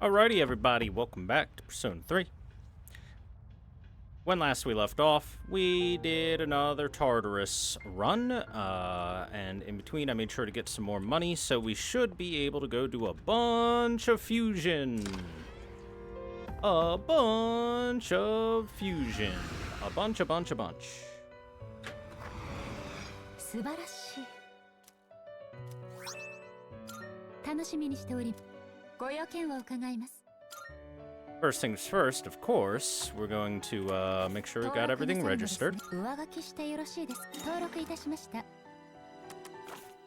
Alrighty, everybody, welcome back to Persona 3. When last we left off, we did another Tartarus run, and in between I made sure to get some more money, so we should be able to go do a bunch of fusion. A bunch of fusion. A bunch. 素晴らしい。楽しみにしており、ご用件を伺います。 First things first, of course, we're going to make sure we got everything registered. 上書きしてよろしいです。登録いたしました。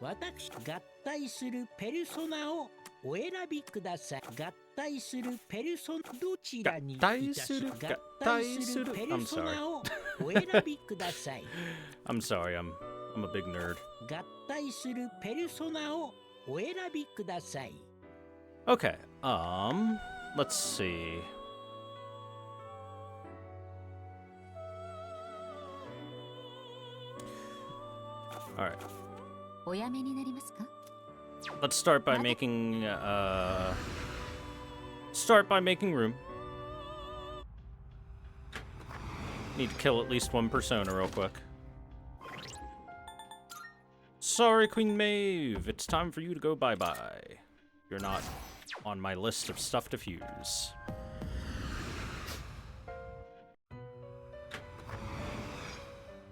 私、合体するペルソナをお選びください。合体するペルソナどちらにいたしますか。合体するペルソナをお選びください。I'm sorry, I'm a big nerd. 合体するペルソナをお選びください。Okay, let's see. All right. おやめになりますか? Let's start by making room. Need to kill at least one persona real quick. Sorry, Queen Maeve. It's time for you to go bye-bye. You're not on my list of stuff to fuse.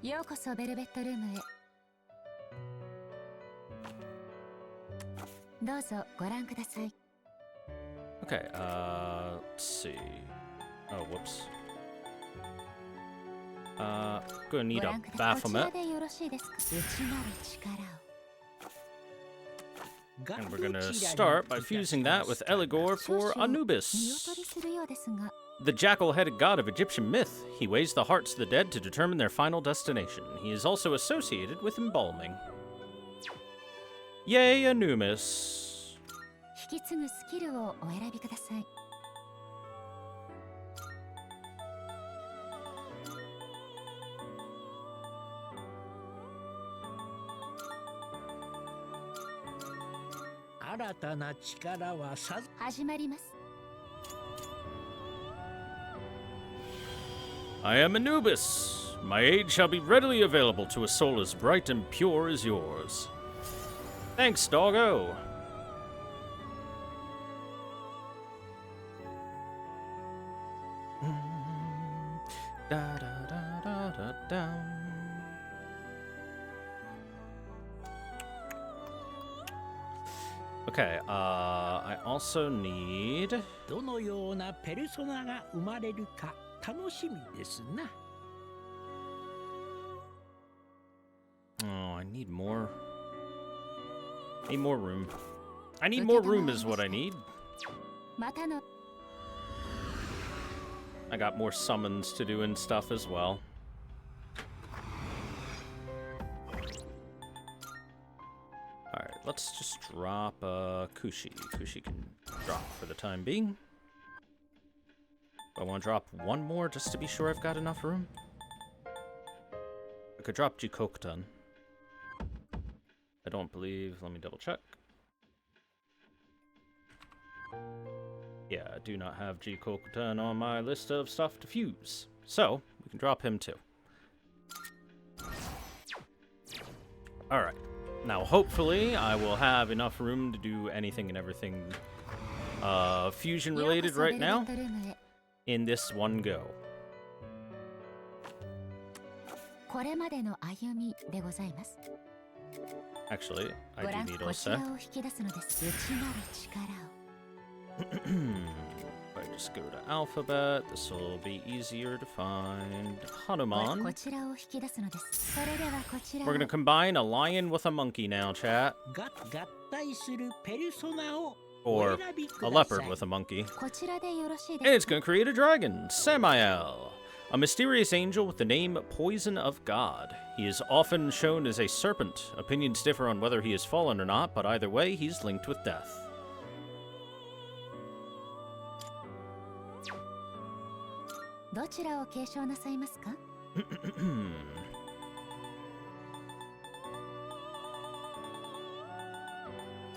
Yokoso Velvet Roomへ. どうぞご覧ください. Okay, let's see. Oh, whoops. Gonna need a Baphomet. And we're gonna start by fusing that with Eligor for Anubis. The jackal-headed god of Egyptian myth. He weighs the hearts of the dead to determine their final destination. He is also associated with embalming. Yay, Anubis. 引き継ぐスキルをお選びください. I am Anubis. My aid shall be readily available to a soul as bright and pure as yours. Thanks, doggo. Da da da da da da. Okay, I also need... どのようなペルソナが生まれるか楽しみですな。Oh, I need more. I need more room. I need more room is what I need. I got more summons to do and stuff as well. Alright, let's just drop Kushi. Kushi can drop for the time being. I want to drop one more just to be sure I've got enough room. I could drop Jikokutan. I don't believe... Let me double check. Yeah, I do not have Jikokutan on my list of stuff to fuse. So, we can drop him too. Alright. Now, hopefully, I will have enough room to do anything and everything fusion-related right now in this one go. Actually, I do need Ose. If I just go to Alphabet, this will be easier to find. Hanuman. We're gonna combine a lion with a monkey now, chat. Or a leopard with a monkey. And it's gonna create a dragon, Samael. A mysterious angel with the name Poison of God. He is often shown as a serpent. Opinions differ on whether he has fallen or not, but either way, he's linked with death.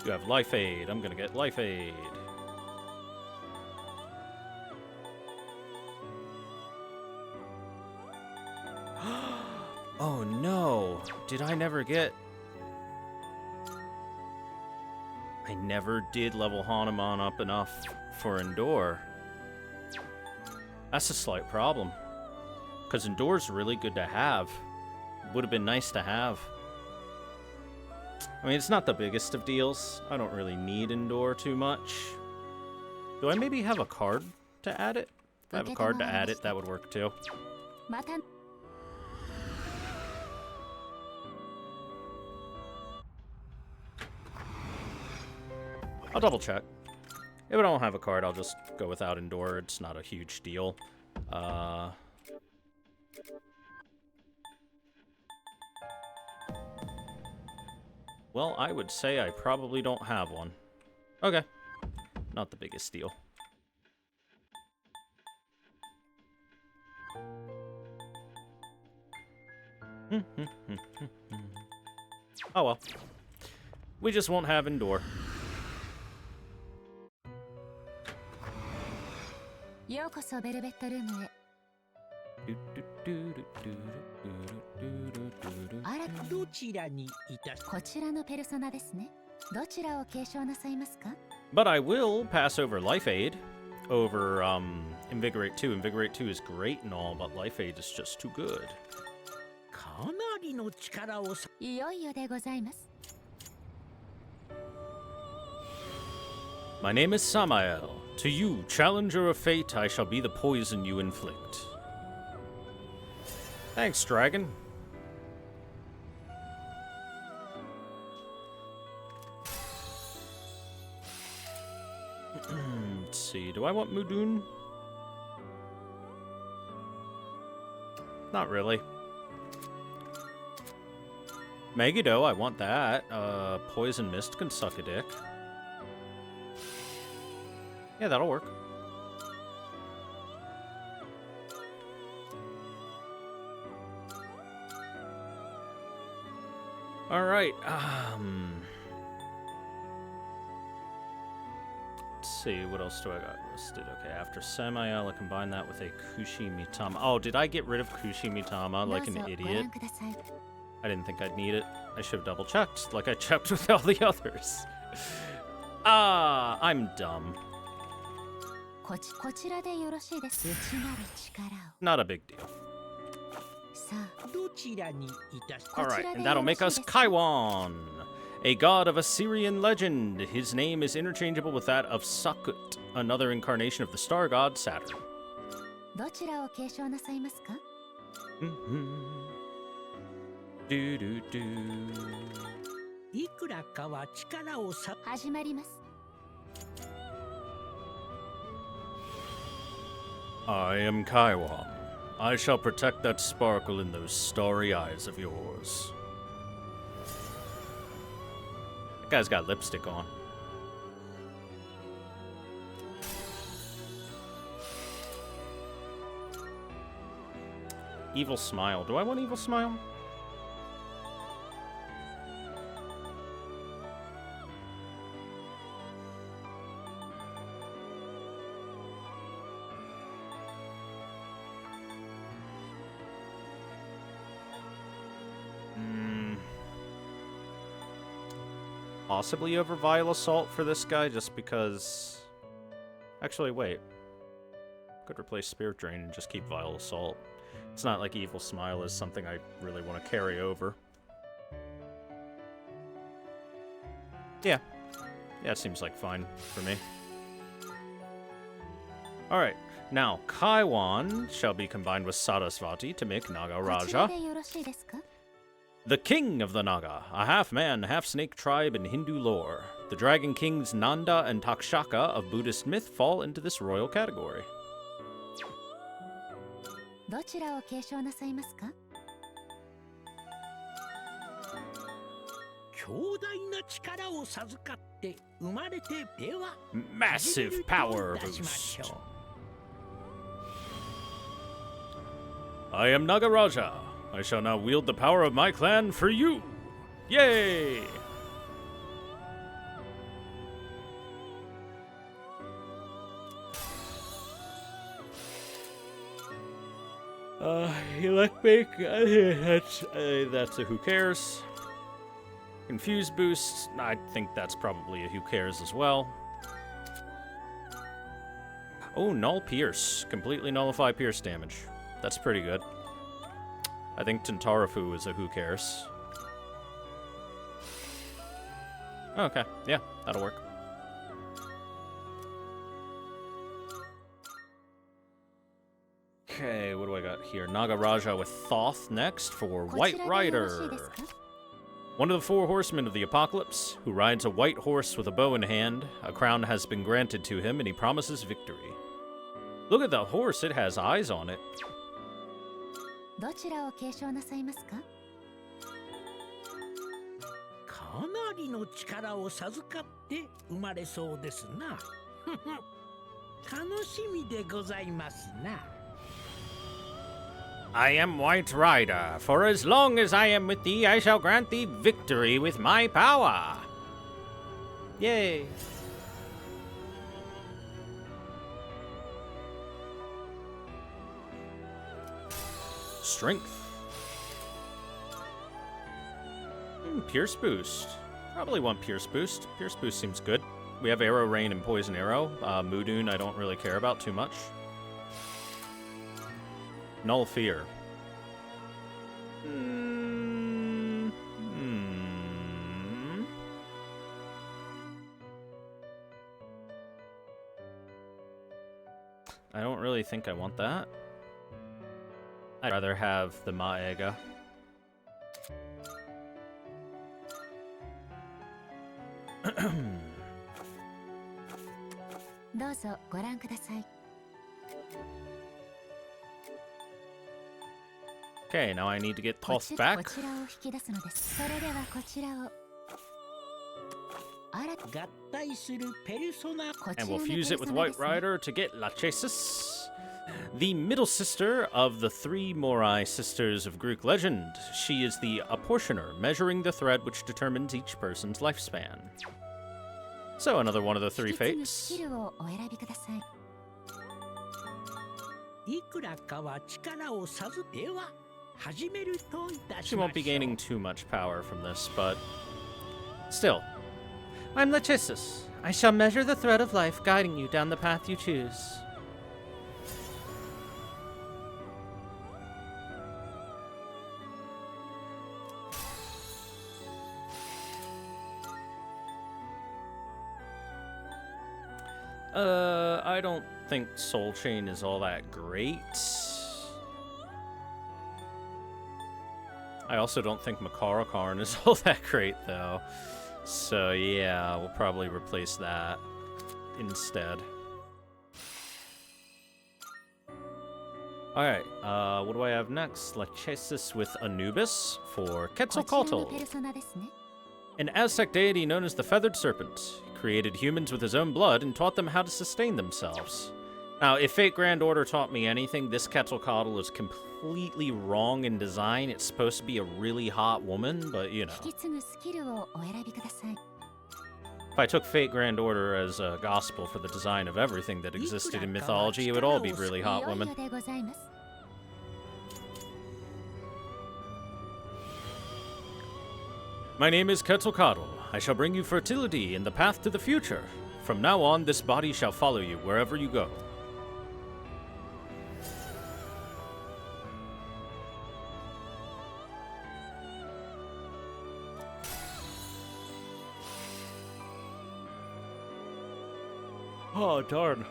You have Life Aid. I'm gonna get Life Aid. Oh no! Did I never get... I never did level Hanuman up enough for Endure. That's a slight problem. Because Endure's really good to have. Would have been nice to have. I mean, it's not the biggest of deals. I don't really need Endure too much. Do I maybe have a card to add it? If I have a card to add it, that would work too. I'll double check. If I don't have a card, I'll just go without Endure. It's not a huge deal. Well, I would say I probably don't have one. Okay. Not the biggest deal. Oh well. We just won't have Endure. But I will pass over Life Aid over Invigorate 2. Invigorate 2 is great and all, but Life Aid is just too good. My name is Samael. To you, challenger of fate, I shall be the poison you inflict. Thanks, dragon. Let's see, do I want Mudun? Not really. Megiddo, I want that. Poison Mist can suck a dick. Yeah, that'll work. All right. Let's see, what else do I got listed? Okay, after Samael, I combine that with a Kushimitama. Oh, did I get rid of Kushimitama like an idiot? I didn't think I'd need it. I should have double checked, like I checked with all the others. I'm dumb. Not a big deal. Alright, and that'll make us Kaiwan, a god of Assyrian legend. His name is interchangeable with that of Sakut, another incarnation of the star god Saturn. I am Kaiwan. I shall protect that sparkle in those starry eyes of yours. That guy's got lipstick on. Evil Smile. Do I want Evil Smile? Possibly over Vile Assault for this guy, just because... Actually, wait. Could replace Spirit Drain and just keep Vile Assault. It's not like Evil Smile is something I really want to carry over. Yeah. Yeah, it seems like fine for me. Alright, now Kaiwan shall be combined with Sarasvati to make Naga Raja. The king of the Naga, a half-man, half-snake tribe in Hindu lore. The dragon kings Nanda and Takshaka of Buddhist myth fall into this royal category. Massive power boost. I am Nagaraja. I shall now wield the power of my clan for you. Yay! Elect Bake, that's a who cares. Confuse Boost, I think that's probably a who cares as well. Oh, Null Pierce. Completely nullify Pierce damage. That's pretty good. I think Tentarafu is a who cares. Okay, yeah, that'll work. Okay, what do I got here? Nagaraja with Thoth next for White Rider. One of the 4 horsemen of the apocalypse, who rides a white horse with a bow in hand. A crown has been granted to him, and he promises victory. Look at the horse, it has eyes on it. どちらを継承なさいますか？かなりの力を授かって生まれそうですな。楽しみでございますな。I am White Rider. For as long as I am with thee, I shall grant thee victory with my power. Yay. Strength. Pierce Boost. Probably want Pierce Boost. Pierce Boost seems good. We have Arrow Rain and Poison Arrow. Mudun I don't really care about too much. Null Fear. I don't really think I want that. I'd rather have the Maega. どうぞご覧ください。Okay, now I need to get Toth back. こちらを引き出すのです。それではこちらを。合体するペルソナ。 And we'll fuse it with White Rider to get Lachesis, the middle sister of the 3 Morai sisters of Greek legend. She is the apportioner, measuring the thread which determines each person's lifespan. So another one of the 3 fates. いくらかは力を授けは始めるといた She しま won't be しょう。 gaining too much power from this, but still. I'm Lachesis. I shall measure the thread of life guiding you down the path you choose. I don't think Soul Chain is all that great. I also don't think Makara Karn is all that great, though. So yeah, we'll probably replace that instead. Alright, what do I have next? Lachesis with Anubis for Quetzalcoatl. An Aztec deity known as the Feathered Serpent. He created humans with his own blood and taught them how to sustain themselves. Now, if Fate Grand Order taught me anything, this Quetzalcoatl is completely wrong in design. It's supposed to be a really hot woman, but you know. If I took Fate Grand Order as a gospel for the design of everything that existed in mythology, it would all be really hot women. My name is Quetzalcoatl. I shall bring you fertility in the path to the future. From now on, this body shall follow you wherever you go. Oh, darn.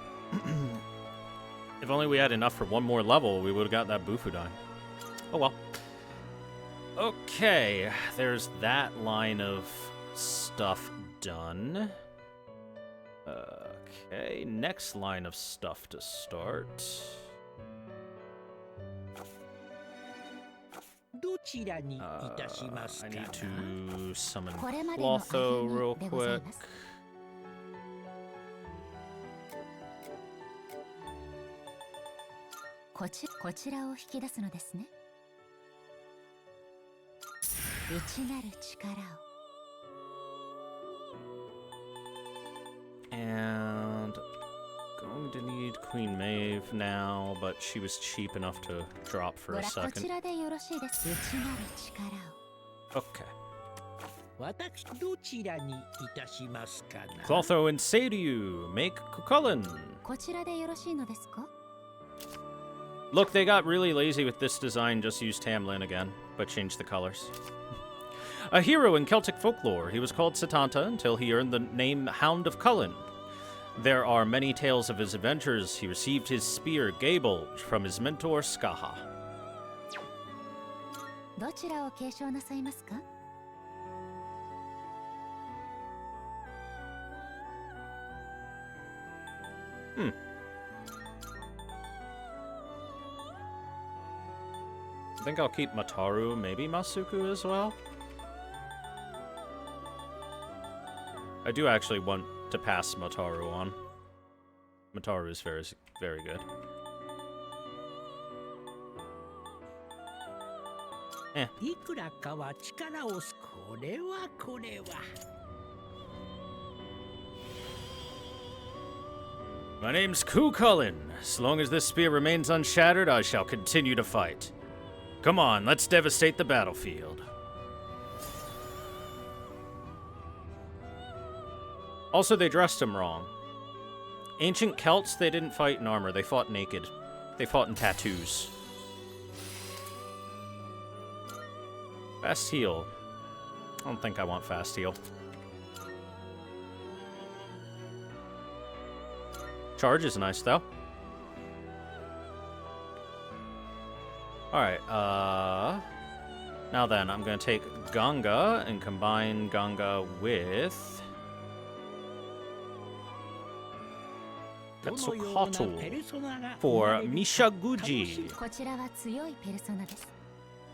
If only we had enough for one more level, we would have got that Bufudai. Oh well. Okay, there's that line of stuff done. Okay, next line of stuff to start. I need to summon Clotho real quick. And going to need Queen Maeve now, but she was cheap enough to drop for a こ second. ちらでよろしいです。内なる力を。 Okay. 私どちらにいたしますかな。 Clotho and Sadyu make Cucullin. こちらでよろしいのですか？ Look, they got really lazy with this design, just used Tamlin again, but changed the colors. A hero in Celtic folklore, he was called Setanta until he earned the name Hound of Cullen. There are many tales of his adventures. He received his spear, Gaebulge, from his mentor, Skaha. どちらを継承なさいますか？ I think I'll keep Mataru, maybe Masuku as well. I do actually want to pass Mataru on. Mataru is very, very good. Eh. いくらかは力をすこれはこれは。 My name's Cucullin. As long as this spear remains unshattered, I shall continue to fight. Come on, let's devastate the battlefield. Also, they dressed him wrong. Ancient Celts, they didn't fight in armor. They fought naked. They fought in tattoos. Fast heal. I don't think I want fast heal. Charge is nice, though. Alright, now then, I'm gonna take Ganga and combine Ganga with Katsukoto for Mishaguji, こちらは強いペルソナです。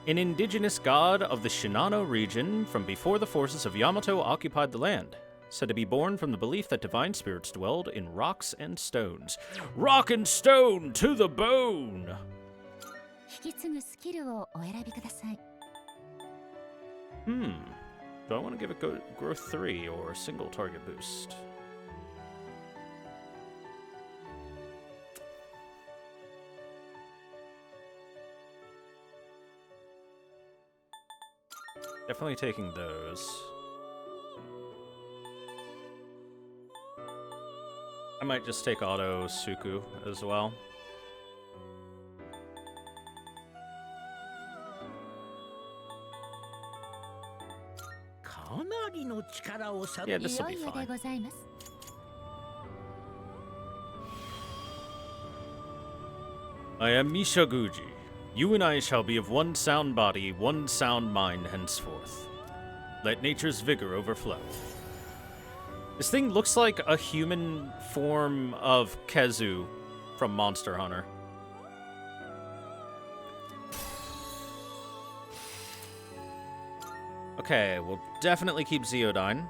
an indigenous god of the Shinano region from before the forces of Yamato occupied the land. Said to be born from the belief that divine spirits dwelled in rocks and stones. Rock and stone to the bone! 引き継ぐスキルをお選びください。 Do I want to give it growth 3 or single target boost? Definitely taking those. I might just take Auto Suku as well. Yeah, this will be いよいよで fine. ございます。 I am Mishaguji. You and I shall be of one sound body, one sound mind henceforth. Let nature's vigor overflow. This thing looks like a human form of Kezu from Monster Hunter. Okay, we'll definitely keep Zeodyne.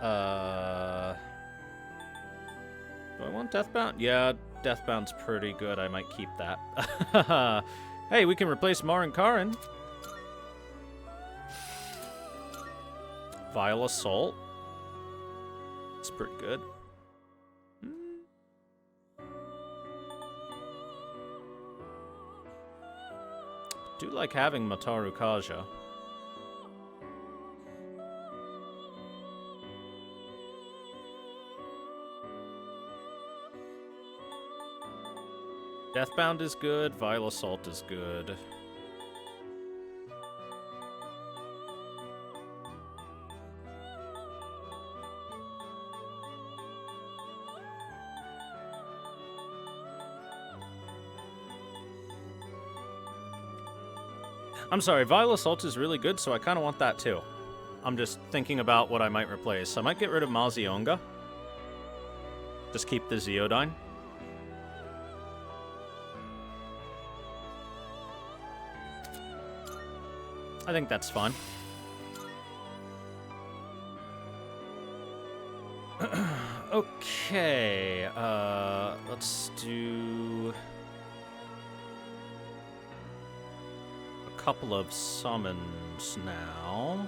Do I want Deathbound? Yeah, Deathbound's pretty good. I might keep that. Hey, we can replace Mar and Karin. Vile Assault. It's pretty good. Do like having Mataru Kaja. Deathbound is good, Vile Assault is good. I'm sorry, Vile Assault is really good, so I kind of want that too. I'm just thinking about what I might replace. I might get rid of Mazionga. Just keep the Zeodyne. I think that's fine. Okay, let's do a couple of summons now.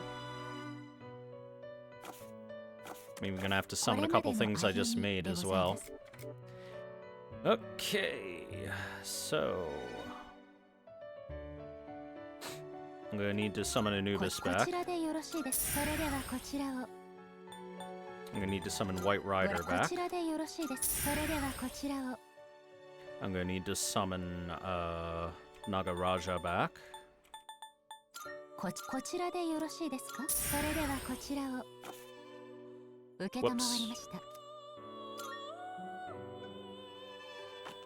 I mean, we're gonna have to summon a couple things I just made as well. Okay, so I'm gonna need to summon Anubis back. I'm gonna need to summon White Rider back. I'm gonna need to summon Nagaraja back. Whoops.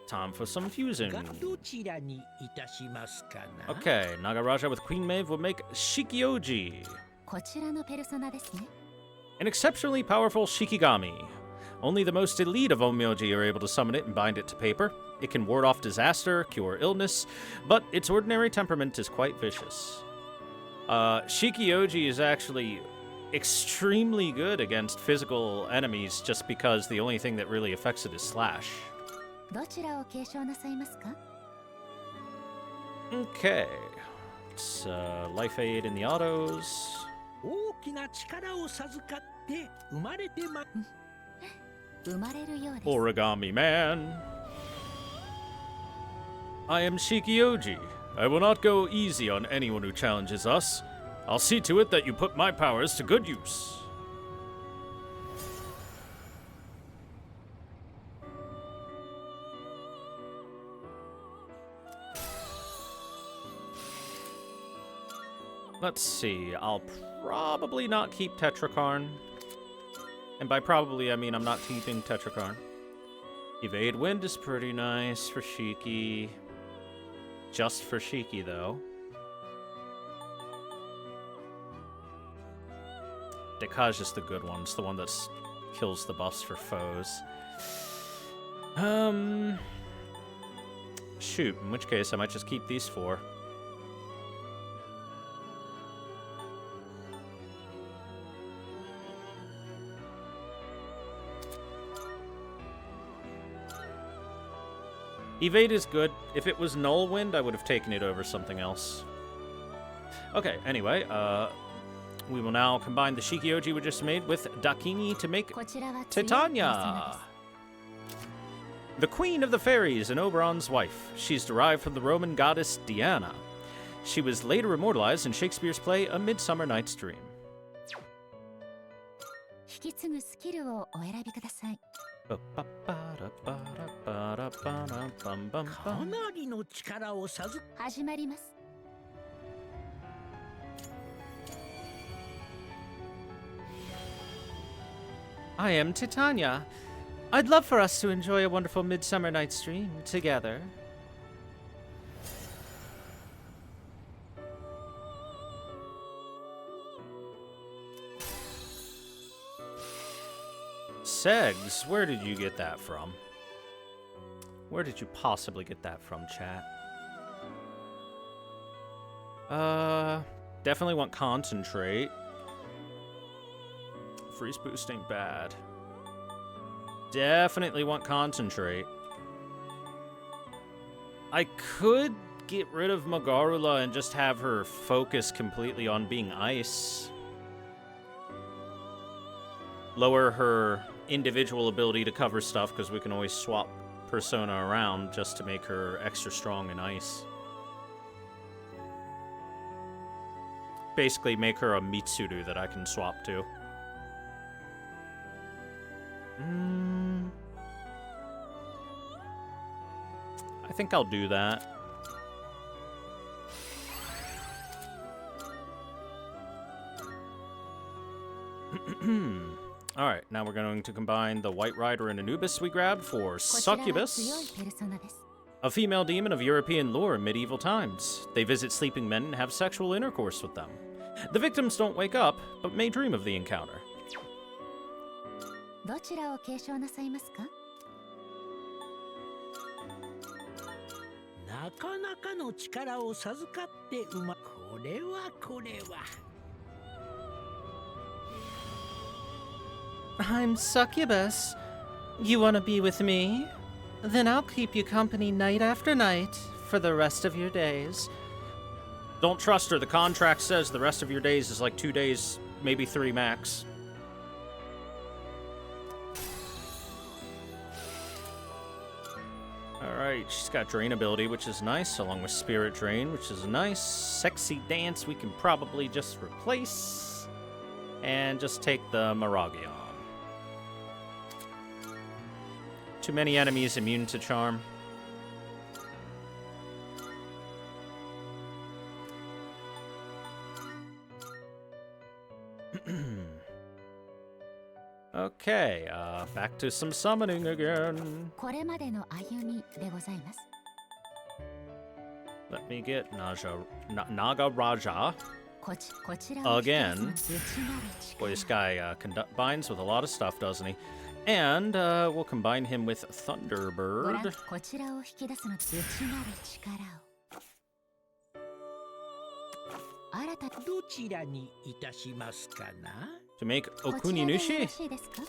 Time for some fusing. Okay, Nagaraja with Queen Maeve will make Shikioji. An exceptionally powerful Shikigami. Only the most elite of Onmyoji are able to summon it and bind it to paper. It can ward off disaster, cure illness, but its ordinary temperament is quite vicious. Shikioji is actually extremely good against physical enemies just because the only thing that really affects it is slash. Okay. It's life aid in the autos. Origami man. I am Shikioji. I will not go easy on anyone who challenges us. I'll see to it that you put my powers to good use. Let's see, I'll probably not keep Tetrakarn. And by probably, I mean I'm not keeping Tetrakarn. Evade Wind is pretty nice for Shiki. Just for Shiki, though. Dekaj is the good one. It's the one that kills the buffs for foes. Shoot, in which case I might just keep these four. Evade is good. If it was Null Wind, I would have taken it over something else. Okay, anyway, we will now combine the Shikioji we just made with Dakini to make Titania! The Queen of the Fairies and Oberon's wife. She's derived from the Roman goddess Diana. She was later immortalized in Shakespeare's play A Midsummer Night's Dream. I am Titania. I'd love for us to enjoy a wonderful Midsummer Night's Dream together. Segs, where did you get that from? Where did you possibly get that from, chat? Definitely want Concentrate. Freeze boost ain't bad. Definitely want Concentrate. I could get rid of Magarula and just have her focus completely on being ice. Lower her individual ability to cover stuff, because we can always swap Persona around just to make her extra strong in ice. Basically make her a Mitsuru that I can swap to. I think I'll do that. Alright, now we're going to combine the White Rider and Anubis we grabbed for Succubus, a female demon of European lore in medieval times. They visit sleeping men and have sexual intercourse with them. The victims don't wake up, but may dream of the encounter. I'm Succubus. You want to be with me? Then I'll keep you company night after night for the rest of your days. Don't trust her. The contract says the rest of your days is like 2 days, maybe 3 max. Alright, she's got Drain ability, which is nice, along with Spirit Drain, which is nice. Sexy Dance we can probably just replace. And just take the Miragion. Too many enemies immune to Charm. Okay, back to some summoning again. これまでの歩みでございます。 Let me get Nagaraja. こちらを Again. 一つの内なる力 Boy, this guy combines with a lot of stuff, doesn't he? And we'll combine him with ご覧 Thunderbird. こちらを引き出すの内なる力を 新たどちらにいたしますかな To make こちらでよろ Okuninushi, しいですか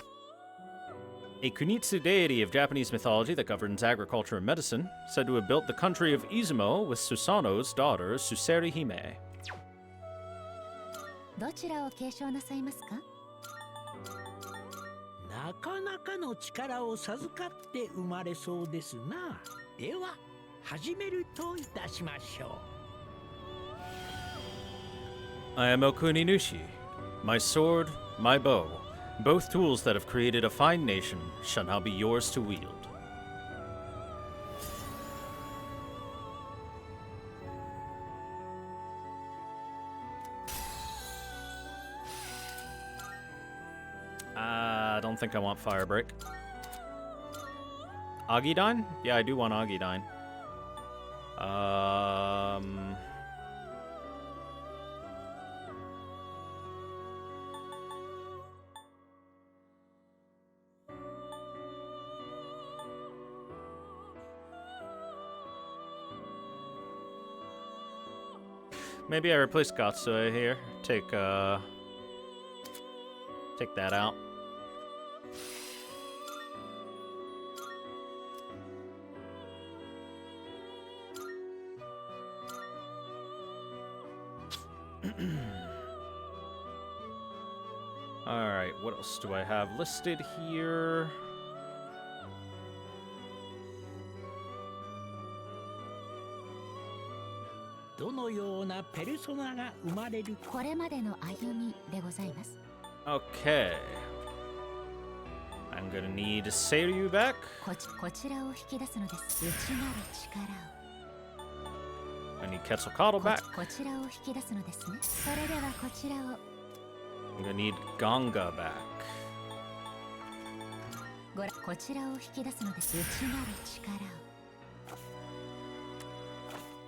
a Kunitsu deity of Japanese mythology that governs agriculture and medicine, said to have built the country of Izumo with Susanoo's daughter, Suseri Hime. どちらを継承なさいますか なかなかの力を授かって生まれそうですな。では始めるといたしましょう。 I am Okuninushi. My sword, my bow, both tools that have created a fine nation, shall now be yours to wield. I don't think I want Fire Break. Agidine? Yeah, I do want Agidine. Maybe I replace Gatsue here. Take that out. Alright, what else do I have listed here?これまでの歩みでございます Okay. I'm gonna need Seiryu back. こちらを引き出すのです内なる力 I need Quetzalcoatl を back. こちらを引き出すのですねそれではこちらを I'm gonna need Ganga back. こちらを引き出すのです内なる力を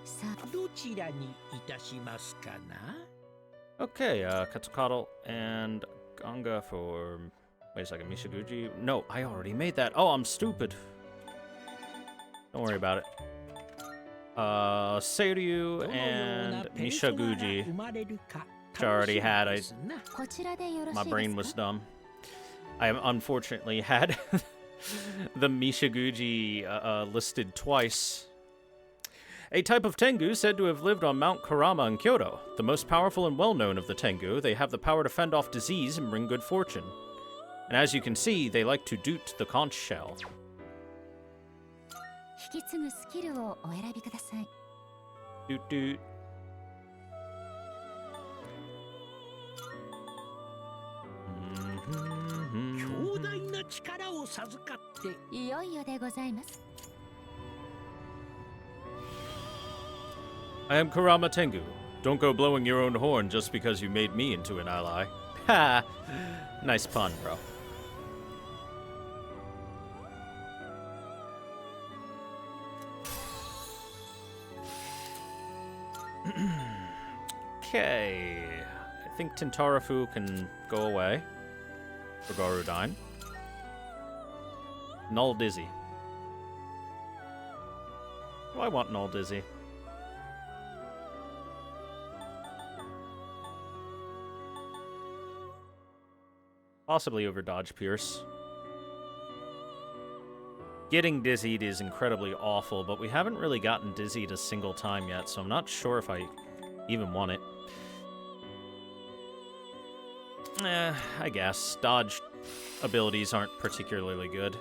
さあどちらにいたしますかな Okay, Quetzalcoatl and Ganga for... Wait a second, Mishaguji? No, I already made that. Oh, I'm stupid. Don't worry about it. Seiryu and Mishaguji, which I already had. こちらでよろしい My です brain か was dumb. I unfortunately had the Mishaguji listed twice. A type of Tengu said to have lived on Mount Karama in Kyoto. The most powerful and well-known of the Tengu, they have the power to fend off disease and bring good fortune. And as you can see, they like to doot the conch shell. 引き継ぐスキルをお選びください Doot doot. Mhm. 強大な力を授かっていよいよでございます I am Karama Tengu. Don't go blowing your own horn just because you made me into an ally. Ha! Nice pun, bro. Okay. I think Tintarafu can go away. For Garudine. Null Dizzy. Do I want Null Dizzy? Possibly over Dodge Pierce. Getting dizzied is incredibly awful, but we haven't really gotten dizzied a single time yet, so I'm not sure if I even want it. I guess. Dodge abilities aren't particularly good.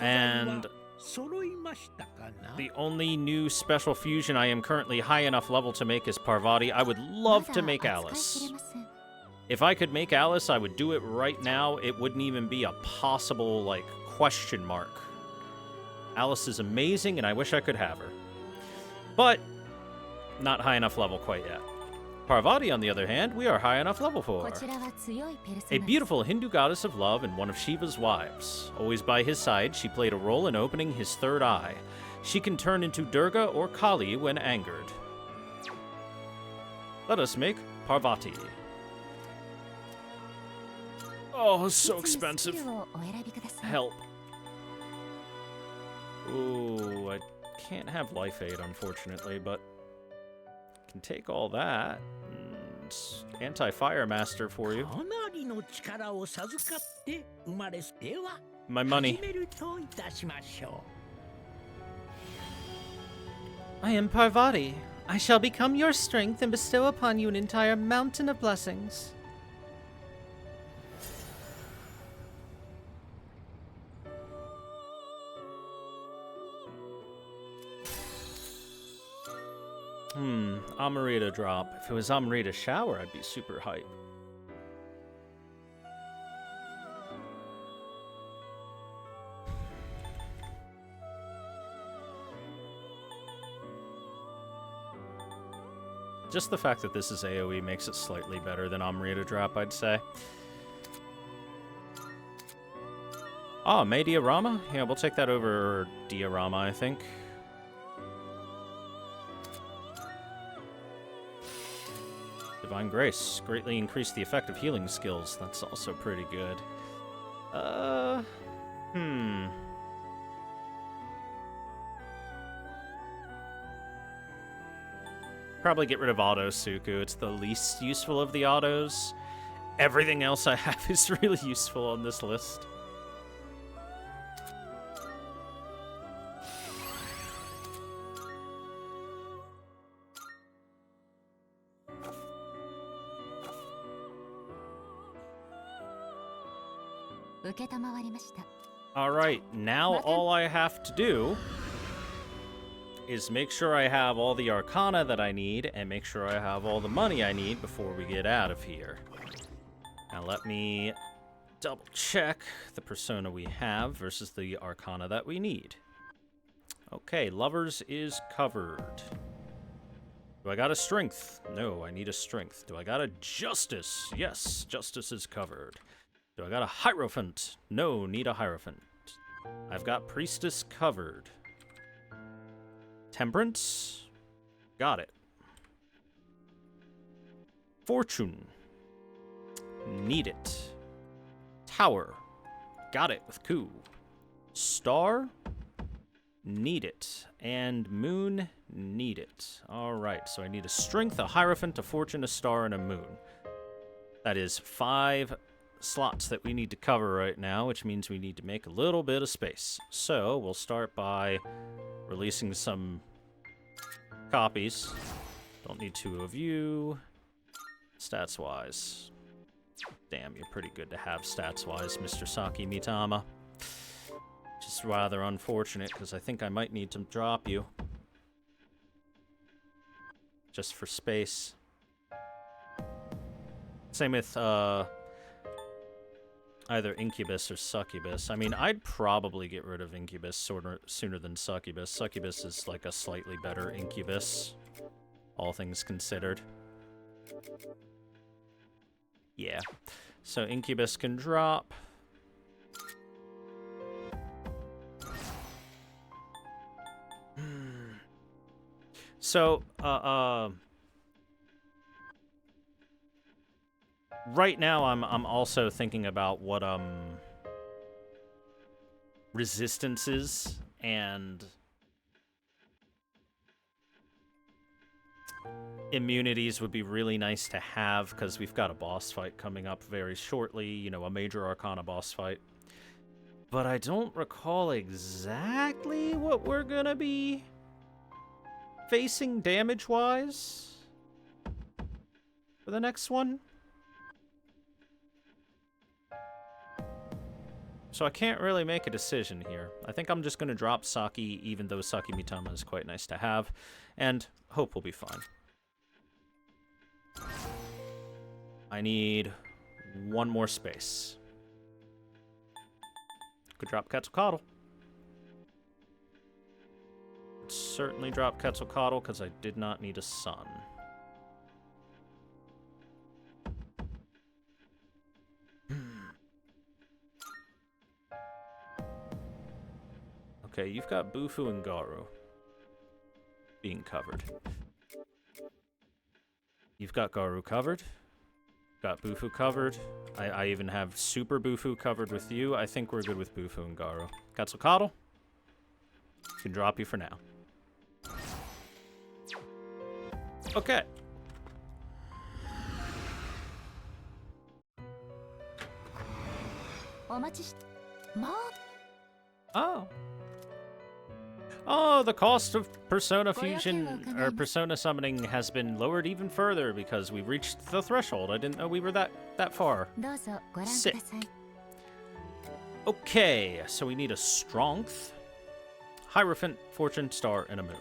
And the only new special fusion I am currently high enough level to make is Parvati. I would love to make Alice. If I could make Alice, I would do it right now. It wouldn't even be a possible, like, question mark. Alice is amazing, and I wish I could have her. But, not high enough level quite yet. Parvati, on the other hand, we are high enough level for. A beautiful Hindu goddess of love and one of Shiva's wives. Always by his side, she played a role in opening his third eye. She can turn into Durga or Kali when angered. Let us make Parvati. Oh, so expensive. Help. Ooh, I can't have life aid, unfortunately, but can take all that. Anti-fire master for you. My money. I am Parvati. I shall become your strength and bestow upon you an entire mountain of blessings. Amrita drop. If it was Amrita shower, I'd be super hype. Just the fact that this is AoE makes it slightly better than Amrita drop, I'd say. Oh, May Diorama? Yeah, we'll take that over Diorama, I think. Divine Grace. Greatly increase the effect of healing skills. That's also pretty good. Probably get rid of Auto Suku. It's the least useful of the autos. Everything else I have is really useful on this list. Alright, now all I have to do is make sure I have all the Arcana that I need and make sure I have all the money I need before we get out of here. Now let me double check the persona we have versus the Arcana that we need. Okay, Lovers is covered. Do I got a Strength? No, I need a Strength. Do I got a Justice? Yes, Justice is covered. Do I got a Hierophant? No, need a Hierophant. I've got Priestess covered. Temperance? Got it. Fortune? Need it. Tower? Got it with Ku. Star? Need it. And Moon? Need it. Alright, so I need a Strength, a Hierophant, a Fortune, a Star, and a Moon. That is 5 slots that we need to cover right now, which means we need to make a little bit of space. So we'll start by releasing some copies. Don't need 2 of you. Stats-wise. Damn, you're pretty good to have stats-wise, Mr. Saki Mitama. Just rather unfortunate, because I think I might need to drop you. Just for space. Same with, either Incubus or Succubus. I mean, I'd probably get rid of Incubus sooner than Succubus. Succubus is like a slightly better Incubus, all things considered. Yeah. So Incubus can drop. So, right now, I'm also thinking about what resistances and immunities would be really nice to have, because we've got a boss fight coming up very shortly, you know, a major Arcana boss fight. But I don't recall exactly what we're gonna be facing damage-wise for the next one. So I can't really make a decision here. I think I'm just going to drop Saki, even though Saki Mitama is quite nice to have, and hope we'll be fine. I need one more space. Could drop Quetzalcoatl. Certainly drop Quetzalcoatl because I did not need a son. Okay, you've got Bufu and Garu being covered. You've got Garu covered. Got Bufu covered. I even have Super Bufu covered with you. I think we're good with Bufu and Garu. Quetzalcoatl, can drop you for now. Okay. Oh. Oh, the cost of Persona Fusion, or Persona Summoning has been lowered even further because we reached the threshold. I didn't know we were that far. Sick. Okay, so we need a Strength, Hierophant, Fortune, Star, and a Moon.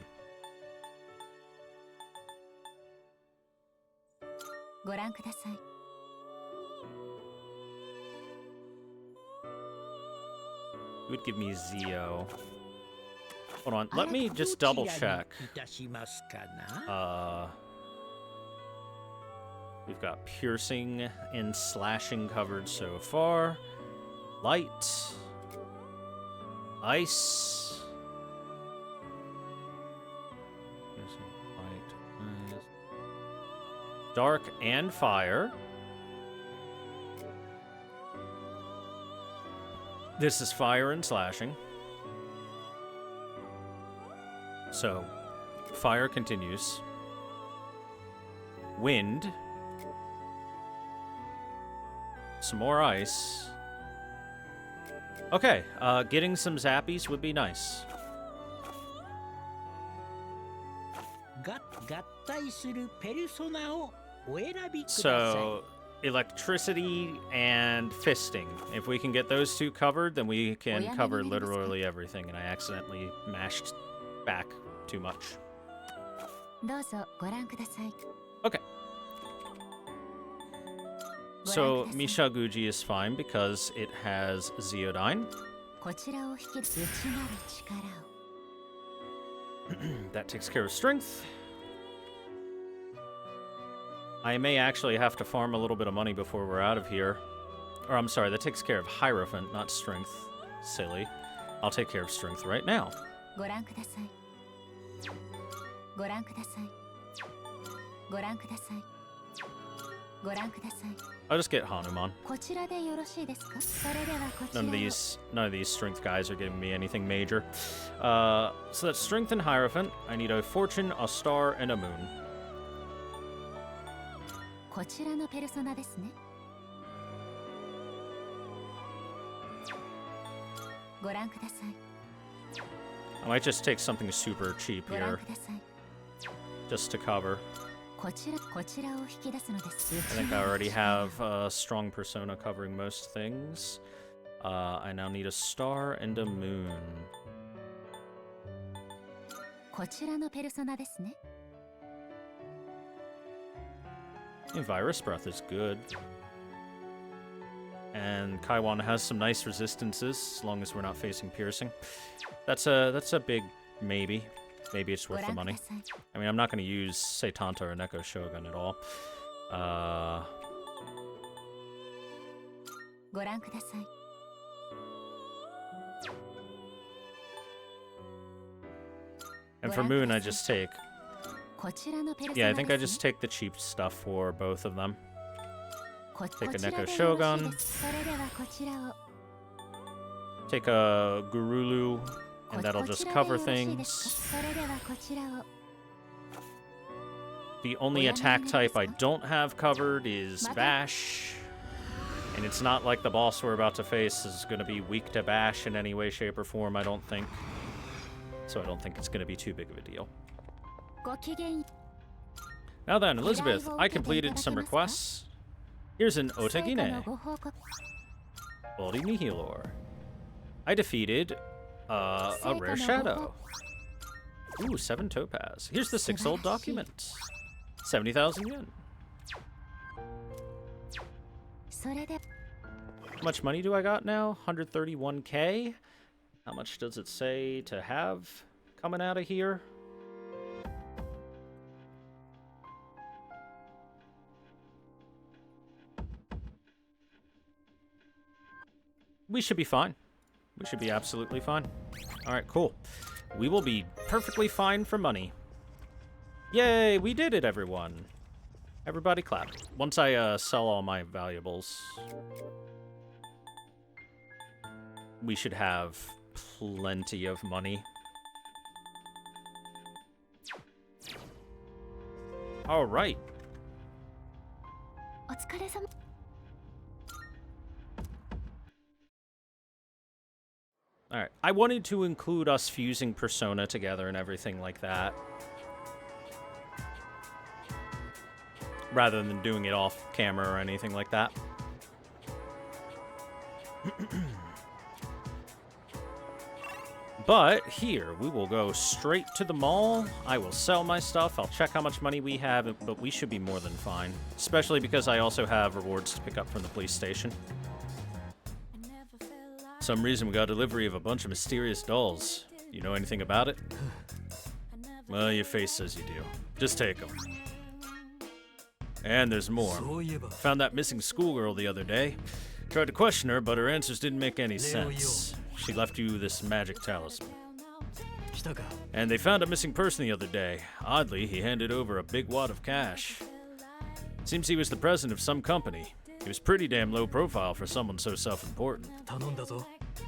You would give me Zio. Hold on, let me just double check. We've got Piercing and Slashing covered so far. Light. Ice. Light. Dark and Fire. This is Fire and Slashing. So, Fire continues. Wind. Some more Ice. Okay, getting some Zappies would be nice. So, Electricity and Fisting. If we can get those two covered, then we can cover literally everything, and I accidentally mashed back too much. Okay. So, Mishaguji is fine because it has Zeodyne. That takes care of Strength. I may actually have to farm a little bit of money before we're out of here. Or, I'm sorry, that takes care of Hierophant, not Strength. Silly. I'll take care of Strength right now. I'll just get Hanuman. None of these Strength guys are giving me anything major. So that's Strength and Hierophant. I need a Fortune, a Star, and a Moon. I might just take something super cheap here, just to cover. I think I already have a strong Persona covering most things. I now need a Star and a Moon. Virus Breath is good. And Kaiwan has some nice resistances, as long as we're not facing Piercing. That's a big maybe. Maybe it's worth the money. I mean, I'm not going to use Seitanta or Neko Shogun at all. And for Moon, I just take... Yeah, I think I just take the cheap stuff for both of them. Take a Neko Shogun. Take a Gurulu, and that'll just cover things. The only attack type I don't have covered is Bash. And it's not like the boss we're about to face is going to be weak to Bash in any way, shape, or form, I don't think. So I don't think it's going to be too big of a deal. Now then, Elizabeth, I completed some requests. Here's an Otagine. Body Nihilor. I defeated a rare shadow. Ooh, 7 topaz. Here's the 6 old documents. 70,000 yen. How much money do I got now? 131k. How much does it say to have coming out of here? We should be fine. We should be absolutely fine. All right, cool. We will be perfectly fine for money. Yay, we did it, everyone. Everybody clap. Once I sell all my valuables, we should have plenty of money. All right. All right. I wanted to include us fusing Persona together and everything like that, rather than doing it off camera or anything like that. But here, we will go straight to the mall. I will sell my stuff. I'll check how much money we have, but we should be more than fine. Especially because I also have rewards to pick up from the police station. For some reason, we got delivery of a bunch of mysterious dolls. You know anything about it? Well, your face says you do. Just take them. And there's more. Found that missing schoolgirl the other day. Tried to question her, but her answers didn't make any sense. She left you this magic talisman. And they found a missing person the other day. Oddly, he handed over a big wad of cash. Seems he was the president of some company. He was pretty damn low profile for someone so self-important.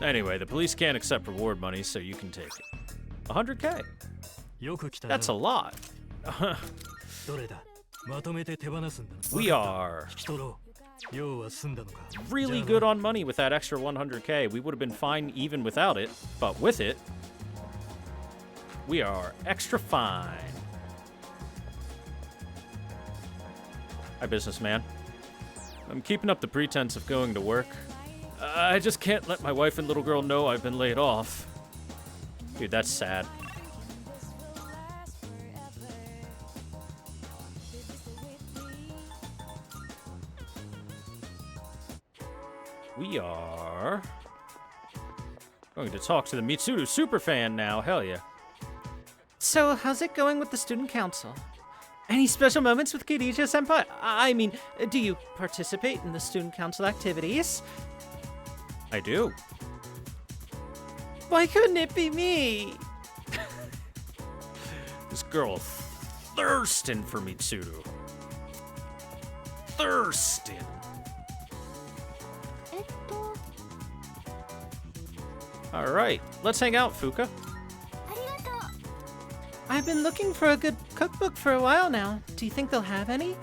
Anyway, the police can't accept reward money, so you can take it. 100k. That's a lot. We are really good on money with that extra 100k. We would have been fine even without it, but with it, we are extra fine. Hi, businessman. I'm keeping up the pretense of going to work. I just can't let my wife and little girl know I've been laid off. Dude, that's sad. We are going to talk to the Mitsuru superfan now. Hell yeah. So, how's it going with the student council? Any special moments with Kirija-senpai? I mean, do you participate in the student council activities? I do. Why couldn't it be me? This girl thirsting for Mitsuru. Thirsting. All right, let's hang out, Fuka. I've been looking for a good cookbook for a while now. Do you think they'll have any?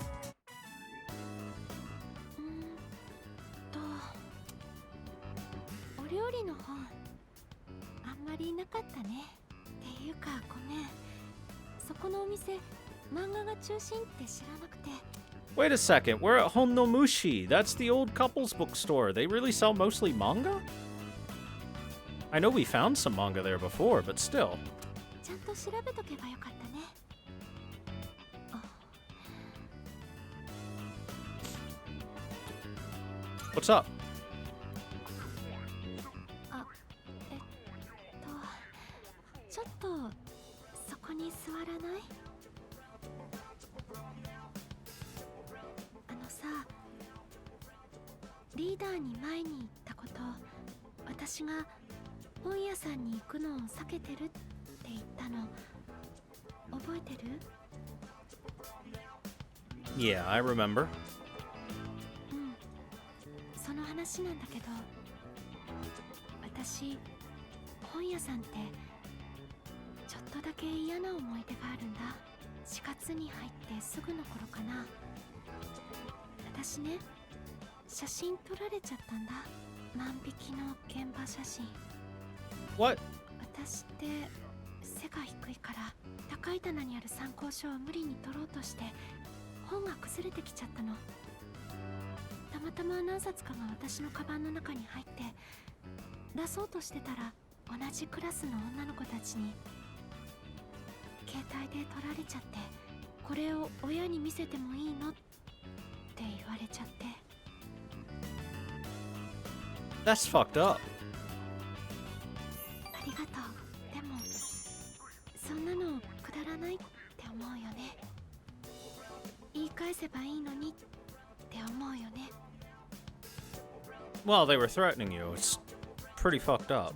Wait a second, we're at Honnomushi. That's the old couples bookstore. They really sell mostly manga? I know we found some manga there before, but still. What's up? Yeah, I remember. その話なんだけど、私、本屋さんってちょっとだけ嫌な思い出があるんだ。4月に入ってすぐの頃かな。私ね、写真撮られちゃったんだ。万引きの現場写真。What? 私って背が低いから高い棚にある参考書を無理に取ろうとして本が崩れてきちゃったの。たまたま何冊かが私のカバンの中に入って出そうとしてたら同じクラスの女の子たちに携帯で撮られちゃって、これを親に見せてもいいのって言われちゃって。 That's fucked up. ありがとう。でもそんなのくだらないって思うよね。言い返せばいいのにって思うよね。 Well, they were threatening you. It's pretty fucked up.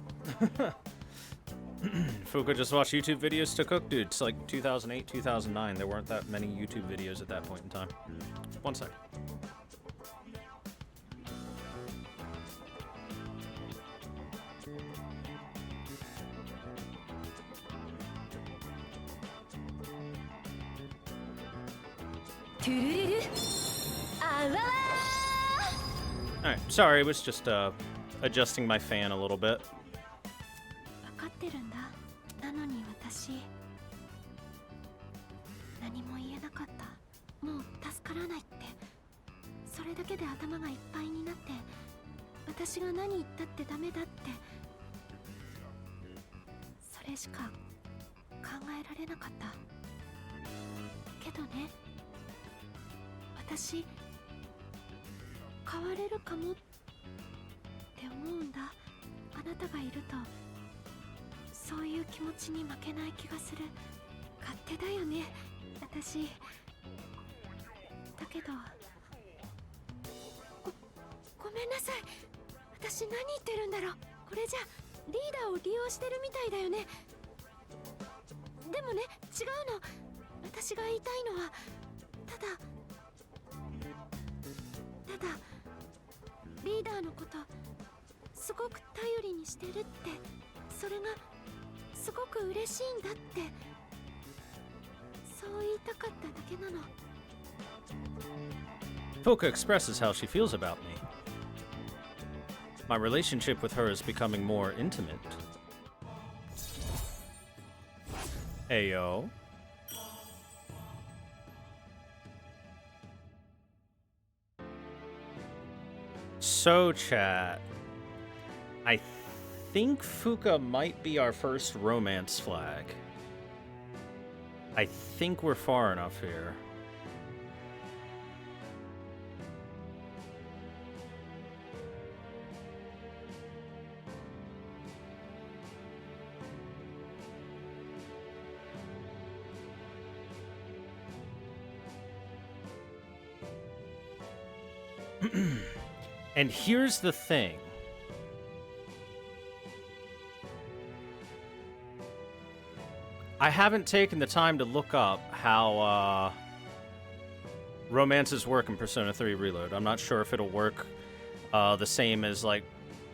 Fuka just watched YouTube videos to cook? Dude, it's like 2008, 2009. There weren't that many YouTube videos at that point in time. One sec. Alright, sorry, it was just adjusting my fan a little bit. 分かってるんだ。なのに私何も言えなかった。もう助からないって、それだけで頭がいっぱいになって、私が何言ったってダメだって、それしか考えられなかった。けどね、私変われるかもって思うんだ。あなたがいるとそういう気持ちに負けない気がする。勝手だよね私。だけどごめんなさい。私何言ってるんだろう。これじゃリーダーを利用してるみたいだよね。でもね、違うの。私が言いたいのはただリーダーのことすごく頼りにしてるって、それがすごく嬉しいんだって、そう言いたかっただけなの。 Fuka expresses how she feels about me. My relationship with her is becoming more intimate. Ayo. So, chat, I think Fuka might be our first romance flag. I think we're far enough here. And here's the thing. I haven't taken the time to look up how romances work in Persona 3 Reload. I'm not sure if it'll work the same as like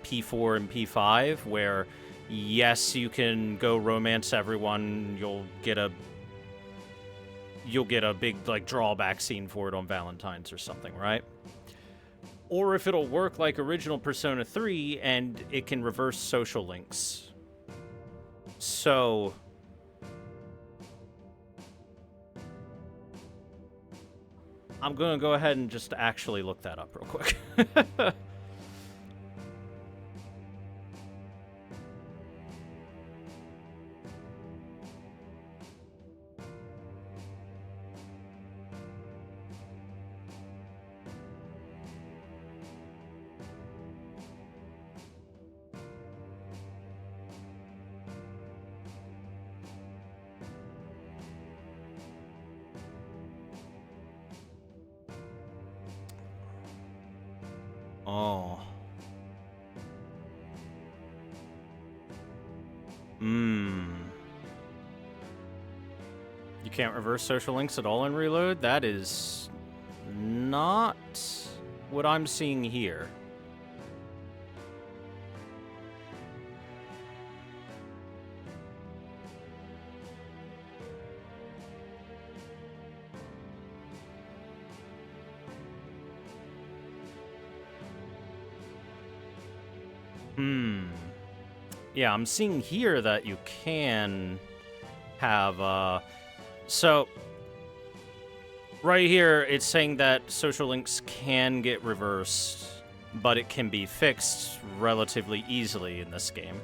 P4 and P5, where yes, you can go romance everyone. You'll get a big like drawback scene for it on Valentine's or something, right? Or if it'll work like original Persona 3 and it can reverse social links. So I'm gonna go ahead and just actually look that up real quick. Oh. You can't reverse social links at all in Reload? That is not what I'm seeing here. Yeah, I'm seeing here that you can have, so, right here, it's saying that social links can get reversed but it can be fixed relatively easily in this game.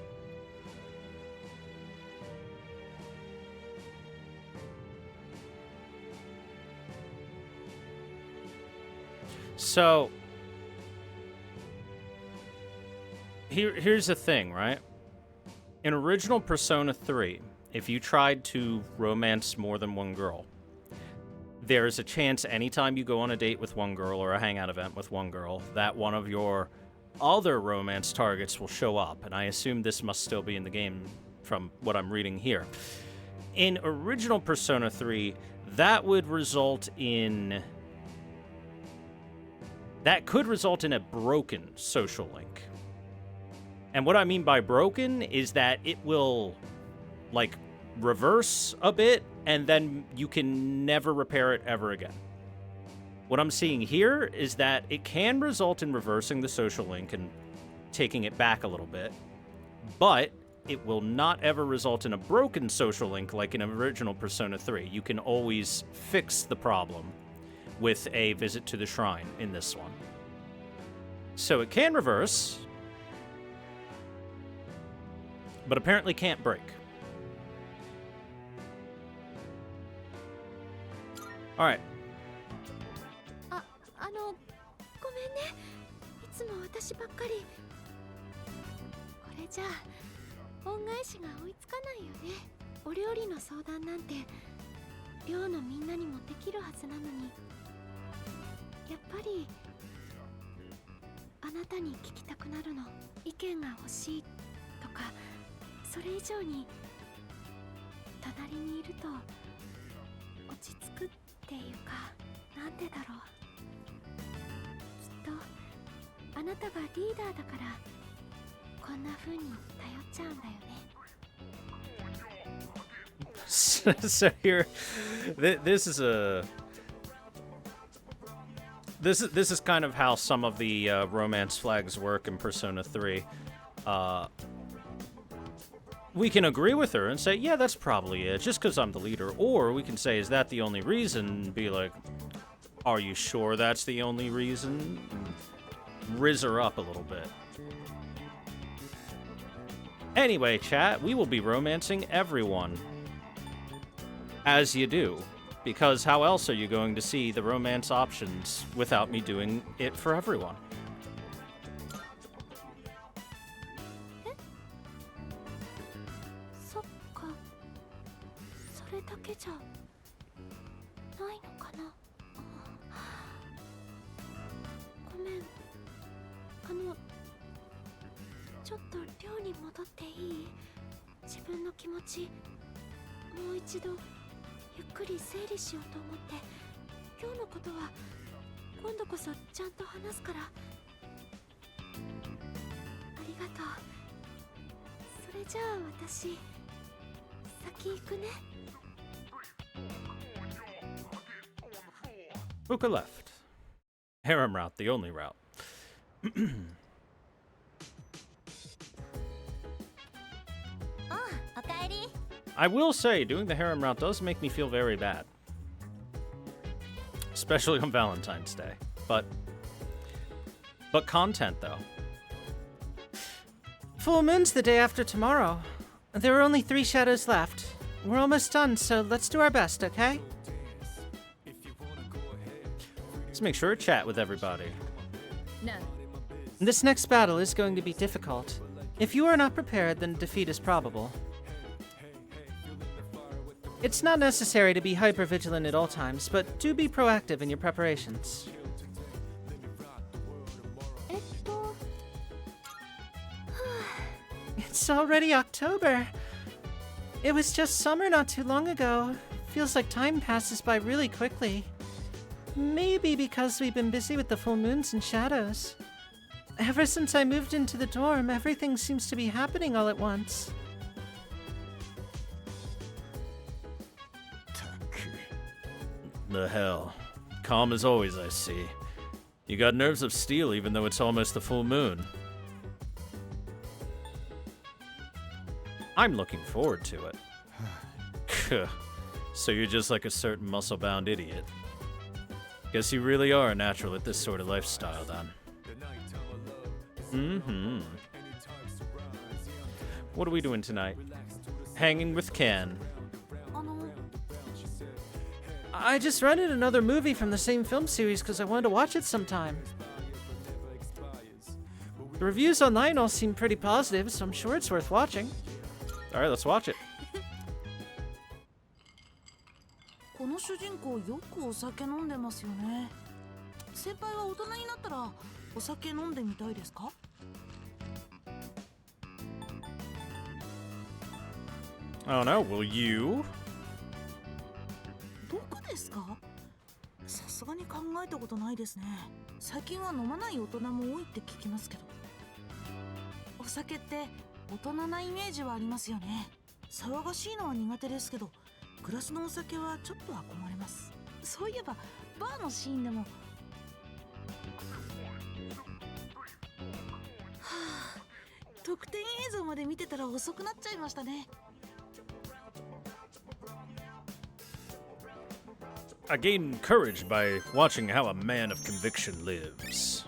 So, here's the thing, right? In original Persona 3, if you tried to romance more than one girl, there's a chance anytime you go on a date with one girl or a hangout event with one girl, that one of your other romance targets will show up. And I assume this must still be in the game from what I'm reading here. In original Persona 3, that would result in... that could result in a broken social link. And what I mean by broken is that it will, like, reverse a bit, and then you can never repair it ever again. What I'm seeing here is that it can result in reversing the social link and taking it back a little bit, but it will not ever result in a broken social link like in original Persona 3. You can always fix the problem with a visit to the shrine in this one. So it can reverse, but apparently can't break. Alright. ごめんね。いつも私ばっかり。これじゃあ恩返しが追いつかないよね。お料理の相談なんて寮のみんなにもできるはずなのに、やっぱりあなたに聞きたくなるの。意見が欲しいとか、それ以上に隣にいると落ち着くっていうか、なんでだろう。きっとあなたがリーダーだからこんな風に頼っちゃうんだよね。So here, this is kind of how some of the romance flags work in Persona 3. We can agree with her and say, yeah, that's probably it, just because I'm the leader. Or we can say, is that the only reason? And be like, are you sure that's the only reason? And rizz her up a little bit. Anyway, chat, we will be romancing everyone. As you do. Because how else are you going to see the romance options without me doing it for everyone? そっか、それだけじゃないのかな。ごめん、ちょっと寮に戻っていい？自分の気持ちもう一度ゆっくり整理しようと思って。今日のことは今度こそちゃんと話すから。ありがとう。それじゃあ私先行くね。 Buka left. Harem route, the only route. I will say, doing the harem route does make me feel very bad. Especially on Valentine's Day. But content, though. Full moon's the day after tomorrow. There are only 3 shadows left. We're almost done, so let's do our best, okay? Let's make sure to chat with everybody. No. This next battle is going to be difficult. If you are not prepared, then defeat is probable. It's not necessary to be hyper-vigilant at all times, but do be proactive in your preparations. It's already October. It was just summer not too long ago. Feels like time passes by really quickly. Maybe because we've been busy with the full moons and shadows. Ever since I moved into the dorm, everything seems to be happening all at once. The hell. Calm as always, I see. You got nerves of steel even though it's almost the full moon. I'm looking forward to it. So you're just like a certain muscle-bound idiot. Guess you really are a natural at this sort of lifestyle, then. Mm-hmm. What are we doing tonight? Hanging with Ken. I just rented another movie from the same film series because I wanted to watch it sometime. The reviews online all seem pretty positive, so I'm sure it's worth watching. All right, let's watch it. この主人公よくお酒飲んでますよね。先輩は大人になったらお酒飲んでみたいですか？ I don't know, will you? 僕ですか？さすがに考えたことないですね。最近は飲まない大人も多いって聞きますけど。お酒って大人なイメージはありますよね。騒がしいのは苦手ですけど、グラスのお酒はちょっと憧れます。そういえばバーのシーンでも。はあ、特典映像まで見てたら遅くなっちゃいましたね。I gain courage by watching how a man of conviction lives.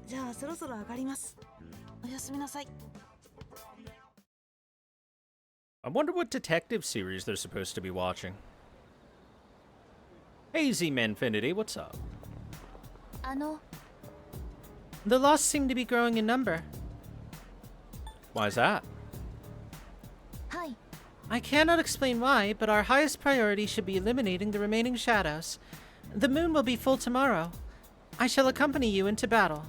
じゃあそろそろ上がります。おやすみなさい。I wonder what detective series they're supposed to be watching. Hey, Z-Manfinity, what's up? The lost seem to be growing in number. Why is that? I cannot explain why, but our highest priority should be eliminating the remaining shadows. The moon will be full tomorrow. I shall accompany you into battle.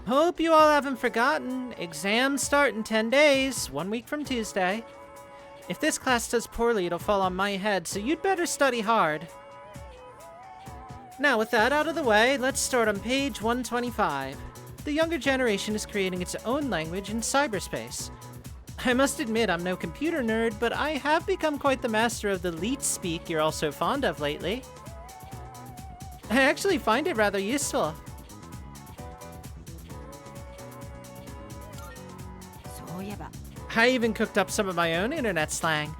Hope you all haven't forgotten. Exams start in 10 days, 1 week from Tuesday. If this class does poorly, it'll fall on my head, so you'd better study hard. Now, with that out of the way, let's start on page 125. The younger generation is creating its own language in cyberspace. I must admit I'm no computer nerd, but I have become quite the master of the leet speak you're all so fond of lately. I actually find it rather useful. I even cooked up some of my own internet slang.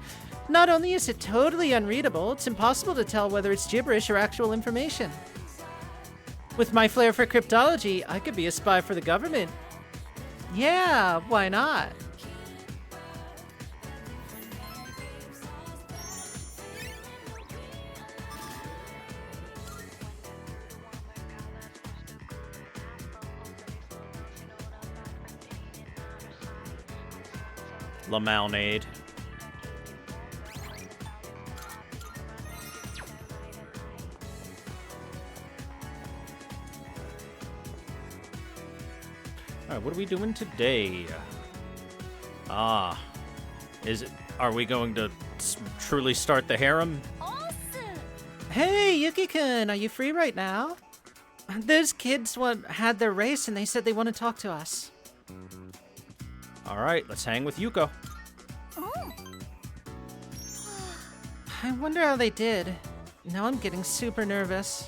Not only is it totally unreadable, it's impossible to tell whether it's gibberish or actual information. With my flair for cryptology, I could be a spy for the government. Yeah, why not? Lamalnade. Alright, what are we doing today? Are we going to truly start the harem? Hey, Yuki-kun, are you free right now? Those kids had their race and they said they want to talk to us. Alright, let's hang with Yuko. I wonder how they did. Now I'm getting super nervous.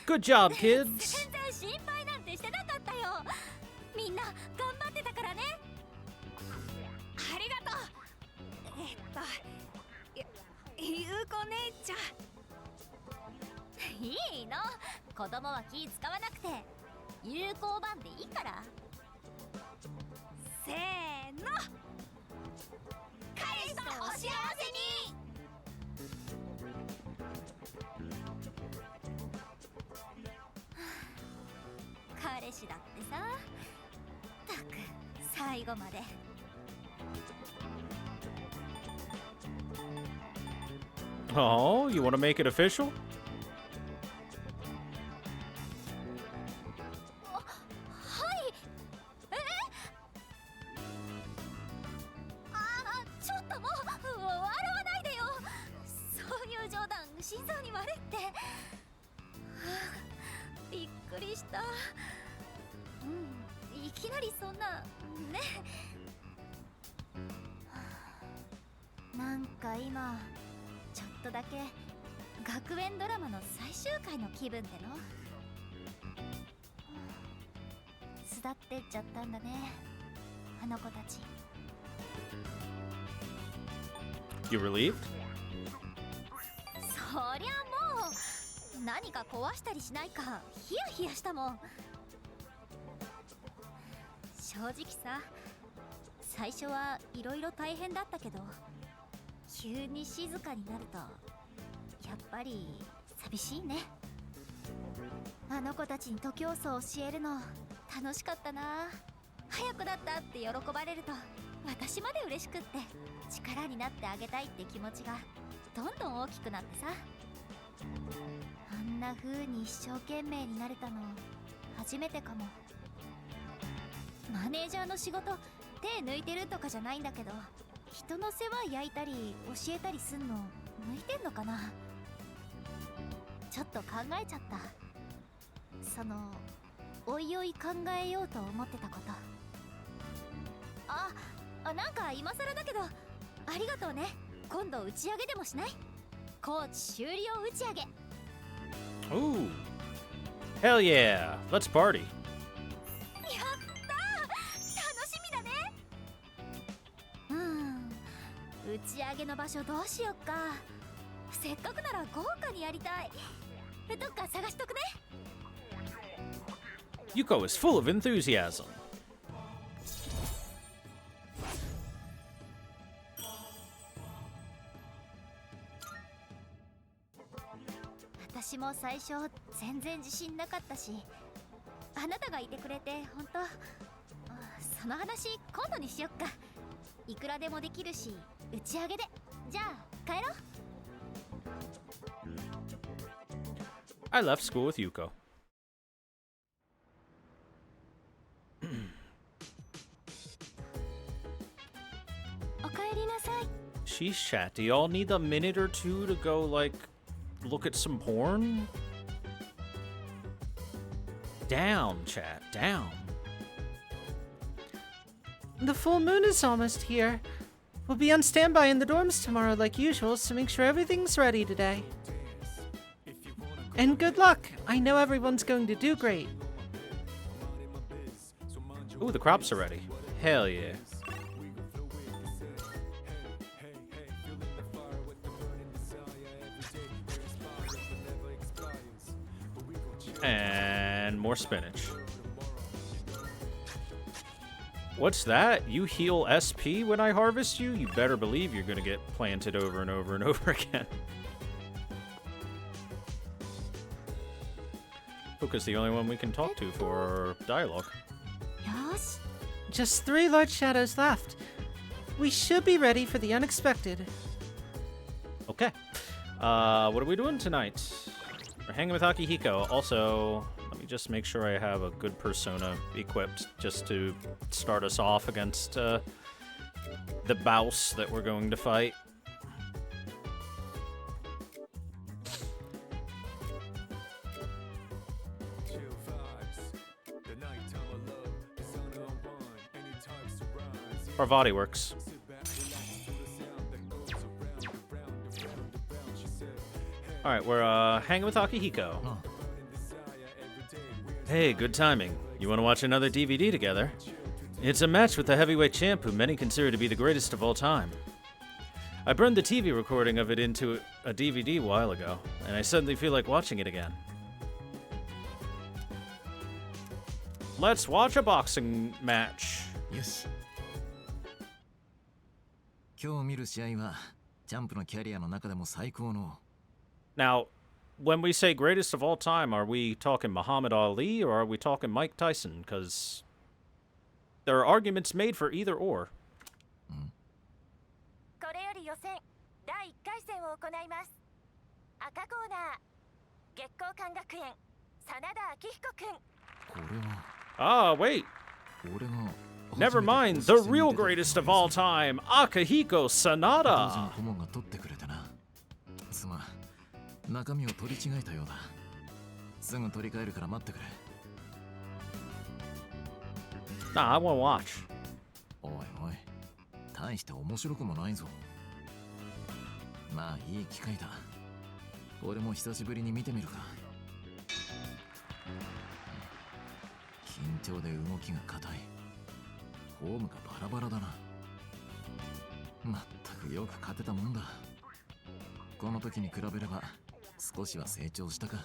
Good job, kids. Oh, you want to make it official? ってはあびっくりしたいきなりそんなねなんか今ちょっとだけ学園ドラマの最終回の気分での巣立ってっちゃったんだねあの子たち You relieved? そりゃもう何か壊したりしないかヒヤヒヤしたもん正直さ最初はいろいろ大変だったけど急に静かになるとやっぱり寂しいねあの子たちに徒競走を教えるの楽しかったな早くなったって喜ばれると私まで嬉しくって力になってあげたいって気持ちがどんどん大きくなってさあんな風に一生懸命になれたの初めてかもマネージャーの仕事手抜いてるとかじゃないんだけど人の世話焼いたり教えたりすんの向いてんのかなちょっと考えちゃったそのおいおい考えようと思ってたことなんか今更だけどありがとうね今度打ち上げでもしないコーチ終了打ち上げ Ooh. Hell yeah. Let's party. やったー楽しみだね打ち上げの場所どうしよっかせっかくなら豪華にやりたいどっか探しとくね Yuko is full of enthusiasm. 私も最初全然自信なかったしあなたがいてくれて本当その話今度にしよっかいくらでもできるし打ち上げでじゃあ帰ろう I left school with Yuko. おかえりなさい She's chat. Do y'all need a minute or two to go, like, look at some porn? Down, chat. Down. The full moon is almost here. We'll be on standby in the dorms tomorrow like usual, so make sure everything's ready today. And good luck! I know everyone's going to do great. Ooh, the crops are ready. Hell yeah. And more spinach. What's that? You heal SP when I harvest you? You better believe you're gonna get planted over and over and over again. Puka's the only one we can talk to for dialogue. Yosh Just 3 large shadows left. We should be ready for the unexpected. Okay. What are we doing tonight? We're hanging with Akihiko. Also, let me just make sure I have a good persona equipped just to start us off against the bouse that we're going to fight. Parvati works. Alright, we're hanging with Akihiko. Hey, good timing. You want to watch another DVD together? It's a match with the heavyweight champ who many consider to be the greatest of all time. I burned the TV recording of it into a DVD a while ago, and I suddenly feel like watching it again. Let's watch a boxing match. よし。今日見る試合はジャンプのキャリアの中でも最高の。 Now, when we say greatest of all time, are we talking Muhammad Ali or are we talking Mike Tyson? Because there are arguments made for either or. これより予選第1回戦を行います赤コーナー月光館学園真田明彦くんこれは Ah, wait. 俺が Never mind. The real greatest of all time, Akihiko 当時の Sanada. 顧問が取ってくれてな。妻、中身を取り違えたようだ。すぐ取り替えるから待ってくれ。 Nah, I wanna watch. おいおい、大して面白くもないぞ。まあいい機会だ。俺も久しぶりに見てみるか。緊張で動きが硬い。フォームがバラバラだな。まったくよく勝てたもんだ。この時に比べれば少しは成長したか。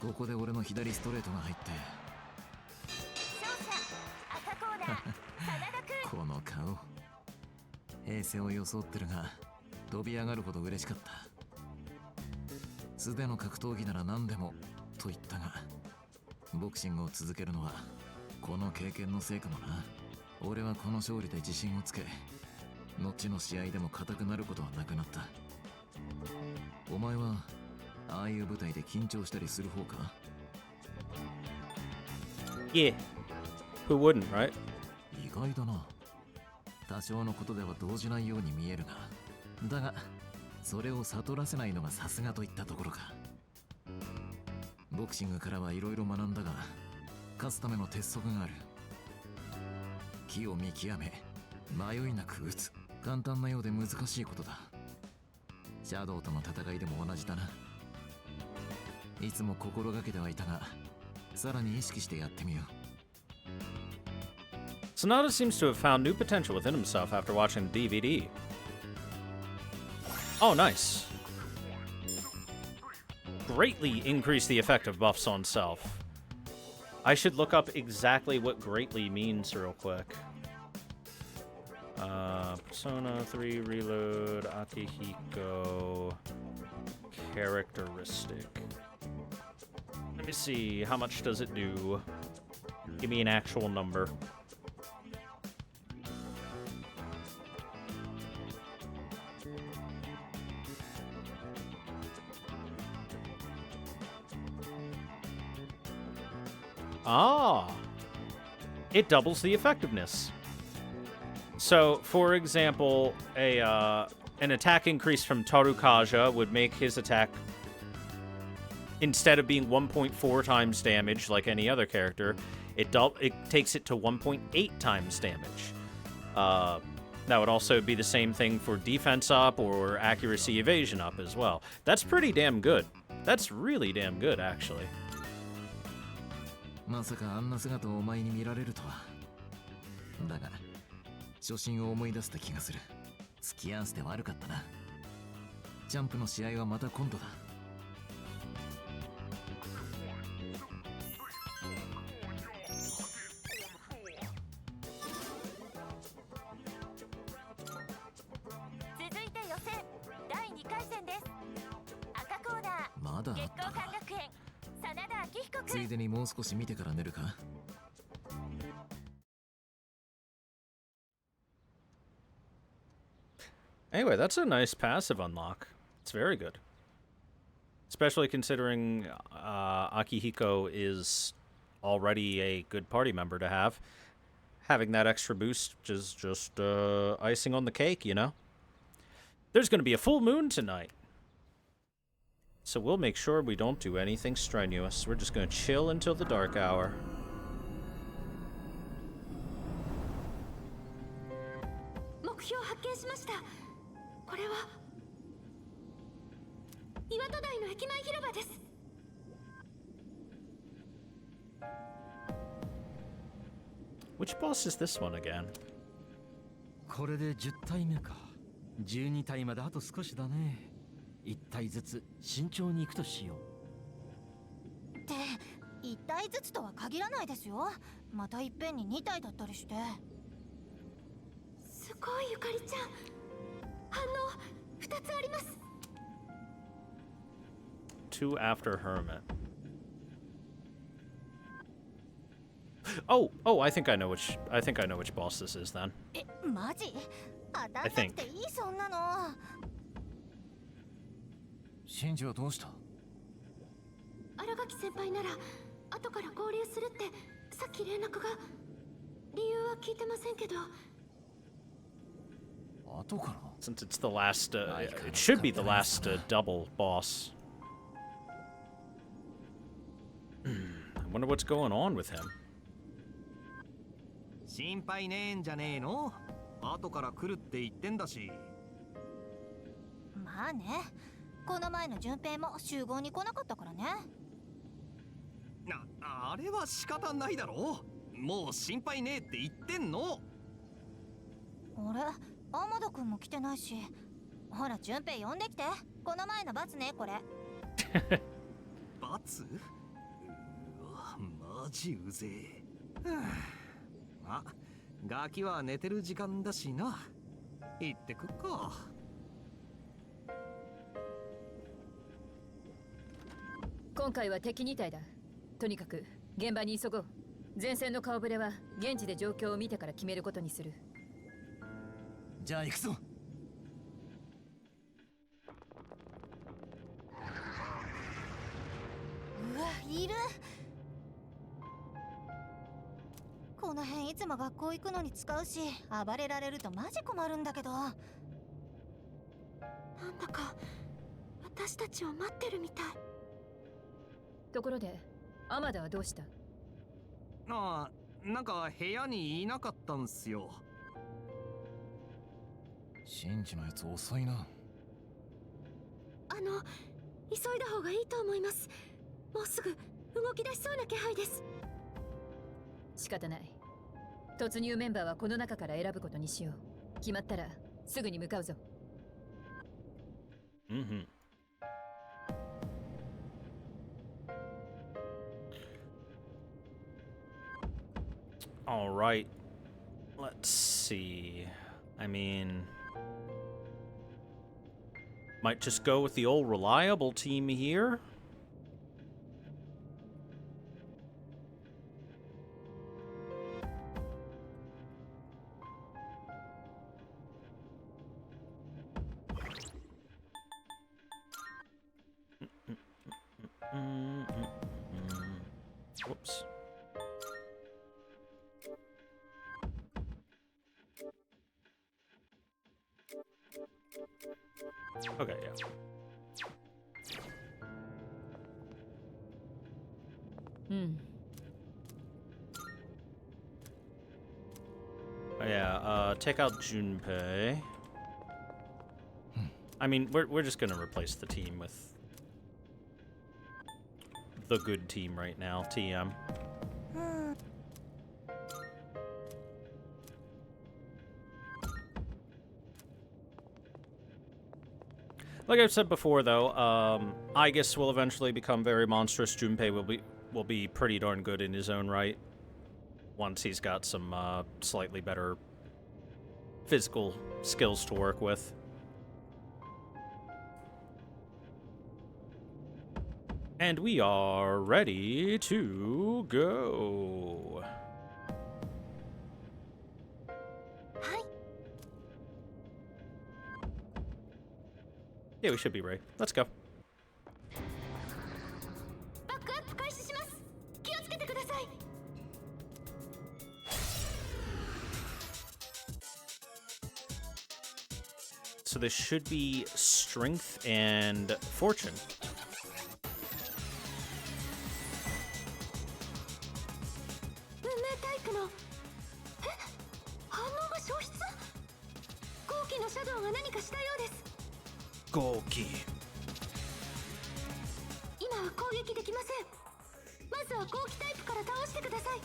ここで俺の左ストレートが入って、この顔。平静を装ってるが飛び上がるほど嬉しかった。素手の格闘技なら何でもと言ったが、ボクシングを続けるのはこの経験のせいかもな。俺はこの勝利で自信をつけ、後の試合でも硬くなることはなくなった。お前はああいう舞台で緊張したりする方か？ Yeah. Who wouldn't, right? 意外だな。多少のことでは動じないように見えるが、だがそれを悟らせないのがさすがといったところか。ボクシングからはいろいろ学んだが、勝つための鉄則がある。気を見極め、迷いなく打つ。簡単なようで難しいことだ。シャドウとの戦いでも同じだな。いつも心がけてはいたが、さらに意識してやってみよう。Sonata seems to have found new potential within himself after watching the DVD. Oh, nice. Greatly increase the effect of buffs on self. I should look up exactly what greatly means real quick. Persona 3 Reload, Akihiko, characteristic. Let me see, how much does it do? Give me an actual number. Ah, it doubles the effectiveness. So, for example, an attack increase from Tarukaja would make his attack, instead of being 1.4 times damage like any other character, it takes it to 1.8 times damage. That would also be the same thing for defense up or accuracy evasion up as well. That's pretty damn good. That's really damn good, actually. まさかあんな姿をお前に見られるとは。だが初心を思い出した気がする。付き合わせて悪かったな。ジャンプの試合はまた今度だ。続いて予選第2回戦です。赤コーナーまだあ月ったな。光館学園真田明彦つ君。いでにもう少し見てから寝るか。Anyway, that's a nice passive unlock. It's very good. Especially considering Akihiko is already a good party member to have. Having that extra boost is just icing on the cake, you know? There's going to be a full moon tonight. So we'll make sure we don't do anything strenuous. We're just going to chill until the dark hour. 目標発見しました。これは岩戸台の駅前広場です。Which boss is this one again? これで10体目か。12体まであと少しだね。1体ずつ慎重に行くとしよう。って1体ずつとは限らないですよ。またいっぺんに2体だったりして。すごいゆかりちゃん。反応2つあります。Two after Hermit. Oh, I think I know which boss this is then. え、マジ？当たんなくていいそんなの。シンジはどうした？新垣先輩なら後から合流するってさっき連絡が。理由は聞いてませんけど。後から Since it's the last, it should be the last double boss. I wonder what's going on with him. 心配ねえんじゃねえの？後から来るって言ってんだし。まあね、この前の順平も集合に来なかったからね。あれは仕方ないだろう。もう心配ねえって言ってんの。俺、天田くんも来てないし。ほら、順平呼んできて。この前の罰ね、これ。罰？うわ、マジうぜえ。あ、ガキは寝てる時間だしな。行ってくっか。今回は敵2体だ。とにかく現場に急ごう。前線の顔ぶれは現地で状況を見てから決めることにする。じゃあ行くぞ。うわ、いる。この辺いつも学校行くのに使うし、暴れられるとマジ困るんだけど。なんだか私たちを待ってるみたい。ところで天田はどうした？ああ、なんか部屋にいなかったんすよ。シンジのやつ遅いな。急いだ方がいいと思います。もうすぐ動き出しそうな気配です。仕方ない。突入メンバーはこの中から選ぶことにしよう。決まったらすぐに向かうぞ。Mm-hmm. All right. Let's see. I mean, might just go with the old reliable team here. Whoops. Okay, yeah. Oh, yeah, take out Junpei. I mean, we're just gonna replace the team with the good team right now, TM. Like I've said before, though, Aegis will eventually become very monstrous. Junpei will be pretty darn good in his own right once he's got some slightly better physical skills to work with. And we are ready to go. Hi. Yeah, we should be ready. Let's go. バックアップ開始します。気をつけてください。So this should be strength and fortune. 運命体育の反応が消失。後期のシャドウが何かしたようです。Goki. 今は攻撃できません。まずは後期タイプから倒してください。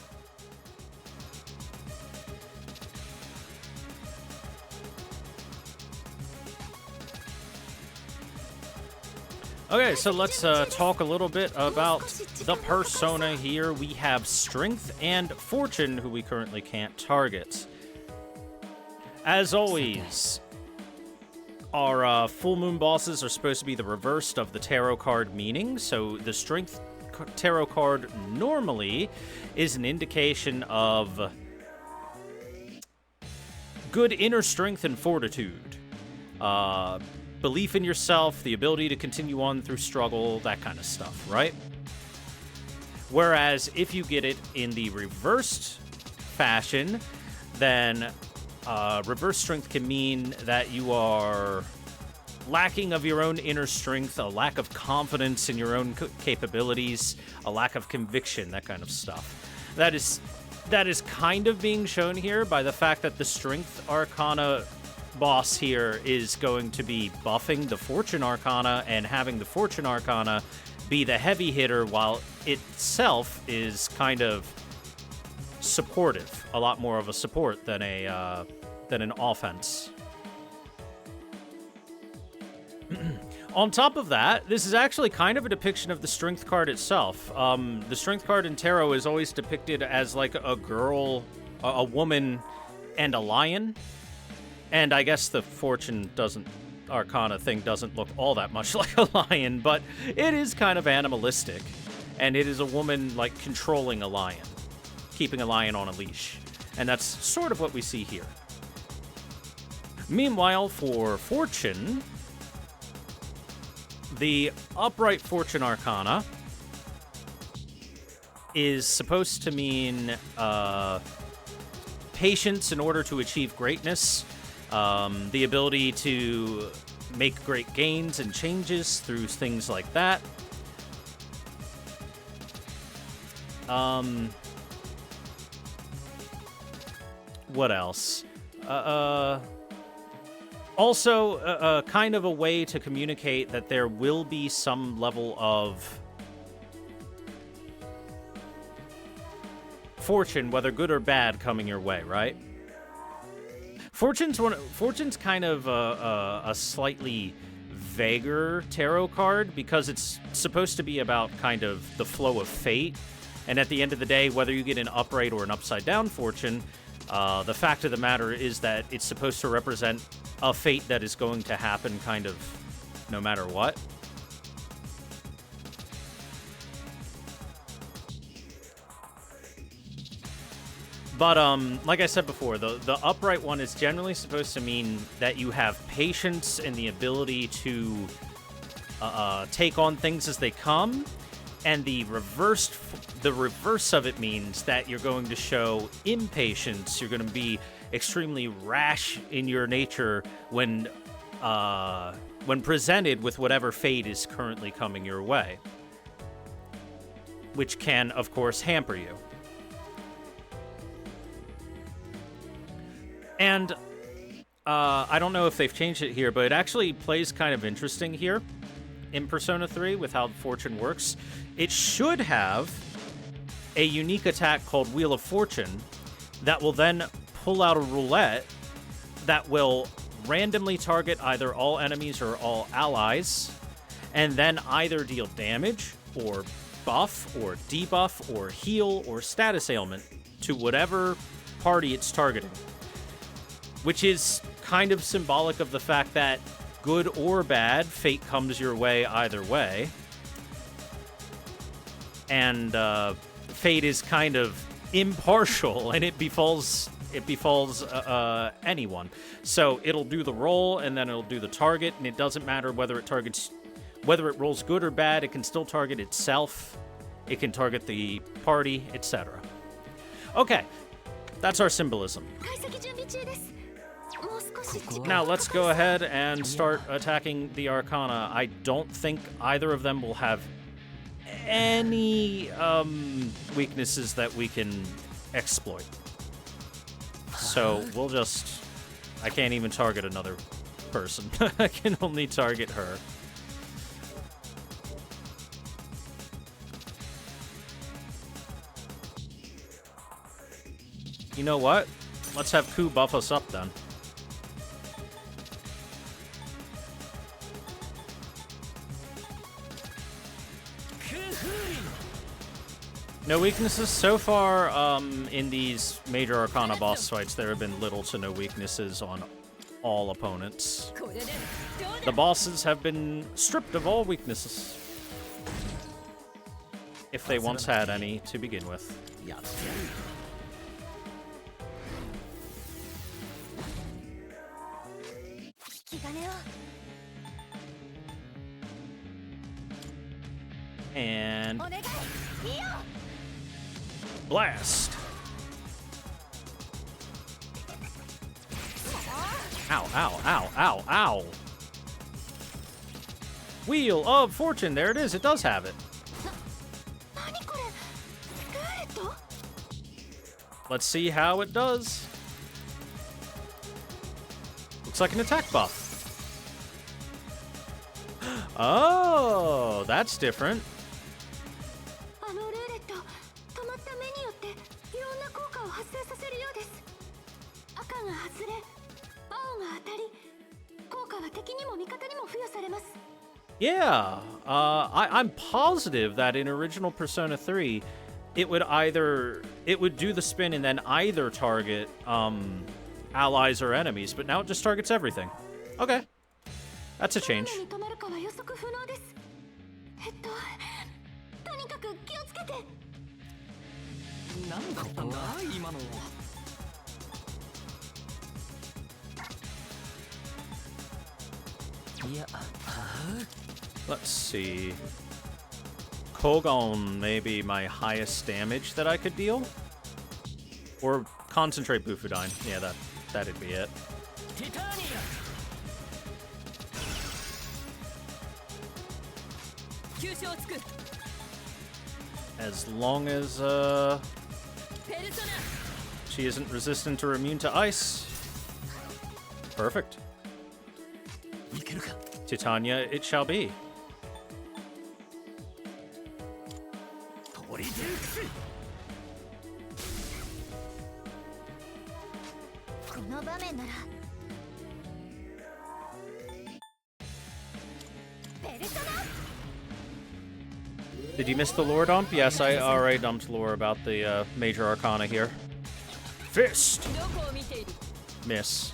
Okay, so let's talk a little bit about the persona here. We have Strength and Fortune, who we currently can't target. As always, our full moon bosses are supposed to be the reverse of the tarot card meaning. So the Strength tarot card normally is an indication of good inner strength and fortitude. Belief in yourself, the ability to continue on through struggle, that kind of stuff, right? Whereas if you get it in the reversed fashion, then reverse strength can mean that you are lacking of your own inner strength, a lack of confidence in your own capabilities, a lack of conviction, that kind of stuff. That is kind of being shown here by the fact that the Strength Arcana boss here is going to be buffing the Fortune Arcana and having the Fortune Arcana be the heavy hitter, while itself is kind of supportive, a lot more of a support than an offense. On top of that, this is actually kind of a depiction of the Strength card itself. The Strength card in tarot is always depicted as like a girl, a woman, and a lion. And I guess the Fortune Arcana thing doesn't look all that much like a lion, but it is kind of animalistic. And it is a woman, like, controlling a lion, keeping a lion on a leash. And that's sort of what we see here. Meanwhile, for Fortune, the upright Fortune Arcana is supposed to mean patience in order to achieve greatness, the ability to make great gains and changes through things like that. What else? Also, kind of a way to communicate that there will be some level of fortune, whether good or bad, coming your way, right? Fortune's kind of a slightly vaguer tarot card because it's supposed to be about kind of the flow of fate. And at the end of the day, whether you get an upright or an upside down fortune, the fact of the matter is that it's supposed to represent a fate that is going to happen kind of no matter what. But, like I said before, the upright one is generally supposed to mean that you have patience and the ability to take on things as they come. And the reverse of it means that you're going to show impatience. You're going to be extremely rash in your nature when presented with whatever fate is currently coming your way, which can, of course, hamper you. And I don't know if they've changed it here, but it actually plays kind of interesting here in Persona 3 with how the fortune works. It should have a unique attack called Wheel of Fortune that will then pull out a roulette that will randomly target either all enemies or all allies, and then either deal damage or buff or debuff or heal or status ailment to whatever party it's targeting. Which is kind of symbolic of the fact that good or bad, fate comes your way either way. And fate is kind of impartial, and it befalls anyone. So it'll do the roll, and then it'll do the target, and it doesn't matter whether it rolls good or bad. It can still target itself. It can target the party, etc. Okay, that's our symbolism. Now let's go ahead and start attacking the Arcana. I don't think either of them will have any weaknesses that we can exploit. So we'll just... I can't even target another person. I can only target her. You know what? Let's have Ku buff us up then. No weaknesses so far. In these major Arcana boss fights, there have been little to no weaknesses on all opponents. The bosses have been stripped of all weaknesses, if they once had any to begin with. And blast. Ow, ow, ow, ow, ow. Wheel of Fortune. There it is. It does have it. Let's see how it does. Looks like an attack buff. Oh, that's different. Yeah, I'm positive that in original Persona 3, it would do the spin and then either target allies or enemies, but now it just targets everything. Okay, that's a change. Let's see. Kogon may be my highest damage that I could deal. Or concentrate Bufudyne. Yeah, that'd be it. As long as she isn't resistant or immune to ice. Perfect. Titania, it shall be. Did you miss the lore dump? Yes, I already dumped lore about the major arcana here. Fist! Miss.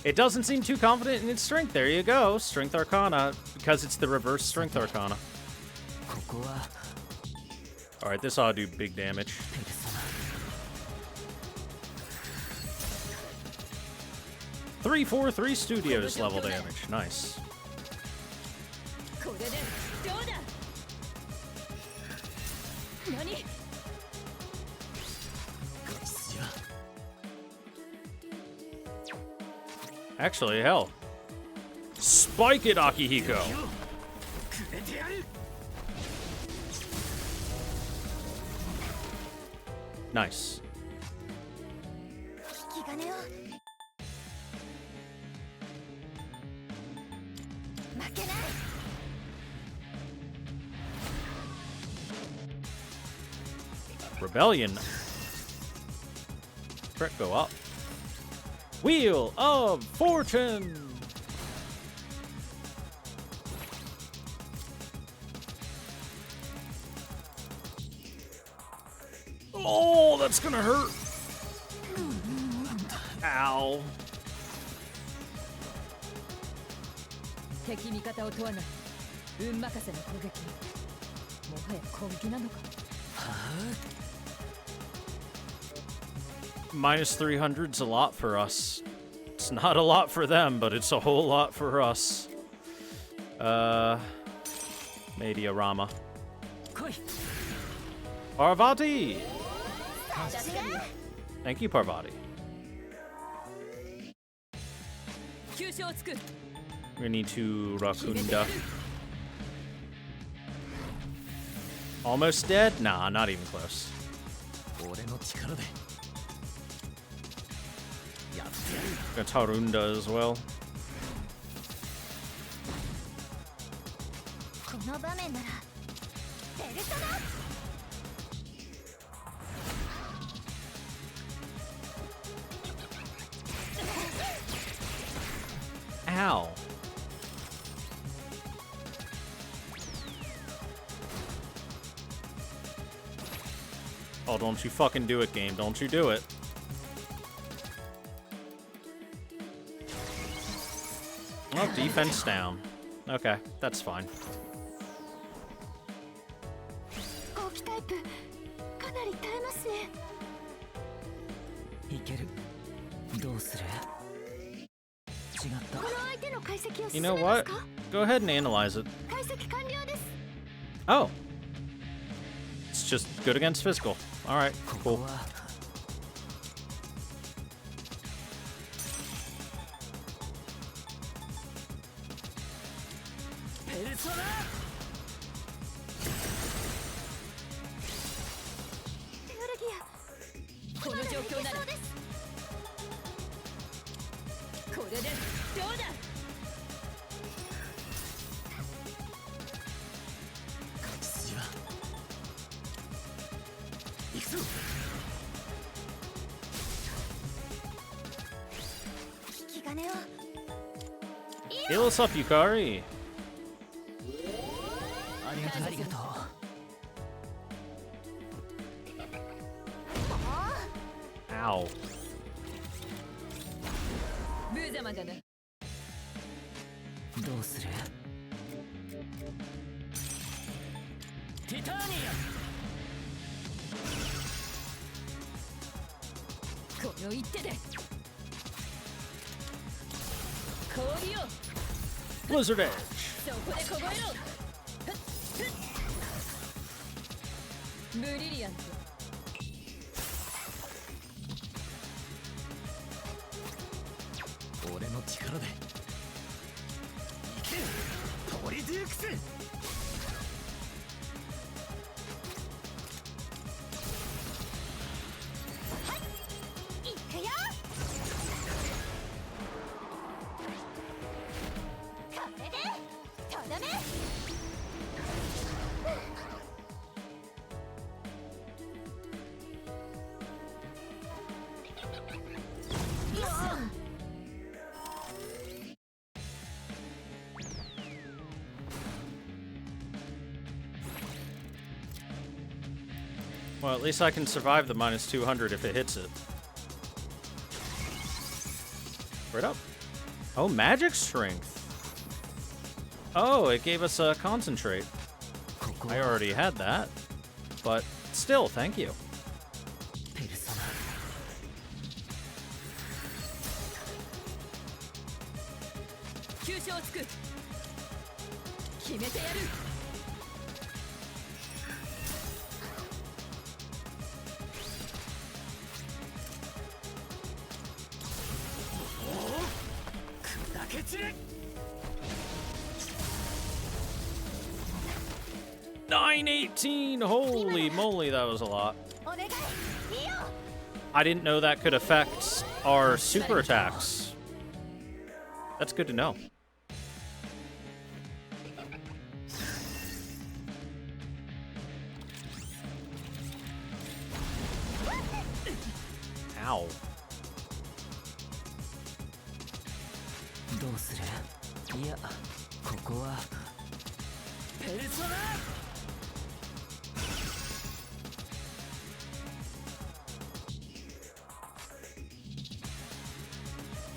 It doesn't seem too confident in its strength. There you go. Strength Arcana, because it's the reverse Strength Arcana. Alright, this ought to do big damage. $343 Studios level damage. Nice. Actually, hell. Spike it, Akihiko! Nice. Rebellion. Threat go up. Wheel of Fortune! Oh, that's gonna hurt. Ow. 敵味方を問わない運任せの攻撃もはや攻撃なのか Minus 300's a lot for us. It's not a lot for them, but it's a whole lot for us. Mediarama. Parvati! Thank you, Parvati. We need to Rakunda. Almost dead? Nah, not even close. Got Tarunda as well. Ow. Oh, don't you fucking do it, game. Don't you do it. Oh, defense down. Okay, that's fine. You know what? Go ahead and analyze it. Oh. It's just good against physical. Alright, cool. この状況ならこれでどうだ。勝ち筋は行くぞ。引き金を Heal us up, Yukari. ありがとうありがとう。Ow. ブーザマンだな。どうする？ティターニこの一手で氷を Blizzard Edge. そこで凍えろ。ブリリアント。ア俺の力でいけトリデュークス。いくよ。これでとどめ。Well, at least I can survive the minus 200 if it hits it. Right up. Oh, magic strength. Oh, it gave us a concentrate. I already had that. But still, thank you. ペルソナ急所をつく。決めてやる。砕け散れ。 918! Holy moly, that was a lot. お願い。いいよ。 I didn't know that could affect our super attacks. That's good to know. Ow. どうする？いや、ここはペルソナ。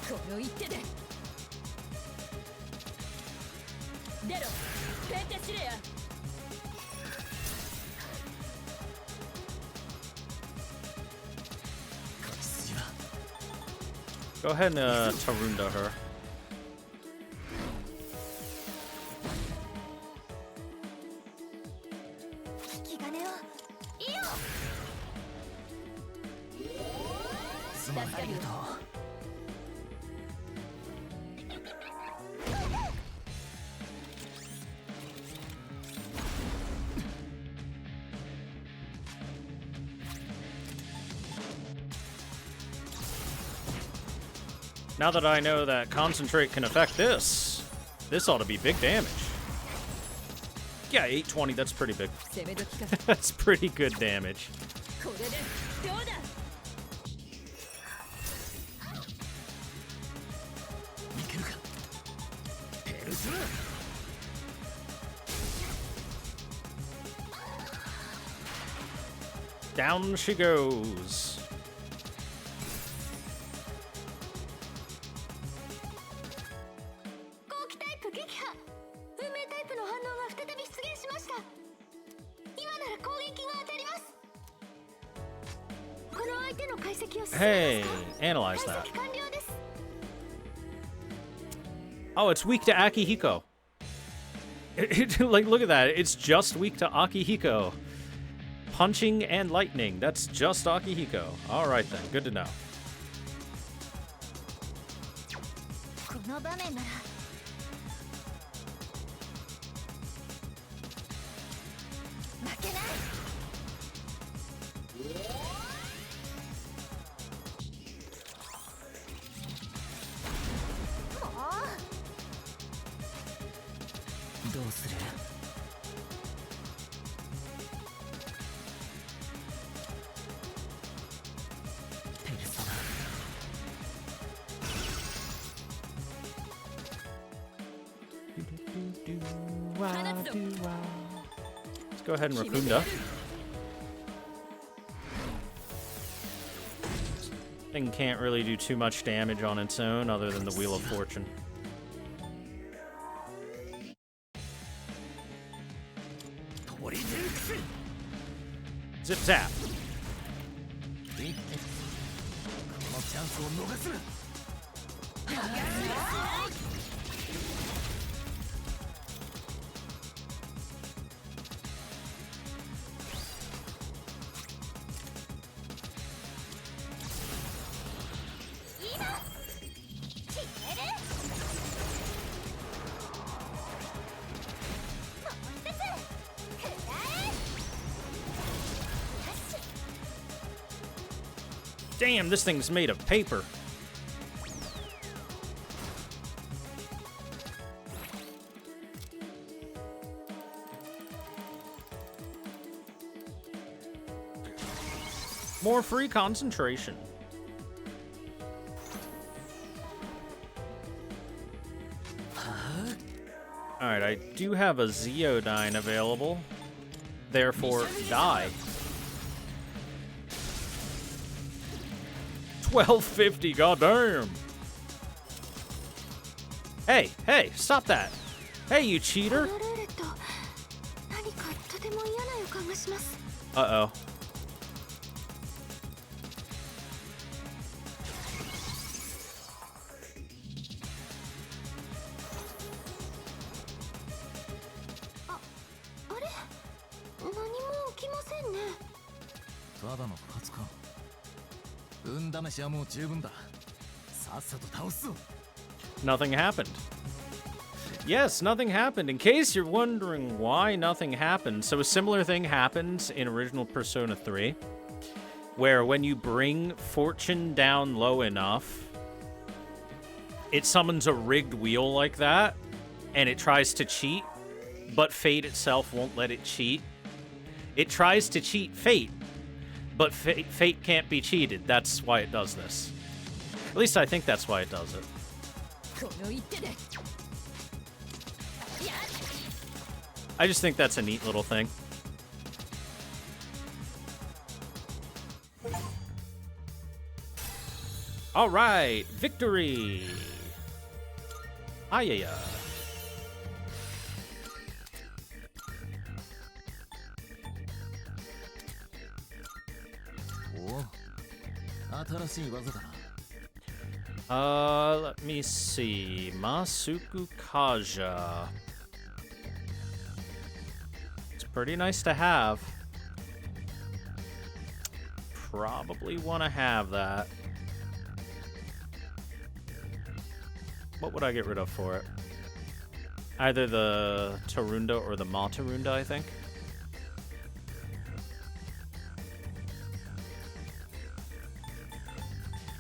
この一手で出ろペンテシレア。 勝ち筋は Go ahead and Tarunda her. 引き金を。いいよ。すまない。ありがとう。Now that I know that concentrate can affect this, this ought to be big damage. Yeah, 820, that's pretty big. 攻め時か。 That's pretty good damage. これでどうだ。いけるか？ペルソナ。 Down she goes. 後期タイプ撃破。運命タイプの反応が再び出現しました。今なら攻撃が当たります。この相手の解析を進め Hey, ますか？ analyze 解 that. 析完了です。 Oh, it's weak to Akihiko. Like, look at that. It's just weak to Akihiko. Punching and lightning. That's just Akihiko. All right then. Good to know. この場面なら負けない。どうする？ペルソナ。Let's go ahead and Raccoonda. Thing can't really do too much damage on its own other than the Wheel of Fortune. Zip zap. このチャンスを逃すな。Damn, this thing's made of paper. More free concentration. Alright, I do have a Zeodyne available. Therefore, die. 1250, goddamn. Hey, hey, stop that. Hey, you cheater. Uh-oh. Nothing happened. Yes, nothing happened. In case you're wondering why nothing happened, so a similar thing happens in original Persona 3, where when you bring Fortune down low enough, it summons a rigged wheel like that, and it tries to cheat, but Fate itself won't let it cheat. It tries to cheat Fate, but Fate can't be cheated. That's why it does this. At least I think that's why it does it. I just think that's a neat little thing. All right, victory! Ayaya. Let me see. Masuku Kaja. It's pretty nice to have. Probably want to have that. What would I get rid of for it? Either the Tarunda or the Matarunda, I think.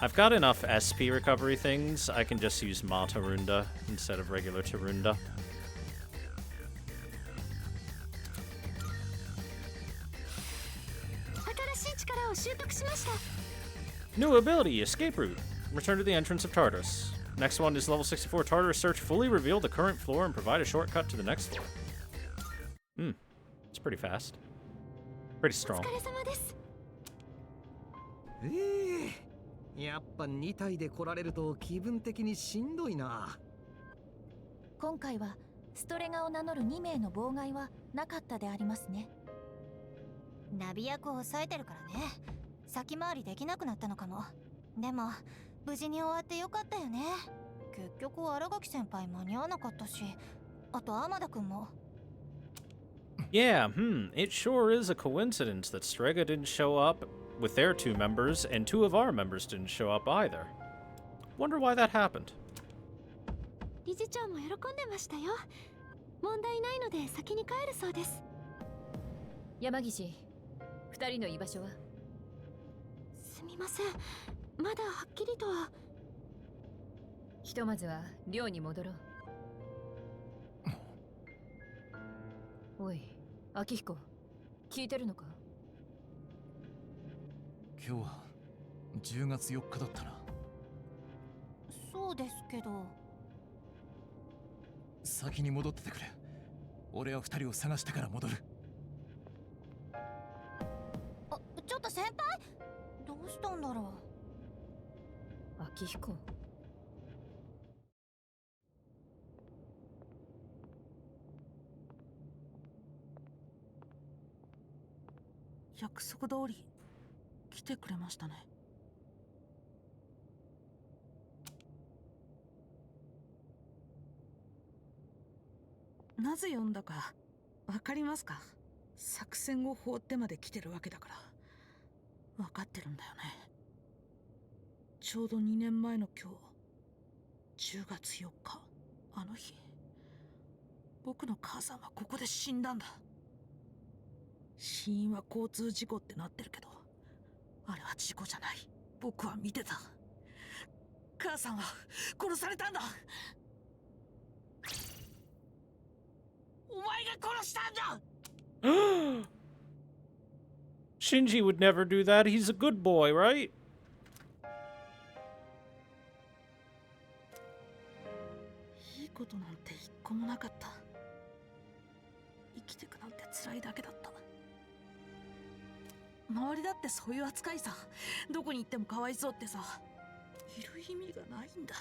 I've got enough SP recovery things, I can just use Matarunda instead of regular Tarunda. New ability, Escape Route. Return to the entrance of Tartarus. Next one is level 64 Tartarus Search. Fully reveal the current floor and provide a shortcut to the next floor. It's pretty fast. Pretty strong. やっぱ2体で来られると気分的にしんどいな。今回はストレガを名乗る2名の妨害はなかったでありますね。ナビ役を抑えてるからね。先回りできなくなったのかも。でも無事に終わってよかったよね。結局新垣先輩間に合わなかったし、あと天田くんも。Yeah, it sure is a coincidence that Strega didn't show up with their 2 members, and 2 of our members didn't show up either. Wonder why that happened. 理事長も喜んでましたよ。問題ないので先に帰るそうです。山岸、二人の居場所は？すみません、まだはっきりとは。ひとまずは寮に戻ろう。おい、秋彦、聞いてるのか？今日は10月4日だったな。そうですけど。先に戻っててくれ。俺は2人を探してから戻る。あ、ちょっと先輩、どうしたんだろう。秋彦。約束通り来てくれましたね。なぜ呼んだかわかりますか？作戦を放ってまで来てるわけだから分かってるんだよね。ちょうど2年前の今日、10月4日、あの日、僕の母さんはここで死んだんだ。死因は交通事故ってなってるけど、あれは事故じゃない。僕は見てた。母さんは殺されたんだ。お前が殺したんだ。Shinji would never do that. He's a good boy, right? いいことなんて一個もなかった。生きてくなんて辛いだけだった。周りだってそういう扱いさ。どこに行ってもかわいそうってさ。いる意味がないんだ。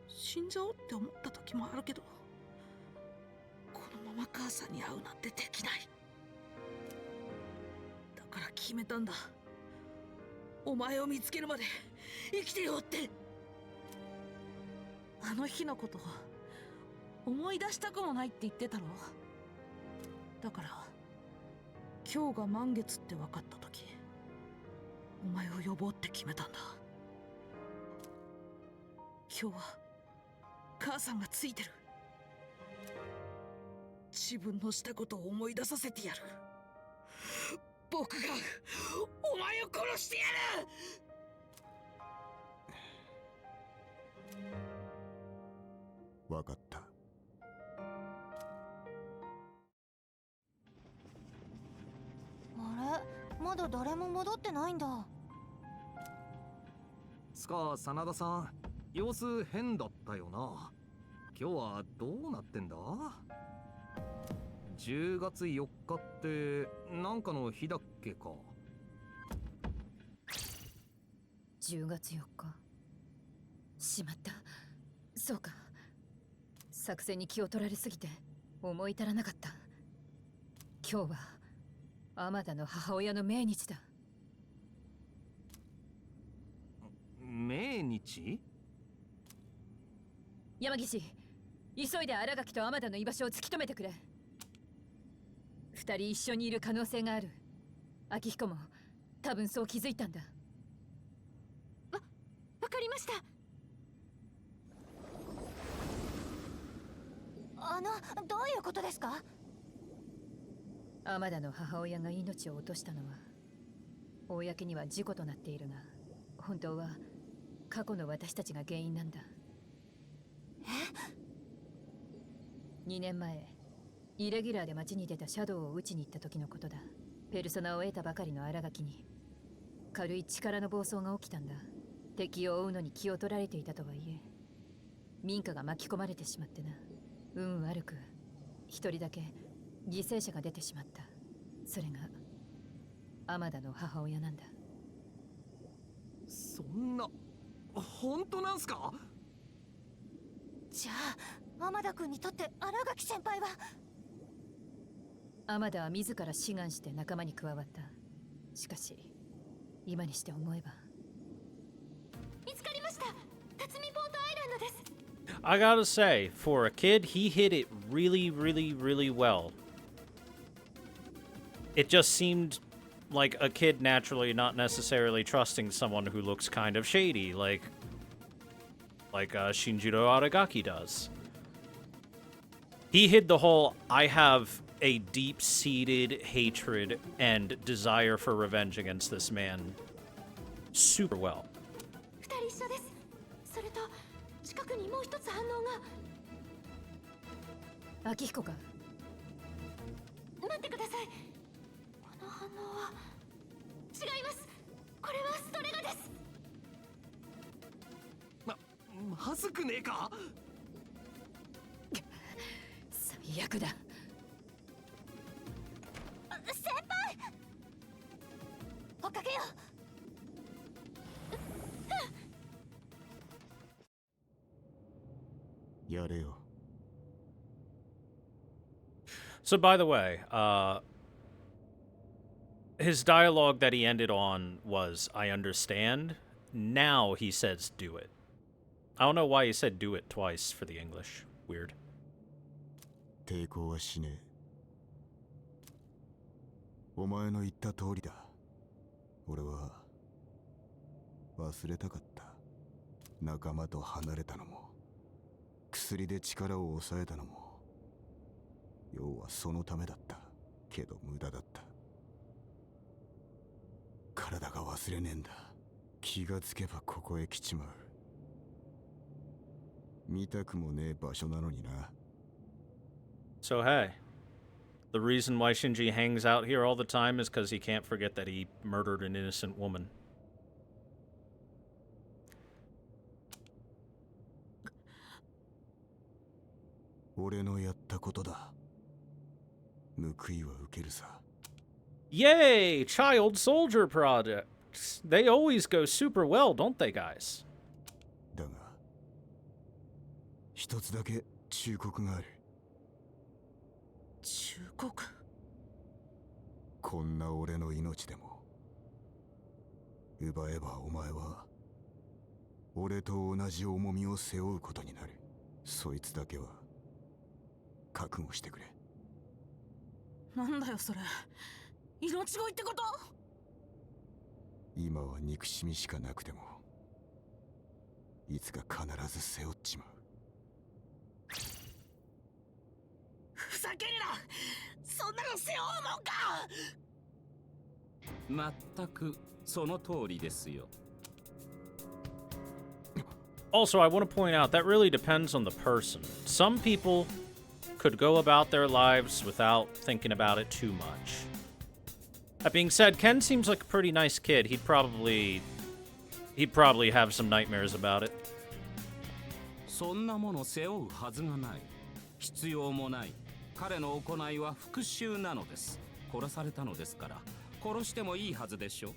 死んじゃおうって思った時もあるけど、このまま母さんに会うなんてできない。だから決めたんだ。お前を見つけるまで生きてよって。あの日のこと思い出したくもないって言ってたろ。だから今日が満月って分かった時、お前を呼ぼうって決めたんだ。今日は母さんがついてる。自分のしたことを思い出させてやる。僕がお前を殺してやる。分かった。あれ、まだ誰も戻ってないんだ。つか真田さん、様子変だったよな。今日はどうなってんだ？10月4日ってなんかの日だっけか？10月4日。しまった。そうか。作戦に気を取られすぎて思い至らなかった。今日は天田の母親の命日だ。命日？山岸、急いで新垣と天田の居場所を突き止めてくれ。二人一緒にいる可能性がある。秋彦も多分そう気づいたんだ。わかりました。どういうことですか？天田の母親が命を落としたのは公には事故となっているが、本当は過去の私たちが原因なんだ。2年前、イレギュラーで街に出たシャドウを撃ちに行った時のことだ。ペルソナを得たばかりの新垣に軽い力の暴走が起きたんだ。敵を追うのに気を取られていたとはいえ、民家が巻き込まれてしまってな。運悪く一人だけ犠牲者が出てしまった。それが天田の母親なんだ。そんな、本当なんすか？じゃあ天田君にとって新垣先輩は？天田は自ら志願して仲間に加わった。しかし今にして思えば。見つかりました。辰巳ポートアイランドです。I gotta say, for a kid, he hit it really, really, really well. It just seemed like a kid naturally not necessarily trusting someone who looks kind of shady, like Shinjiro Aragaki does. He hid the whole, I have a deep-seated hatred and desire for revenge against this man super well. 二人一緒です。それと近くにもう一つ反応が。秋彦か。待ってください。この反応は違います。これはストレガです。まずくねえか。最悪だ。先輩、追っかけよう。やれよ。 So, by the way, his dialogue that he ended on was, I understand. Now he says, do it. I don't know why he said do it twice for the English. Weird. 抵抗はしねえ。お前の言った通りだ。俺は忘れたかった。仲間と離れたのも、薬で力を抑えたのも、要はそのためだった。けど無駄だった。体が忘れねえんだ。気がつけばここへ来ちまう。見たくもねえ場所なのにな。 So, hey, the reason why Shinji hangs out here all the time is because he can't forget that he murdered an innocent woman. 俺のやったことだ。報いは受けるさ。 Yay! Child soldier projects. They always go super well, don't they, guys? だが、一つだけ忠告がある。忠告。こんな俺の命でも奪えばお前は俺と同じ重みを背負うことになる。そいつだけは覚悟してくれ。なんだよそれ。命乞いってこと？今は憎しみしかなくてもいつか必ず背負っちまう。ふざけるな。そんなの背負うもんか。全くその通りですよ。 Also, I want to point out that really depends on the person. Some people could go about their lives without thinking about it too much. That being said, Ken seems like a pretty nice kid. He'd probably have some nightmares about it. そんなもの背負うはずがない。必要もない。彼の行いは復讐なのです。殺されたのですから、殺してもいいはずでしょ。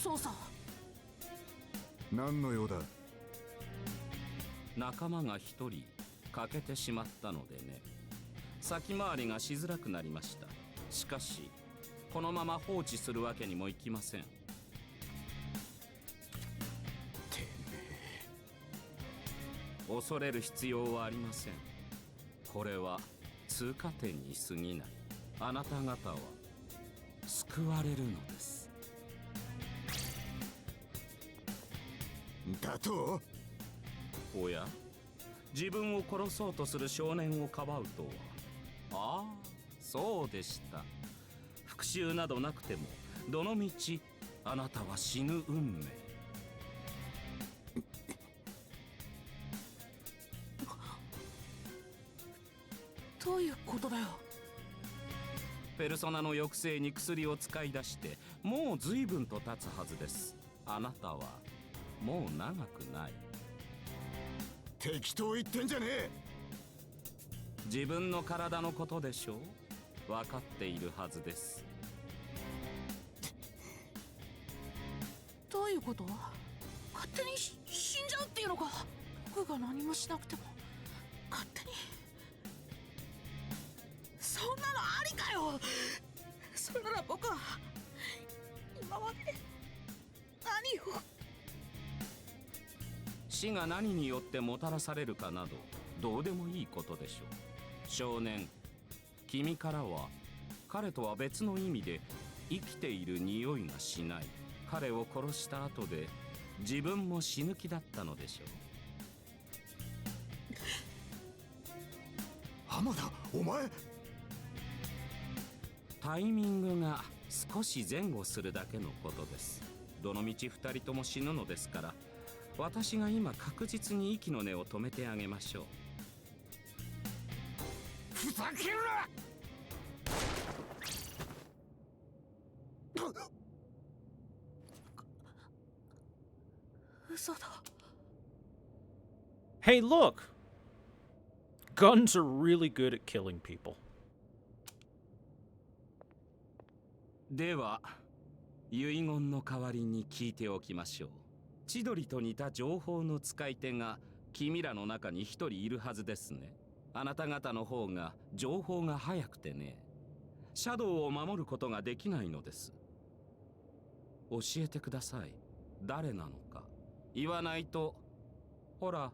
そうさ。何の用だ。仲間が一人欠けてしまったのでね。先回りがしづらくなりました。しかしこのまま放置するわけにもいきません。てめえ。恐れる必要はありません。これは通過点に過ぎない。あなた方は救われるのです。だと？おや、自分を殺そうとする少年をかばうとは。ああ、そうでした。復讐などなくてもどのみちあなたは死ぬ運命。どういうことだよ。ペルソナの抑制に薬を使い出してもう随分と経つはずです。あなたはもう長くない。適当言ってんじゃねえ。自分の体のことでしょう。分かっているはずです。どういうこと？勝手に死んじゃうっていうのか。僕が何もしなくても勝手に。そんなのありかよ。それなら僕は今まで何を。死が何によってもたらされるかなどどうでもいいことでしょう。少年、君からは彼とは別の意味で生きている匂いがしない。彼を殺した後で自分も死ぬ気だったのでしょう。浜田、お前。タイミングが少し前後するだけのことです。どのみち2人とも死ぬのですから、私が今確実に息の根を止めてあげましょう。ふざけるな。嘘だ。 Hey, look! Guns are really good at killing people. では、遺言の代わりに聞いておきましょう。千鳥と似た情報の使い手が君らの中に一人いるはずですね。あなた方の方が情報が早くてね、シャドウを守ることができないのです。教えてください。誰なのか。言わないと、ほら、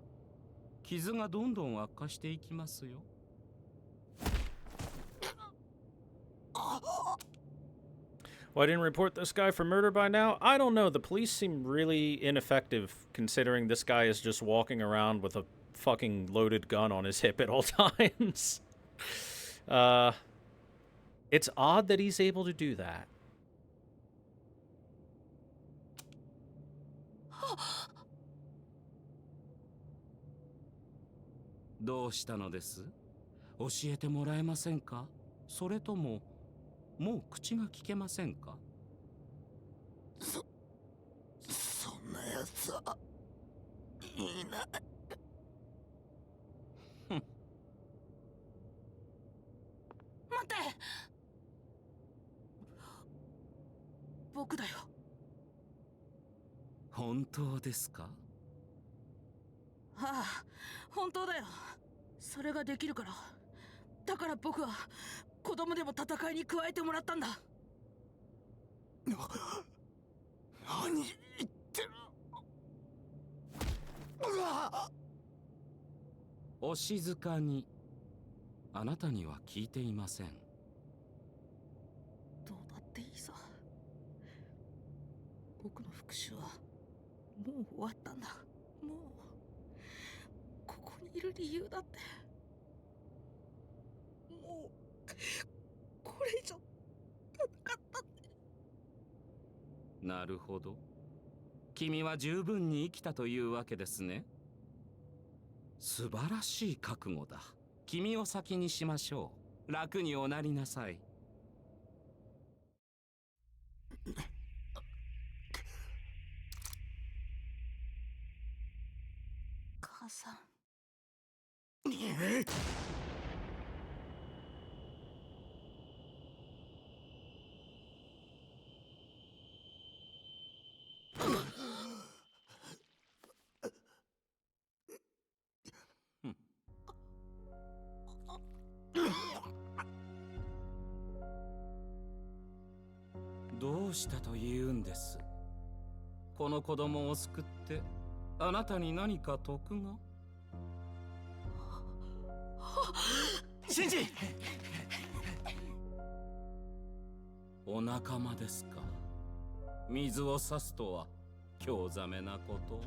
傷がどんどん悪化していきますよ。Well, I didn't report this guy for murder by now. I don't know. The police seem really ineffective considering this guy is just walking around with a fucking loaded gun on his hip at all times. It's odd that he's able to do that. どうしたのです？教えてもらえませんか？それとも、もう口が聞けませんか？そんなやつはいない。待って。僕だよ。本当ですか？ああ、本当だよ。それができるから。だから僕は子供でも戦いに加えてもらったんだ。何言ってる。お静かに。あなたには聞いていません。どうだっていいさ。僕の復讐はもう終わったんだ。もうここにいる理由だって。もうこれ以上戦ったって。なるほど。君は十分に生きたというわけですね。素晴らしい覚悟だ。君を先にしましょう。楽におなりなさい。母さん。どうしたと言うんです？この子供を救ってあなたに何か得が？シンジ！お仲間ですか？水を差すとは興ざめなことを。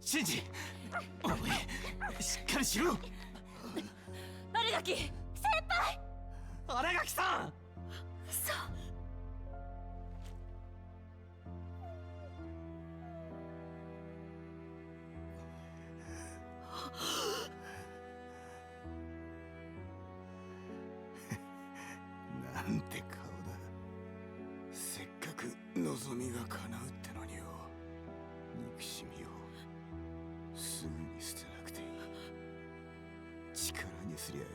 シンジ！おい、しっかりしろ！荒垣先輩！荒垣さん！そう。なんて顔だ。せっかく望みが叶うってのによ。憎しみをすぐに捨てなくていい。力にすりゃいい。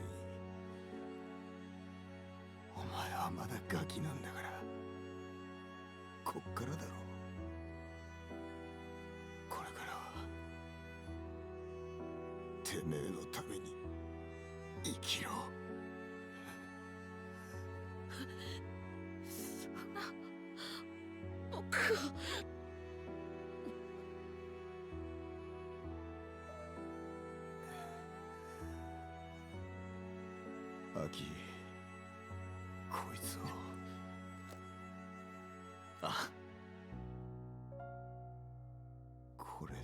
お前はまだガキなんだから。こっからだろ。これからはてめえのために生きろ。そんな僕は。アキ、こいつを。あ、これで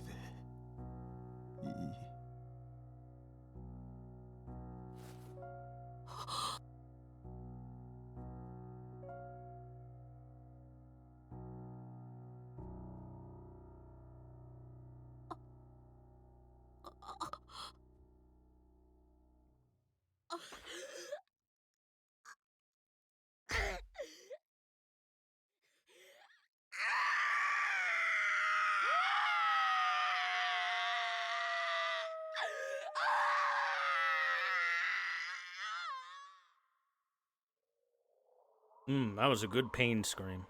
That was a good pain scream.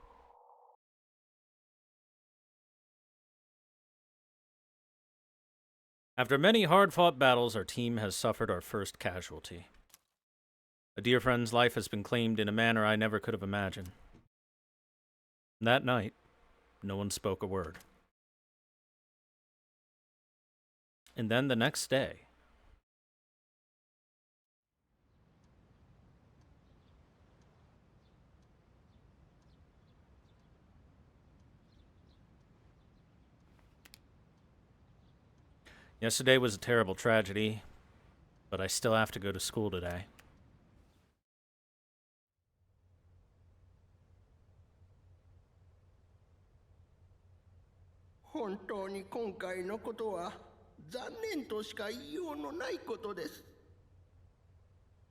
After many hard-fought battles, our team has suffered our first casualty. A dear friend's life has been claimed in a manner I never could have imagined. That night, no one spoke a word. And then the next day... Yesterday was a terrible tragedy, but I still have to go to school today.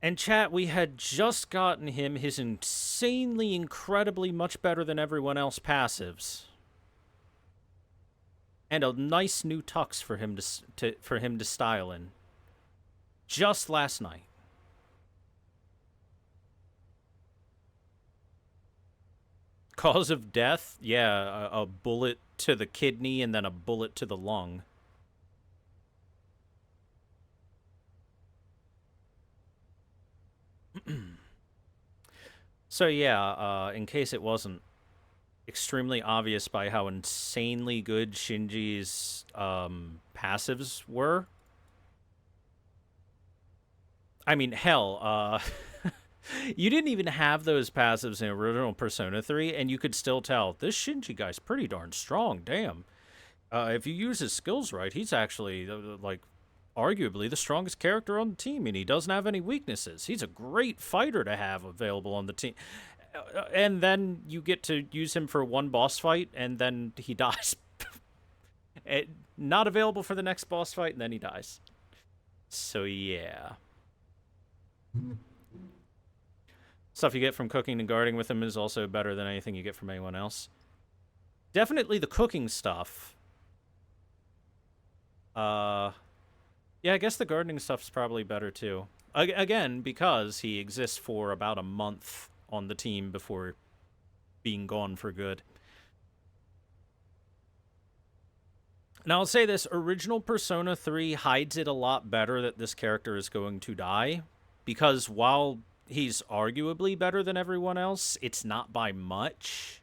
And chat, we had just gotten him his insanely, incredibly much better than everyone else passives. And a nice new tux for him to style in. Just last night. Cause of death? Yeah, a bullet to the kidney and then a bullet to the lung. So yeah, in case it wasn't extremely obvious by how insanely good Shinji's passives were. I mean, hell, you didn't even have those passives in original Persona 3, and you could still tell, this Shinji guy's pretty darn strong, damn. If you use his skills right, he's actually, like, arguably the strongest character on the team, and he doesn't have any weaknesses. He's a great fighter to have available on the team. And then you get to use him for one boss fight, and then he dies. Not available for the next boss fight, and then he dies. So, yeah. Stuff you get from cooking and guarding with him is also better than anything you get from anyone else. Definitely the cooking stuff. Yeah, I guess the gardening stuff's probably better, too. Again, because he exists for about a month on the team before being gone for good. Now, I'll say this, original Persona 3 hides it a lot better that this character is going to die, because while he's arguably better than everyone else, it's not by much.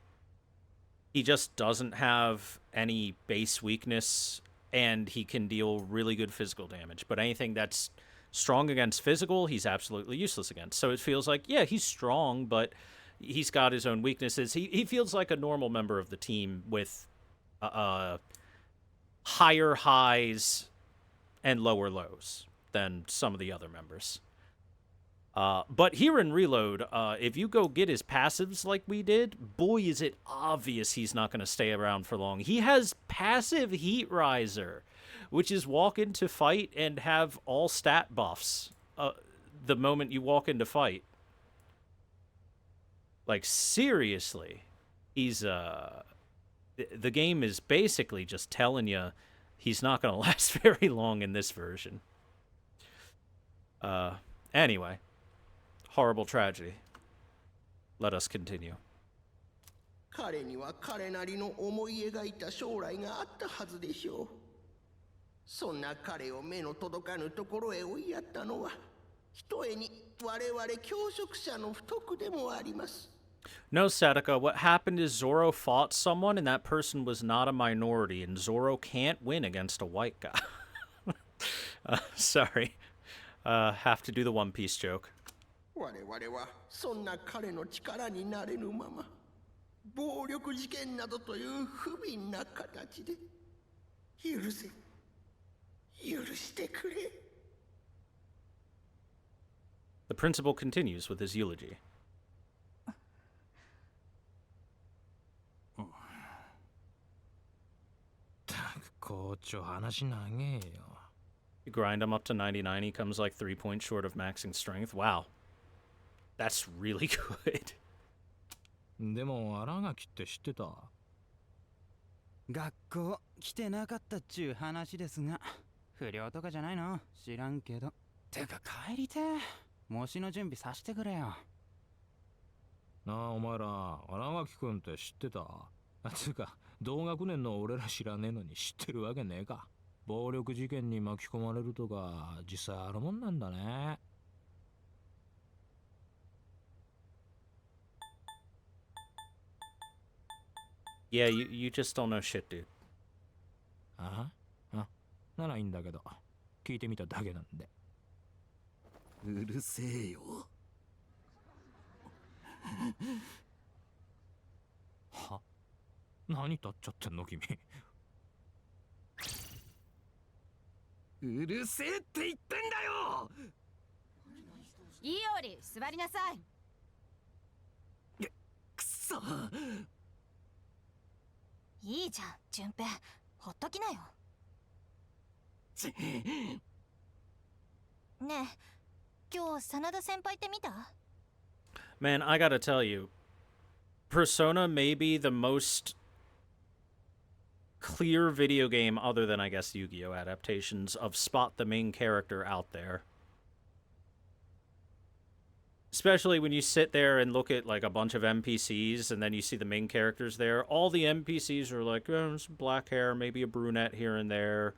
He just doesn't have any base weakness, and he can deal really good physical damage, but anything that's strong against physical, he's absolutely useless against. So it feels like, yeah, he's strong, but he's got his own weaknesses. He feels like a normal member of the team with higher highs and lower lows than some of the other members. But here in Reload, if you go get his passives like we did, boy, is it obvious he's not going to stay around for long. He has passive Heat Riser, which is walk into fight and have all stat buffs the moment you walk into fight. Like, seriously. He's, the game is basically just telling you he's not going to last very long in this version. Anyway. Horrible tragedy. Let us continue. 彼には彼なりの思い描いた将来があったはずでしょう。そんな彼を目の届かぬところへ追いやったのは、ひとえに我々教職者の不徳でもあります。No, Sadaka, what happened is Zoro fought someone and that person was not a minority, and Zoro can't win against a white guy. Sorry. Have to do the One Piece joke. 我々はそんな彼の力になれぬまま暴力事件などという不憫な形で許してくれ The principal continues with his eulogy. 校長話長えよ You grind him up to 99, he comes like 3 points short of maxing strength. Wow. That's really good. でも新垣って知ってた学校来てなかったっちゅう話ですが不良とかじゃないの知らんけどてか帰りて模試の準備させてくれよなあ、お前ら、荒垣君って知ってた？つうか、同学年の俺ら知らねえのに知ってるわけねえか。暴力事件に巻き込まれるとか、実際あるもんなんだね。Yeah, you just don't know shit, dude. ああ、ならいいんだけど、聞いてみただけなんで。うるせえよ。は？何立っちゃってんの君。うるせえって言ってんだよ。いいより座りなさい。くそ。いいじゃん、順平。ほっときなよ。ねえ、今日真田先輩って見た？ Man, I gotta tell you, Persona may be the most clear video game, other than, I guess, Yu-Gi-Oh! Adaptations, of spot the main character out there. Especially when you sit there and look at, like, a bunch of NPCs, and then you see the main characters there. All the NPCs are like, oh, some black hair, maybe a brunette here and there.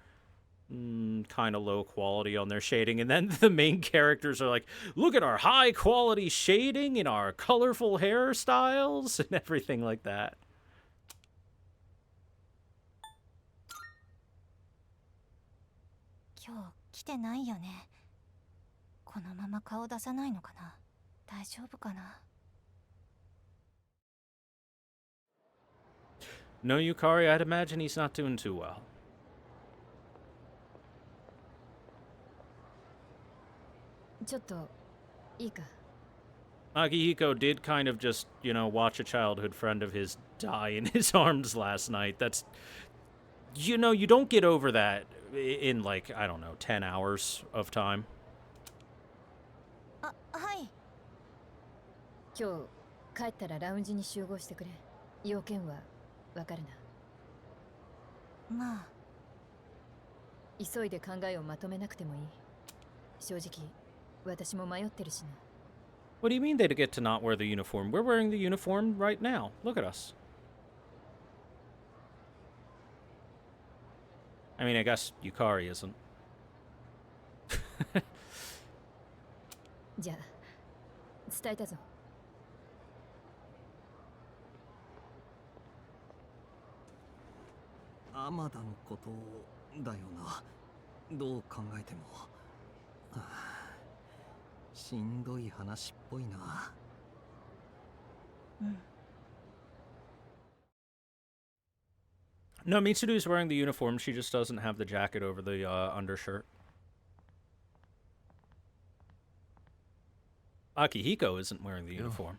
Kind of low quality on their shading. And then the main characters are like, look at our high quality shading and our colorful hairstyles and everything like that. 今日来てないよね。このまま顔出さないのかな。大丈夫かな。No, Yukari, I'd imagine he's not doing too well. ちょっといいか。 Akihiko did kind of just, you know, watch a childhood friend of his die in his arms last night. That's, you know, you don't get over that in, like, I don't know, 10 hours of time. あ、はい。今日帰ったらラウンジに集合してくれ。要件はわかるな。まあ。急いで考えをまとめなくてもいい。正直、私も迷ってるしな。What do you mean they get to not wear the uniform? We're wearing the uniform right now. Look at us. I mean, I guess Yukari isn't. じゃあ、伝えたぞ。天田のことだよな。どう考えても。はあ、しんどい話っぽいな。うん。No, Mitsuru's wearing the uniform. She just doesn't have the jacket over the undershirt. Akihiko isn't wearing the uniform.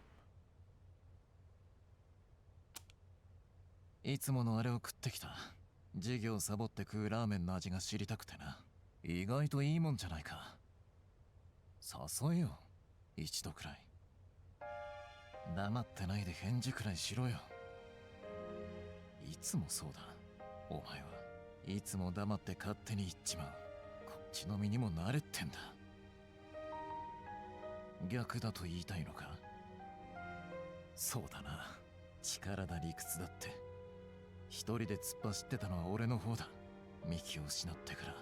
いつものあれを食ってきた。授業サボって食うラーメンの味が知りたくてな。意外といいもんじゃないか。誘えよ、一度くらい。黙ってないで返事くらいしろよ。いつもそうだ。お前はいつも黙って勝手に言っちまう。こっちの身にもなれってんだ。逆だと言いたいのか？そうだな。力だ理屈だって。一人で突っ走ってたのは俺の方だ。幹を失ってから。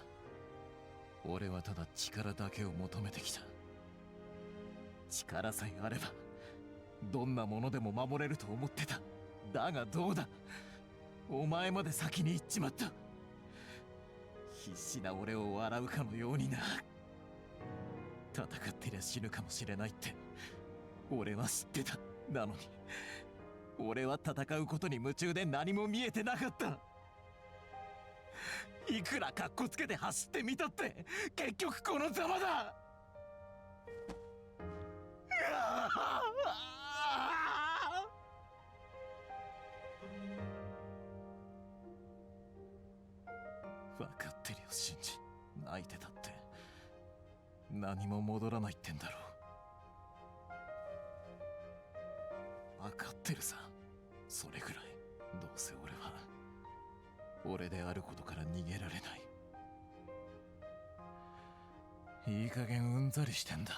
俺はただ力だけを求めてきた。力さえあればどんなものでも守れると思ってた。だがどうだ、お前まで先に行っちまった。必死な俺を笑うかのようにな。戦ってりゃ死ぬかもしれないって俺は知ってた。なのに俺は戦うことに夢中で何も見えてなかった。いくらカッコつけて走ってみたって結局このざまだ。分かってるよシンジ。泣いてたって何も戻らないってんだろう。分かってるさ。それぐらいどうせ俺は俺であることから逃げられない。いい加減うんざりしてんだ。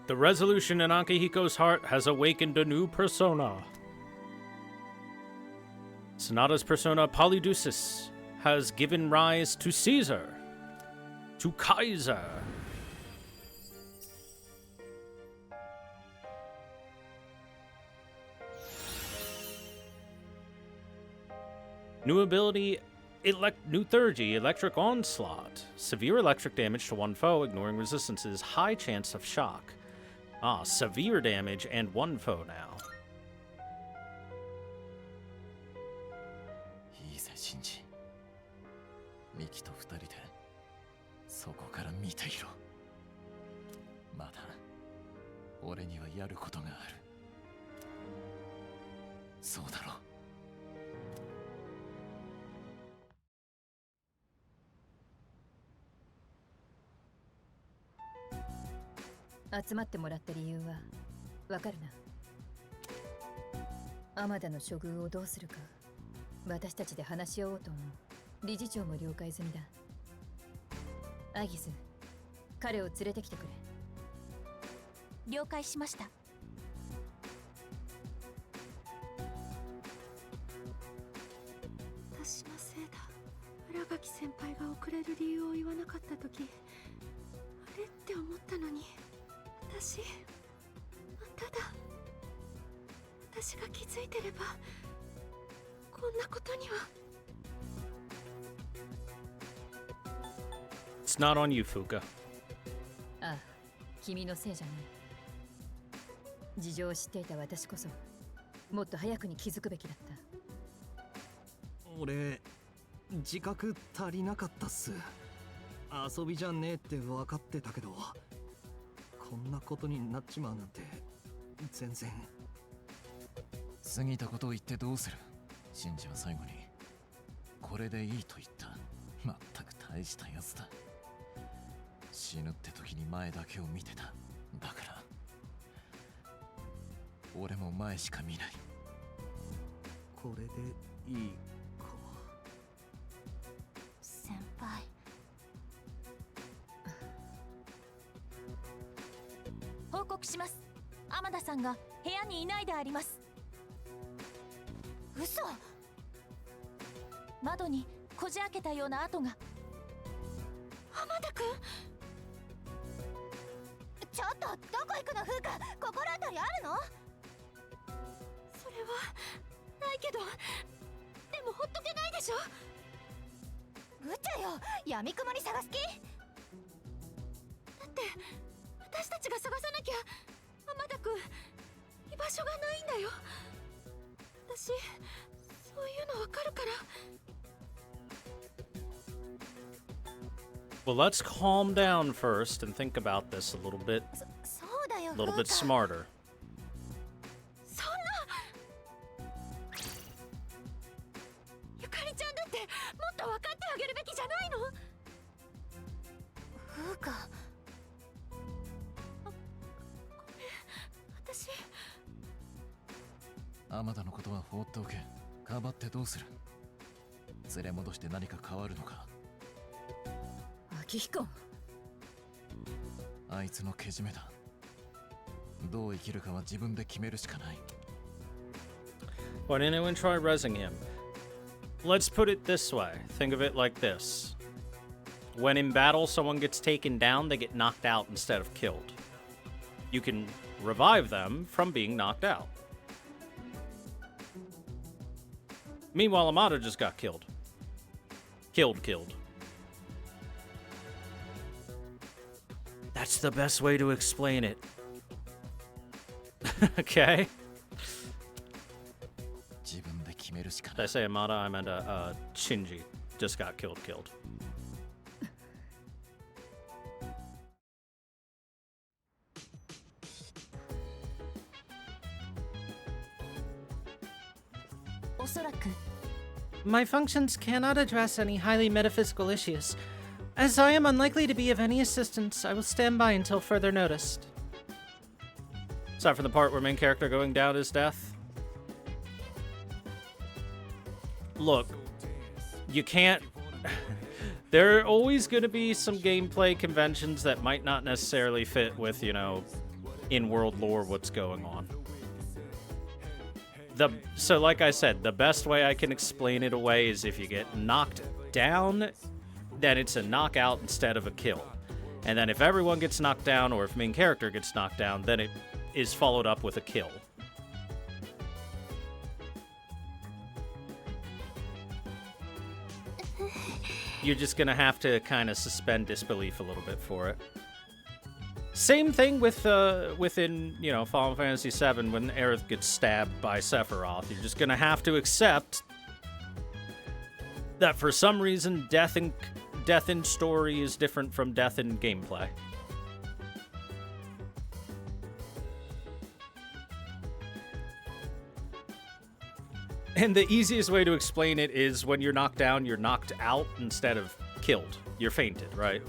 The resolution in Akihiko's heart has awakened a new persona. Sonata's persona Polydeuces has given rise to Caesar, to Kaiser. New ability, new ThorW, Electric Onslaught. Severe electric damage to one foe, ignoring resistances. High chance of shock. Ah, severe damage and one foe now. いいぜ、シンジ。ミキと二人でそこから見ていろ。まだ俺にはやることがある。そうだろう。 集まってもらった理由はわかるな。天田の処遇をどうするか私たちで話し合おうと思う。理事長も了解済みだ。アギス、彼を連れてきてくれ。了解しました。私のせいだ。新垣先輩が遅れる理由を言わなかった時、あれって思ったのに。 私が気づいてればこんなことには。 It's not on you, Fuka. ああ、君のせいじゃない。事情を知っていた私こそもっと早くに気づくべきだった。俺自覚足りなかったっす。遊びじゃねえって分かってたけど、こんなことになっちまうなんて全然。過ぎたことを言ってどうする。シンジは最後にこれでいいと言った。まったく大したやつだ。死ぬって時に前だけを見てた。だから俺も前しか見ない。これでいいか。先輩。報告します。天田さんが部屋にいないであります。嘘。窓にこじ開けたような跡が。浜田君、ちょっとどこ行くの風花。心当たりあるの？それはないけど、でもほっとけないでしょ。無茶よ、闇雲に探す気？だって私たちが探さなきゃ浜田君居場所がないんだよ。私そういうのわかるから。 Well, let's calm down first and think about this a little bit. そうだよ、 A little bit smarter. そんな。ゆかりちゃんだってもっと分かってあげるべきじゃないの？風花。私。天田のことは放っておけ。かばってどうする。連れ戻して何か変わるのか。明彦。あいつのけじめだ。どう生きるかは自分で決めるしかない。 Why didn't anyone try rezzing him? Let's put it this way. Think of it like this. When in battle someone gets taken down, they get knocked out instead of killed. You can revive them from being knocked out. Meanwhile, Amada just got killed. Killed. That's the best way to explain it. Okay. Did I say Amada? I meant Shinji. Just got killed. おそらく My functions cannot address any highly metaphysical issues. As I am unlikely to be of any assistance, I will stand by until further noticed. Aside from the part where main character going down is death. Look, you can't... There are always going to be some gameplay conventions that might not necessarily fit with, you know, in-world lore what's going on. So like I said, the best way I can explain it away is if you get knocked down, then it's a knockout instead of a kill. And then if everyone gets knocked down, or if main character gets knocked down, then it is followed up with a kill. You're just gonna have to kind of suspend disbelief a little bit for it. Same thing with within, you know, Final Fantasy VII when Aerith gets stabbed by Sephiroth. You're just gonna have to accept that for some reason death in story is different from death in gameplay. And the easiest way to explain it is when you're knocked down, you're knocked out instead of killed. You're fainted, right?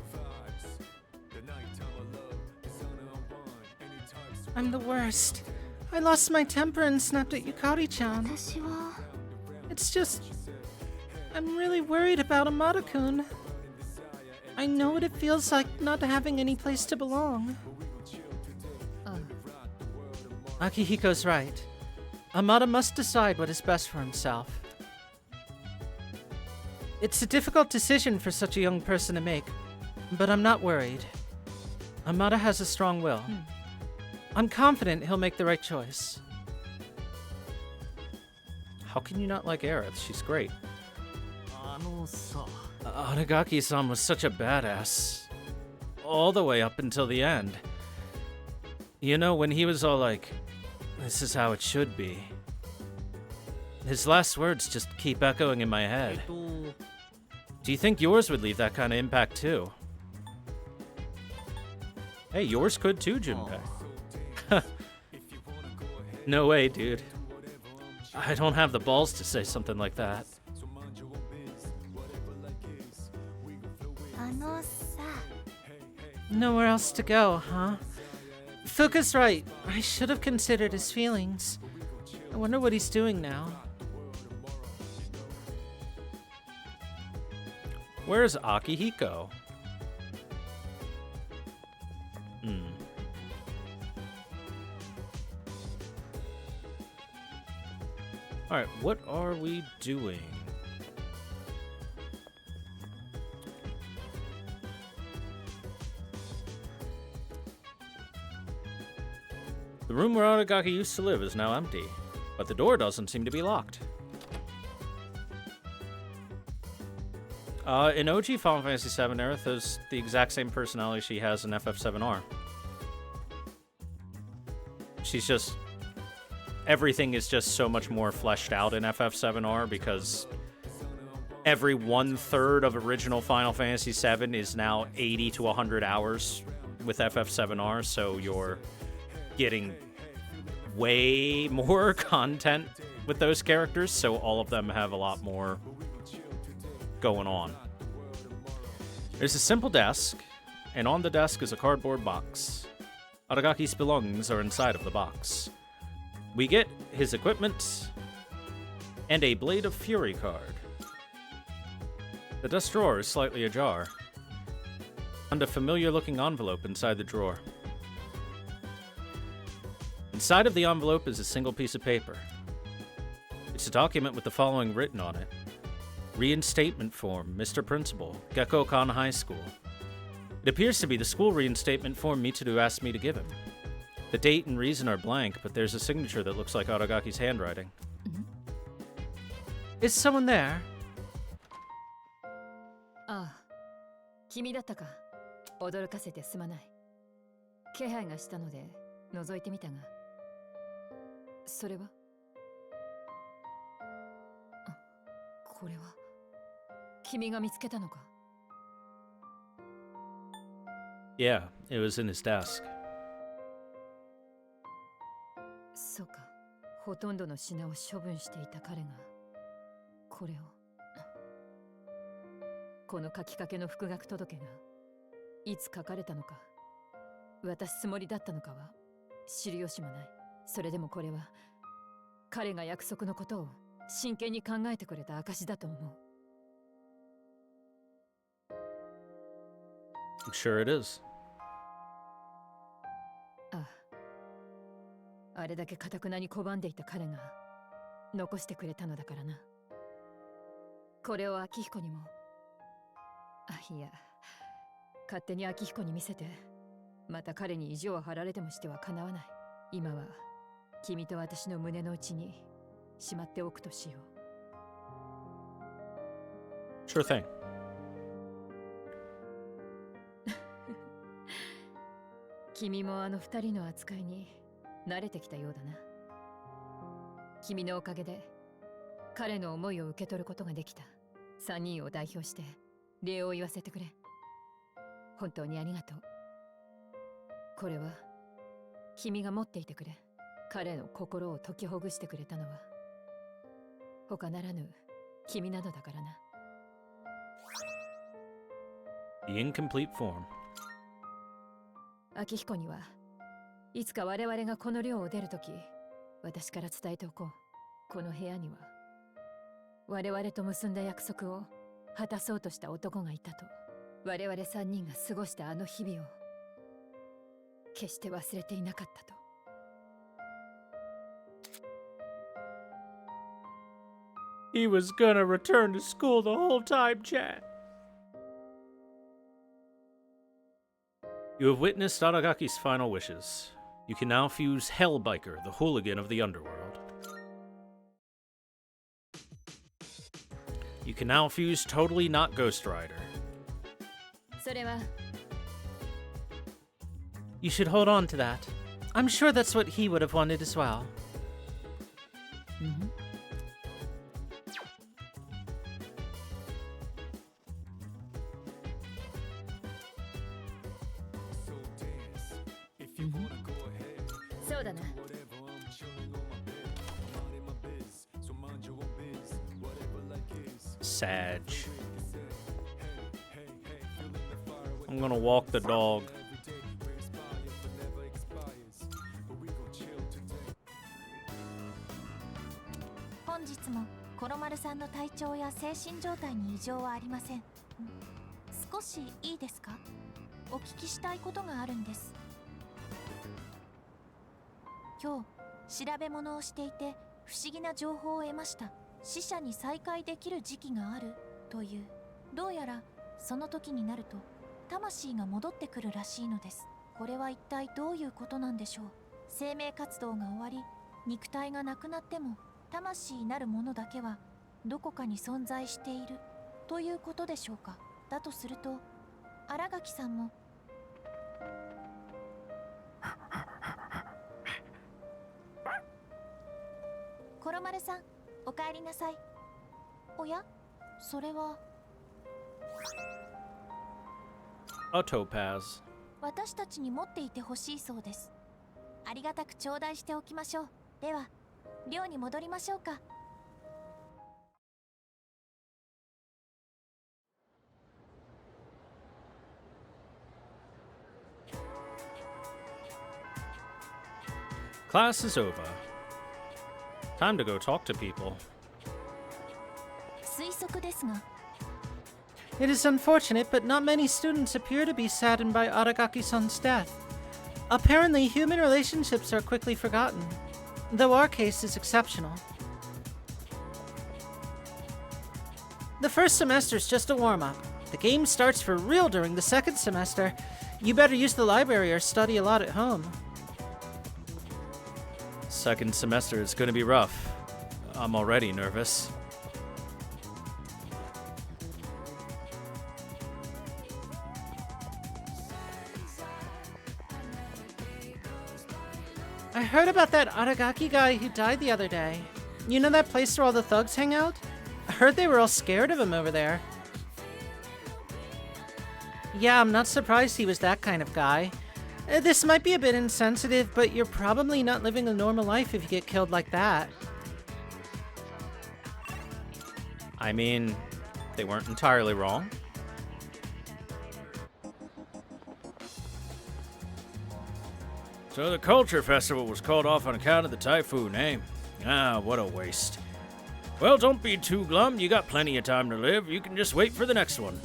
I'm the worst. I lost my temper and snapped at Yukari-chan. It's just... I'm really worried about Amada-kun. I know what it feels like not having any place to belong. Akihiko's right. Amada must decide what is best for himself. It's a difficult decision for such a young person to make, but I'm not worried. Amada has a strong will. I'm confident he'll make the right choice. How can you not like Aerith? She's great. Aragaki-san was such a badass. All the way up until the end. You know, when he was all like, "This is how it should be." His last words just keep echoing in my head. Do you think yours would leave that kind of impact too? Hey, yours could too, Junpei. No way, dude. I don't have the balls to say something like that. Nowhere else to go, huh? Fuka's right. I should have considered his feelings. I wonder what he's doing now. Where's Akihiko? Alright, what are we doing? The room where Aragaki used to live is now empty, but the door doesn't seem to be locked. In OG Final Fantasy VII, Aerith has the exact same personality she has in FF7R. She's just... Everything is just so much more fleshed out in FF7R because every 1/3 of original Final Fantasy VII is now 80 to 100 hours with FF7R, so you're getting way more content with those characters, so all of them have a lot more going on. There's a simple desk, and on the desk is a cardboard box. Aragaki's belongings are inside of the box. We get his equipment and a Blade of Fury card. The desk drawer is slightly ajar, and a familiar-looking envelope inside the drawer. Inside of the envelope is a single piece of paper. It's a document with the following written on it. Reinstatement form, Mr. Principal, Gekkokan High School. It appears to be the school reinstatement form Mitsuru asked me to give him. The date and reason are blank, but there's a signature that looks like Aragaki's handwriting. Is someone there? ああ、君だったか。驚かせてすまない。気配がしたので覗いてみたが。それは？これは君が見つけたのか？ Yeah, it was in his desk. そうか。ほとんどの品を処分していた彼がこれを。この書きかけの復学届がいつ書かれたのか渡すつもりだったのかは知る由もない。それでもこれは彼が約束のことを真剣に考えてくれた証だと思う。I'm sure it is. ああ、あれだけ堅くなに拒んでいた彼が残してくれたのだからな。これを秋彦にも。いや、勝手に秋彦に見せてまた彼に意地を張られてもしてはかなわない。今は君と私の胸の内にしまっておくとしよう。Sure thing. 君もあの二人の扱いに慣れてきたようだな。君のおかげで彼の思いを受け取ることができた。3人を代表して礼を言わせてくれ。本当にありがとう。これは君が持っていてくれ。彼の心を解きほぐしてくれたのは他ならぬ君なのだからな。 The incomplete form. 秋彦にはいつか我々がこの寮を出るとき、私から伝えておこう。この部屋には我々と結んだ約束を果たそうとした男がいたと。我々3人が過ごしたあの日々を決して忘れていなかったと。He was gonna return to school the whole time, chat. You have witnessed Aragaki's final wishes. You can now fuse Hellbiker, the hooligan of the underworld. You can now fuse Totally Not Ghost Rider. それは You should hold on to that. I'm sure that's what he would have wanted as well. Mm-hmm. そうだな。Sag. I'm gonna walk the dog. 本日もコロマルさんの体調や精神状態に異常はありません。少しいいですか？お聞きしたいことがあるんです。今日調べ物をしていて不思議な情報を得ました。死者に再会できる時期があるという。どうやらその時になると魂が戻ってくるらしいのです。これは一体どういうことなんでしょう。生命活動が終わり肉体がなくなっても魂なるものだけはどこかに存在しているということでしょうか。だとすると新垣さんもコロマルさん、お帰りなさい。おや、それは A topaz. 私たちに持っていてほしいそうです。ありがたく頂戴しておきましょう。では寮に戻りましょうか。Class is over. Time to go talk to people. 推測ですが、 It is unfortunate, but not many students appear to be saddened by Aragaki-san's death. Apparently, human relationships are quickly forgotten, though our case is exceptional. The first semester is just a warm-up. The game starts for real during the second semester. You better use the library or study a lot at home. Second semester is gonna be rough. I'm already nervous. I heard about that Aragaki guy who died the other day. You know that place where all the thugs hang out? I heard they were all scared of him over there. Yeah, I'm not surprised he was that kind of guy. This might be a bit insensitive, but you're probably not living a normal life if you get killed like that. I mean, they weren't entirely wrong. So the culture festival was called off on account of the typhoon, eh? Ah, what a waste. Well, don't be too glum. You got plenty of time to live. You can just wait for the next one.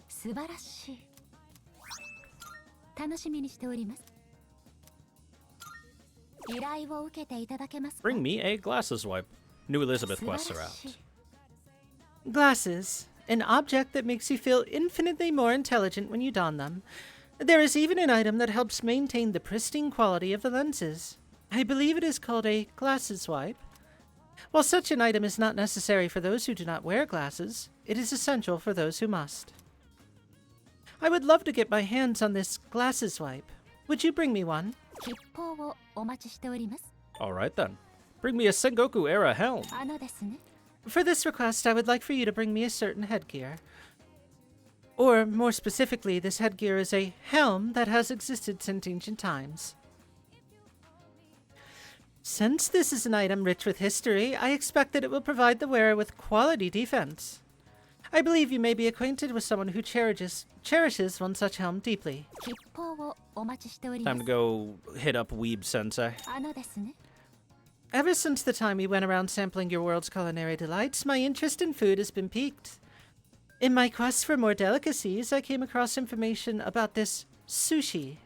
素晴らしい。楽しみにしております。依頼を受けていただけますか？ Bring me a glasses wipe. New Elizabeth quests are out. Glasses. An object that makes you feel infinitely more intelligent when you don them. There is even an item that helps maintain the pristine quality of the lenses. I believe it is called a glasses wipe. While such an item is not necessary for those who do not wear glasses, it is essential for those who must. I would love to get my hands on this glasses wipe. Would you bring me one? 吉報をお待ちしております。 Alright then. Bring me a Sengoku era helm. ですね。 For this request, I would like for you to bring me a certain headgear. Or, more specifically, this headgear is a helm that has existed since ancient times. Since this is an item rich with history, I expect that it will provide the wearer with quality defense. I believe you may be acquainted with someone who cherishes one such helm deeply. 吉報をお待ちしており Time ま to す。 go hit up Weeb Sensei. ですね。 Ever since the time we went around sampling your world's culinary delights, my interest in food has been piqued. In my quest for more delicacies, I came across information about this sushi.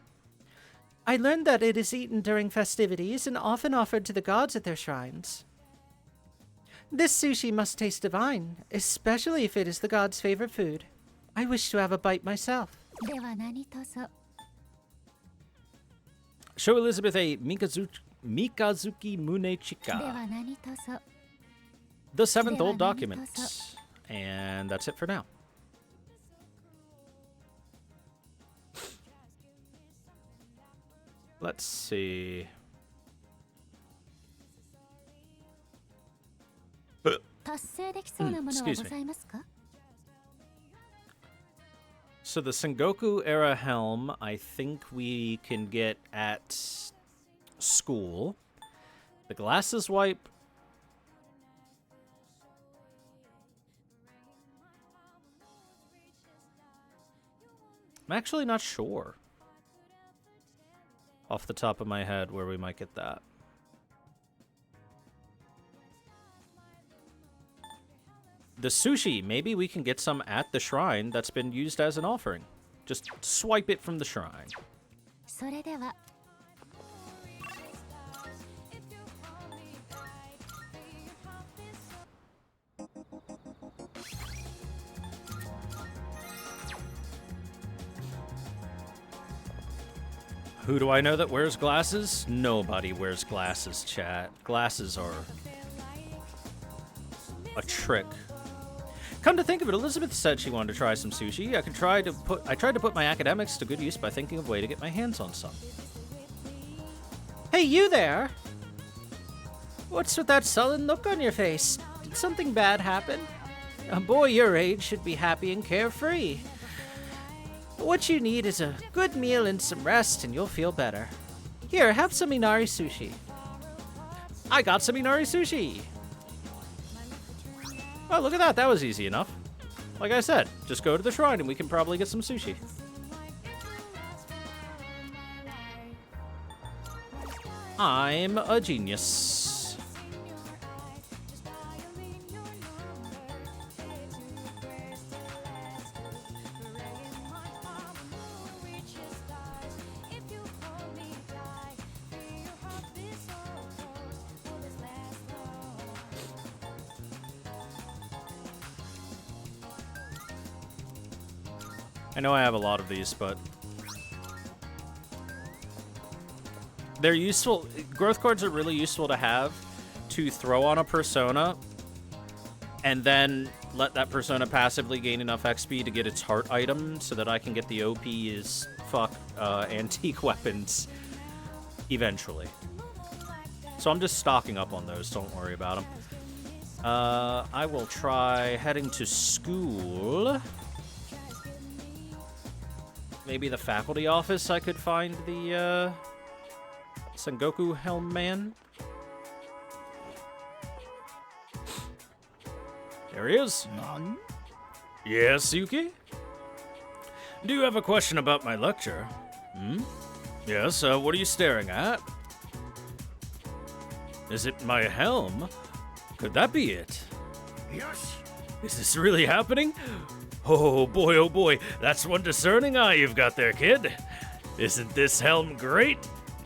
I learned that it is eaten during festivities and often offered to the gods at their shrines. This sushi must taste divine, especially if it is the god's favorite food. I wish to have a bite myself. では何卒。 Show Elizabeth a Mikazuki で Munechika. は何卒。 The seventh old Dewa document. And that's it for now. Let's see. 達成できそうなものはございますか？ So the Sengoku era helm, I think we can get at school. The glasses wipe. I'm actually not sure off the top of my head where we might get that. The sushi, maybe we can get some at the shrine that's been used as an offering. Just swipe it from the shrine. それでは。 Who do I know that wears glasses? Nobody wears glasses, chat. Glasses are a trick. Come to think of it, Elizabeth said she wanted to try some sushi. I tried to put my academics to good use by thinking of a way to get my hands on some. Hey, you there! What's with that sullen look on your face? Did something bad happen? A boy your age should be happy and carefree. What you need is a good meal and some rest, and you'll feel better. Here, have some Inari sushi. I got some Inari sushi! Oh, look at that. That was easy enough. Like I said, just go to the shrine and we can probably get some sushi. I'm a genius. I know I have a lot of these, but they're useful. Growth cards are really useful to have to throw on a persona and then let that persona passively gain enough XP to get its heart item so that I can get the OP as fuck antique weapons eventually. So I'm just stocking up on those, don't worry about them. I will try heading to school. Maybe the faculty office I could find the Sengoku Helm Man. There he is. None? Yes, Yuki? Do you have a question about my lecture? Hmm? Yes, what are you staring at? Is it my helm? Could that be it? Yes. Is this really happening? Oh boy, that's one discerning eye you've got there, kid. Isn't this helm great?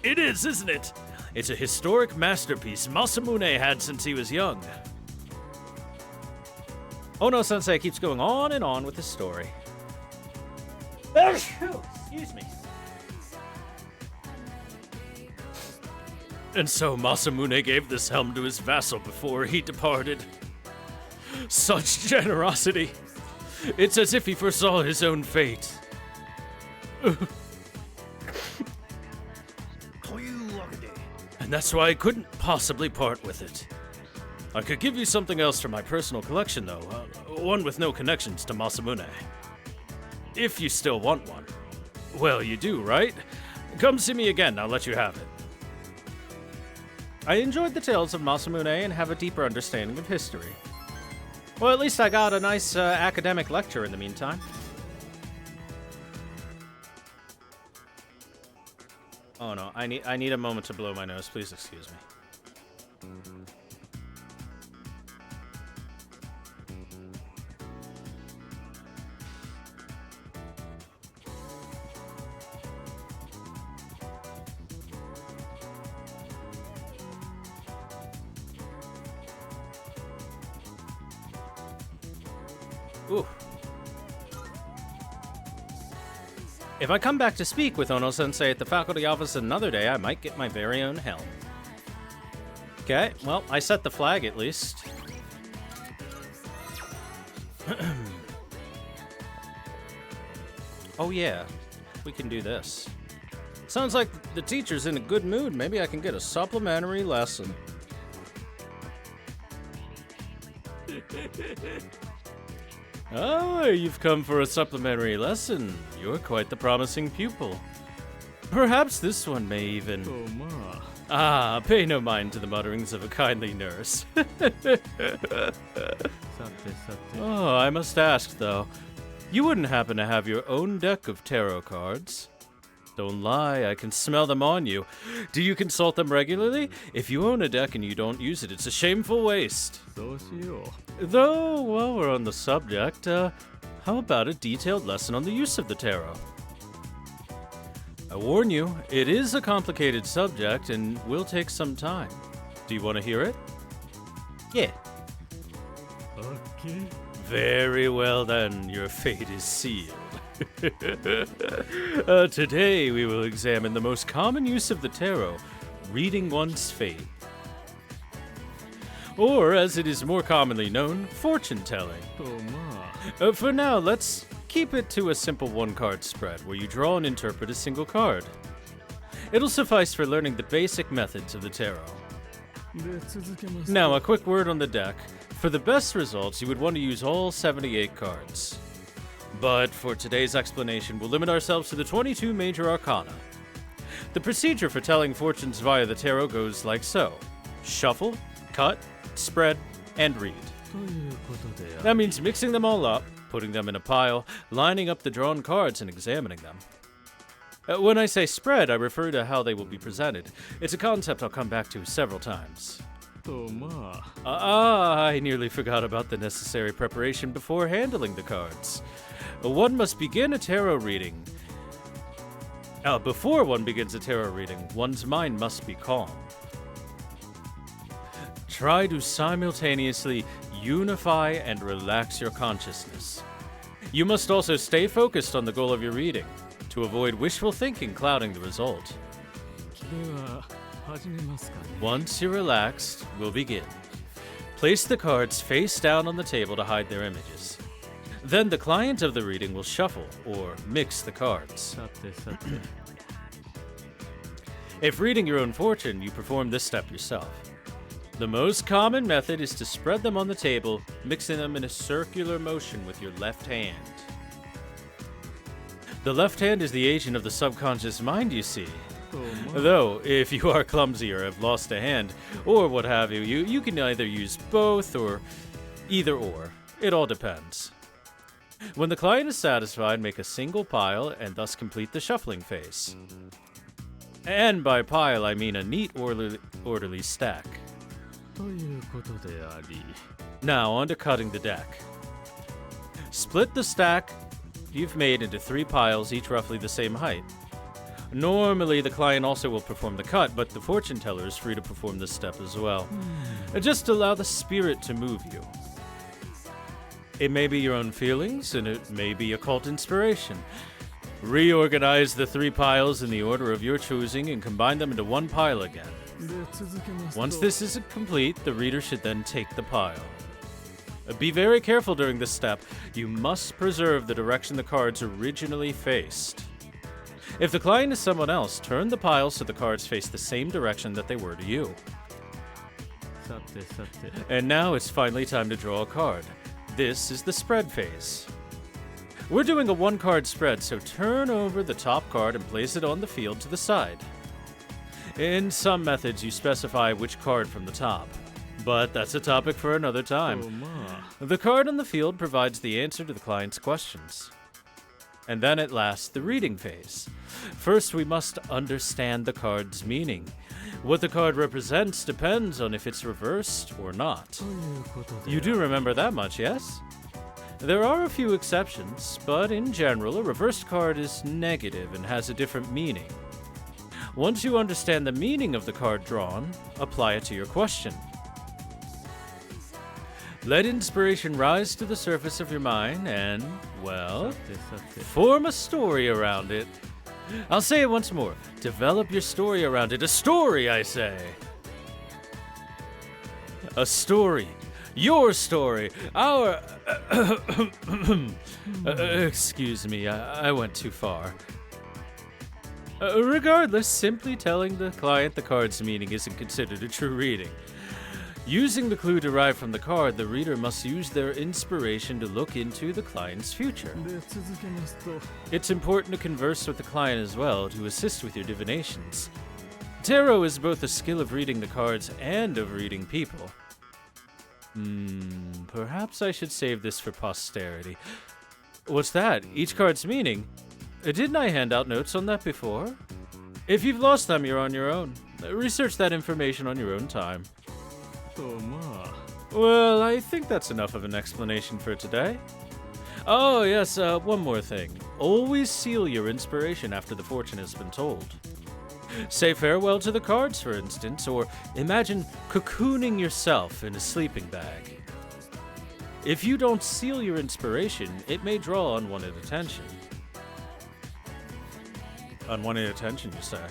It is, isn't it? It's a historic masterpiece Masamune had since he was young. Ono-sensei keeps going on and on with his story. Excuse me. And so Masamune gave this helm to his vassal before he departed. Such generosity. It's as if he foresaw his own fate. And that's why I couldn't possibly part with it. I could give you something else from my personal collection, though. One with no connections to Masamune. If you still want one. Well, you do, right? Come see me again, I'll let you have it. I enjoyed the tales of Masamune and have a deeper understanding of history. Well, at least I got a nice academic lecture in the meantime. Oh no, I need a moment to blow my nose. Please excuse me. Ooh. If I come back to speak with Ono-sensei at the faculty office another day, I might get my very own helm. Okay, well, I set the flag at least. Oh yeah, we can do this. Sounds like the teacher's in a good mood. Maybe I can get a supplementary lesson. Ah, you've come for a supplementary lesson. You're quite the promising pupil. Perhaps this one may even... pay no mind to the mutterings of a kindly nurse. Oh, I must ask, though. You wouldn't happen to have your own deck of tarot cards? Don't lie, I can smell them on you. Do you consult them regularly? If you own a deck and you don't use it, it's a shameful waste. Though, while we're on the subject, how about a detailed lesson on the use of the tarot? I warn you, it is a complicated subject and will take some time. Do you want to hear it? Yeah. Okay. Very well then, your fate is sealed. Today we will examine the most common use of the tarot, reading one's fate. Or, as it is more commonly known, fortune-telling. For now, let's keep it to a simple one-card spread, where you draw and interpret a single card. It'll suffice for learning the basic methods of the tarot. Now, a quick word on the deck. For the best results, you would want to use all 78 cards. But for today's explanation, we'll limit ourselves to the 22 major arcana. The procedure for telling fortunes via the tarot goes like so. Shuffle, cut, spread, and read. That means mixing them all up, putting them in a pile, lining up the drawn cards, and examining them. When I say spread, I refer to how they will be presented. It's a concept I'll come back to several times. I nearly forgot about the necessary preparation before handling the cards. One must begin a tarot reading. Before one begins a tarot reading, one's mind must be calm. Try to simultaneously unify and relax your consciousness. You must also stay focused on the goal of your reading, to avoid wishful thinking clouding the result. Once you're relaxed, we'll begin. Place the cards face down on the table to hide their images. Then the client of the reading will shuffle, or mix the cards. If reading your own fortune, you perform this step yourself. The most common method is to spread them on the table, mixing them in a circular motion with your left hand. The left hand is the agent of the subconscious mind, you see. Though, if you are clumsy or have lost a hand, or what have you, you can either use both or either or. It all depends. When the client is satisfied, make a single pile and thus complete the shuffling phase. And by pile, I mean a neat, orderly stack. Now, on to cutting the deck. Split the stack you've made into 3 piles, each roughly the same height. Normally, the client also will perform the cut, but the fortune teller is free to perform this step as well. Just allow the spirit to move you. It may be your own feelings, and it may be occult inspiration. Reorganize the 3 piles in the order of your choosing and combine them into one pile again. Once this is complete, the reader should then take the pile. Be very careful during this step. You must preserve the direction the cards originally faced. If the client is someone else, turn the piles so the cards face the same direction that they were to you. And now it's finally time to draw a card. This is the spread phase. We're doing a 1-card spread, so turn over the top card and place it on the field to the side. In some methods, you specify which card from the top, but that's a topic for another time. The card on the field provides the answer to the client's questions. And then at last, the reading phase. First, we must understand the card's meaning. What the card represents depends on if it's reversed or not. You do remember that much, yes? There are a few exceptions, but in general, a reversed card is negative and has a different meaning. Once you understand the meaning of the card drawn, apply it to your question. Let inspiration rise to the surface of your mind and, well, form a story around it. I'll say it once more. Develop your story around it. A story, I say. A story. Your story. Our... excuse me, I went too far. Regardless, simply telling the client the card's meaning isn't considered a true reading. Using the clue derived from the card, the reader must use their inspiration to look into the client's future. It's important to converse with the client as well to assist with your divinations. Tarot is both a skill of reading the cards and of reading people. Perhaps I should save this for posterity. What's that? Each card's meaning? Didn't I hand out notes on that before? If you've lost them, you're on your own. Research that information on your own time. Well, I think that's enough of an explanation for today. Oh, yes, one more thing. Always seal your inspiration after the fortune has been told. Say farewell to the cards, for instance, or imagine cocooning yourself in a sleeping bag. If you don't seal your inspiration, it may draw unwanted attention. Unwanted attention, you say?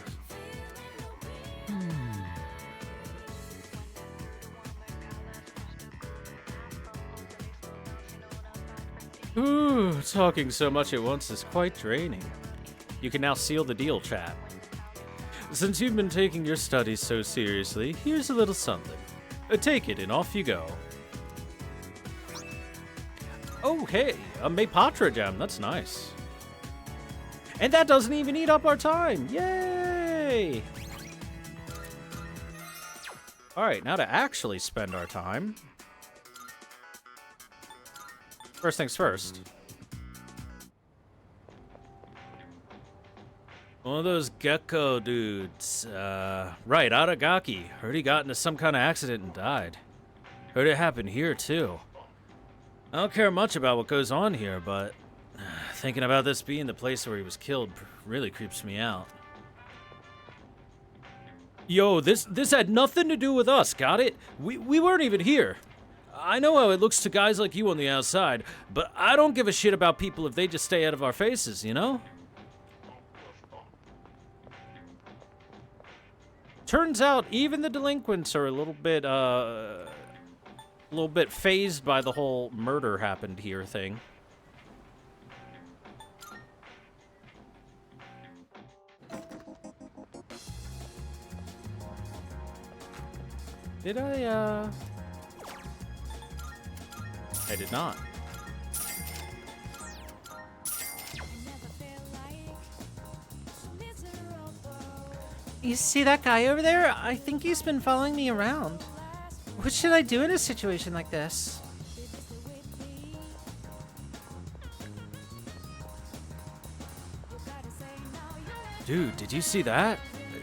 Ooh, talking so much at once is quite draining. You can now seal the deal, chat. Since you've been taking your studies so seriously, here's a little something. Take it and off you go. Oh, hey, a Maypatra gem. That's nice. And that doesn't even eat up our time. Yay! Alright, now to actually spend our time. First things first. One of those gecko dudes. Right, Aragaki. Heard he got into some kind of accident and died. Heard it happened here, too. I don't care much about what goes on here, but thinking about this being the place where he was killed really creeps me out. Yo, this had nothing to do with us, got it? We weren't even here. I know how it looks to guys like you on the outside, but I don't give a shit about people if they just stay out of our faces, you know? Turns out even the delinquents are a little bit phased by the whole murder happened here thing. Did I did not. You see that guy over there? I think he's been following me around. What should I do in a situation like this? Dude, did you see that?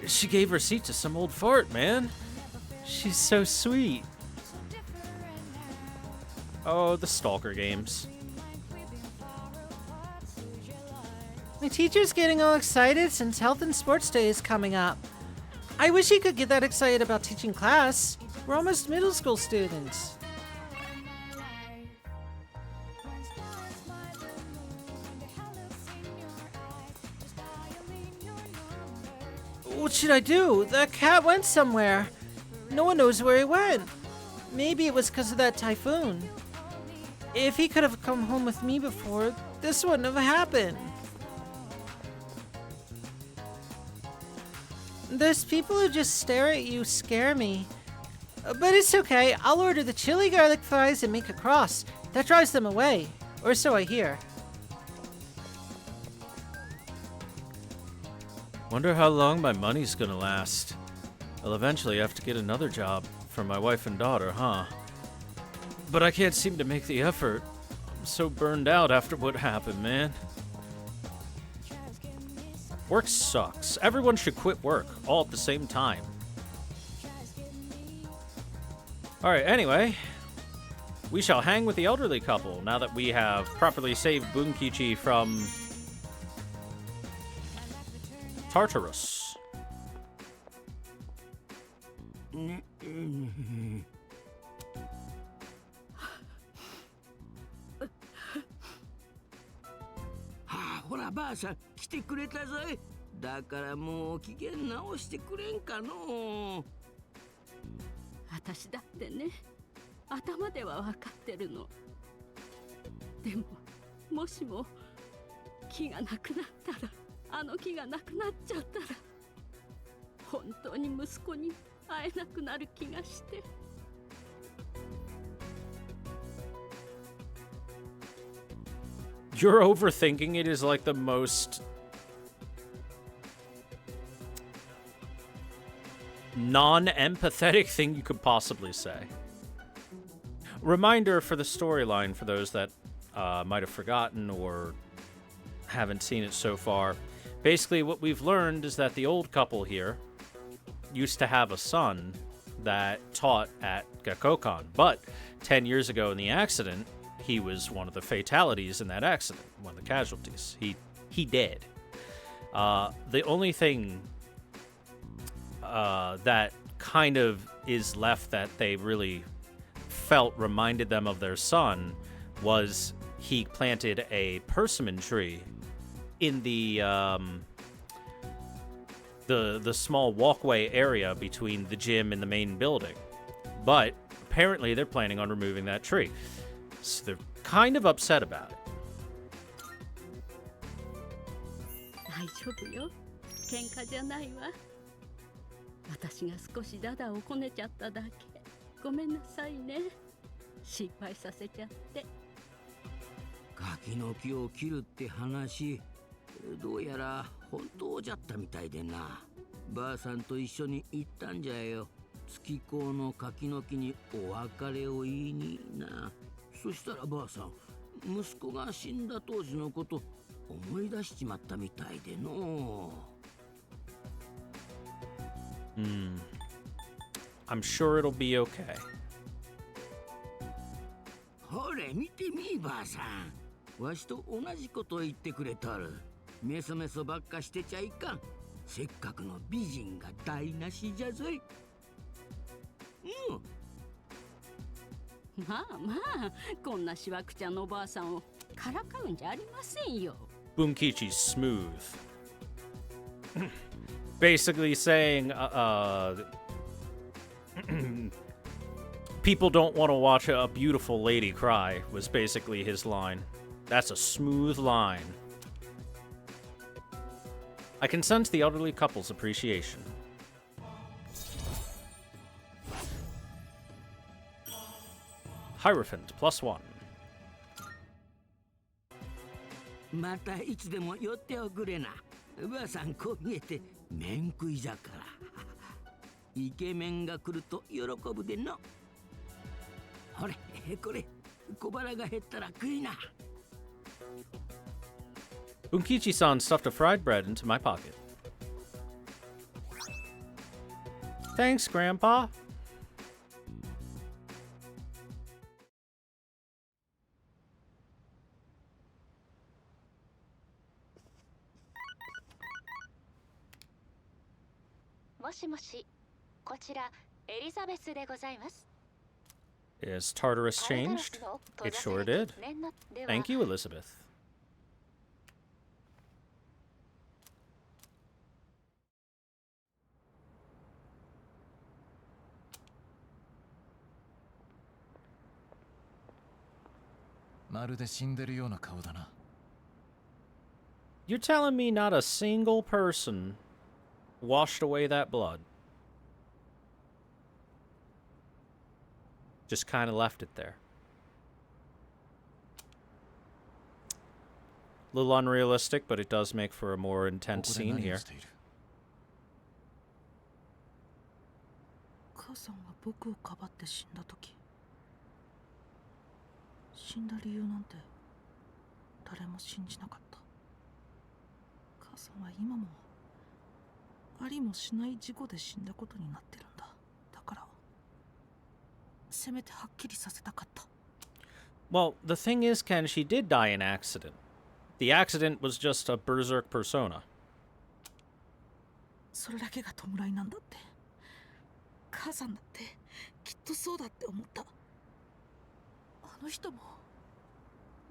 She gave her seat to some old fart, man. She's so sweet. Oh, the stalker games. My teacher's getting all excited since Health and Sports Day is coming up. I wish he could get that excited about teaching class. We're almost middle school students. What should I do? That cat went somewhere. No one knows where he went. Maybe it was because of that typhoon. If he could have come home with me before, this wouldn't have happened. Those people who just stare at you scare me. But it's okay, I'll order the chili garlic fries and make a cross. That drives them away. Or so I hear. Wonder how long my money's gonna last. I'll eventually have to get another job for my wife and daughter, huh? But I can't seem to make the effort. I'm so burned out after what happened, man. Work sucks. Everyone should quit work, all at the same time. Alright, anyway. We shall hang with the elderly couple now that we have properly saved Bunkichi from Tartarus.ほらばあさん来てくれたぞい。だからもう機嫌直してくれんかの。私だってね、頭では分かってるの。でももしも木がなくなったら、あの木がなくなっちゃったら、本当に息子に会えなくなる気がして。You're overthinking it is like the most non-empathetic thing you could possibly say. Reminder for the storyline for those that might have forgotten or haven't seen it so far. Basically, what we've learned is that the old couple here used to have a son that taught at Gakokan, but 10 years ago in the accident, he was one of the fatalities in that accident, one of the casualties. He dead. The only thing that kind of is left that they really felt reminded them of their son was he planted a persimmon tree in the small walkway area between the gym and the main building. But apparently they're planning on removing that tree. So they're kind of upset about it. 大丈夫よ。喧嘩じゃないわ。私が少しダダをこねちゃっただけ。ごめんなさいね。心配させちゃって。柿の木を切るって話、どうやら本当じゃったみたいでな。ばあさんと一緒に行ったんじゃよ。月光の柿の木にお別れを言いにな。そしたらばあさん、息子が死んだ当時のこと思い出しちまったみたいでの。I'm sure it'll be okay. ほれ見てみばあさん、わしと同じこと言ってくれとる。メソメソばっかしてちゃいかん。せっかくの美人が台無しじゃぞい。まあまあ、こんなしわくちゃんのおばあさんをからかうんじゃありませんよ。Bunkichi's smooth. Basically saying, people don't want to watch a beautiful lady cry was basically his line. That's a smooth line. I can sense the elderly couple's appreciation. Hierophant, +1. またいつでも寄っておくれな。ばあさんこう見えて麺食いじゃから。イケメンが来ると喜ぶでの。ほれこれ小腹が減ったら食いな。Bunkichi-san stuffed a fried bread into my pocket. Thanks, Grandpa. もしもし、こちらエリザベスでございます。 Is Tartarus changed? It sure did. Thank you, Elizabeth. まるで死んでるような顔だな。You're telling me not a single person washed away that blood? Just kind of left it there. A little unrealistic, but it does make for a more intense scene here. 母さんが僕をかばって死んだ時、死んだ理由なんて誰も信じなかった。母さんは今もありもしない事故で死んだことになってるんだ。だからせめてはっきりさせたかった。 Well, the thing is, Ken, she did die in accident. The accident was just a berserk persona. それだけが弔いなんだって。母さんだってきっとそうだって思った。あの人も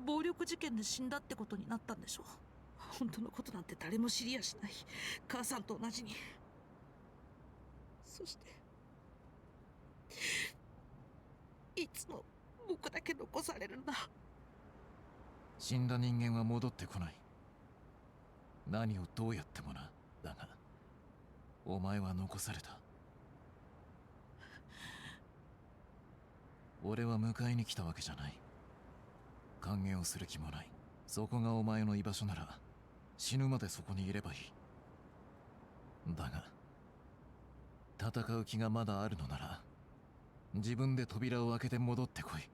暴力事件で死んだってことになったんでしょ。本当のことなんて誰も知りやしない。母さんと同じに。そしていつも僕だけ残されるんだ。死んだ人間は戻ってこない。何をどうやってもな。だがお前は残された。俺は迎えに来たわけじゃない。歓迎をする気もない。そこがお前の居場所なら死ぬまでそこにいればいい。だが戦う気がまだあるのなら自分で扉を開けて戻ってこい。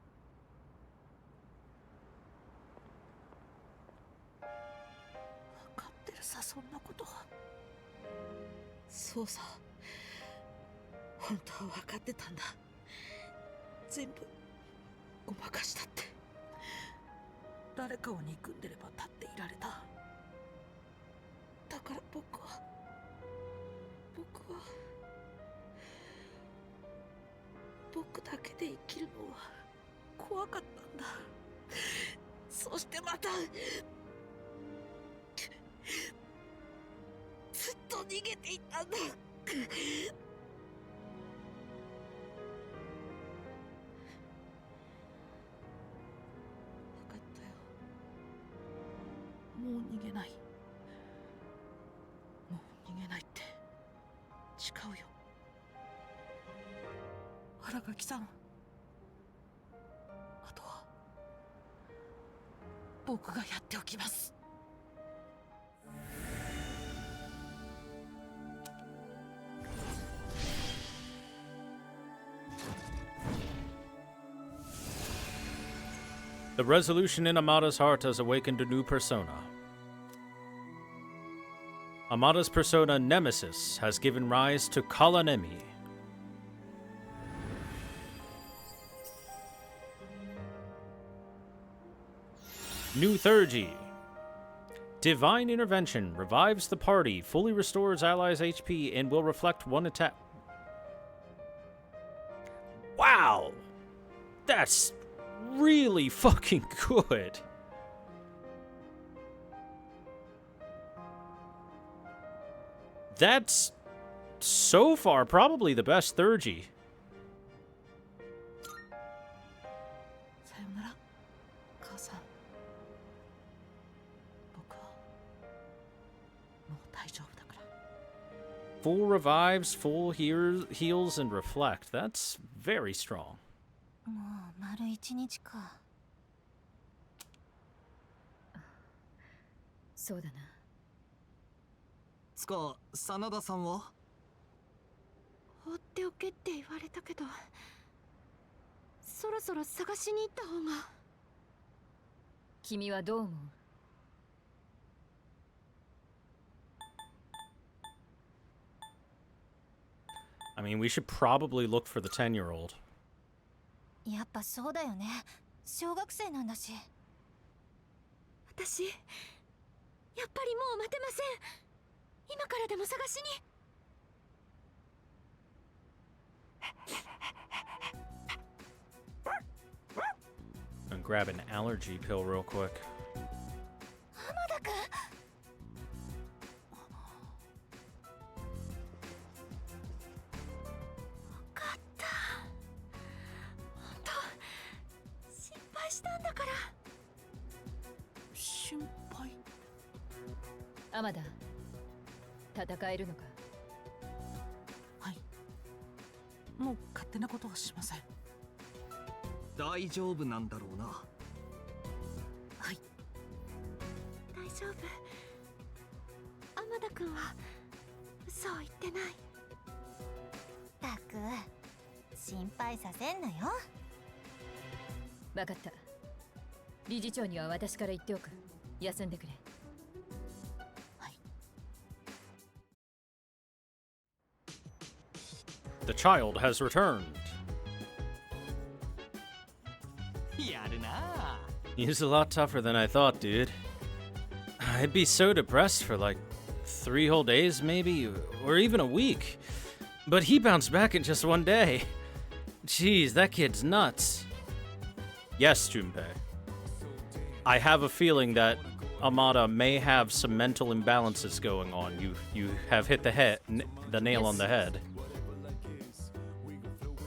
分かってるさ、そんなことは。そうさ、本当は分かってたんだ。全部ごまかしたって。誰かを憎んでれば立っていられた。だから僕は僕だけで生きるのは怖かったんだ。そしてまたずっと逃げていたんだ。もう逃げない。もう逃げないって誓うよ。新垣さん、あとは僕がやっておきます。The resolution in Amada's heart has awakened a new persona. Amada's persona Nemesis has given rise to Kalanemi. New ThorW. Divine Intervention revives the party, fully restores allies' HP, and will reflect one attack. Wow! That's really fucking good. That's so far probably the best ThorW. さよなら、母さん。僕はもう大丈夫だから。Full revives, full heals, and reflect. That's very strong. もう丸一日か。そうだな。つか、真田さんは？放っておけって言われたけど、そろそろ探しに行った方が。君はどう思う？ I mean, we should probably look for the 10-year-old. やっぱそうだよね。小学生なんだし。私、やっぱりもう待てません。今からでも探しに。grab an allergy pill real quick. 浜田君。よかった。本当心配したんだから。心配。天田、戦えるのか？はい。もう勝手なことはしません。大丈夫なんだろうな。はい。大丈夫。天田君は嘘を言ってない。たく心配させんなよ。分かった。理事長には私から言っておく。休んでくれ。The child has returned. やるな。 He's a lot tougher than I thought, dude. I'd be so depressed for like 3 whole days, maybe, or even a week. But he bounced back in just 1 day. Jeez, that kid's nuts. Yes, Junpei. I have a feeling that Amada may have some mental imbalances going on. You have hit the nail on the head.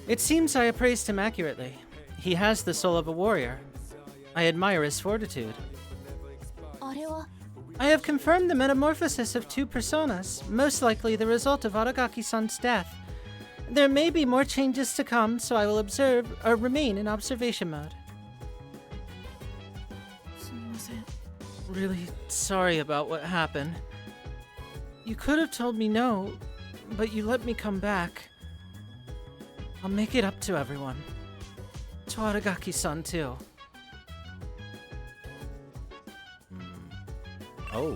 It seems I appraised him accurately. He has the soul of a warrior. I admire his fortitude. あれは I have confirmed the metamorphosis of 2 personas, most likely the result of Aragaki-san's death. There may be more changes to come, so I will observe or remain in observation mode. すみません。 Really sorry about what happened. You could have told me no, but you let me come back. I'll make it up to everyone. To Aragaki-san too. Oh.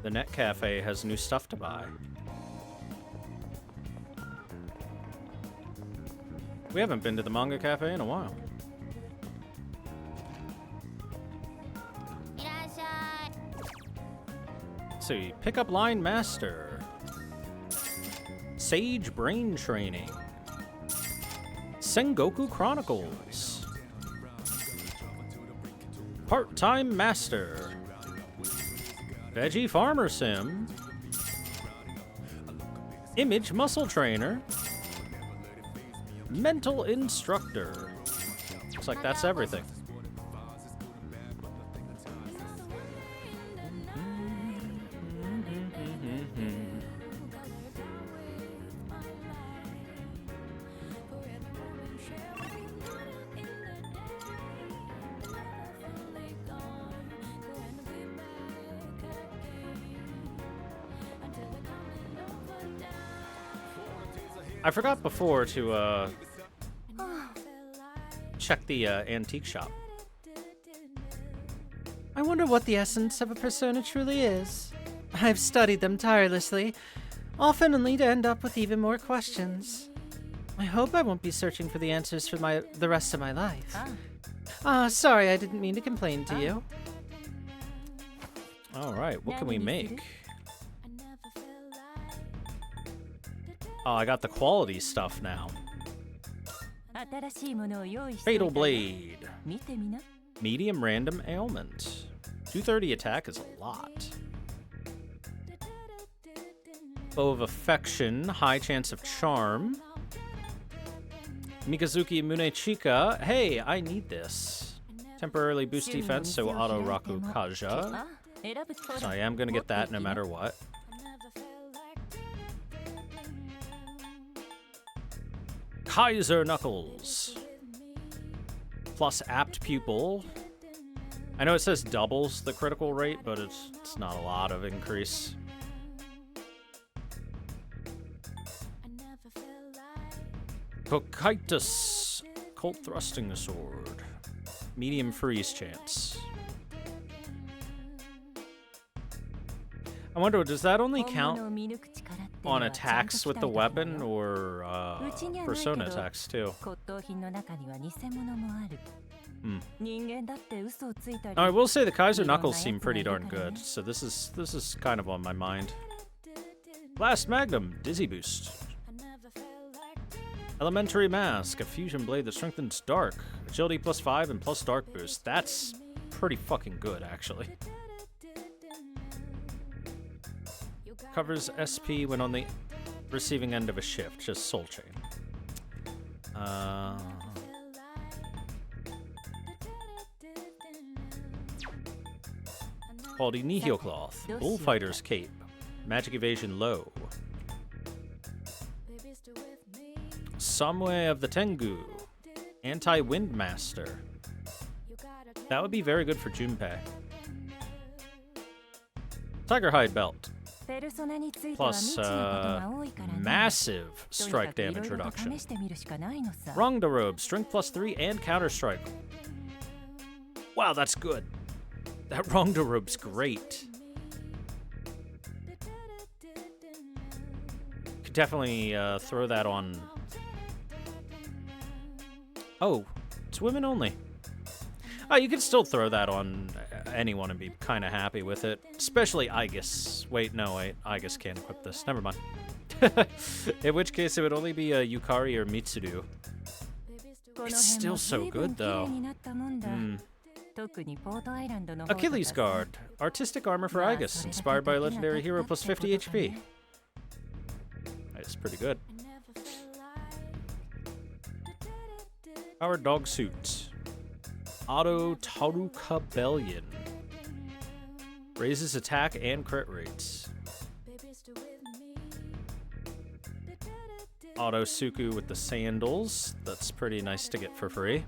The Net Cafe has new stuff to buy. We haven't been to the Manga Cafe in a while. Let's see, Pickup Line Master. Sage Brain Training. Sengoku Chronicles. Part-Time Master. Veggie Farmer Sim. Image Muscle Trainer. Mental Instructor. Looks like that's everything. I forgot before to check the antique shop. I wonder what the essence of a persona truly is. I've studied them tirelessly, often only to end up with even more questions. I hope I won't be searching for the answers for the rest of my life. Sorry, I didn't mean to complain to you. Alright, what can we make? Oh, I got the quality stuff now. Fatal Blade. Medium Random Ailment. 230 attack is a lot. Bow of Affection. High chance of charm. Mikazuki Munechika. Hey, I need this. Temporarily boost defense, so auto Raku Kaja. So I am going to get that no matter what. Kaiser Knuckles. Plus apt pupil. I know it says doubles the critical rate, but it's not a lot of increase. Kokaitis. Colt thrusting sword. Medium freeze chance. I wonder, does that only count on attacks with the weapon or persona attacks too? I will say the Kaiser Knuckles seem pretty darn good, so this is kind of on my mind. Blast Magnum, Dizzy Boost. Elementary Mask, a fusion blade that strengthens dark. Agility +5 and plus dark boost. That's pretty fucking good, actually. Covers SP when on the receiving end of a shift, just Soul Chain. Quality Nihil Cloth, Bullfighter's Cape, Magic Evasion low. Samue of the Tengu, Anti-Wind Master. That would be very good for Junpei. Tiger Hide Belt. Plus, massive strike damage reduction. Rongda Robe, Strength +3 and Counter Strike. Wow, that's good. That Rongda Robe's great. Could definitely throw that on. Oh, it's women only. Oh, you could still throw that on anyone and be kind of happy with it. Especially Aegis. Wait, no, wait. Aegis can't equip this. Never mind. In which case, it would only be Yukari or Mitsuru. It's still so good, though. Achilles Guard. Artistic armor for Aegis. Inspired by a legendary hero plus 50 HP. That's pretty good. Our dog suit. Auto Taruka Bellion. Raises attack and crit rates. Auto Suku with the sandals. That's pretty nice to get for free.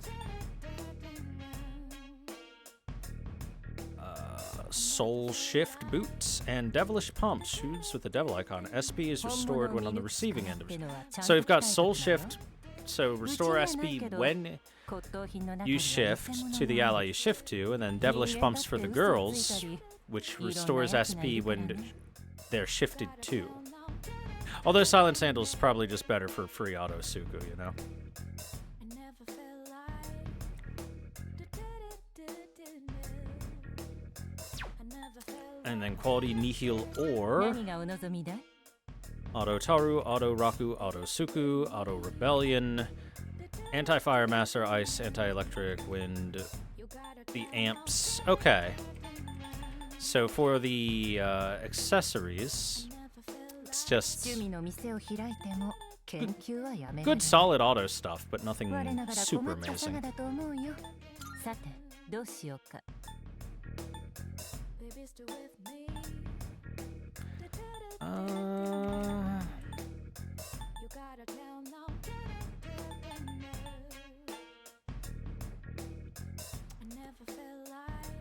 Soul Shift boots and Devilish Pump shoes with the devil icon. SP is restored when on the receiving end of it. So you've got Soul Shift. So restore SP when you shift to the ally you shift to, and then Devilish Pumps for the girls, which restores SP when they're shifted to. Although Silent Sandals is probably just better for free auto Suku, you know? And then quality Nihil Ore. Auto Taru, Auto Raku, Auto Suku, Auto Rebellion, Anti-Fire Master, Ice, Anti-Electric, Wind, the amps. Okay. So for the accessories, it's just good solid auto stuff, but nothing super amazing.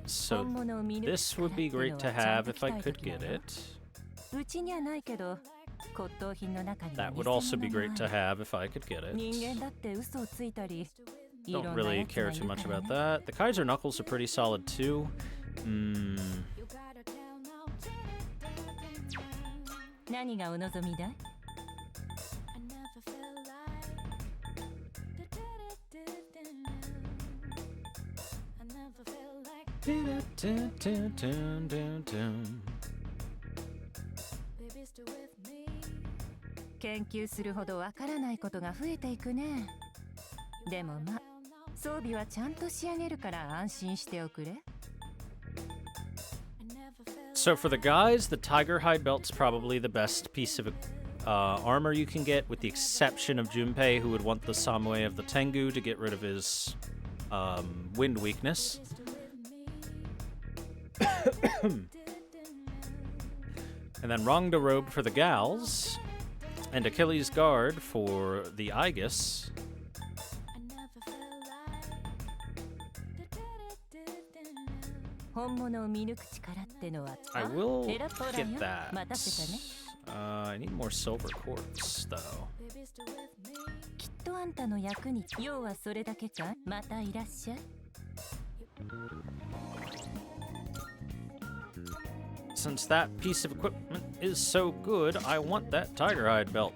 So this would be great to have if I could get it. That would also be great to have if I could get it. Don't really care too much about that. The Kaiser Knuckles are pretty solid too. So for the guys, the Tiger Hide Belt's probably the best piece of armor you can get, with the exception of Junpei, who would want the Samue of the Tengu to get rid of his wind weakness. And then Rongda Robe for the gals, and Achilles Guard for the Aegis. I will get that. I need more silver quartz, though. Since that piece of equipment is so good, I want that Tiger Hide Belt.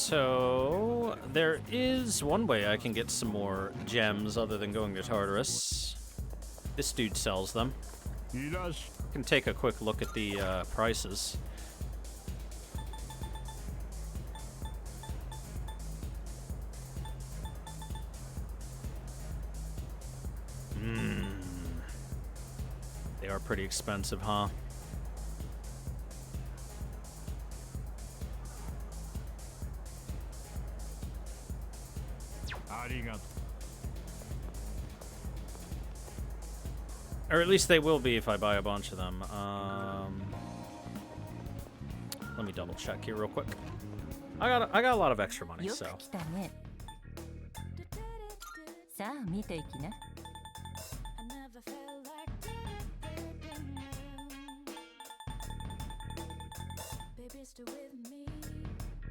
so there is one way I can get some more gems other than going to Tartarus. This dude sells them. He does. Can take a quick look at the prices. They are pretty expensive, huh? Or at least they will be if I buy a bunch of them. Let me double check here real quick. I got a lot of extra money, so.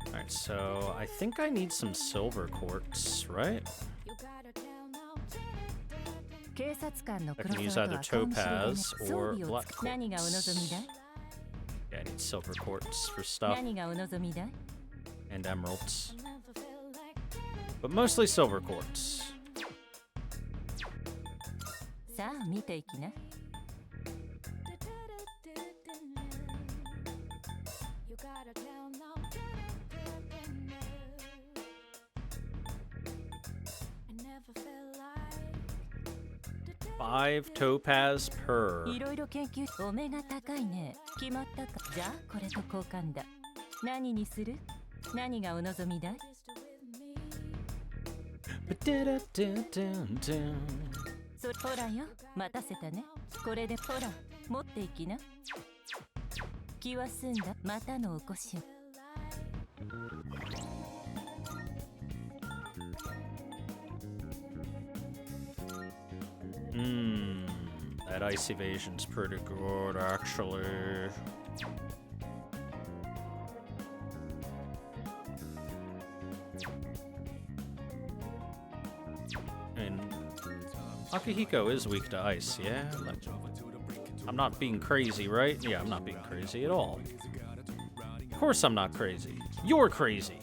Alright, so I think I need some silver quartz, right? I can use either topaz or black quartz. Yeah, I need silver quartz for stuff. And emeralds. But mostly silver quartz. Five topaz per. That ice evasion's pretty good, actually. And Akihiko is weak to ice, yeah? Like, I'm not being crazy, right? Yeah, I'm not being crazy at all. Of course I'm not crazy. You're crazy.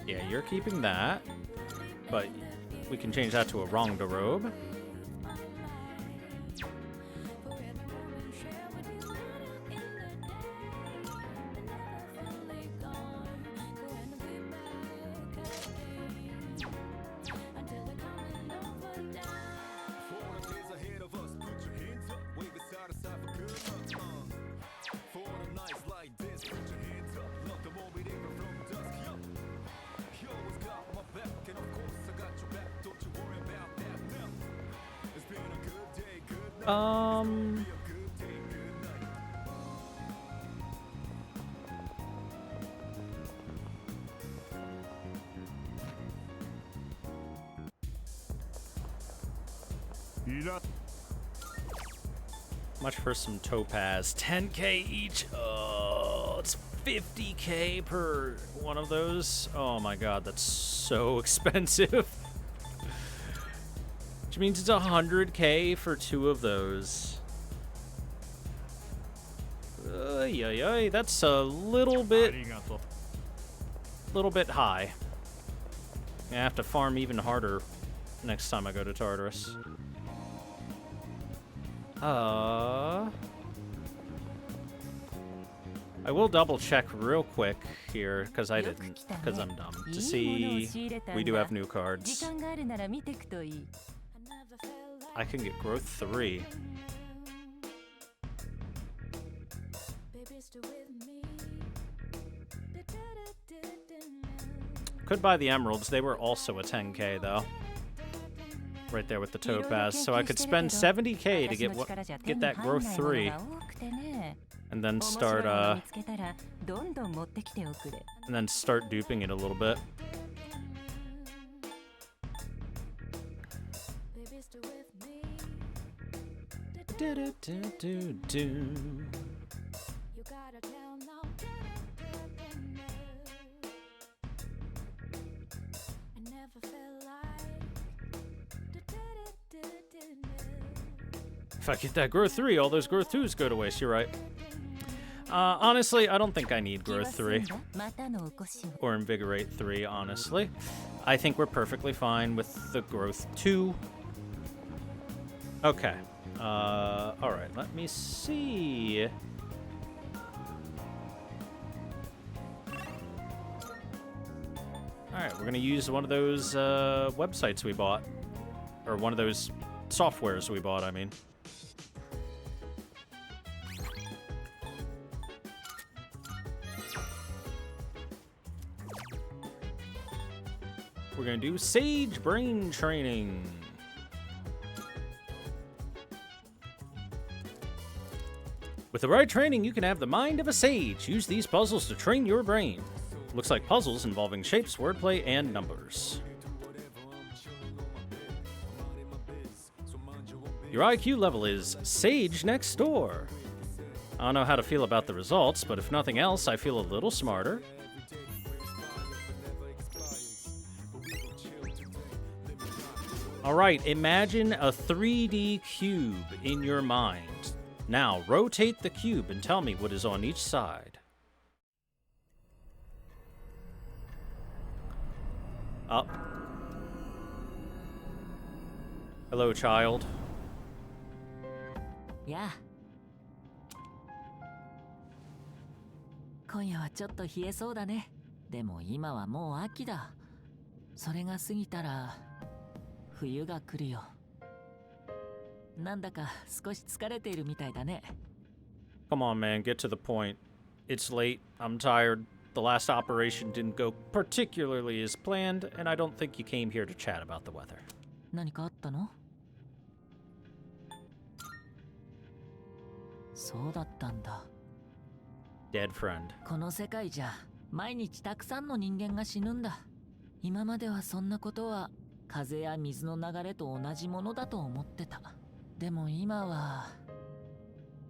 Yeah, you're keeping that, but we can change that to a robe. Much for some topaz. 10k each. Oh, it's 50k per one of those. Oh my god, that's so expensive. Which means it's 100k for two of those. That's a little bit high. I have to farm even harder next time I go to Tartarus. I will double check real quick here, because I didn't, because I'm dumb, to see we do have new cards. I can get growth 3. Could buy the emeralds, they were also a 10k though. Right there with the topaz, so I could spend 70k to get that growth 3, and then start duping it a little bit. if I get that growth 3, all those growth 2s go to waste. You're right. Honestly, I don't think I need growth 3 or invigorate 3, honestly. I think we're perfectly fine with the growth 2. Okay. Alright, let me see. Alright, we're gonna use one of those websites we bought. Or one of those softwares we bought, I mean. We're gonna do Sage Brain Training. With the right training, you can have the mind of a sage. Use these puzzles to train your brain. Looks like puzzles involving shapes, wordplay, and numbers. Your IQ level is Sage next door. I don't know how to feel about the results, but if nothing else, I feel a little smarter. Alright, imagine a 3D cube in your mind. Now, rotate the cube and tell me what is on each side. Up. Hello, child. Yeah. 今夜はちょっと冷えそうだね。でも今はもう秋だ。それが過ぎたら冬が来るよ。なんだか少し疲れているみたいだね。Come on, man, get to the point. It's late. I'm tired. The last operation didn't go particularly as planned, and I don't think you came here to chat about the weather. 何かあったの？そうだったんだ。Dead friend. この世界じゃ毎日たくさんの人間が死ぬんだ。今まではそんなことは風や水の流れと同じものだと思ってた。でも今は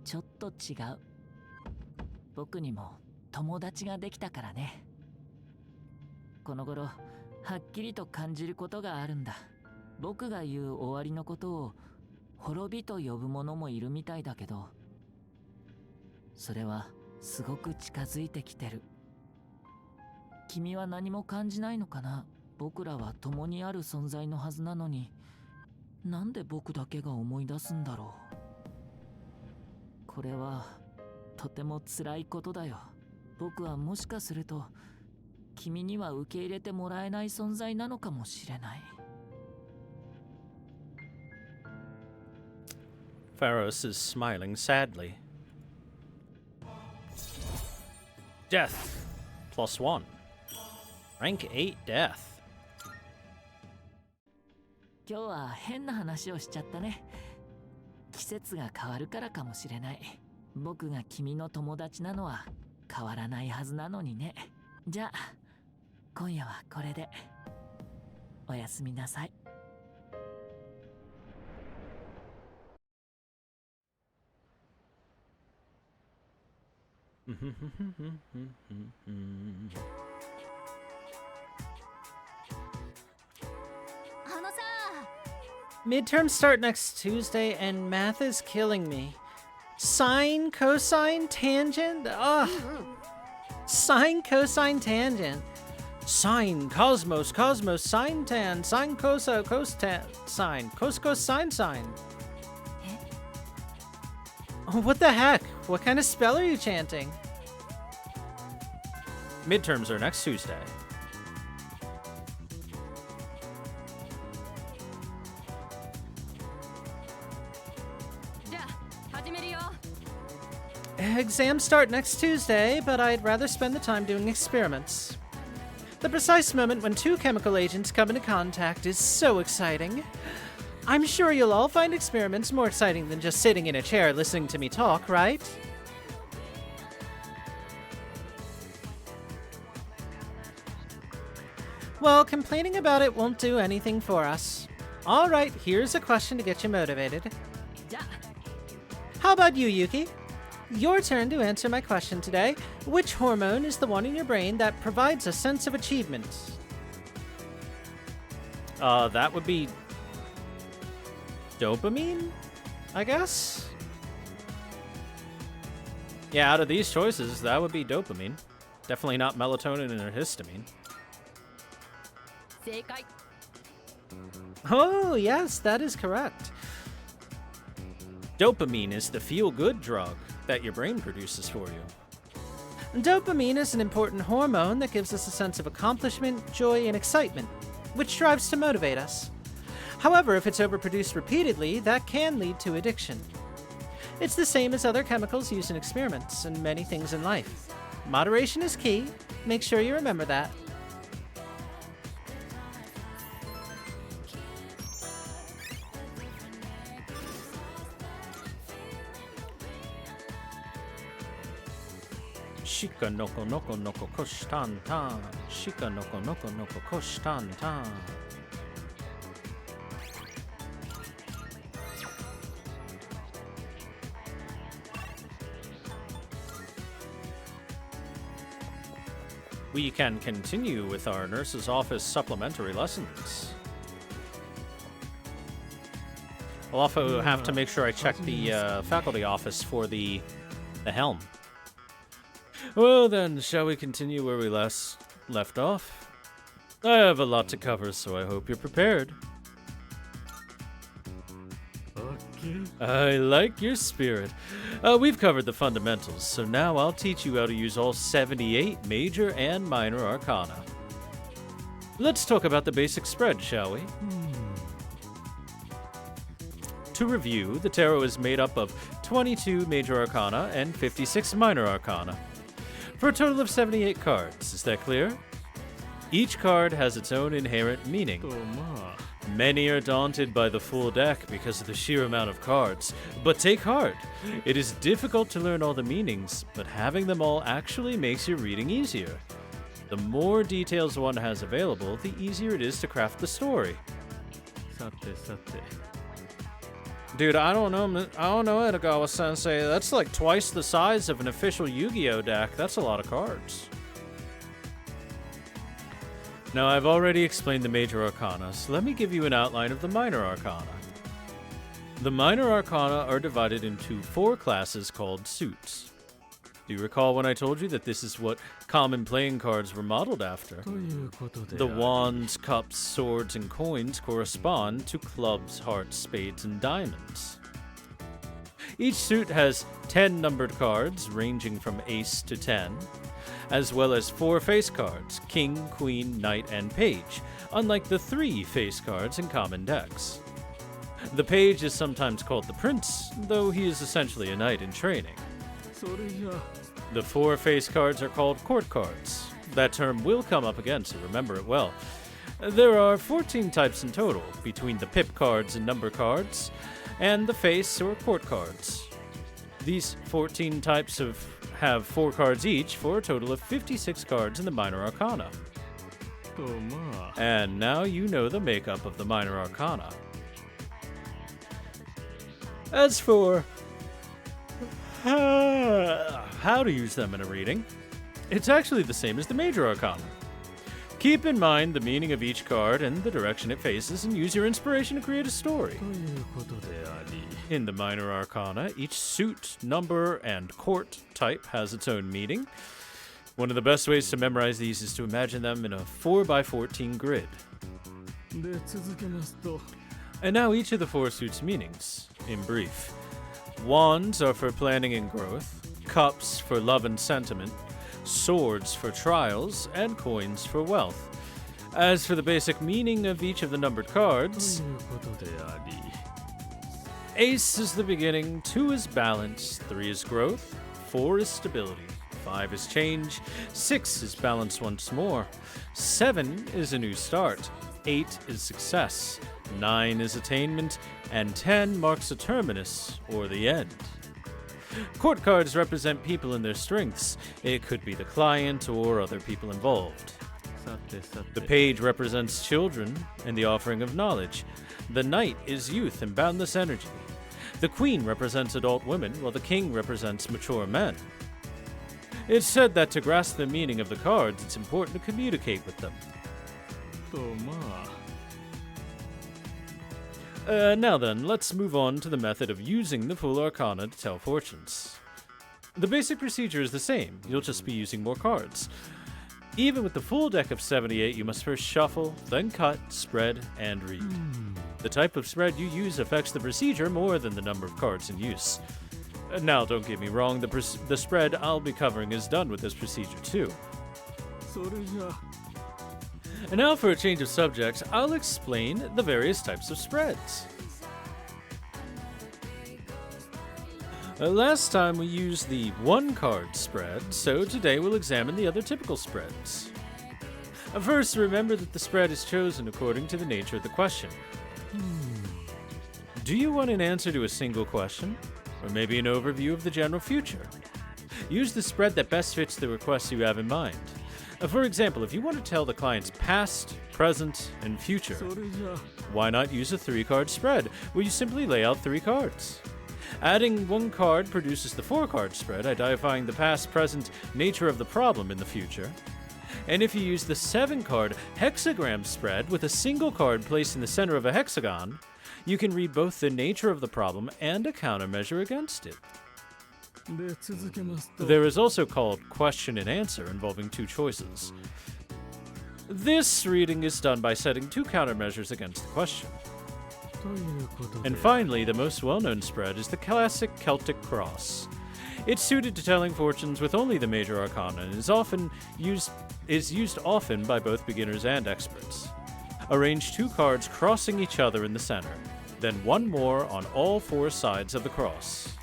ちょっと違う。僕にも友達ができたからね。この頃はっきりと感じることがあるんだ。僕が言う終わりのことを滅びと呼ぶ者もいるみたいだけど、それはすごく近づいてきてる。君は何も感じないのかな？僕らは共にある存在のはずなのに、なんで僕だけが思い出すんだろう。これはとても辛いことだよ。僕はもしかすると君には受け入れてもらえない存在なのかもしれない。Pharos is smiling sadly. Death. +1. Rank 8 Death. 今日は変な話をしちゃったね。季節が変わるからかもしれない。僕が君の友達なのは変わらないはずなのにね。じゃあ今夜はこれでおやすみなさい。Midterms start next Tuesday and math is killing me. Sine, cosine, tangent? Ugh. Sine, cosine, tangent. Sine, cosmos, cosmos, sine, tan, sine, coso, costan, sine, cos, sine, sine. Oh, what the heck? What kind of spell are you chanting? Midterms are next Tuesday. Exams start next Tuesday, but I'd rather spend the time doing experiments. The precise moment when two chemical agents come into contact is so exciting. I'm sure you'll all find experiments more exciting than just sitting in a chair listening to me talk, right? Well, complaining about it won't do anything for us. Alright, here's a question to get you motivated. How about you, Yuki? Your turn to answer my question today. Which hormone is the one in your brain that provides a sense of achievement? That would be dopamine? I guess. Yeah, out of these choices, that would be dopamine. Definitely not melatonin or histamine. Oh, yes, that is correct. Dopamine is the feel-good drug that your brain produces for you. Dopamine is an important hormone that gives us a sense of accomplishment, joy, and excitement, which strives to motivate us. However, if it's overproduced repeatedly, that can lead to addiction. It's the same as other chemicals used in experiments and many things in life. Moderation is key. Make sure you remember that. Shika noko noko noko koshtan tan. Shika noko noko noko koshtan tan. We can continue with our nurse's office supplementary lessons. I'll also have to make sure I check the faculty office for the helm. Well then, shall we continue where we left off? I have a lot to cover, so I hope you're prepared. I like your spirit. We've covered the fundamentals, so now I'll teach you how to use all 78 major and minor arcana. Let's talk about the basic spread, shall we? To review, the tarot is made up of 22 major arcana and 56 minor arcana, for a total of 78 cards. Is that clear? Each card has its own inherent meaning. Many are daunted by the full deck because of the sheer amount of cards, but take heart. It is difficult to learn all the meanings, but having them all actually makes your reading easier. The more details one has available, the easier it is to craft the story. Dude, I don't know, Edagawa-sensei. That's like twice the size of an official Yu-Gi-Oh deck. That's a lot of cards. Now, I've already explained the major arcana, so let me give you an outline of the minor arcana. The minor arcana are divided into 4 classes called suits. Do you recall when I told you that this is what common playing cards were modeled after? The wands, cups, swords, and coins correspond to clubs, hearts, spades, and diamonds. Each suit has 10 numbered cards, ranging from ace to 10, as well as 4 face cards, king, queen, knight, and page, unlike the 3 face cards in common decks. The page is sometimes called the prince, though he is essentially a knight in training. The 4 face cards are called court cards. That term will come up again, so remember it well. There are 14 types in total, between the pip cards and number cards, and the face or court cards. These 14 types have 4 cards each, for a total of 56 cards in the minor arcana. And now you know the makeup of the minor arcana. As for how to use them in a reading, it's actually the same as the major arcana. Keep in mind the meaning of each card and the direction it faces, and use your inspiration to create a story. In the minor arcana, each suit, number, and court type has its own meaning. One of the best ways to memorize these is to imagine them in a 4x14 grid. And now each of the 4 suits' meanings, in brief. Wands are for planning and growth, cups for love and sentiment, swords for trials, and coins for wealth. As for the basic meaning of each of the numbered cards, ace is the beginning, 2 is balance, 3 is growth, 4 is stability, 5 is change, 6 is balance once more, 7 is a new start, 8 is success, 9 is attainment, and 10 marks a terminus, or the end. Court cards represent people and their strengths. It could be the client or other people involved. The page represents children and the offering of knowledge. The knight is youth and boundless energy. The queen represents adult women, while the king represents mature men. It's said that to grasp the meaning of the cards, it's important to communicate with them. Now then, let's move on to the method of using the full arcana to tell fortunes. The basic procedure is the same, you'll just be using more cards. Even with the full deck of 78, you must first shuffle, then cut, spread, and read. The type of spread you use affects the procedure more than the number of cards in use. Now, don't get me wrong, the spread I'll be covering is done with this procedure too. And now for a change of subject, I'll explain the various types of spreads. Last time we used the one-card spread, so today we'll examine the other typical spreads. First, remember that the spread is chosen according to the nature of the question. Do you want an answer to a single question? Or maybe an overview of the general future? Use the spread that best fits the request you have in mind. For example, if you want to tell the client's past, present, and future, why not use a 3-card spread, where you simply lay out 3 cards? Adding 1 card produces the 4-card spread, identifying the past, present, nature of the problem in the future. And if you use the 7-card hexagram spread with a single card placed in the center of a hexagon, you can read both the nature of the problem and a countermeasure against it. There is also called question and answer, involving 2 choices. This reading is done by setting 2 countermeasures against the question. And finally, the most well-known spread is the classic Celtic cross. It's suited to telling fortunes with only the major arcana and is used often by both beginners and experts. Arrange 2 cards crossing each other in the center, then 1 more on all 4 sides of the cross.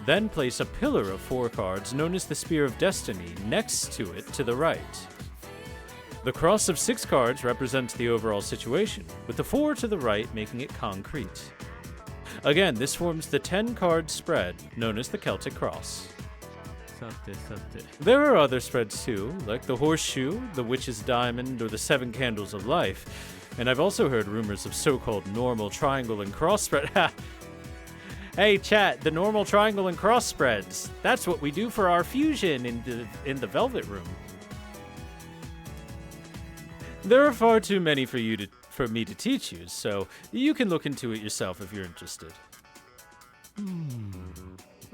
Then place a pillar of 4 cards known as the Spear of Destiny next to it to the right. The cross of 6 cards represents the overall situation, with the 4 to the right making it concrete. Again, this forms the 10-card spread known as the Celtic cross. There are other spreads too, like the horseshoe, the witch's diamond, or the 7 candles of life. And I've also heard rumors of so-called normal, triangle, and cross spread. Hey chat, the normal, triangle, and cross spreads. That's what we do for our fusion in the Velvet Room. There are far too many for me to teach you, so you can look into it yourself if you're interested.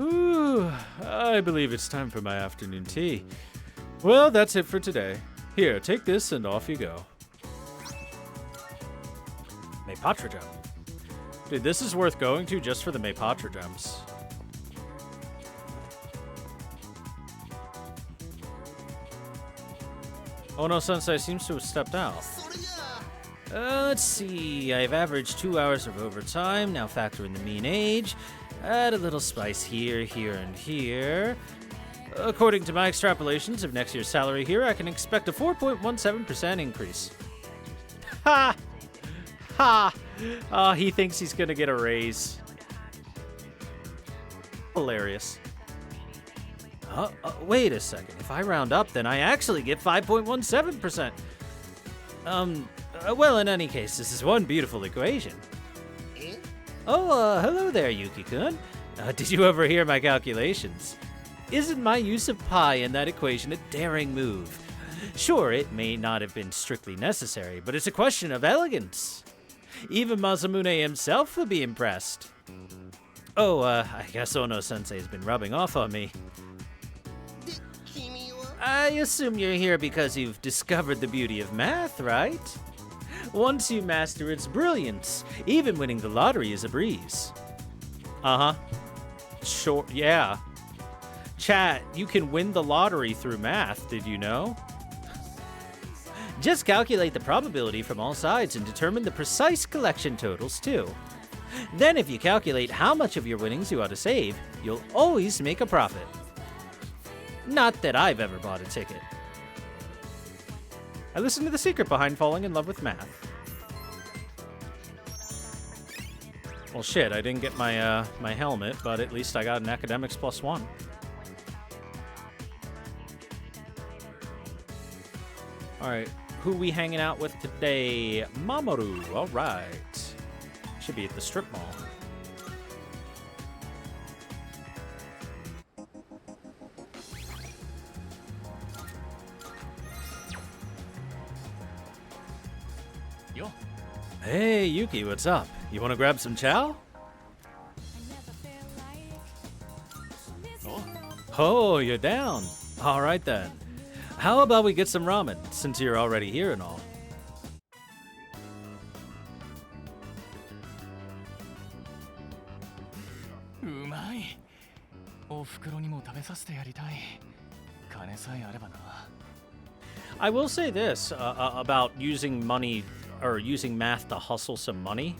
Ooh, I believe it's time for my afternoon tea. Well, that's it for today. Here, take this and off you go. Maypatra gem. Dude, this is worth going to just for the Maypatra gems. Oh no, Sensei seems to have stepped out. Let's see, I've averaged 2 hours of overtime, now factor in the mean age. Add a little spice here, here, and here. According to my extrapolations of next year's salary here, I can expect a 4.17% increase. Ha! Ha! Oh, he thinks he's gonna get a raise. Hilarious. Wait a second. If I round up, then I actually get 5.17%. Well, in any case, this is one beautiful equation. Oh, hello there, Yuki-kun. Did you overhear my calculations? Isn't my use of pi in that equation a daring move? Sure, it may not have been strictly necessary, but it's a question of elegance. Even Masamune himself will be impressed. Oh, I guess Ono-sensei's been rubbing off on me. I assume you're here because you've discovered the beauty of math, right? Once you master its brilliance, even winning the lottery is a breeze. Uh-huh. Sure, yeah. Chat, you can win the lottery through math, did you know? Just calculate the probability from all sides and determine the precise collection totals, too. Then if you calculate how much of your winnings you ought to save, you'll always make a profit. Not that I've ever bought a ticket. I listened to the secret behind falling in love with math. Well, shit, I didn't get my my helmet, but at least I got an academics +1. All right, who we hanging out with today? Mamoru, all right. Should be at the strip mall. Hey, Yuki, what's up? You want to grab some chow? Oh, you're down. All right then. How about we get some ramen, since you're already here and all? I will say this about using money or using math to hustle some money.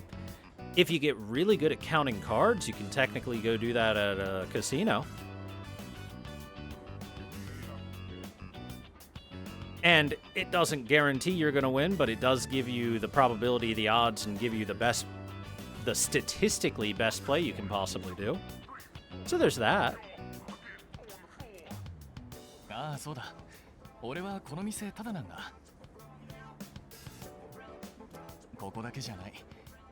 If you get really good at counting cards, you can technically go do that at a casino. And it doesn't guarantee you're going to win, but it does give you the probability, the odds, and give you the statistically best play you can possibly do. So there's that. ああ、そうだ。俺はこの店ただなんだ。ここだけじゃない。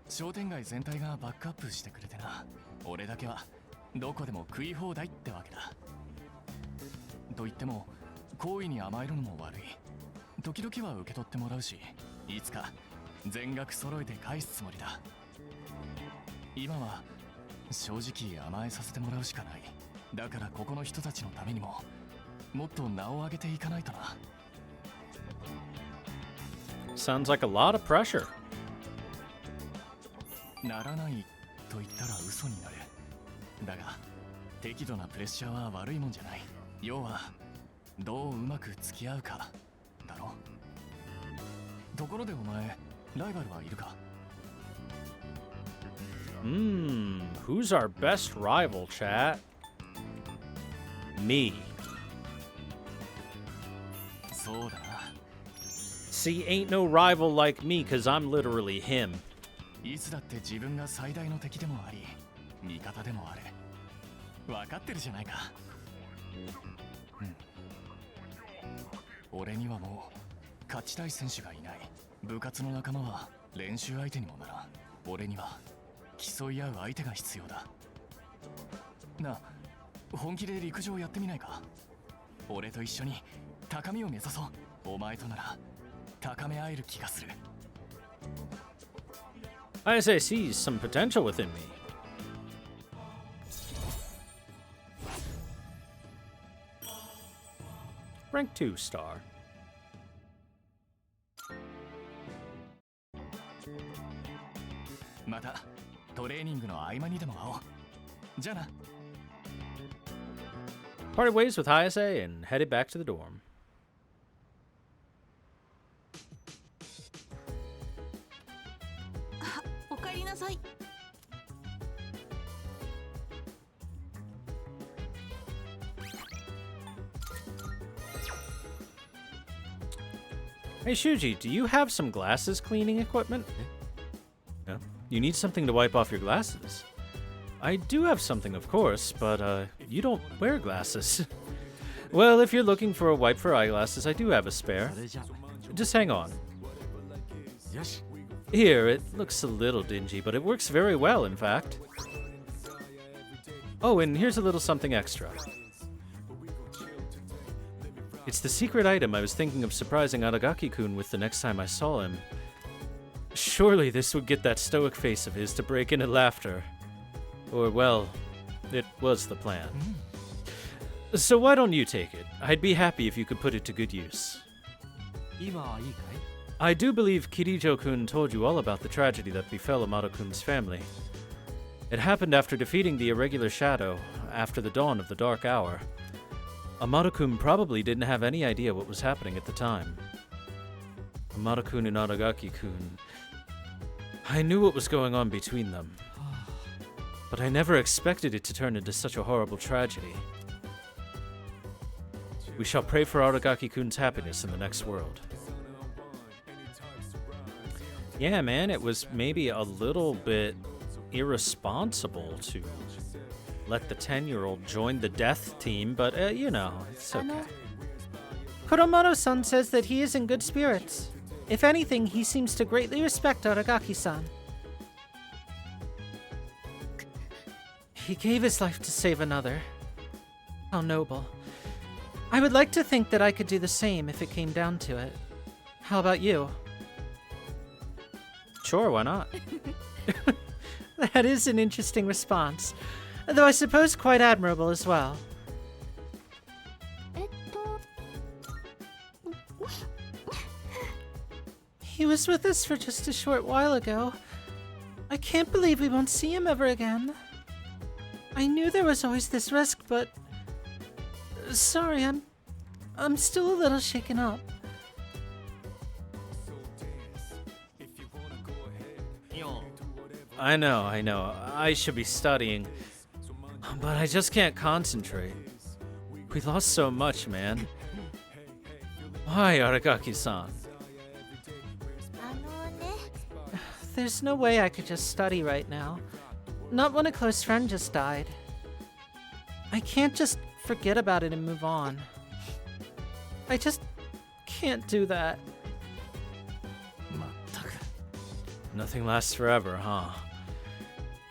商店街全体がバックアップしてくれてな。俺だけはどこでも食い放題ってわけだ。と言っても好意に甘えるのも悪い。時々は受け取ってもらうし、いつか全額揃えて返すつもりだ。今は正直甘えさせてもらうしかない。だからここの人たちのためにももっと名を上げていかないとな。Sounds like a lot of pressure. ならないと言ったら嘘になる。だが適度なプレッシャーは悪いもんじゃない。要はどううまく付き合うかだろ。ところでお前ライバルはいるか？ Who's our best rival, chat? Me. そうだな。 See, ain't no rival like me, cause I'm literally him. いつだって自分が最大の敵でもあり、味方でもある。分かってるじゃないか。俺にはもう勝ちたい選手がいない。部活の仲間は練習相手にもならん。俺には競い合う相手が必要だ。なあ、本気で陸上やってみないか？俺と一緒に高みを目指そう。お前となら高め合える気がする。I say sees some potential within me. Rank 2 star. またトレーニングの合間にでも会おう。じゃあな。Parted ways with Hayase and headed back to the dorm. おかえりなさい。Hey Shuji, do you have some glasses cleaning equipment? No? You need something to wipe off your glasses. I do have something, of course, but you don't wear glasses. Well, if you're looking for a wipe for eyeglasses, I do have a spare. Just hang on. Here, it looks a little dingy, but it works very well, in fact. Oh, and here's a little something extra. It's the secret item I was thinking of surprising Aragaki-kun with the next time I saw him. Surely this would get that stoic face of his to break into laughter. Or, well, it was the plan. So why don't you take it? I'd be happy if you could put it to good use. I do believe Kirijo-kun told you all about the tragedy that befell Amado-kun's family. It happened after defeating the irregular shadow, after the dawn of the dark hour. Amado-kun probably didn't have any idea what was happening at the time. Amado-kun and Aragaki-kun... I knew what was going on between them. But I never expected it to turn into such a horrible tragedy. We shall pray for Aragaki-kun's happiness in the next world. Yeah, man, it was maybe a little bit irresponsible to let the 10-year-old join the death team, but, you know, it's okay. Kuromoto-san says that he is in good spirits. If anything, he seems to greatly respect Aragaki-san. He gave his life to save another. How noble. I would like to think that I could do the same if it came down to it. How about you? Sure, why not? That is an interesting response, though I suppose quite admirable as well. He was with us for just a short while ago. I can't believe we won't see him ever again. I knew there was always this risk, but... Sorry, I'm still a little shaken up. I know. I should be studying. But I just can't concentrate. We lost so much, man. Why, Aragaki-san? There's no way I could just study right now. Not when a close friend just died. I can't just forget about it and move on. I just can't do that. Nothing lasts forever, huh?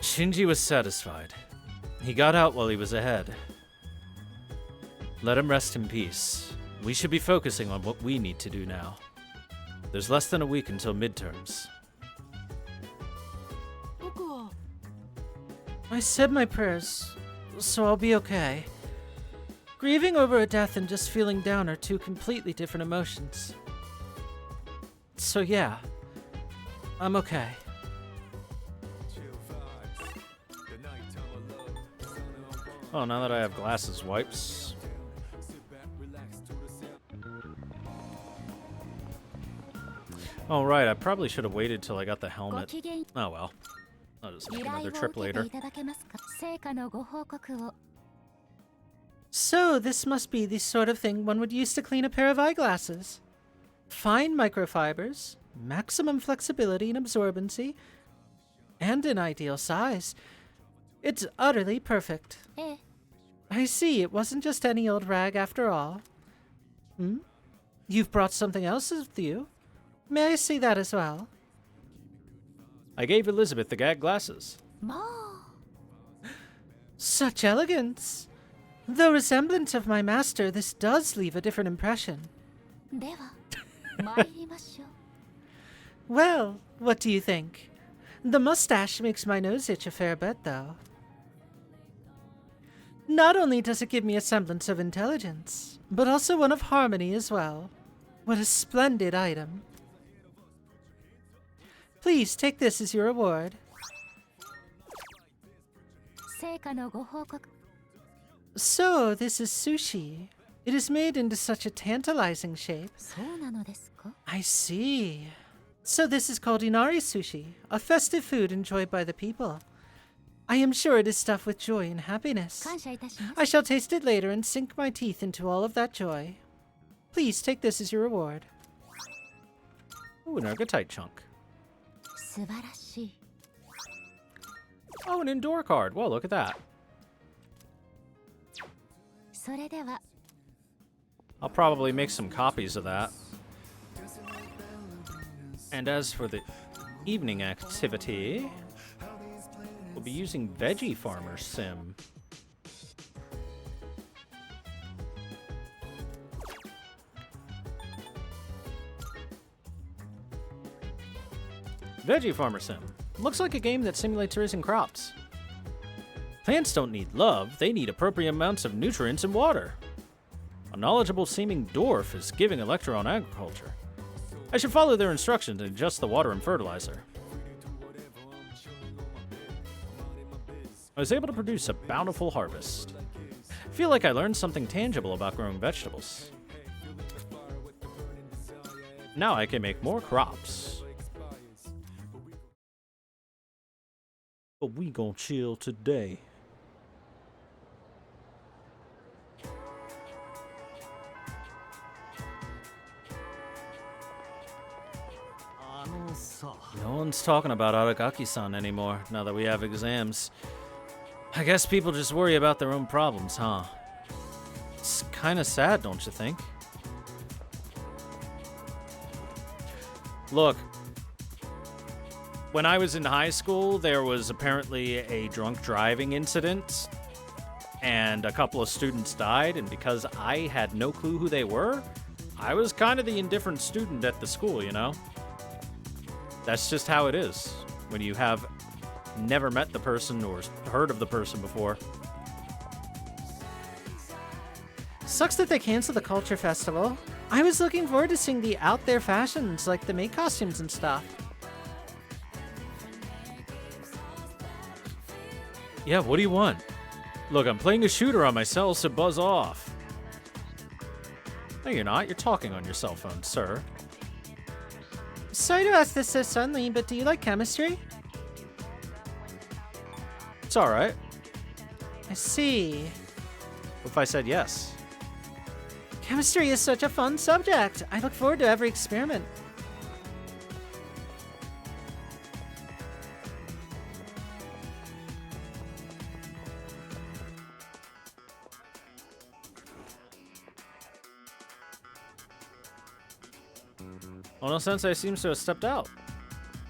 Shinji was satisfied. He got out while he was ahead. Let him rest in peace. We should be focusing on what we need to do now. There's less than a week until midterms. I said my prayers, so I'll be okay. Grieving over a death and just feeling down are two completely different emotions. So yeah, I'm okay. Oh, now that I have glasses wipes. Oh, right, I probably should have waited till I got the helmet. Oh well. I'll just make another trip later. So, this must be the sort of thing one would use to clean a pair of eyeglasses. Fine microfibers, maximum flexibility and absorbency, and an ideal size. It's utterly perfect. I see, it wasn't just any old rag after all. You've brought something else with you. May I see that as well? I gave Elizabeth the gag glasses. Such elegance! Though resemblant of my master, this does leave a different impression. Well, what do you think? The mustache makes my nose itch a fair bit, though. Not only does it give me a semblance of intelligence, but also one of harmony as well. What a splendid item. Please take this as your reward. So, this is sushi. It is made into such a tantalizing shape. I see. So this is called inari sushi, a festive food enjoyed by the people. I am sure it is stuffed with joy and happiness. I shall taste it later and sink my teeth into all of that joy. Please take this as your reward. Ooh, an ergotite chunk. Oh, an indoor card. Whoa, look at that. I'll probably make some copies of that. And as for the evening activity, we'll be using Veggie Farmer Sim. Veggie Farmer Sim. Looks like a game that simulates raising crops. Plants don't need love, they need appropriate amounts of nutrients and water. A knowledgeable seeming dwarf is giving a lecture on agriculture. I should follow their instructions and adjust the water and fertilizer. I was able to produce a bountiful harvest. I feel like I learned something tangible about growing vegetables. Now I can make more crops. But we gon' chill today. No one's talking about Aragaki-san anymore now that we have exams. I guess people just worry about their own problems, huh? It's kinda sad, don't you think? Look, when I was in high school, there was apparently a drunk driving incident, and a couple of students died, and because I had no clue who they were, I was kind of the indifferent student at the school, you know? That's just how it is when you have never met the person or heard of the person before. Sucks that they canceled the Culture Festival. I was looking forward to seeing the out there fashions, like the maid costumes and stuff. Yeah, what do you want? Look, I'm playing a shooter on my cell, so buzz off. No, you're not. You're talking on your cell phone, sir. Sorry to ask this so suddenly, but do you like chemistry? It's alright. I see. What if I said yes? Chemistry is such a fun subject. I look forward to every experiment. Ono-sensei seems to have stepped out.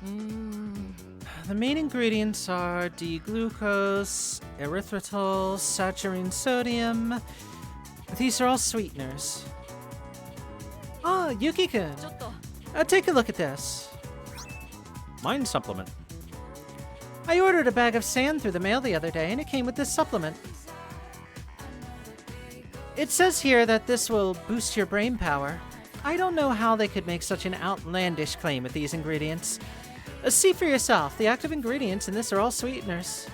The main ingredients are D-glucose, erythritol, saturated sodium. These are all sweeteners. Oh, Yuki-kun. Take a look at this. Mind supplement. I ordered a bag of sand through the mail the other day, and it came with this supplement. It says here that this will boost your brain power. I don't know how they could make such an outlandish claim with these ingredients. See for yourself, the active ingredients in this are all sweeteners.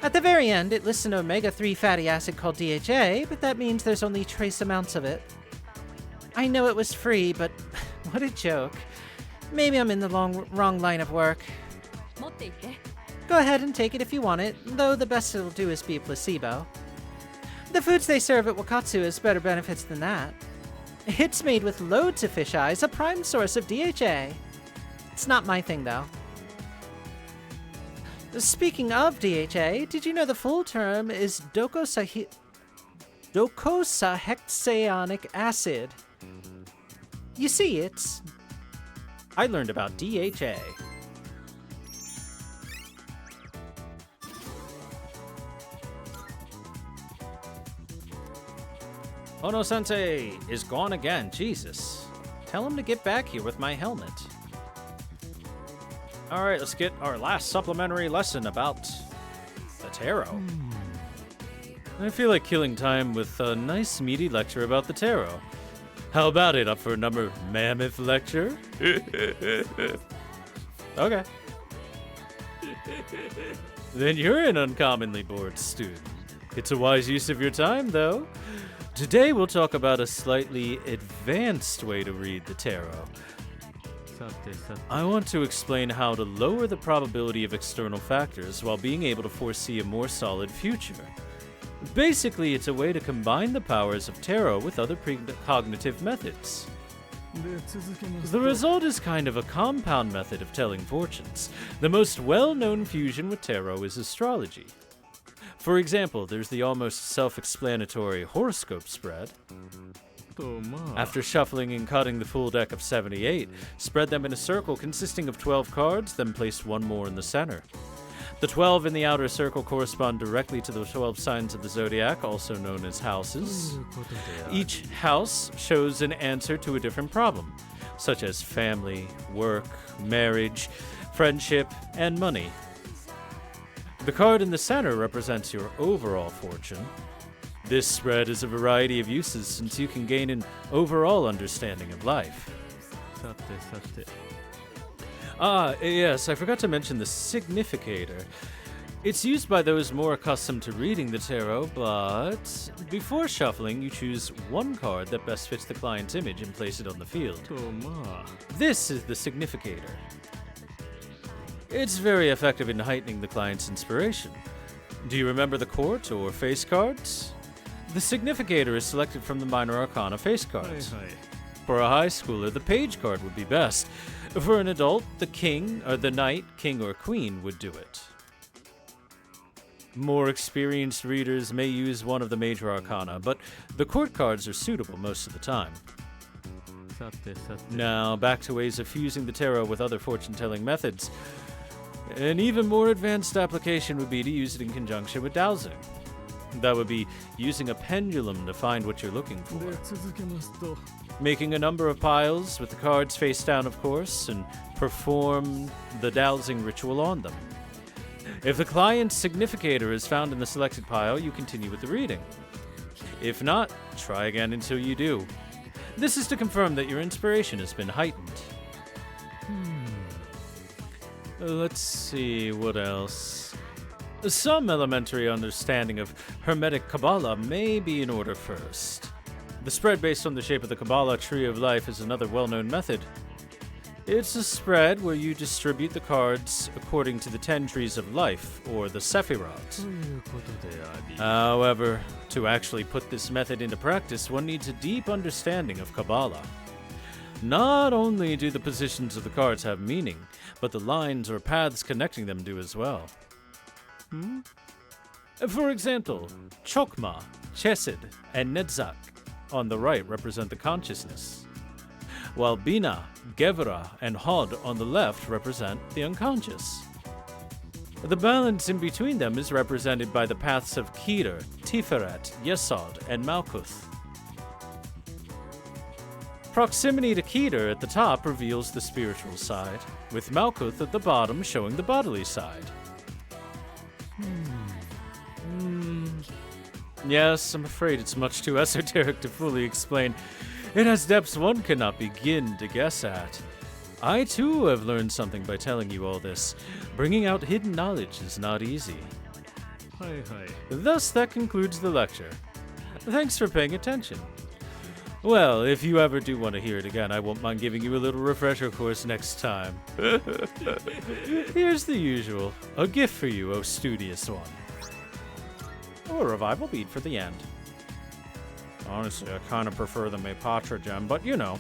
At the very end, it lists an omega-3 fatty acid called DHA, but that means there's only trace amounts of it. I know it was free, but what a joke. Maybe I'm in the wrong line of work. Go ahead and take it if you want it, though the best it'll do is be a placebo. The foods they serve at Wakatsu has better benefits than that. It's made with loads of fish eyes, a prime source of DHA. It's not my thing, though. Speaking of DHA, did you know the full term is docosahexaonic acid? You see, it's... I learned about DHA. Ono-sensei is gone again. Jesus. Tell him to get back here with my helmet. Alright, let's get our last supplementary lesson about the tarot. I feel like killing time with a nice meaty lecture about the tarot. How about it? Up for another mammoth lecture? Okay. Then you're an uncommonly bored student. It's a wise use of your time, though. Today we'll talk about a slightly advanced way to read the tarot. I want to explain how to lower the probability of external factors while being able to foresee a more solid future. Basically, it's a way to combine the powers of tarot with other cognitive methods. The result is kind of a compound method of telling fortunes. The most well-known fusion with tarot is astrology. For example, there's the almost self-explanatory horoscope spread. After shuffling and cutting the full deck of 78, spread them in a circle consisting of 12 cards, then place one more in the center. The 12 in the outer circle correspond directly to the 12 signs of the zodiac, also known as houses. Each house shows an answer to a different problem, such as family, work, marriage, friendship, and money. The card in the center represents your overall fortune. This spread has a variety of uses since you can gain an overall understanding of life. Yes, I forgot to mention the significator. It's used by those more accustomed to reading the tarot, but before shuffling, you choose one card that best fits the client's image and place it on the field. This is the significator. It's very effective in heightening the client's inspiration. Do you remember the court or face cards? The significator is selected from the minor arcana face cards. For a high schooler, the page card would be best. For an adult, the king, or the knight, king, or queen would do it. More experienced readers may use one of the major arcana, but the court cards are suitable most of the time. Now, back to ways of fusing the tarot with other fortune-telling methods. An even more advanced application would be to use it in conjunction with dowsing. That would be using a pendulum to find what you're looking for. Making a number of piles, with the cards face down of course, and perform the dowsing ritual on them. If the client's significator is found in the selected pile, you continue with the reading. If not, try again until you do. This is to confirm that your inspiration has been heightened. Let's see, what else? Some elementary understanding of Hermetic Kabbalah may be in order first. The spread based on the shape of the Kabbalah Tree of Life is another well-known method. It's a spread where you distribute the cards according to the 10 trees of life, or the Sephirot. However, to actually put this method into practice, one needs a deep understanding of Kabbalah. Not only do the positions of the cards have meaning, but the lines or paths connecting them do as well. For example, Chokmah, Chesed, and Netzach on the right represent the consciousness, while Bina, Gevra, and Hod on the left represent the unconscious. The balance in between them is represented by the paths of Keter, Tiferet, Yesod, and Malkuth. Proximity to Keter at the top reveals the spiritual side, with Malkuth at the bottom showing the bodily side. Yes, I'm afraid it's much too esoteric to fully explain. It has depths one cannot begin to guess at. I too have learned something by telling you all this. Bringing out hidden knowledge is not easy. Thus, that concludes the lecture. Thanks for paying attention. Well, if you ever do want to hear it again, I won't mind giving you a little refresher course next time. Here's the usual. A gift for you, O studious one. Oh, a revival bead for the end. Honestly, I kind of prefer the Maypatra gem, but you know.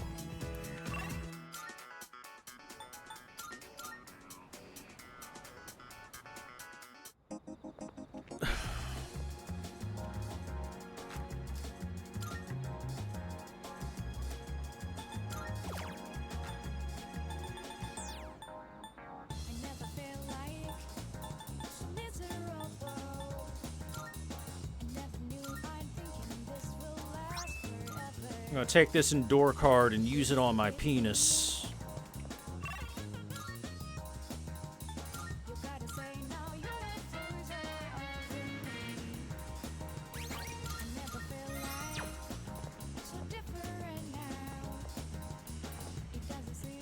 I'm gonna take this Endure card and use it on my penis.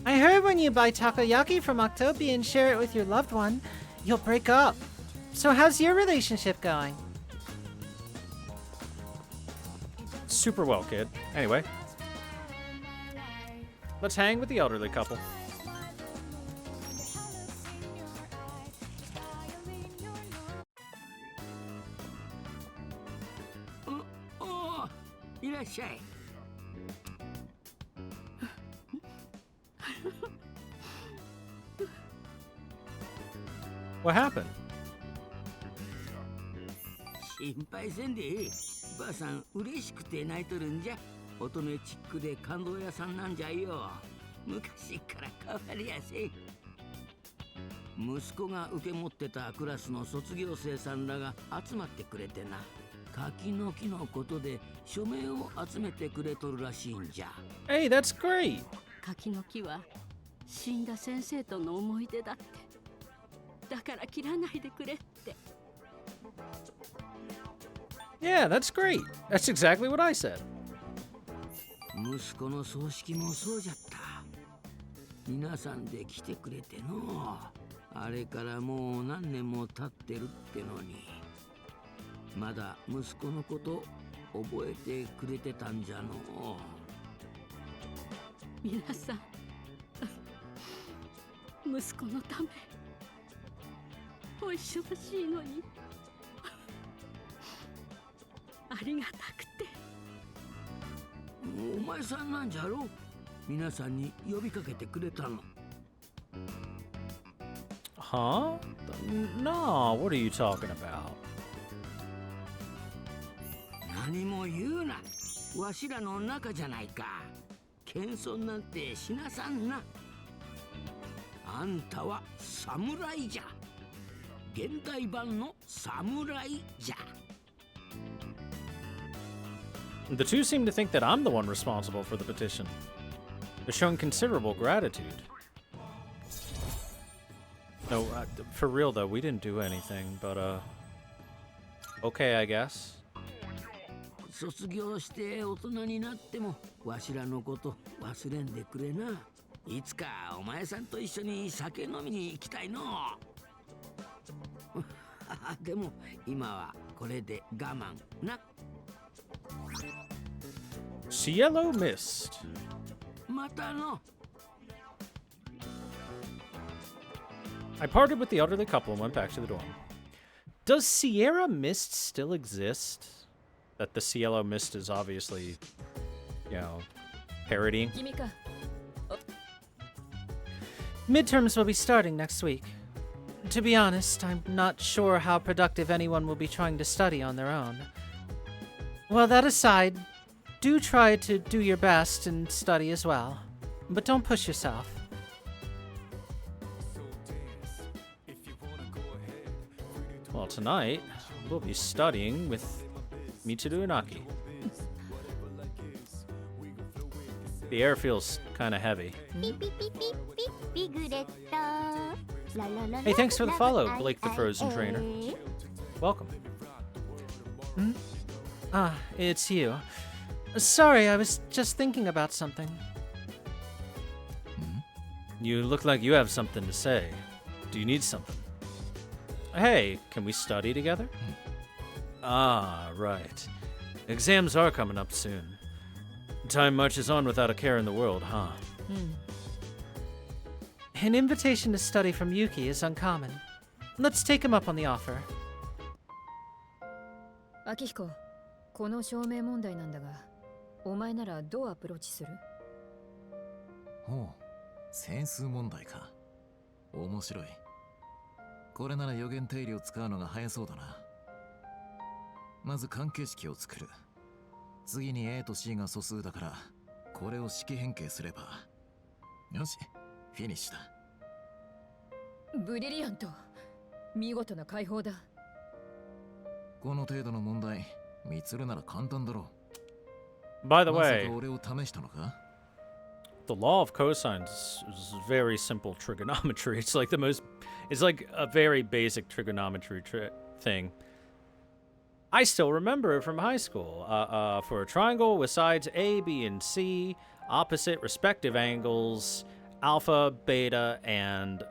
I heard when you buy takoyaki from Octopi and share it with your loved one, you'll break up. So how's your relationship going? Super well, kid. Anyway, let's hang with the elderly couple. Oh, いらっしゃい。What happened? 心配せんでええ。ばあさん嬉しくて泣いとるんじゃ。乙女チックで感動屋さんなんじゃよ。昔から変わりやせん。息子が受け持ってたクラスの卒業生さんらが集まってくれてな。柿の木のことで署名を集めてくれとるらしいんじゃ。Hey, that's great. 柿の木は死んだ先生との思い出だって。だから切らないでくれって。Yeah, that's great. That's exactly what I said. 息子の葬式もそうじゃった。皆さんで来てくれての。あれからもう何年も経ってるってのに。まだ息子のこと覚えてくれてたんじゃの。皆さん、息子のためお忙しいのにありがたくて。お前さんなんじゃろ。皆さんに呼びかけてくれたの。Huh? No, what are you talking about? 何も言うな。わしらの中じゃないか。謙遜なんてしなさんな。あんたは侍じゃ。現代版の侍じゃ。The two seem to think that I'm the one responsible for the petition. They're showing considerable gratitude. No, for real though, we didn't do anything, but okay, I guess. 卒業して大人になってもわしらのこと忘れんでくれな。いつかお前さんと一緒に酒飲みに行きたいの。でも今はこれで我慢な。Cielo Mist. またの。I parted with the elderly couple and went back to the dorm. Does Sierra Mist still exist? That the Cielo Mist is obviously, you know, parodying. Midterms will be starting next week. To be honest, I'm not sure how productive anyone will be trying to study on their own. Well, that aside, do try to do your best and study as well. But don't push yourself. Well, tonight, we'll be studying with Mitsuru Unaki. The air feels kind of heavy. Hey, thanks for the follow, Blake the Frozen Trainer. Welcome. Hmm? Ah, it's you. Sorry, I was just thinking about something. You look like you have something to say. Do you need something? Hey, can we study together? Ah, right. Exams are coming up soon. Time marches on without a care in the world, huh? An invitation to study from Yuki is uncommon. Let's take him up on the offer. Akihiko, この証明問題なんだが、お前ならどうアプローチする？ほう、整数問題か。面白い。これなら予言定理を使うのが早そうだな。まず関係式を作る。次に A と C が素数だから、これを式変形すれば。よし、フィニッシュだ。ブリリアント。見事な解放だ。この程度の問題、ミツルなら簡単だろう。By the way, まさか俺を試したのか? The law of cosines is very simple trigonometry. It's like it's like a very basic trigonometry thing. I still remember it from high school. For a triangle with sides A, B, and C, opposite respective angles, alpha, beta, and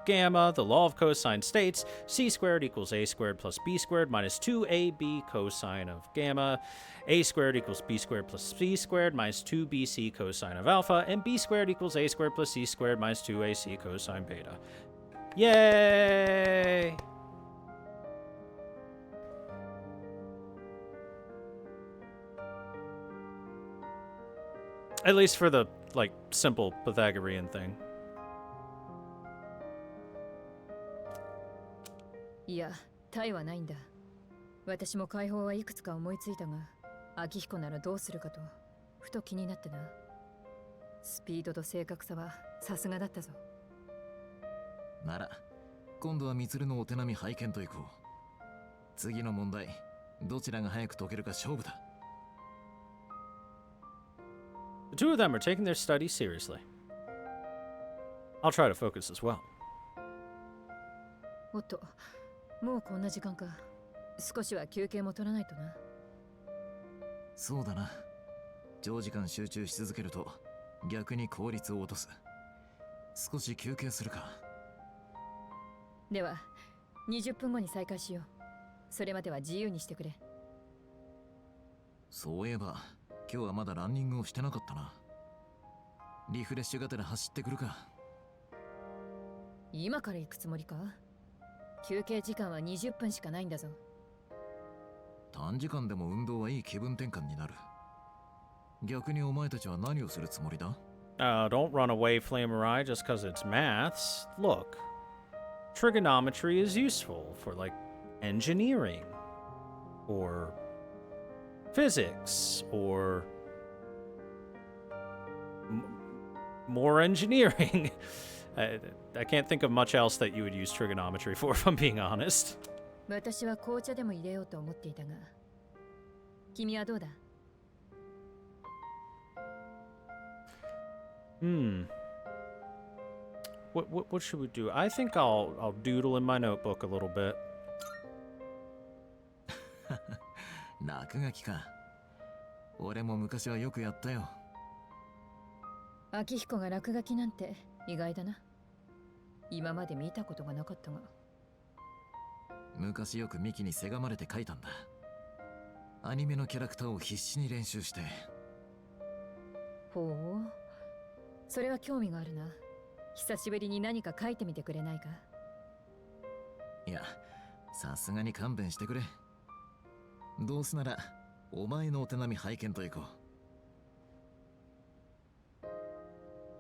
gamma, the law of cosine states c squared equals a squared plus b squared minus 2ab cosine of gamma, a squared equals b squared plus c squared minus 2bc cosine of alpha, and b squared equals a squared plus c squared minus 2ac cosine beta. Yay! At least for the, like, simple Pythagorean thing. いや、他意はないんだ。私も解放はいくつか思いついたが、秋彦ならどうするかと、ふと気になってな。スピードと正確さはさすがだったぞ。なら、今度はミツルのお手並み拝見といこう。次の問題、どちらが早く解けるか勝負だ。The two of them are taking their studies seriously. I'll try to focus as well. おっと、もうこんな時間か。少しは休憩も取らないとな。そうだな。長時間集中し続けると逆に効率を落とす。少し休憩するか。では、20分後に再開しよう。それまでは自由にしてくれ。そういえば、今日はまだランニングをしてなかったな。リフレッシュがてら走ってくるか。今から行くつもりか？休憩時間は20分しかないんだぞ。短時間でも運動はいい気分転換になる。逆にお前たちは何をするつもりだ？ Don't run away, Flamerai, just because it's maths. Look, trigonometry is useful for, like, engineering, or physics, or more engineering. I can't think of much else that you would use trigonometry for, if I'm being honest. 私は紅茶でも入れようと思っていたが、君はどうだ What should we do? I think I'll doodle in my notebook a little bit. 落書きか。俺も昔はよくやったよ。秋彦が落書きなんて意外だな。今まで見たことがなかったが。昔よくミキにせがまれて書いたんだ。アニメのキャラクターを必死に練習して。ほう。それは興味があるな。久しぶりに何か書いてみてくれないか？いや、さすがに勘弁してくれ。どうせならお前のお手並み拝見といこう。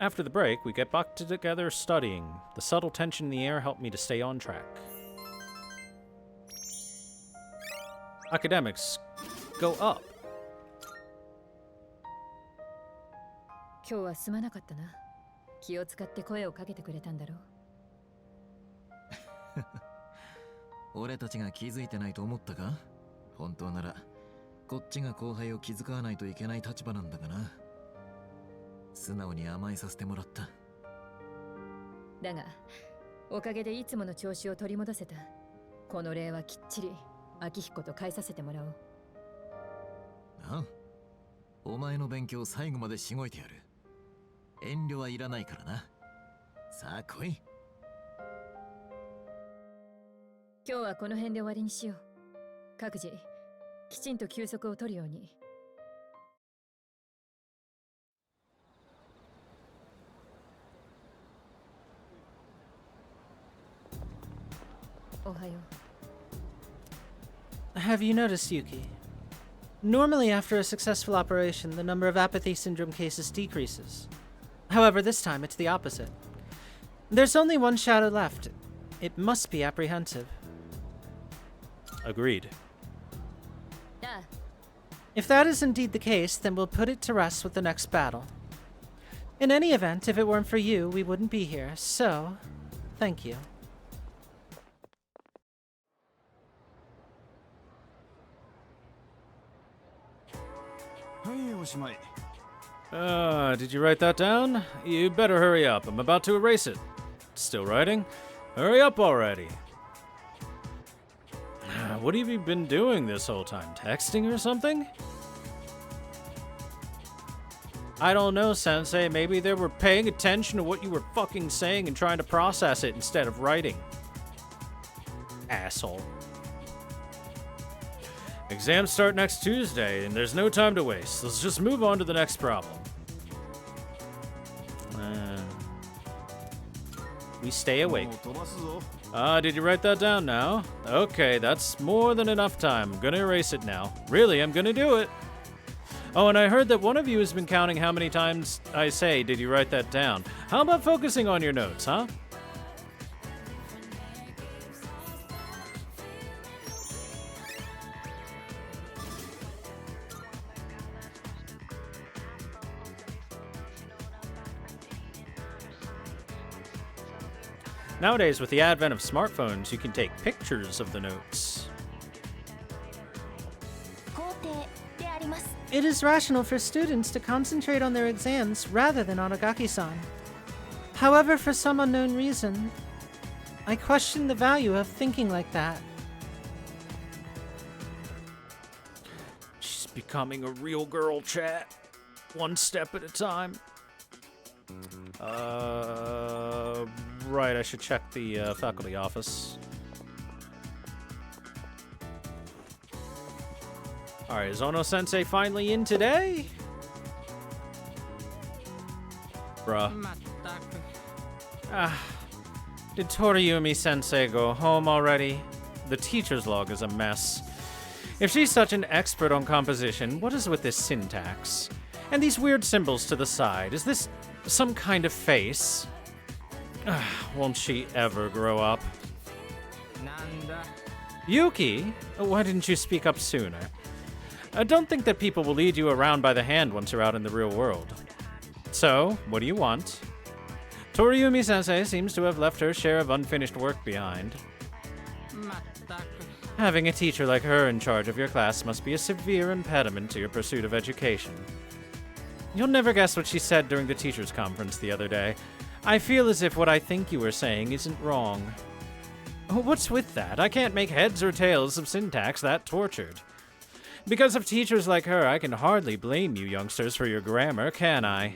After the break, we get back together studying. The subtle tension in the air helped me to stay on track. Academics, go up. 今日はすまなかったな。気を使って声をかけてくれたんだろう。俺たちが気づいてないと思ったか？本当ならこっちが後輩を気遣わないといけない立場なんだがな。素直に甘えさせてもらった。だがおかげでいつもの調子を取り戻せた。この礼はきっちり秋彦と返させてもらおう。ああ、お前の勉強最後までしごいてやる。遠慮はいらないからな。さあ来い。今日はこの辺で終わりにしよう。各自きちんと休息を取るように。おはよう。 Have you noticed, Yuki? Normally, after a successful operation, the number of apathy syndrome cases decreases. However, this time it's the opposite. There's only one shadow left. It must be apprehensive. Agreed. If that is indeed the case, then we'll put it to rest with the next battle. In any event, if it weren't for you, we wouldn't be here, so thank you. Did you write that down? You better hurry up. I'm about to erase it. Still writing? Hurry up already. What have you been doing this whole time? Texting or something? I don't know, Sensei. Maybe they were paying attention to what you were fucking saying and trying to process it instead of writing. Asshole. Exams start next Tuesday, and there's no time to waste. Let's just move on to the next problem. We stay awake. Did you write that down now? Okay, that's more than enough time. I'm gonna erase it now. Really, I'm gonna do it. Oh, and I heard that one of you has been counting how many times I say, did you write that down? How about focusing on your notes, huh? Nowadays, with the advent of smartphones, you can take pictures of the notes. It is rational for students to concentrate on their exams rather than on Agaki-san. However, for some unknown reason, I question the value of thinking like that. She's becoming a real girl, chat. One step at a time. Right, I should check the faculty office. Alright, is Ono-sensei finally in today? Bruh. Did Toriumi-sensei go home already? The teacher's log is a mess. If she's such an expert on composition, what is with this syntax? And these weird symbols to the side, is this some kind of face? Won't she ever grow up? Yuki? Why didn't you speak up sooner? I don't think that people will lead you around by the hand once you're out in the real world. So, what do you want? Toriumi-sensei seems to have left her share of unfinished work behind. Having a teacher like her in charge of your class must be a severe impediment to your pursuit of education. You'll never guess what she said during the teachers' conference the other day. I feel as if what I think you were saying isn't wrong. What's with that? I can't make heads or tails of syntax that tortured. Because of teachers like her, I can hardly blame you youngsters for your grammar, can I?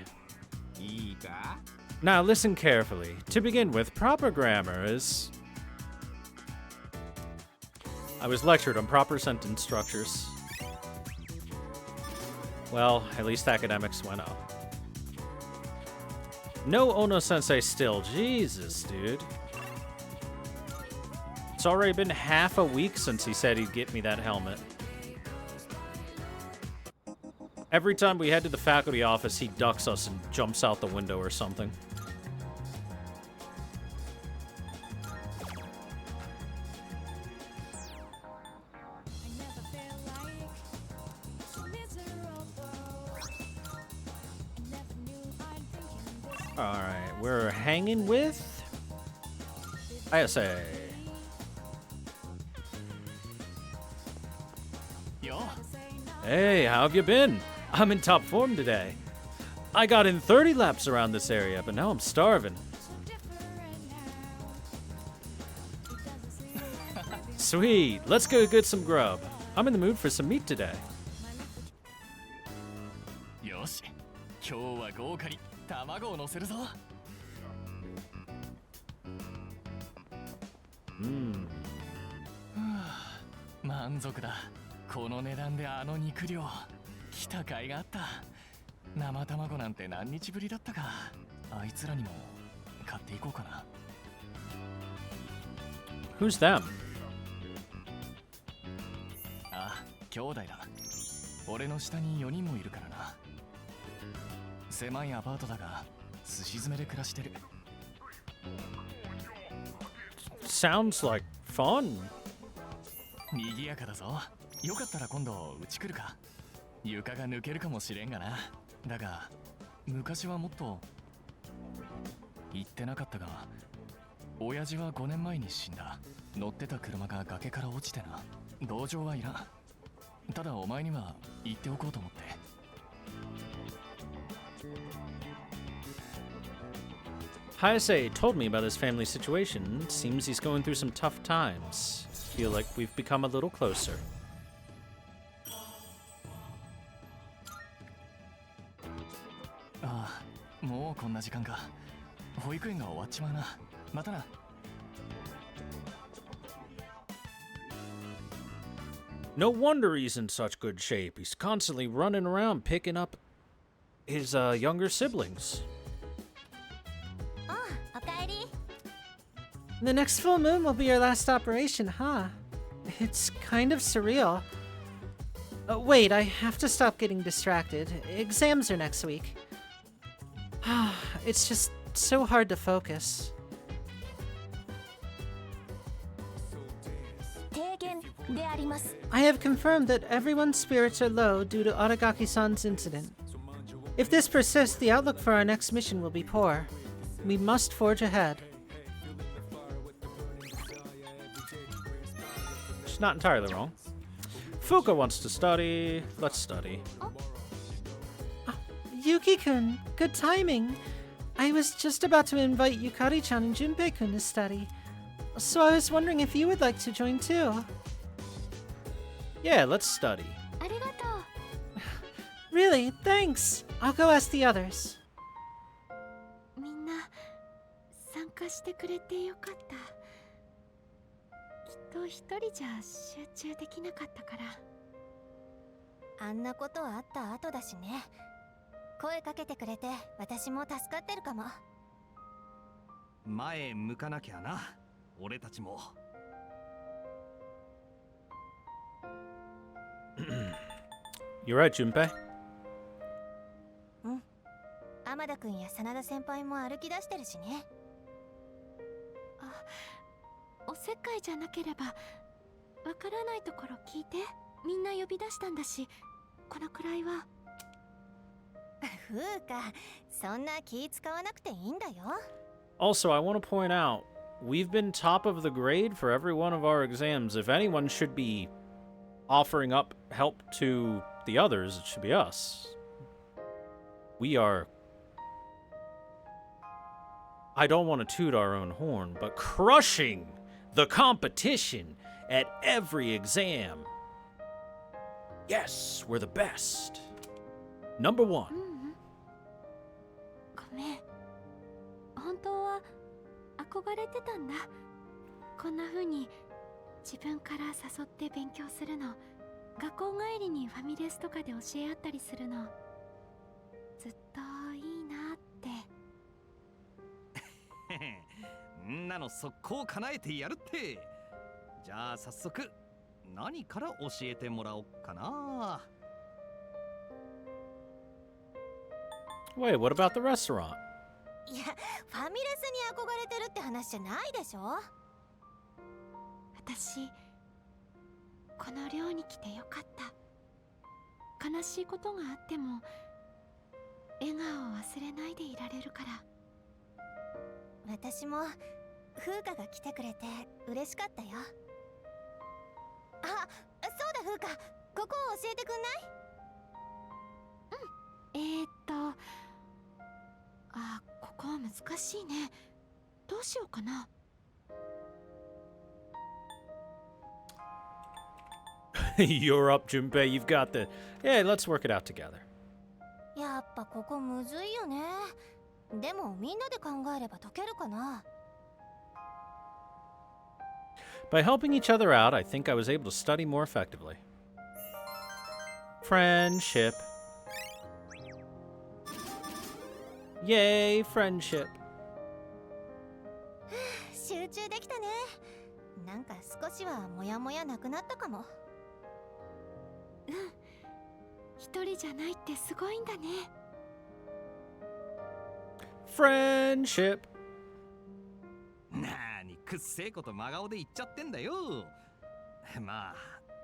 Now listen carefully. To begin with, proper grammar is... I was lectured on proper sentence structures. Well, at least academics went up. No Ono-sensei still. Jesus, dude. It's already been half a week since he said he'd get me that helmet. Every time we head to the faculty office, he ducks us and jumps out the window or something. Alright, we're hanging with... ISA. Hey, how have you been? I'm in top form today. I got in 30 laps around this area, but now I'm starving. Sweet, let's go get some grub. I'm in the mood for some meat today. Yoshi, 今日は豪華に卵を乗せるぞ。満足だ。この値段であの肉量、来た甲斐があった。生卵なんて何日ぶりだったか。あいつらにも買っていこうかな。Who's them? あ、兄弟だ。俺の下に4人もいるからな。狭いアパートだが、すし詰めで暮らしてる。Sounds like fun. 賑やかだぞ。よかったら今度うち来るか。床が抜けるかもしれんがな。だが昔はもっと言ってなかったが、親父は5年前に死んだ。乗ってた車が崖から落ちてな。同情はいらん。ただお前には言っておこうと思って。Hayase told me about his family situation. Seems he's going through some tough times. Feel like we've become a little closer. Ah, もうこんな時間か。保育園が終わっちまうな。またな。No wonder he's in such good shape. He's constantly running around picking up his younger siblings. The next full moon will be your last operation, huh? It's kind of surreal. Wait, I have to stop getting distracted. Exams are next week. It's just so hard to focus. I have confirmed that everyone's spirits are low due to Aragaki-san's incident. If this persists, the outlook for our next mission will be poor. We must forge ahead. She's not entirely wrong. Fuka wants to study. Let's study. Yuki-kun, good timing. I was just about to invite Yukari-chan and Junpei-kun to study. So I was wondering if you would like to join too. Yeah, let's study. Really? Thanks. I'll go ask the others. みんな参加してくれてよかった。きっと一人じゃ集中できなかったから。あんなことあった後だしね。声かけてくれて私も助かってるかも。前向かなきゃな、俺たちも。You're right, Junpei. うん。天田くんや真田先輩も歩き出してるしね。おせっかいじゃなければわからないところ聞いて。みんな呼び出したんだし、このくらいは。ふうか、そんな気使わなくていいんだよ。Also, I want to point out, we've been top of the grade for every one of our exams. If anyone should be offering up help to the others, it should be us. We are I don't want to toot our own horn, but crushing the competition at every exam. Yes, we're the best. Number one. ごめん。本当は憧れてたんだ。こんな風に自分から誘って勉強するの、学校帰りにファミレスとかで教え合ったりするの、ずっといいなって。んなの速攻叶えてやるって。じゃあ早速何から教えてもらおっかな。Wait, what about the restaurant? いや、ファミレスに憧れてるって話じゃないでしょ。私、この寮に来てよかった。悲しいことがあっても笑顔を忘れないでいられるから。私も風花が来てくれて嬉しかったよ。あ、そうだ風花、ここを教えてくんない？ここは難しいね。どうしようかな。You're up, Junpei. You've got the... Yeah, let's work it out together. やっぱここむずいよね。でもみんなで考えれば解けるかな。By helping each other out, I think I was able to study more effectively. Friendship. Yay, friendship. 集中できたね。なんか少しはモヤモヤなくなったかも。一人じゃないってすごいんだね。Friendship. なーにくっせえこと真顔で言っちゃってんだよ。ま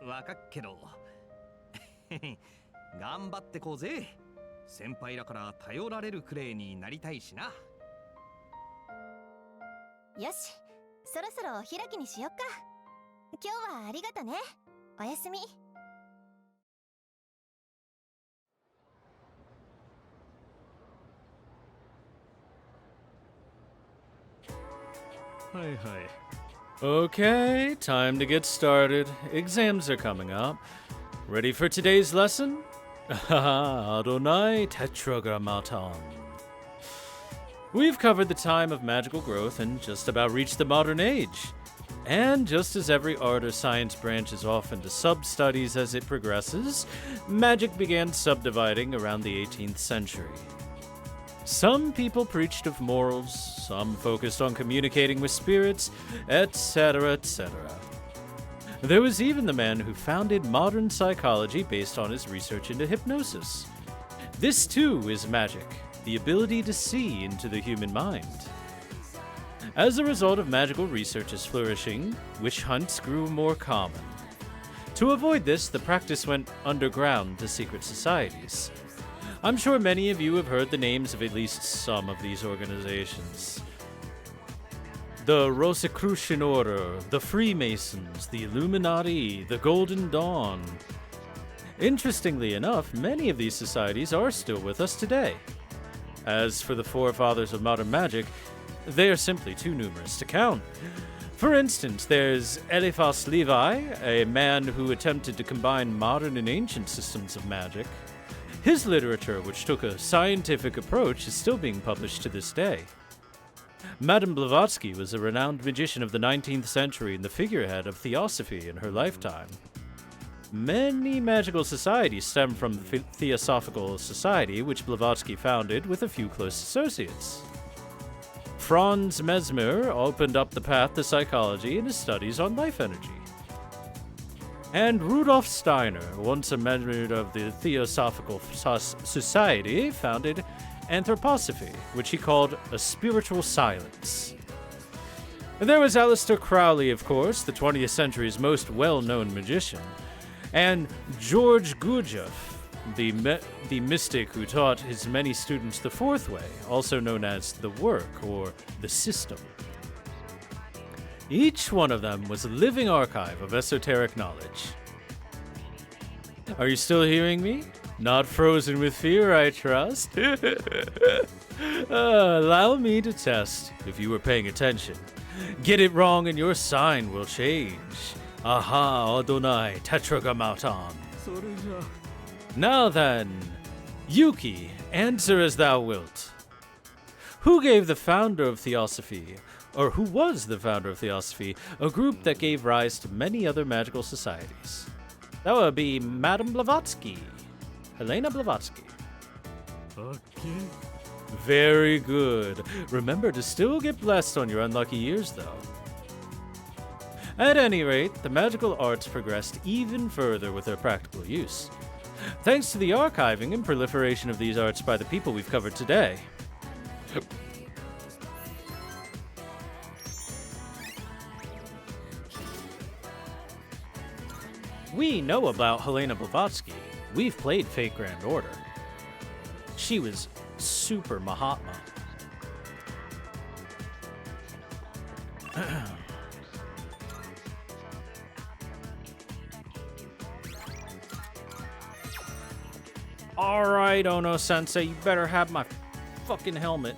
あわかっけど頑張ってこうぜ。先輩らから頼られるクレイになりたいしな。よし、そろそろお開きにしよっか。今日はありがとね。おやすみ。Hi, hi. Okay, time to get started. Exams are coming up. Ready for today's lesson? Adonai Tetragrammaton. We've covered the time of magical growth and just about reached the modern age. And just as every art or science branches off into sub-studies as it progresses, magic began subdividing around the 18th century. Some people preached of morals, some focused on communicating with spirits, etc., etc. There was even the man who founded modern psychology based on his research into hypnosis. This too is magic, the ability to see into the human mind. As a result of magical research's flourishing, witch hunts grew more common. To avoid this, the practice went underground to secret societies. I'm sure many of you have heard the names of at least some of these organizations. The Rosicrucian Order, the Freemasons, the Illuminati, the Golden Dawn. Interestingly enough, many of these societies are still with us today. As for the forefathers of modern magic, they are simply too numerous to count. For instance, there's Eliphas Levi, a man who attempted to combine modern and ancient systems of magic. His literature, which took a scientific approach, is still being published to this day. Madame Blavatsky was a renowned magician of the 19th century and the figurehead of theosophy in her lifetime. Many magical societies stem from the Theosophical Society, which Blavatsky founded with a few close associates. Franz Mesmer opened up the path to psychology in his studies on life energy. And Rudolf Steiner, once a member of the Theosophical Society, founded Anthroposophy, which he called a spiritual silence. There was Aleister Crowley, of course, the 20th century's most well-known magician, and George Gurdjieff, the mystic who taught his many students the fourth way, also known as the work or the system. Each one of them was a living archive of esoteric knowledge. Are you still hearing me? Not frozen with fear, I trust. Allow me to test if you were paying attention. Get it wrong and your sign will change. Aha, Adonai Tetragrammaton. Now then, Yuki, answer as thou wilt. Who gave the founder of Theosophy, or who was the founder of Theosophy, a group that gave rise to many other magical societies? That would be Madame Blavatsky, Helena Blavatsky. Okay. Very good. Remember to still get blessed on your unlucky years, though. At any rate, the magical arts progressed even further with their practical use. Thanks to the archiving and proliferation of these arts by the people we've covered today. We know about Helena Blavatsky. We've played Fate Grand Order. She was super Mahatma. Alright, Ono-sensei, you better have my fucking helmet.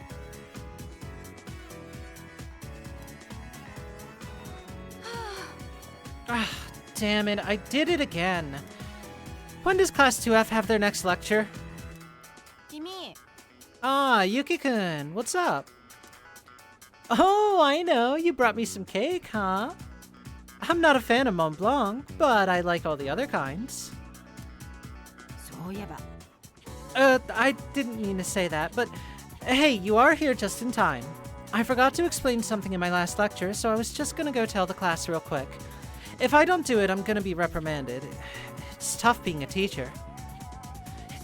Ah, damn it, I did it again. When does Class 2F have their next lecture? Kimi. Ah, Yuki-kun, what's up? Oh, I know, you brought me some cake, huh? I'm not a fan of Mont Blanc, but I like all the other kinds. I didn't mean to say that, but hey, you are here just in time. I forgot to explain something in my last lecture, so I was just gonna go tell the class real quick. If I don't do it, I'm gonna be reprimanded. It's tough being a teacher.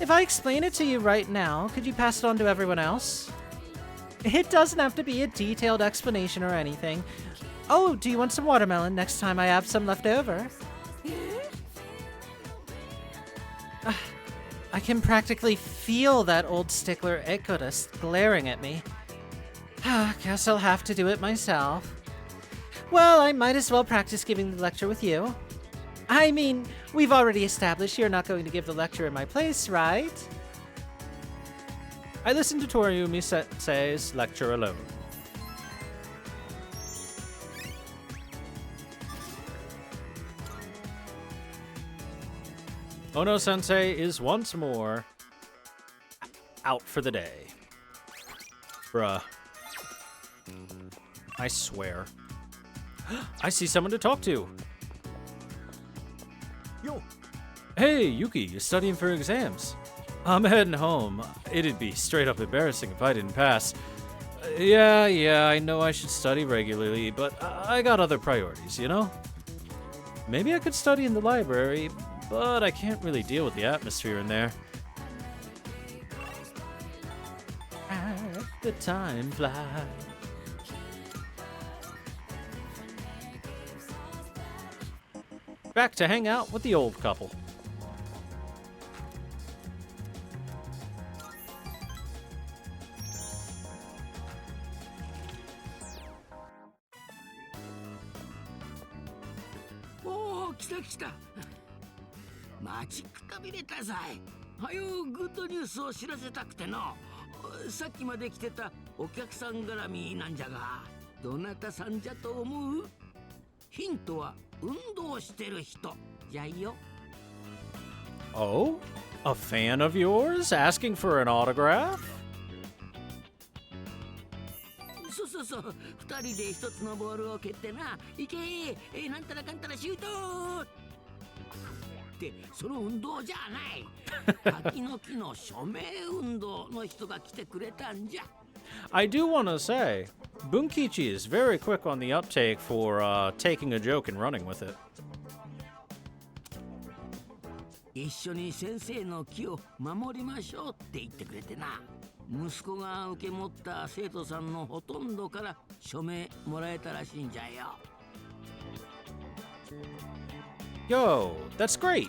If I explain it to you right now, could you pass it on to everyone else? It doesn't have to be a detailed explanation or anything. Oh, do you want some watermelon next time I have some left over? I can practically feel that old stickler Ekodus glaring at me. Guess I'll have to do it myself. Well, I might as well practice giving the lecture with you. I mean, we've already established you're not going to give the lecture in my place, right? I listened to Toriumi Sensei's lecture alone. Ono-sensei is once more out for the day. Bruh. I swear. I see someone to talk to. Yo. Hey, Yuki, you studying for exams? I'm heading home. It'd be straight up embarrassing if I didn't pass. Yeah, I know I should study regularly, but I got other priorities, you know? Maybe I could study in the library, but I can't really deal with the atmosphere in there. The time flies. Back to hang out with the old couple.おー、来た来た。待ちくたびれたざい。はよグッドニュースを知らせたくての。さっきまで来てたお客さん絡みなんじゃが、どなたさんじゃと思う？ヒントは運動してる人じゃよ。Oh? A fan of yours asking for an autograph? そう、二人で一つのボールを蹴ってな、いけなんたらかんたらシュートってその運動じゃない。柿の木の署名運動の人が来てくれたんじゃ。I do want to say, Bunkichi is very quick on the uptake for taking a joke and running with it. 一緒に先生の木を守りましょうって言ってくれてな。息子が受け持った生徒さんのほとんどから署名もらえたらしいんじゃよ。Yo, that's great.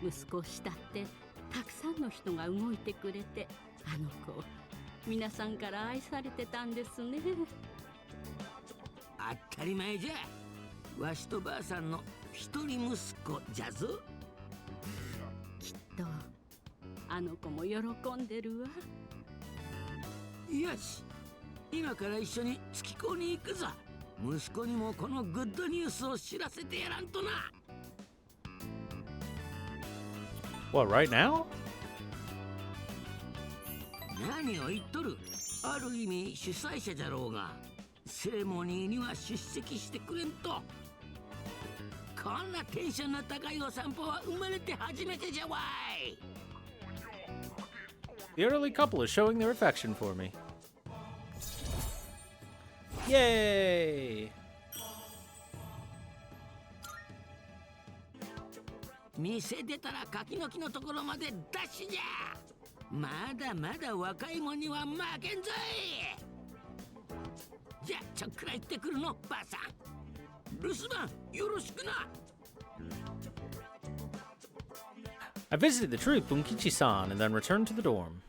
息子を慕ってたくさんの人が動いてくれて、あの子皆さんから愛されてたんですね。当たり前じゃ。わしとばあさんの一人息子じゃぞ。きっとあの子も喜んでるわ。よし、今から一緒に月子に行くぞ。息子にもこのグッドニュースを知らせてやらんとな。What, right now? 何を言っとる。ある意味主催者じゃろうが、セレモニーには出席してくれんと。こんなテンションの高いお散歩は生まれて初めてじゃわい。 The elderly couple is showing their affection for me. Yay! 店出たら柿の木のところまでダッシュじゃ。まだまだ若いもんには負けんぞい。じゃあちょっくら行ってくるの、ばあさん。留守番よろしくな。 I visited the tree with Bunkichi-san and then returned to the dorm.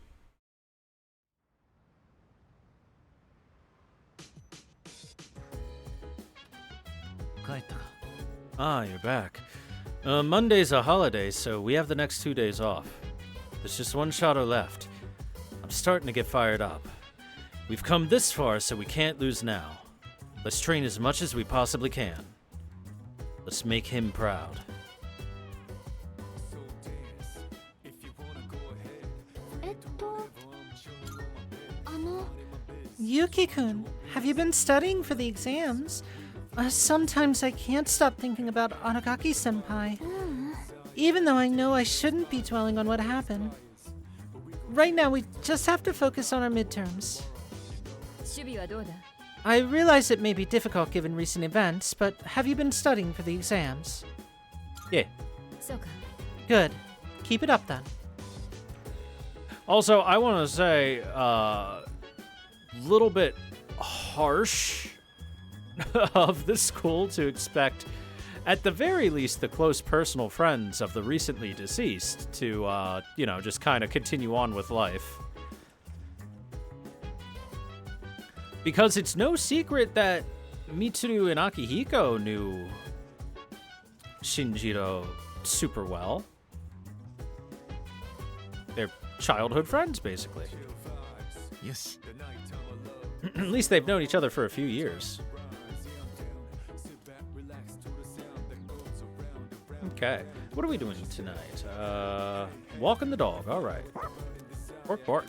Ah, you're back. Monday's a holiday, so we have the next 2 days off. There's just one shadow left. I'm starting to get fired up. We've come this far, so we can't lose now. Let's train as much as we possibly can. Let's make him proud. Yuki-kun, have you been studying for the exams? Sometimes I can't stop thinking about Aragaki-senpai. Even though I know I shouldn't be dwelling on what happened. Right now, we just have to focus on our midterms. I realize it may be difficult given recent events, but have you been studying for the exams? Yeah. Good. Keep it up then. Also, I want to say, little bit harsh of the school to expect, at the very least, the close personal friends of the recently deceased to, you know, just kind of continue on with life. Because it's no secret that Mitsuru and Akihiko knew Shinjiro super well. They're childhood friends, basically. Yes. At least they've known each other for a few years. Okay, what are we doing tonight? Walking the dog, all right. Bark, bark.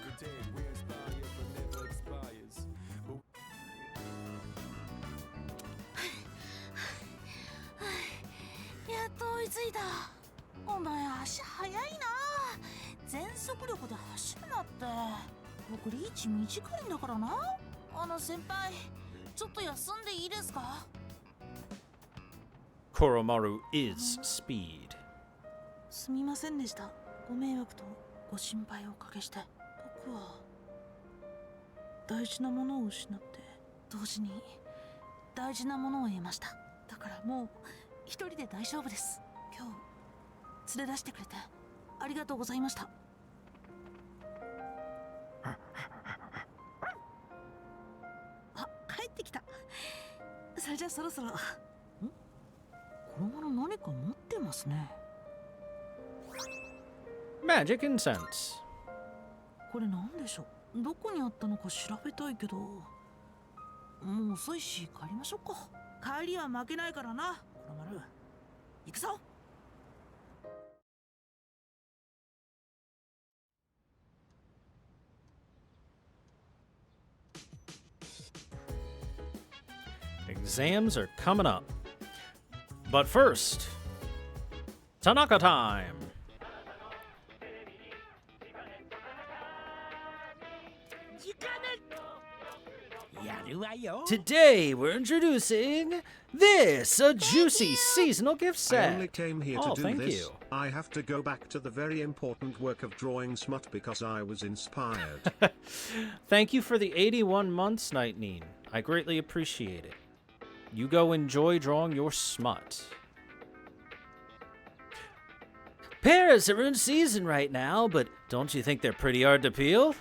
やっと追いついた。お前足速いな。全速力で走るなって。僕リーチ短いんだからな。先輩、ちょっと休んでいいですか？ Koromaru is speed. すみませんでした。ご迷惑とご心配をおかけして。僕は大事なものを失って、同時に大事なものを得ました。だからもう一人で大丈夫です。今日連れ出してくれてありがとうございました。あ、帰ってきた。それじゃそろそろ。この物何か持ってますね。Magic incense. これなんでしょう。どこにあったのか調べたいけど、もう遅いし帰りましょうか。帰りは負けないからな。コロマル、行くぞ。Exams are coming up. But first, Tanaka time! Today we're introducing this, a juicy seasonal gift set. I only came here Oh, to do thank this. you. I have to go back to the very important work of drawing smut because I was inspired. Thank you for the 81 months, Nightneen. I greatly appreciate it. You go enjoy drawing your smut. Pears are in season right now, but don't you think they're pretty hard to peel?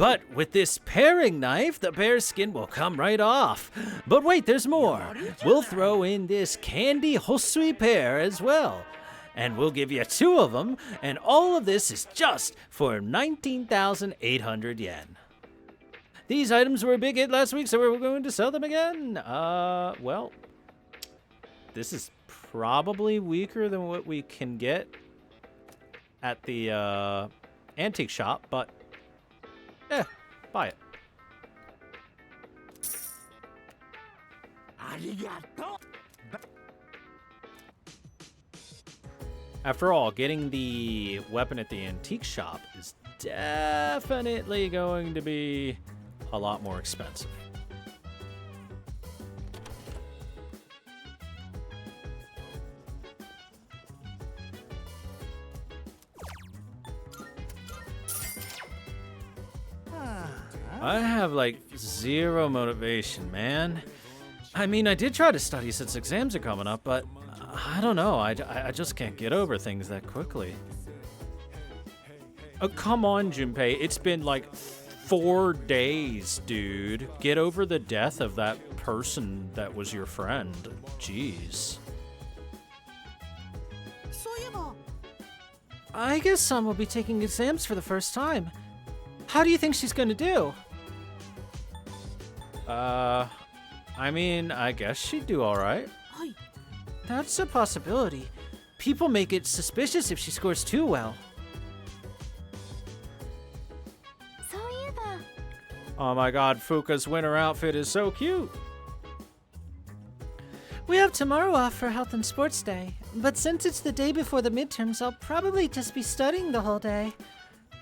But with this paring knife, the bear's skin will come right off. But wait, there's more. We'll throw in this candy hosui pear as well. And we'll give you 2 of them, and all of this is just for 19,800 yen. These items were a big hit last week, so we're going to sell them again. Well, this is probably weaker than what we can get at the antique shop, but buy it. After all, getting the weapon at the antique shop is definitely going to be a lot more expensive. I have like 0 motivation, man. I mean, I did try to study since exams are coming up, but I don't know. I just can't get over things that quickly. Oh, come on, Junpei. It's been like 4 days, dude. Get over the death of that person that was your friend. Jeez. I guess Sun will be taking exams for the first time. How do you think she's gonna do? I mean, I guess she'd do alright. That's a possibility. People may get suspicious if she scores too well. Oh my god, Fuka's winter outfit is so cute. We have tomorrow off for Health and Sports Day, but since it's the day before the midterms, I'll probably just be studying the whole day.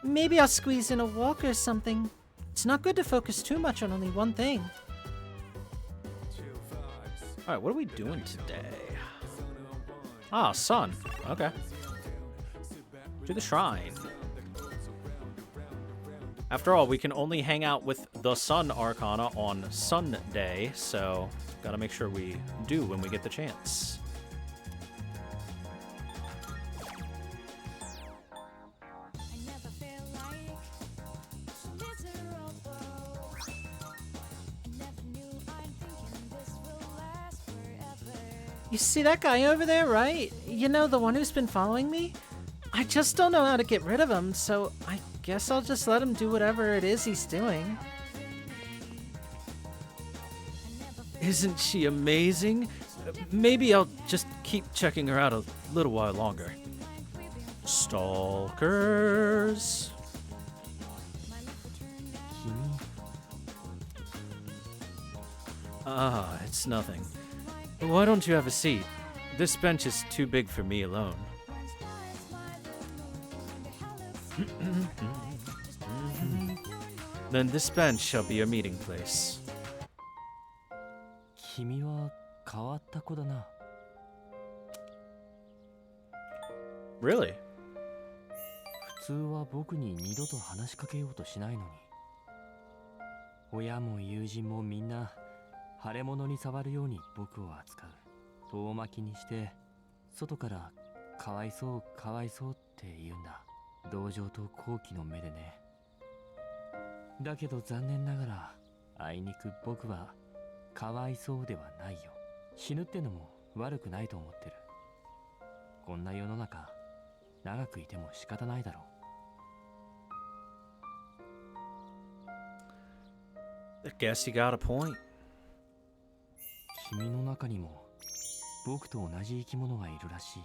Maybe I'll squeeze in a walk or something. It's not good to focus too much on only one thing. Alright, what are we doing today? Ah, Sun. Okay. To the shrine. After all, we can only hang out with the Sun Arcana on Sunday, so gotta make sure we do when we get the chance. You see that guy over there, right? You know, the one who's been following me? I just don't know how to get rid of him, so I guess I'll just let him do whatever it is he's doing. Isn't she amazing? Maybe I'll just keep checking her out a little while longer. Stalkers. Ah, it's nothing. Why don't you have a seat? This bench is too big for me alone. Then this bench shall be your meeting place. 君は変わった子だな。Really? 普通は僕に二度と話しかけようとしないのに。親も友人もみんな腫れ物に触るように僕を扱う。遠巻きにして外からかわいそうかわいそうって言うんだ。同情と好奇の目でね。だけど残念ながらあいにく僕はかわいそうではないよ。死ぬってのも悪くないと思ってる。こんな世の中長くいても仕方ないだろう。 I guess you got a point. 君の中にも僕と同じ生き物がいるらしい。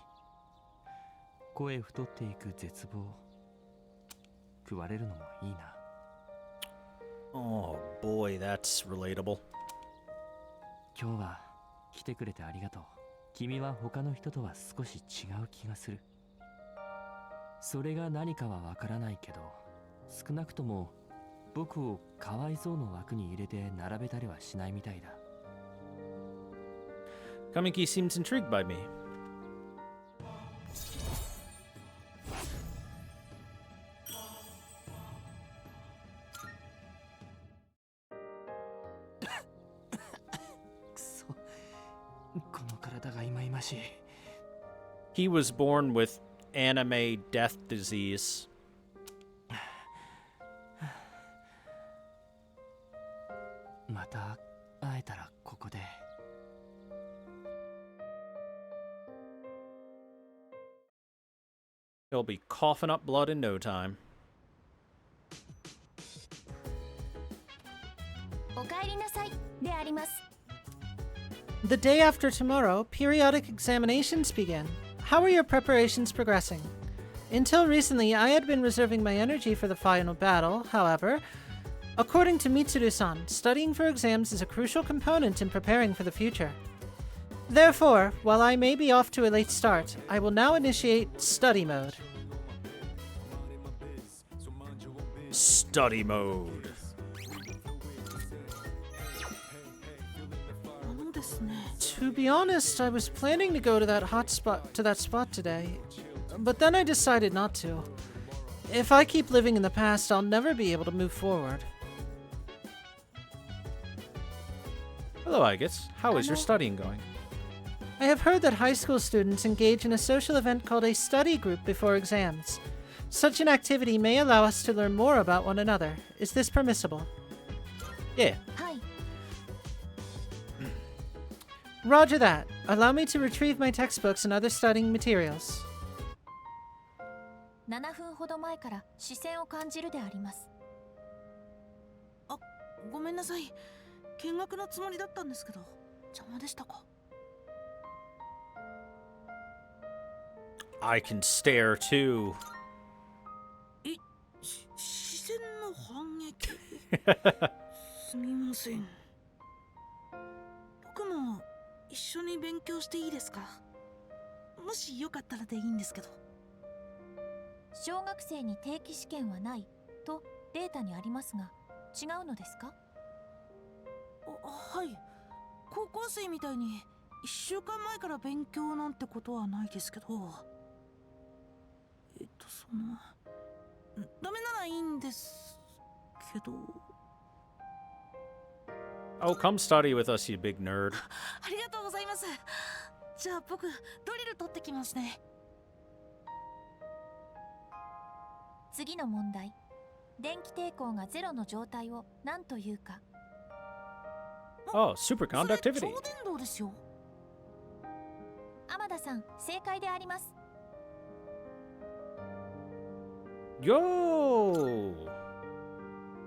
声太っていく絶望。食われるのもいいな。Oh boy, that's relatable. 今日は来てくれてありがとう。君は他の人とは少し違う気がする。それが何かはわからないけど、少なくとも僕をかわいそうの枠に入れて並べたりはしないみたいだ。Kamiki seems intrigued by me. He was born with anime death disease. また会えたらここで。He'll be coughing up blood in no time. おかえりなさいであります。 The day after tomorrow, periodic examinations begin. How are your preparations progressing? Until recently, I had been reserving my energy for the final battle. However, according to Mitsuru-san, studying for exams is a crucial component in preparing for the future. Therefore, while I may be off to a late start, I will now initiate study mode. Study mode. To be honest, I was planning to go to that spot today, but then I decided not to. If I keep living in the past, I'll never be able to move forward. Hello, Aigis. How is your studying going? I have heard that high school students engage in a social event called a study group before exams. Such an activity may allow us to learn more about one another. Is this permissible? Yeah. Hi. Roger that. Allow me to retrieve my textbooks and other studying materials. 7分ほど前から視線を感じるであります。あ、ごめんなさい。見学のつもりだったんですけど、邪魔でしたか。I can stare too. 視線の反撃。すみません。僕も一緒に勉強していいですか？もしよかったらでいいんですけど。小学生に定期試験はないとデータにありますが、違うのですか？はい。高校生みたいに1週間前から勉強なんてことはないですけど。ダメならいいんですけど。Oh, come study with us, you big nerd. ありがとうございます。じゃあ僕ドリル取ってきますね。次の問題。電気抵抗がゼロの状態を何というか。Oh, superconductivity. 超電導ですよ。天田さん、正解であります。Yo!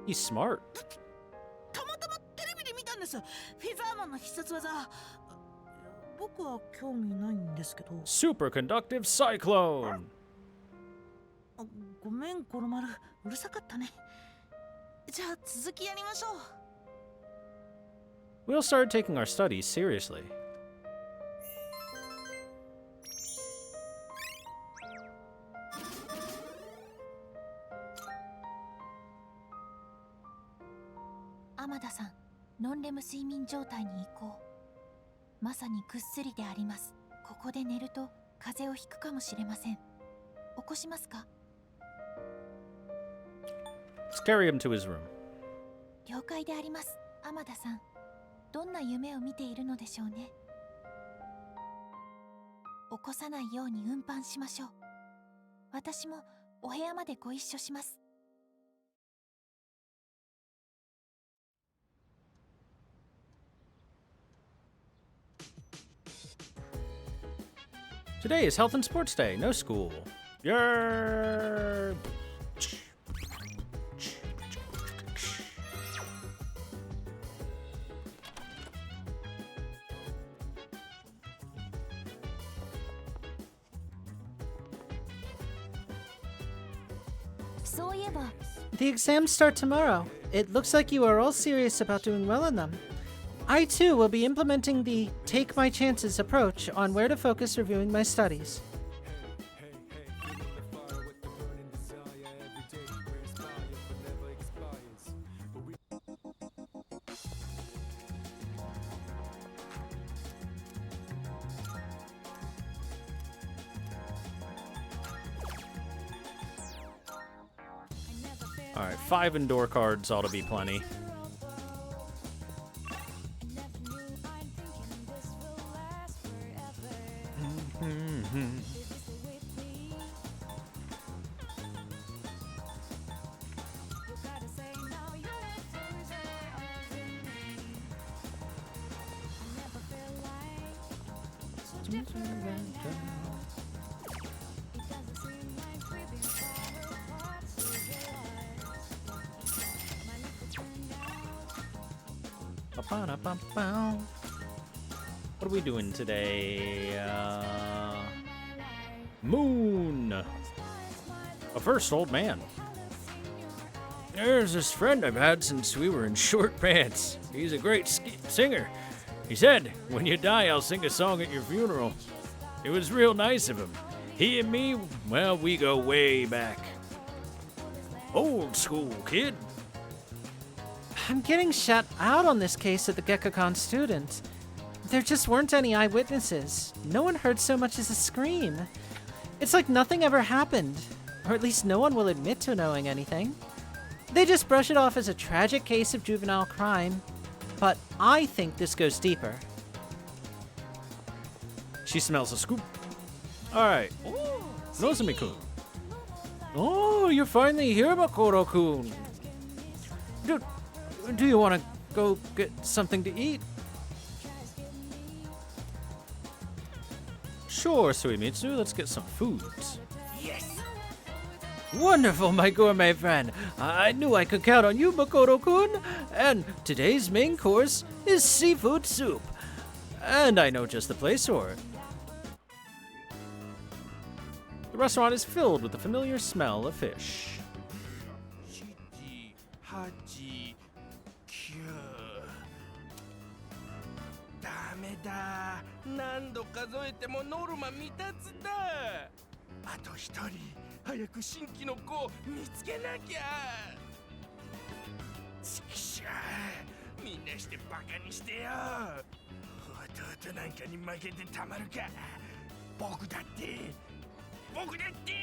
He's smart. たまたまテレビで見たんです。フィザーマンの必殺技。僕は興味ないんですけど。Superconductive cyclone. ごめん、コロマル。うるさかったね。じゃあ続きやりましょう。 We'll start taking our studies seriously. Amadaさん、ノンレム睡眠状態に移行。まさにぐっすりであります。ここで寝ると風邪をひくかもしれません。起こしますか？ Let's carry him to his room. 了解であります。天田さん、どんな夢を見ているのでしょうね。起こさないように運搬しましょう。私もお部屋までご一緒します。Today is Health and Sports Day. No school. Yerr! The exams start tomorrow. It looks like you are all serious about doing well in them. I too will be implementing the take my chances approach on where to focus reviewing my studies. Alright, 5 indoor cards ought to be plenty. What are we doing today? Moon! A first old man. There's this friend I've had since we were in short pants. He's a great singer. He said, when you die, I'll sing a song at your funeral. It was real nice of him. He and me, well, we go way back. Old school, kid. I'm getting shut out on this case at the GeckoCon student. There just weren't any eyewitnesses. No one heard so much as a scream. It's like nothing ever happened. Or at least no one will admit to knowing anything. They just brush it off as a tragic case of juvenile crime. But I think this goes deeper. She smells a scoop. Alright. Nozomi-kun. Oh, you're finally here, Makoto-kun. Do you want to go get something to eat? Sure, Suimitsu. Let's get some food. Yes! Wonderful, my gourmet friend. I knew I could count on you, Makoto-kun. And today's main course is seafood soup. And I know just the place for it. The restaurant is filled with the familiar smell of fish. ダメだ。何度数えてもノルマ未達だ。あと一人、早く新規の子を見つけなきゃ。ちくしょう、みんなしてバカにしてよ。弟なんかに負けてたまるか。僕だって。僕だって。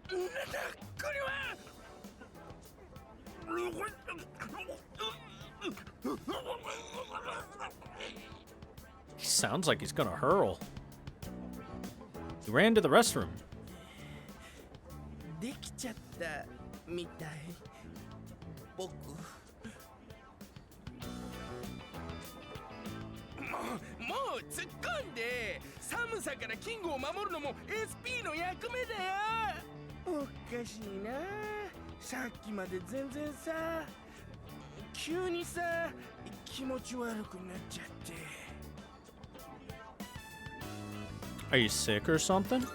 なんだこれは。 He sounds like he's gonna hurl. He ran to the restroom. できちゃったみたい。僕。もう突っ込んで。寒さからキングを守るのも SP の役目だよ。おかしいな。 さっきまで全然さ、急にさ、気持ち悪くなっちゃって。Are you sick or something?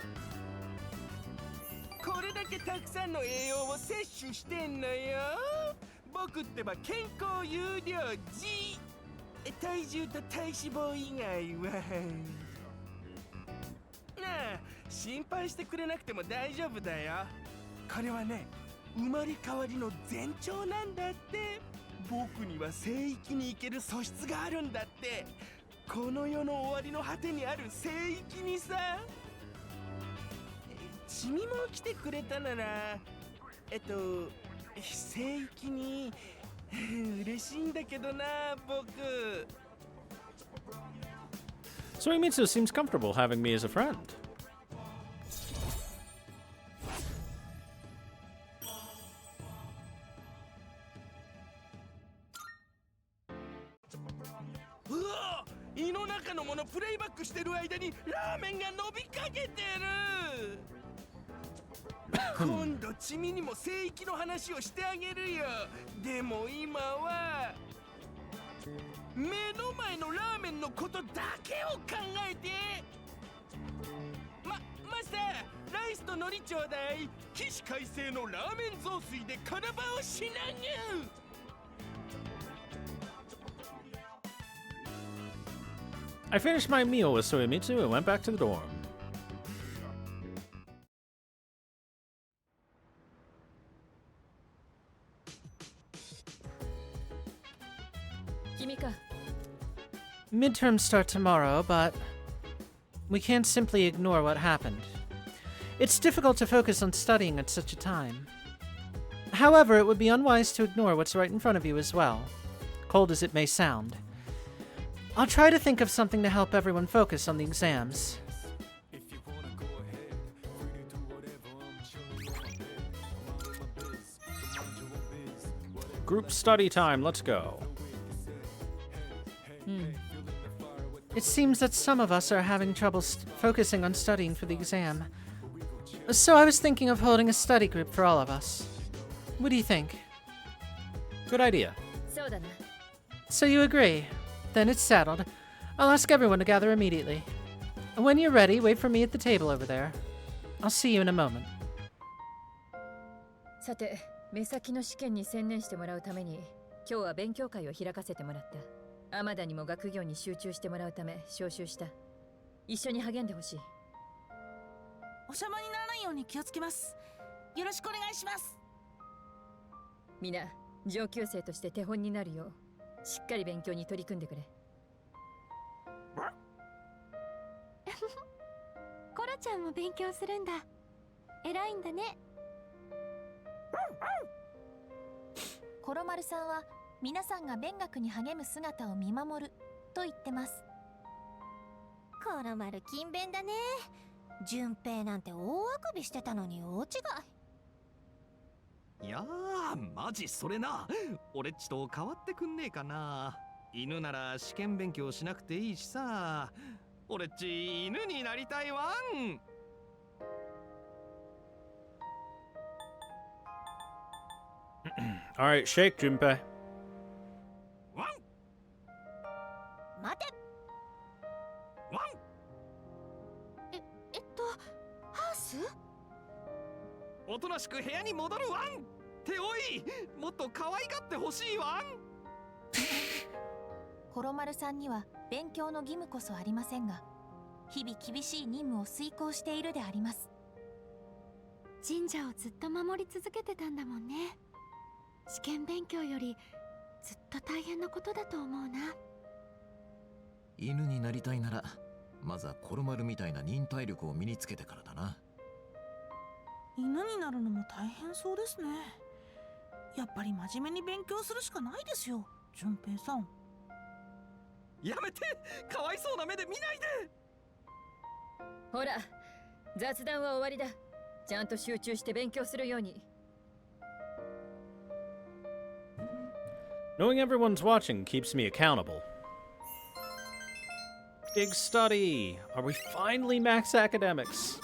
これだけたくさんの栄養を摂取してんのよ。僕ってば健康有料児。体重と体脂肪以外は。なあ、心配してくれなくても大丈夫だよ。これはね。 生まれ変わりの前兆なんだって。僕には聖域に行ける素質があるんだって。この世の終わりの果てにある聖域にさ。君も来てくれたなら聖域に嬉しいんだけどな僕。Suimitsu seems comfortable having me as a friend. Playback プレイバックしてる間にラーメンが伸びかけてる。今度チミにも聖域の話をしてあげるよ。でも今は目の前のラーメンのことだけを考えて。マスター、ライスと海苔ちょうだい。起死回生のラーメン雑炊で金場をしなぎゅ。 I finished my meal with Suimitsu and went back to the dorm. Midterms start tomorrow, but we can't simply ignore what happened. It's difficult to focus on studying at such a time. However, it would be unwise to ignore what's right in front of you as well, cold as it may sound. I'll try to think of something to help everyone focus on the exams. Group study time, let's go. It seems that some of us are having trouble focusing on studying for the exam. So I was thinking of holding a study group for all of us. What do you think? Good idea. そうだな。 So you agree? Then it's settled. I'll ask everyone to gather immediately. When you're ready, wait for me at the table over there. I'll see you in a moment. さて、目先の試験に専念してもらうために、今日は勉強会を開かせてもらった。天田にも学業に集中してもらうため招集した。一緒に励んでほしい。お邪魔にならないように気をつけます。よろしくお願いします。みんな、上級生として手本になるよう、しっかり勉強に取り組んでくれ。コロちゃんも勉強するんだ。偉いんだね。コロマルさんは皆さんが勉学に励む姿を見守ると言ってます。コロマル勤勉だね。順平なんて大あくびしてたのに大違い。いやー、マジそれな。俺っちと変わってくんねえかな。犬なら試験勉強しなくていいしさ。俺っち犬になりたいわん。All right, shake, Junpei. 待て。ハース？おとなしく部屋に戻るわん。っておい、もっと可愛がってほしいわん。コロマルさんには勉強の義務こそありませんが、日々厳しい任務を遂行しているであります。神社をずっと守り続けてたんだもんね。試験勉強よりずっと大変なことだと思うな。犬になりたいならまずはコロマルみたいな忍耐力を身につけてからだな。犬になるのも大変そうですね。やっぱり真面目に勉強するしかないですよ、順平さん。やめて、かわいそうな目で見ないで。ほら、雑談は終わりだ。ちゃんと集中して勉強するように。Knowing everyone's watching keeps me accountable. Big study. Are we finally max academics?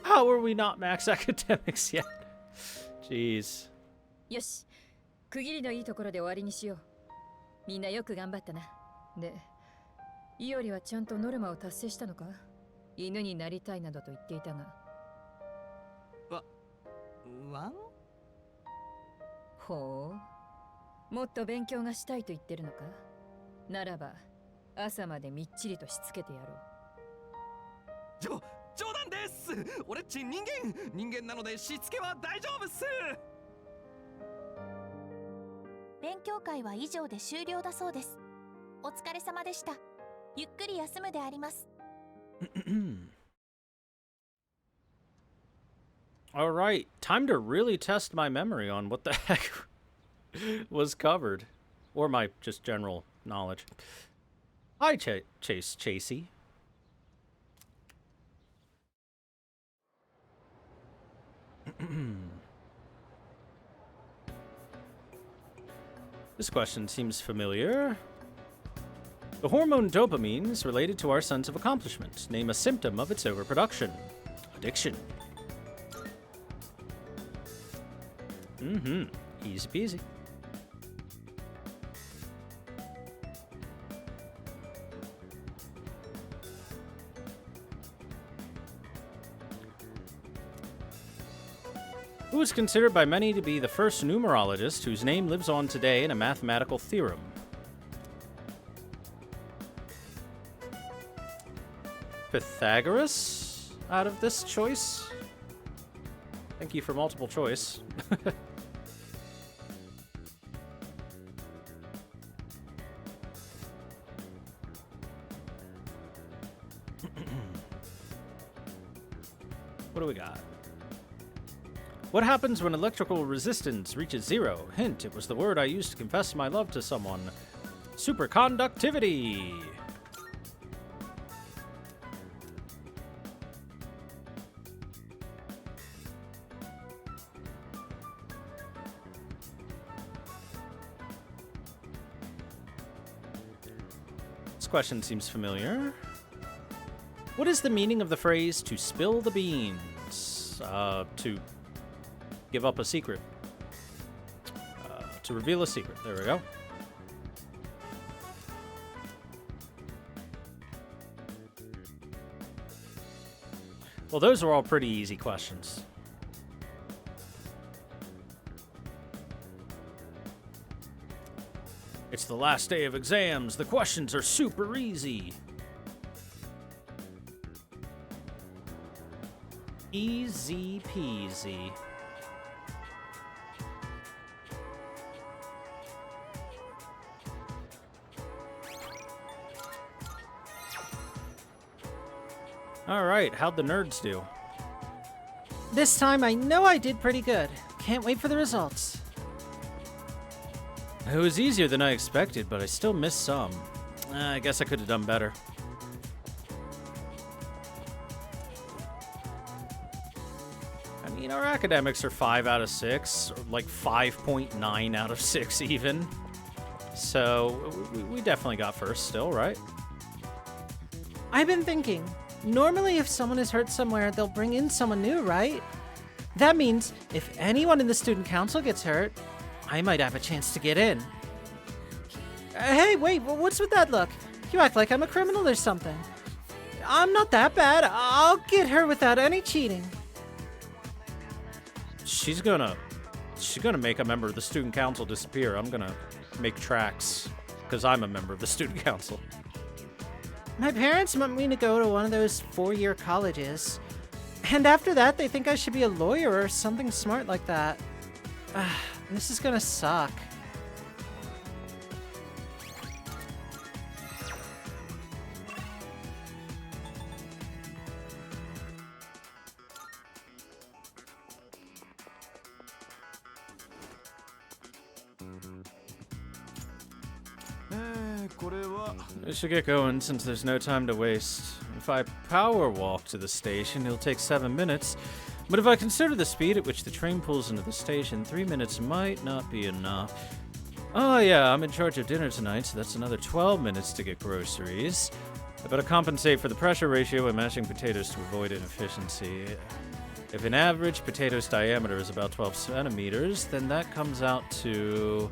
How are we not max academics yet? Jeez. よし、区切りのいいところで終わりにしよう。みんなよく頑張ったな。で、イオリはちゃんとノルマを達成したのか？犬になりたいなどと言っていたが。ワン？ほう。もっと勉強がしたいと言ってるのか？ならば、朝までみっちりとしつけてやろう。冗談です。俺っち人間なのでしつけは大丈夫っす。勉強会は以上で終了だそうです。お疲れ様でした。ゆっくり休むであります。All right, time to really test my memory on what the heck was covered, or my just general knowledge. Hi, Chasey. This question seems familiar. The hormone dopamine is related to our sense of accomplishment. Name a symptom of its overproduction. Addiction. Easy peasy. Who is considered by many to be the first numerologist whose name lives on today in a mathematical theorem? Pythagoras out of this choice? Thank you for multiple choice. What do we got? What happens when electrical resistance reaches zero? Hint, it was the word I used to confess my love to someone. Superconductivity! question seems familiar. What is the meaning of the phrase "to spill the beans"? To give up a secret. To reveal a secret. There we go. Well, those are all pretty easy questions. It's the last day of exams. The questions are super easy. Easy peasy. All right, how'd the nerds do? This time I know I did pretty good. Can't wait for the results. It was easier than I expected, but I still missed some. I guess I could have done better. I mean, our academics are 5 out of 6, or like 5.9 out of 6 even. So we definitely got first still, right? I've been thinking, normally if someone is hurt somewhere, they'll bring in someone new, right? That means if anyone in the student council gets hurt, I might have a chance to get in. Hey, wait, what's with that look? You act like I'm a criminal or something. I'm not that bad. I'll get her without any cheating. She's gonna make a member of the student council disappear. I'm gonna make tracks because I'm a member of the student council. My parents want me to go to one of those 4-year colleges. And after that, they think I should be a lawyer or something smart like that. This is gonna suck. We should get going since there's no time to waste. If I power walk to the station, it'll take 7 minutes. But if I consider the speed at which the train pulls into the station, 3 minutes might not be enough. Oh yeah, I'm in charge of dinner tonight, so that's another 12 minutes to get groceries. I better compensate for the pressure ratio by mashing potatoes to avoid inefficiency. If an average potato's diameter is about 12 centimeters, then that comes out to...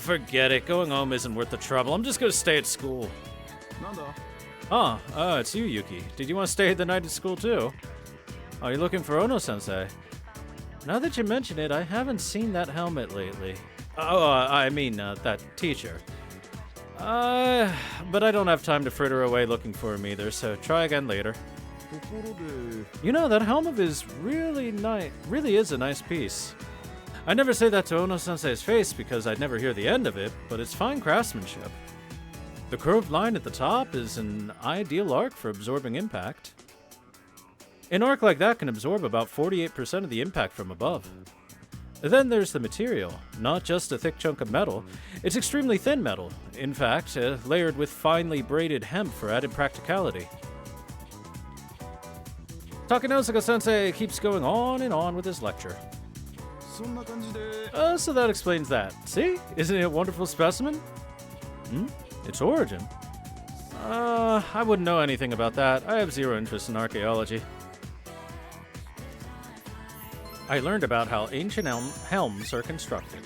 forget it. Going home isn't worth the trouble. I'm just gonna stay at school. It's you, Yuki. Did you want to stay the night at school too? Oh, you're looking for Ono-sensei. Now that you mention it, I haven't seen that helmet lately. That teacher. But I don't have time to fritter away looking for him either, so try again later. You know, that helmet is really nice. Really is a nice piece. I never say that to Ono-sensei's face because I'd never hear the end of it, but it's fine craftsmanship. The curved line at the top is an ideal arc for absorbing impact. An arc like that can absorb about 48% of the impact from above. Then there's the material, not just a thick chunk of metal. It's extremely thin metal, in fact, layered with finely braided hemp for added practicality. Takenosuke-sensei keeps going on and on with his lecture. So that explains that. See? Isn't it a wonderful specimen? Its origin? I wouldn't know anything about that. I have zero interest in archaeology. I learned about how ancient helms are constructed.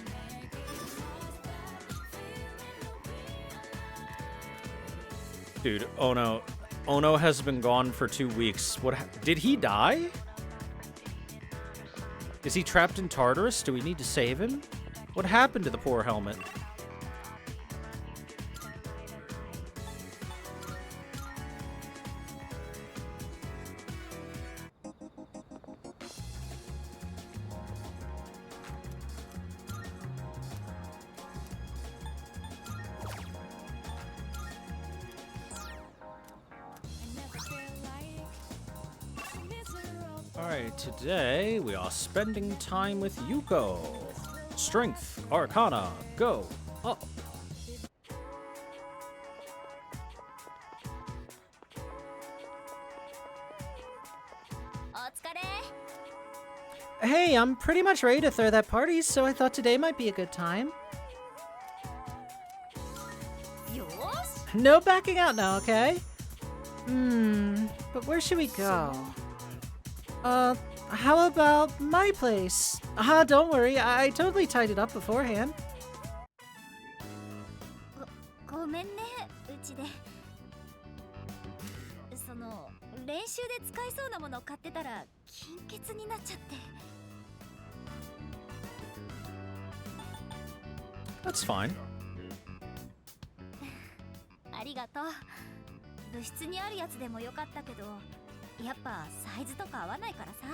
Dude, Ono has been gone for 2 weeks. Did he die? Is he trapped in Tartarus? Do we need to save him? What happened to the poor helmet? Alright, today we are spending time with Yuko. Strength, Arcana, go up. Hey, I'm pretty much ready to throw that party, so I thought today might be a good time. No backing out now, okay? But where should we go? How about my place? Don't worry, I totally tied it up beforehand. ごめんね、うちで。その練習で使えそうなもの買ってたら金欠になっちゃって。That's fine. ありがとう。部室にあるやつでもよかったけど、やっぱサイズとか合わないからさ。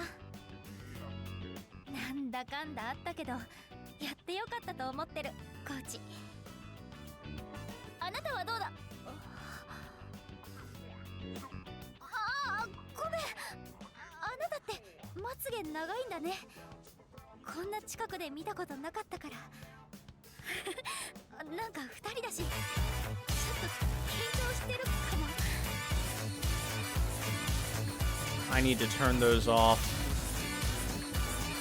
なんだかんだあったけど、やってよかったと思ってる、コーチ。あなたはどうだ？ごめん。あなたってまつげ長いんだね。こんな近くで見たことなかったから。なんか二人だし、ちょっと緊張してるかも。I need to turn those off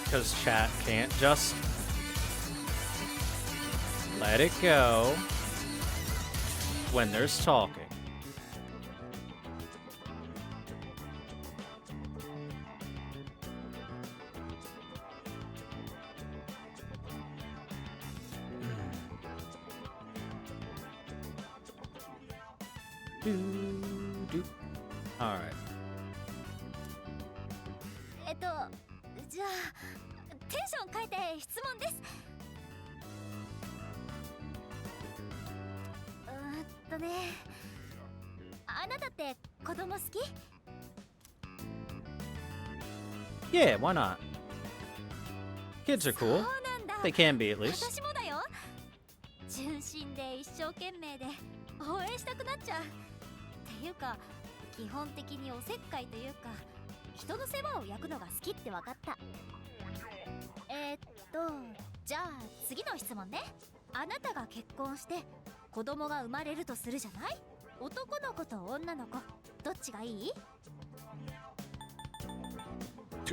because chat can't just let it go when there's talking. All right. じゃあテンション変えて質問です。あなたって子供好き？ Yeah, why not? Kids are cool. They can be, at least. 私もだよ。純真で一生懸命で応援したくなっちゃう。っていうか、基本的におせっかいというか、人の世話を焼くのが好きって分かった。じゃあ次の質問ね。あなたが結婚して子供が生まれるとするじゃない？男の子と女の子、どっちがいい？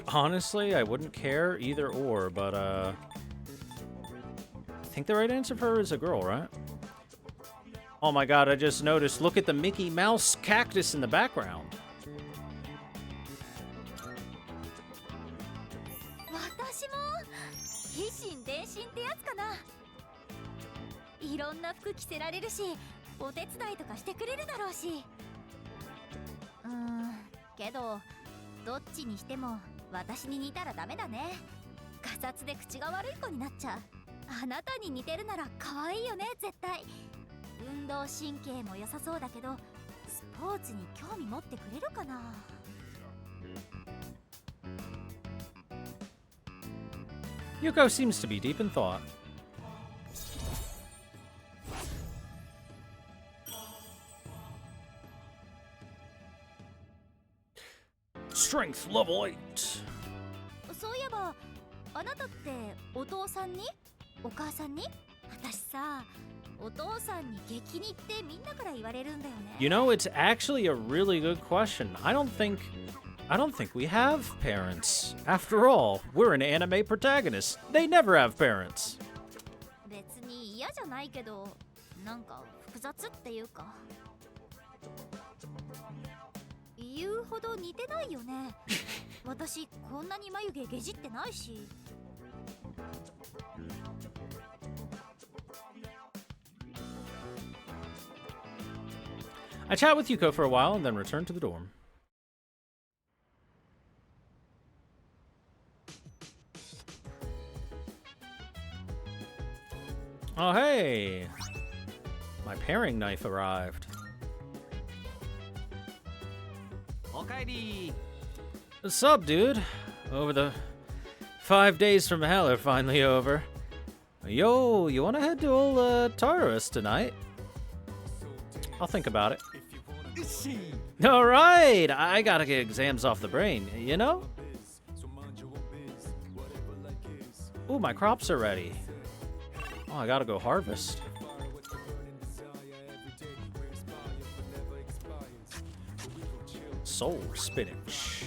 Honestly, I wouldn't care either or, but I think the right answer for her is a girl, right? Oh my god, I just noticed. Look at the Mickey Mouse cactus in the background. 私も以心伝心ってやつかな。いろんな服着せられるし、お手伝いとかしてくれるだろうし。けどどっちにしても私に似たらダメだね。ガサツで口が悪い子になっちゃう。あなたに似てるなら可愛いよね、絶対。運動神経も良さそうだけど、スポーツに興味持ってくれるかな。Yuko seems to be deep in thought. Strength level 8. そういえば、あなたってお父さんに？お母さんに？私さ、お父さんに激似ってみんなから言われるんだよね。You know, it's actually a really good question. I don't think we have parents. After all, we're an anime protagonist. They never have parents. 別に嫌じゃないけど、なんか複雑っていうか。言うほど似てないよね。私こんなに眉毛ゲジってないし。I chat with Yuko for a while and then return to the dorm. Oh, hey! My paring knife arrived. What's up, dude? Over the 5 days from hell are finally over. Yo, you wanna head to old Tartarus tonight? I'll think about it. Alright! I gotta get exams off the brain, you know? Ooh, my crops are ready. Oh, I gotta go harvest. Soul spinach.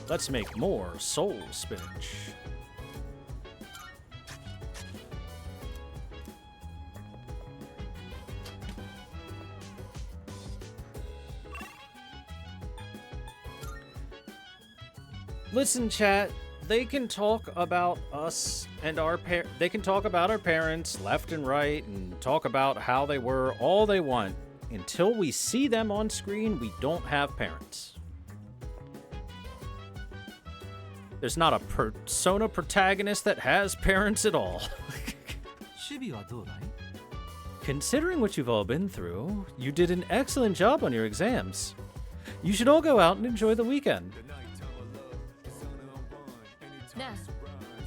Let's make more soul spinach. Listen, chat. They can talk about us and they can talk about our parents left and right and talk about how they were all they want. Until we see them on screen, we don't have parents. There's not a Persona protagonist that has parents at all. Considering what you've all been through, you did an excellent job on your exams. You should all go out and enjoy the weekend.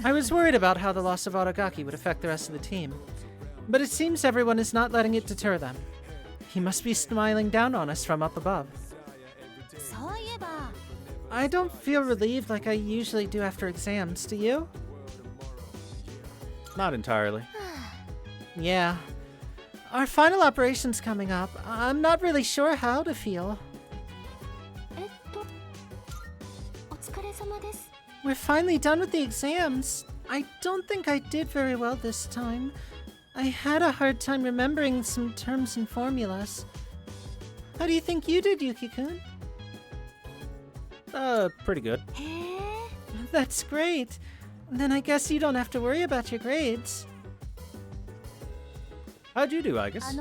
I was worried about how the loss of Aragaki would affect the rest of the team, but it seems everyone is not letting it deter them. He must be smiling down on us from up above. I don't feel relieved like I usually do after exams, do you? Not entirely. Yeah. Our final operation's coming up. I'm not really sure how to feel. We're finally done with the exams. I don't think I did very well this time. I had a hard time remembering some terms and formulas. How do you think you did, Yuki-kun? Pretty good. That's great. Then I guess you don't have to worry about your grades. How'd you do, Agus?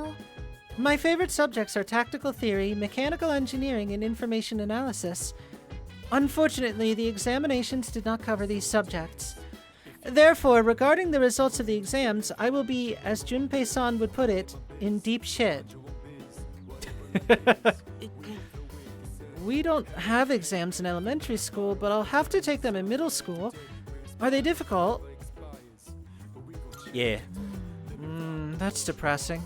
My favorite subjects are tactical theory, mechanical engineering, and information analysis. Unfortunately, the examinations did not cover these subjects. Therefore, regarding the results of the exams, I will be, as Junpei-san would put it, in deep shit. We don't have exams in elementary school, but I'll have to take them in middle school. Are they difficult? Yeah. That's depressing.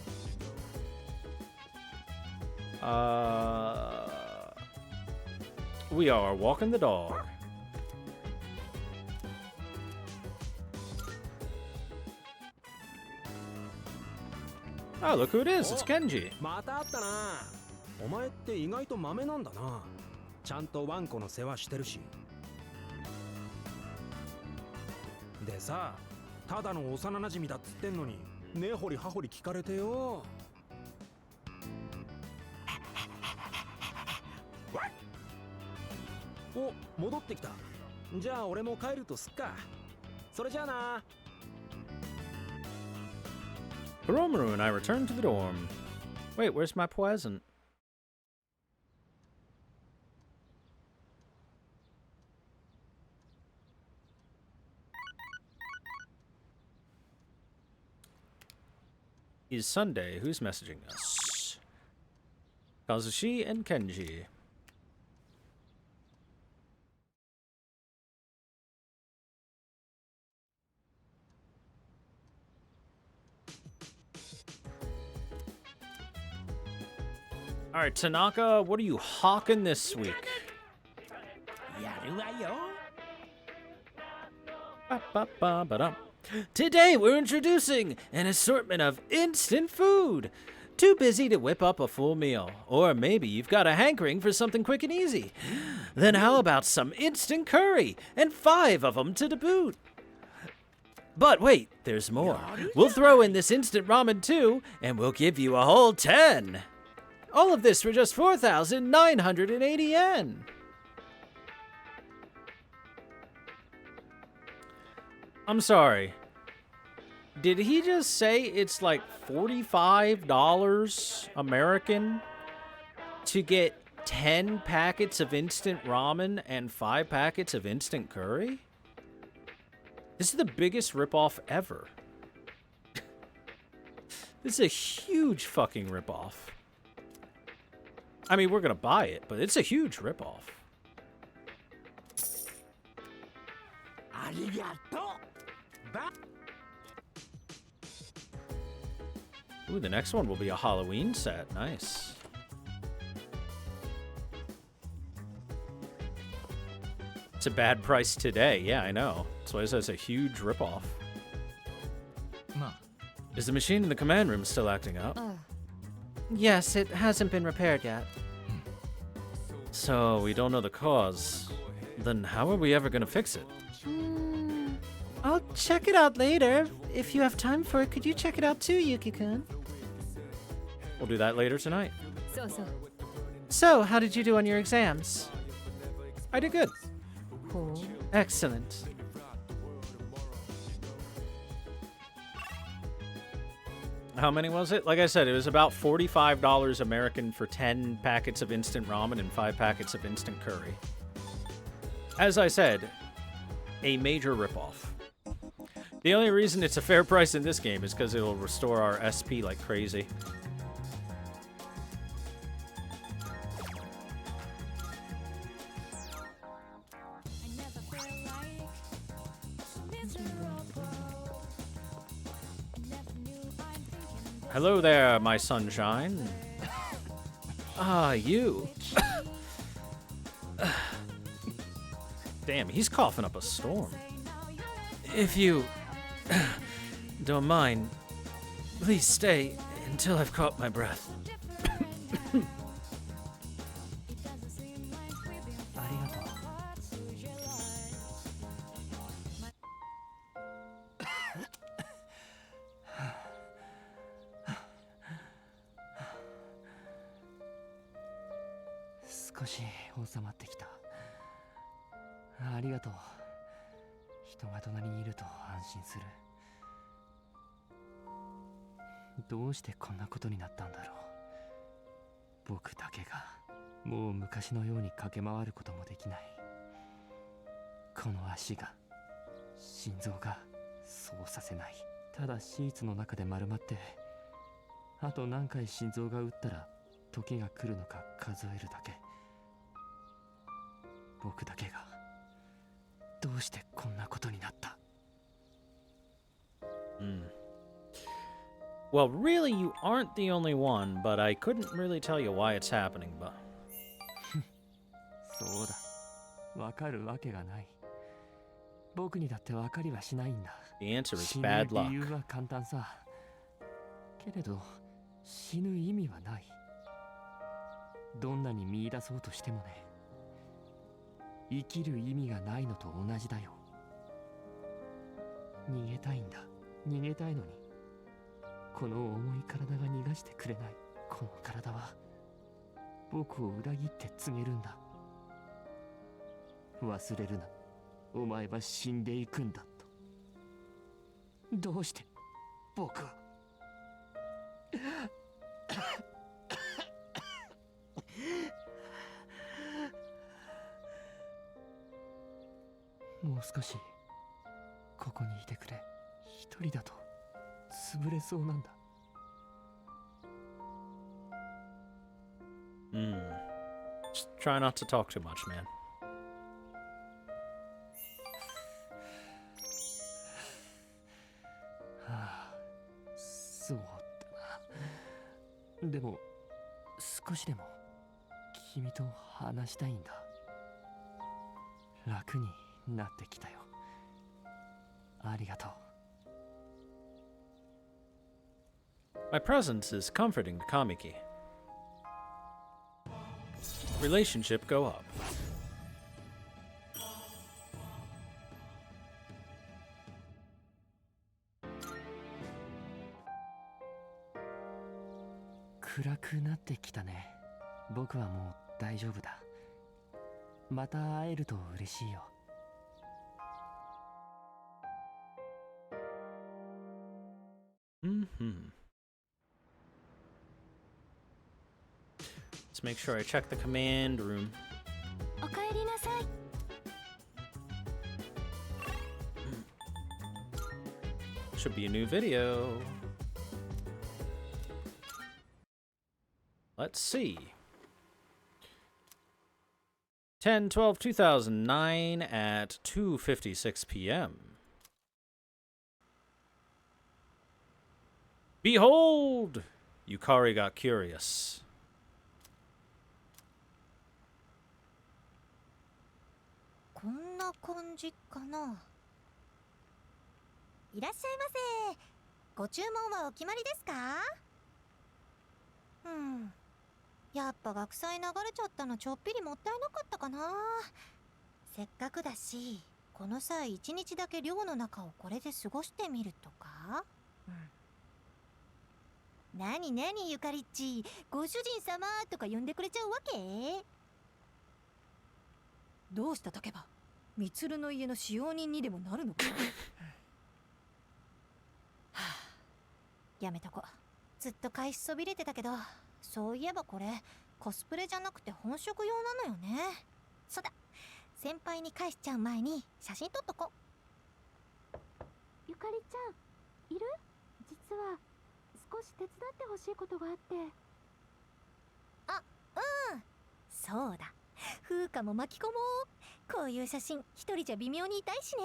We are walking the dog. Oh, look who it is. It's Kenji. また会ったな。お前って意外とマメなんだな。ちゃんとワンコの世話してるし。でさ、ただの幼馴染だっつってんのに、根掘り葉掘り聞かれてよ。お、戻ってきた。じゃあ俺も帰るとすっか。それじゃあな。Hiromaru and I return to the dorm. Wait, where's my present? It's Sunday. Who's messaging us? Kazushi and Kenji. All right, Tanaka, what are you hawking this week? Today we're introducing an assortment of instant food. Too busy to whip up a full meal. Or maybe you've got a hankering for something quick and easy. Then how about some instant curry? And 5 of them to the boot. But wait, there's more. We'll throw in this instant ramen too, and we'll give you a whole 10. All of this for just 4,980 yen. I'm sorry. Did he just say it's like $45 American to get 10 packets of instant ramen and 5 packets of instant curry? This is the biggest ripoff ever. This is a huge fucking ripoff. I mean, we're gonna buy it, but it's a huge ripoff. Ooh, the next one will be a Halloween set. Nice. It's a bad price today. Yeah, I know. That's why it says a huge ripoff. Is the machine in the command room still acting up? Yes, it hasn't been repaired yet. So, we don't know the cause. Then how are we ever gonna fix it? I'll check it out later. If you have time for it, could you check it out too, Yuki-kun? We'll do that later tonight. So, how did you do on your exams? I did good. Cool. Excellent. How many was it? Like I said, it was about $45 American for 10 packets of instant ramen and 5 packets of instant curry. As I said, a major ripoff. The only reason it's a fair price in this game is because it'll restore our SP like crazy. Hello there, my sunshine. Ah, you. Damn, he's coughing up a storm. If you don't mind, please stay until I've caught my breath.少し収まってきた。ありがとう。人が隣にいると安心する。どうしてこんなことになったんだろう。僕だけがもう昔のように駆け回ることもできない。この足が、心臓がそうさせない。ただシーツの中で丸まって、あと何回心臓が打ったら時が来るのか数えるだけ。僕だけがどうしてこんなことになった。Well, really, you aren't the only one, but I couldn't really tell you why it's happening, but... そうだ。わかるわけがない。僕にだってわかりはしないんだ。The answer is 死ぬ bad luck. 理由は簡単さ。けれど、死ぬ意味はない。どんなに見出そうとしてもね。生きる意味がないのと同じだよ。逃げたいんだ。逃げたいのに。この重い体が逃がしてくれない。この体は僕を裏切って告げるんだ。忘れるな。お前は死んでいくんだと。どうして僕はもう少しここにいてくれ。一人だと潰れそうなんだ。Just try not to talk too much, man. はあ、そうだな。でも少しでも君と話したいんだ。楽になってきたよ。ありがとう。My presence is comforting to Kamiki. Relationship go up.暗くなってきたね。僕はもう大丈夫だ。また会えると嬉しいよ。Let's make sure I check the command room. おかえりなさい。Should be a new video. Let's see. 10/12/2009 at 2:56 p.m. Behold! Yukari got curious. こんな感じかな。いらっしゃいませ。ご注文はお決まりですか？やっぱ学祭流れちゃったのちょっぴりもったいなかったかな。せっかくだし、この際一日だけ寮の中をこれで過ごしてみるとか。なになにゆかりっち、ご主人様とか呼んでくれちゃうわけ？どうした竹馬？みつるの家の使用人にでもなるのか。やめとこ。ずっと返しそびれてたけど、そういえばこれコスプレじゃなくて本職用なのよね。そうだ、先輩に返しちゃう前に写真撮っとこ。ゆかりちゃんいる？実は少し手伝ってほしいことがあって。あ、うん、そうだ、風花も巻き込もう。こういう写真一人じゃ微妙に痛いしね。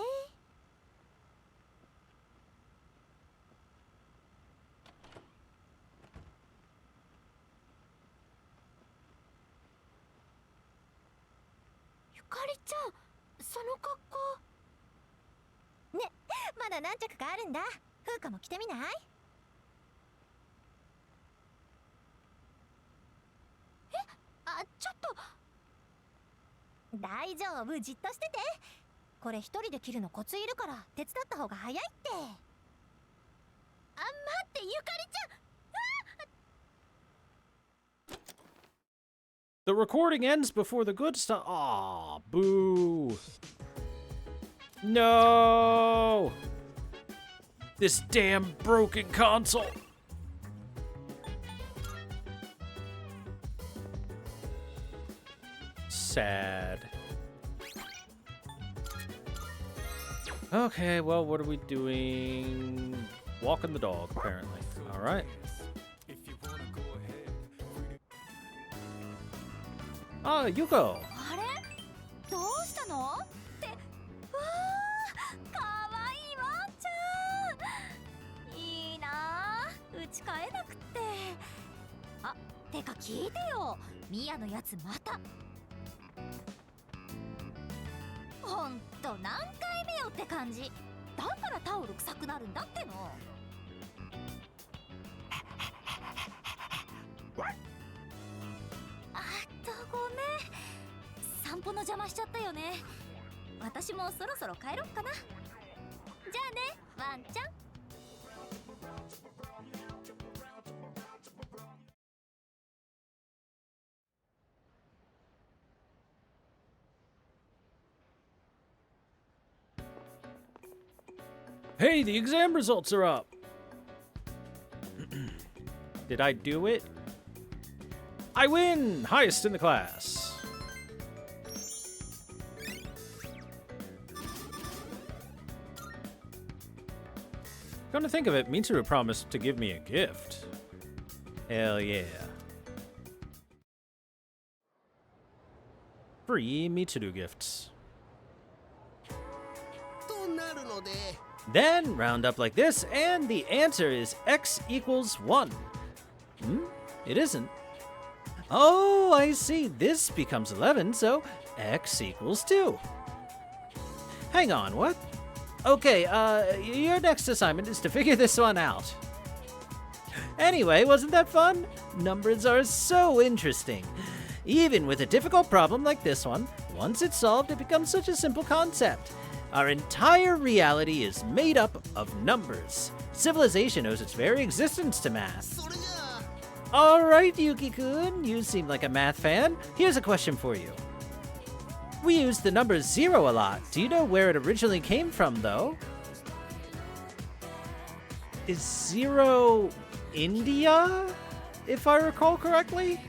ゆかりちゃん、その格好。ね、まだ何着かあるんだ。風花も着てみない？あ、ちょっと。大丈夫、じっとしてて。これ一人で着るのコツいるから手伝った方が早いって。あ、待って、ゆかりちゃん。The recording ends before the good stuff. Aw, boo. No! This damn broken console. Sad. Okay, well, what are we doing? Walking the dog, apparently. All right. Ah, Yuko. あれ？どうしたの？って、わー、かわいいワンちゃん。いいなあ、うち飼えなくって。あ、てか聞いてよ。ミヤのやつまた。ほんと何回目よって感じ。だからタオル臭くなるんだっての。ごめん、散歩の邪魔しちゃったよね。私もそろそろ帰ろっかな。じゃあね、ワンちゃん。Hey, the exam results are up. Did I do it? I win! Highest in the class. Come to think of it, Mitsuru promised to give me a gift. Hell yeah. Free Mitsuru gifts. Then round up like this, and the answer is x equals 1. It isn't. Oh, I see. This becomes 11, so x equals 2. Hang on, what? Okay, your next assignment is to figure this one out. Anyway, wasn't that fun? Numbers are so interesting. Even with a difficult problem like this one, once it's solved, it becomes such a simple concept. Our entire reality is made up of numbers. Civilization owes its very existence to math. All right, Yuki-kun, you seem like a math fan. Here's a question for you. We use the number 0 a lot. Do you know where it originally came from, though? Is 0 India, if I recall correctly?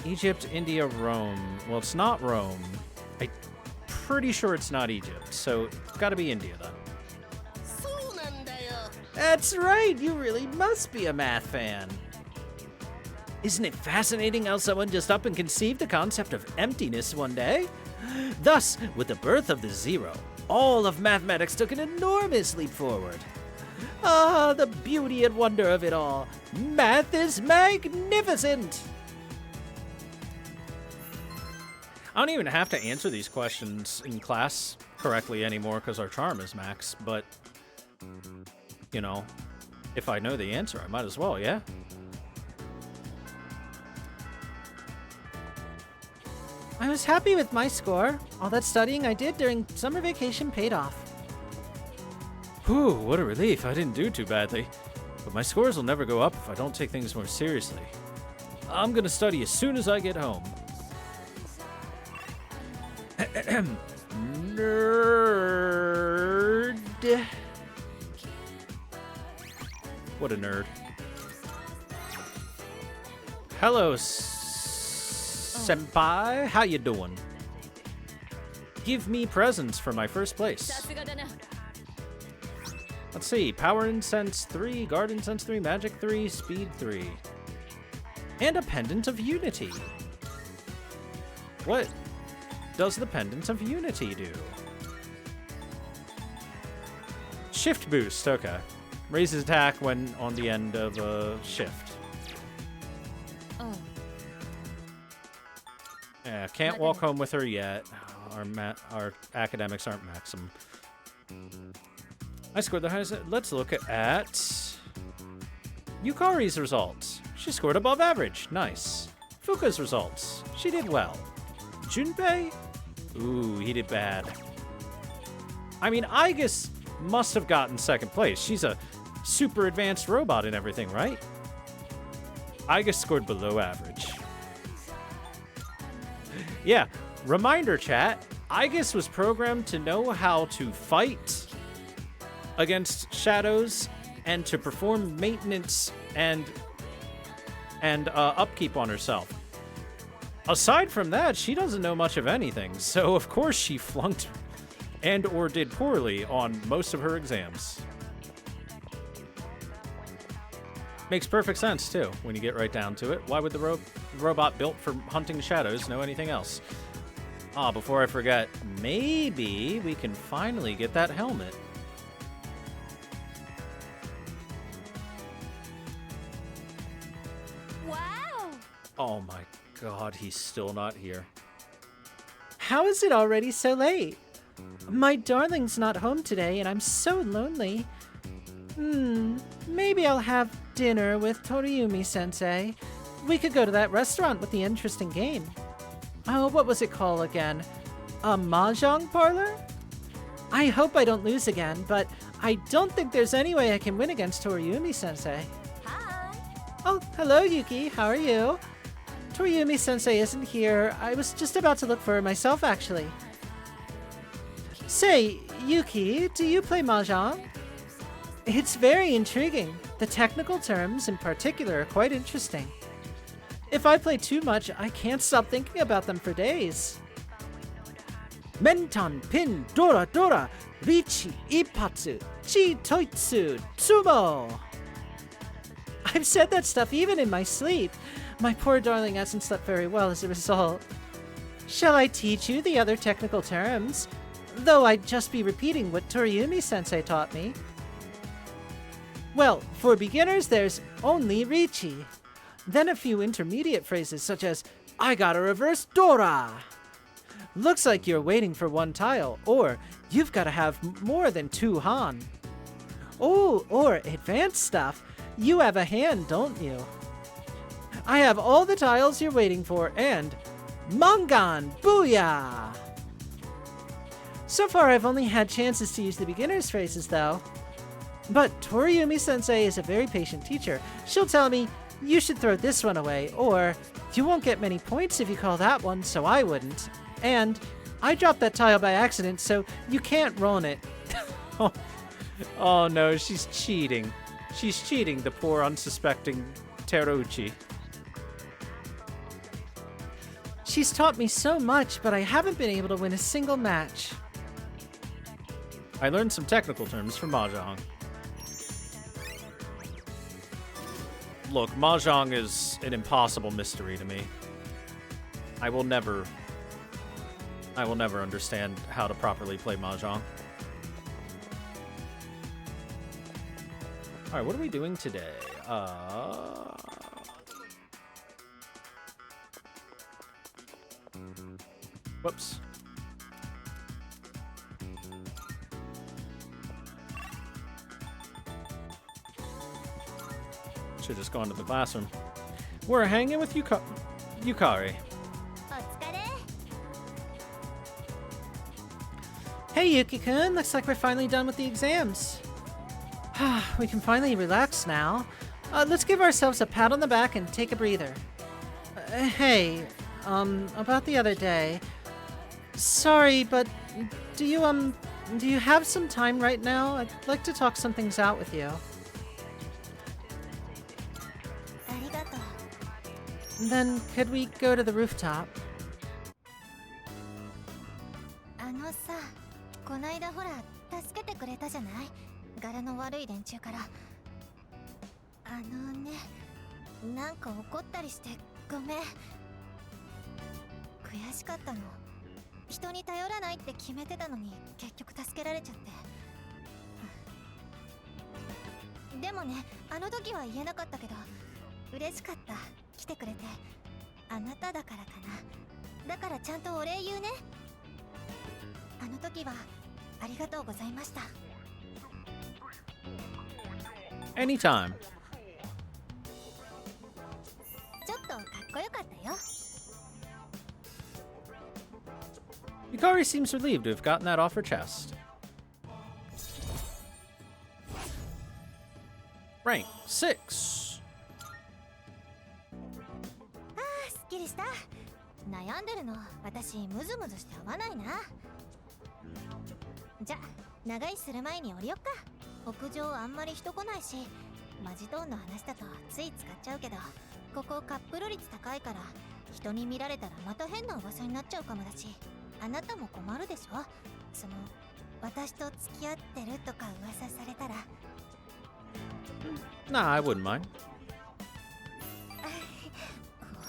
Egypt, India, Rome. Well, it's not Rome. I'm pretty sure it's not Egypt, so it's gotta be India, then. That's right, you really must be a math fan. Isn't it fascinating how someone just up and conceived the concept of emptiness one day? Thus, with the birth of the 0, all of mathematics took an enormous leap forward. Ah, the beauty and wonder of it all. Math is magnificent! I don't even have to answer these questions in class correctly anymore because our charm is max, but, you know, if I know the answer, I might as well, yeah? I was happy with my score. All that studying I did during summer vacation paid off. Whew, what a relief. I didn't do too badly. But my scores will never go up if I don't take things more seriously. I'm gonna study as soon as I get home. Nerd. What a nerd. Hello, senpai. How you doing? Give me presents for my first place. Let's see. Power Incense 3, Guard Incense 3, Magic 3, Speed 3. And a Pendant of Unity. What does the Pendant of Unity do? Shift boost, okay. Raises attack when on the end of a shift. Oh. Yeah, can't walk home with her yet. Our academics aren't maximum. I scored the highest. Let's look at Yukari's results. She scored above average. Nice. Fuka's results. She did well. Junpei? Ooh, he did bad. I mean, Aigis must have gotten second place. She's a super advanced robot and everything, right? Aigis scored below average. Yeah, reminder chat, Aigis was programmed to know how to fight against shadows and to perform maintenance and upkeep on herself. Aside from that, she doesn't know much of anything, so of course she flunked and or did poorly on most of her exams. Makes perfect sense, too, when you get right down to it. Why would the robot built for hunting shadows know anything else? Ah, before I forget, maybe we can finally get that helmet. Wow! Oh my god, he's still not here. How is it already so late? My darling's not home today, and I'm so lonely. Maybe I'll have dinner with Toriumi-sensei. We could go to that restaurant with the interesting game. Oh, what was it called again? A mahjong parlor? I hope I don't lose again, but I don't think there's any way I can win against Toriumi-sensei. Hi! Oh, hello, Yuki. How are you? Toriumi-sensei isn't here. I was just about to look for her myself, actually. Say, Yuki, do you play mahjong? It's very intriguing. The technical terms, in particular, are quite interesting. If I play too much, I can't stop thinking about them for days. Menton, Pin, Dora, Dora, Richi, Ipatsu, Chi, Toitsu, Tsumo. I've said that stuff even in my sleep. My poor darling hasn't slept very well as a result. Shall I teach you the other technical terms? Though I'd just be repeating what Toriumi-sensei taught me. Well, for beginners, there's only Richi. Then a few intermediate phrases such as, I got a reverse Dora. Looks like you're waiting for one tile, or you've got to have more than 2 Han. Oh, or advanced stuff. You have a hand, don't you? I have all the tiles you're waiting for, and Mangan Booyah! So far, I've only had chances to use the beginner's phrases, though. But Toriumi-sensei is a very patient teacher. She'll tell me, you should throw this one away, or you won't get many points if you call that one, so I wouldn't. And I dropped that tile by accident, so you can't roll it. Oh no, she's cheating. She's cheating, the poor unsuspecting Teruchi. She's taught me so much, but I haven't been able to win a single match. I learned some technical terms from mahjong. Look, mahjong is an impossible mystery to me. I will never understand how to properly play mahjong. Alright, what are we doing today? Whoops. Should just gone to the classroom. We're hanging with Yukari. Hey, Yuki-kun. Looks like we're finally done with the exams. We can finally relax now. Let's give ourselves a pat on the back and take a breather. Hey, about the other day. Sorry, but do you have some time right now? I'd like to talk some things out with you. ありがとう。 Then could we go to the rooftop? あのさ、こないだほら助けてくれたじゃない？柄の悪い連中から。あのね、なんか怒ったりしてごめん。悔しかったの。人に頼らないって決めてたのに結局助けられちゃって。でもね、あの時は言えなかったけど嬉しかった。来てくれて。あなただからかな。だからちゃんとお礼言うね。あの時はありがとうございました。 Anytime. ちょっとかっこよかったよ。 Yukari seems relieved to have gotten that off her chest. Rank 6. ああ、すっきりした。悩んでるの私ムズムズして合わないな。じゃ、長居する前に降りよっか。屋上あんまり人来ないし、マジトーンの話だとつい使っちゃうけど、ここカップル率高いから人に見られたらまた変な噂になっちゃうかもだし、あなたも困るでしょ。その私と付き合ってるとか噂されたら。 Nah, I wouldn't mind.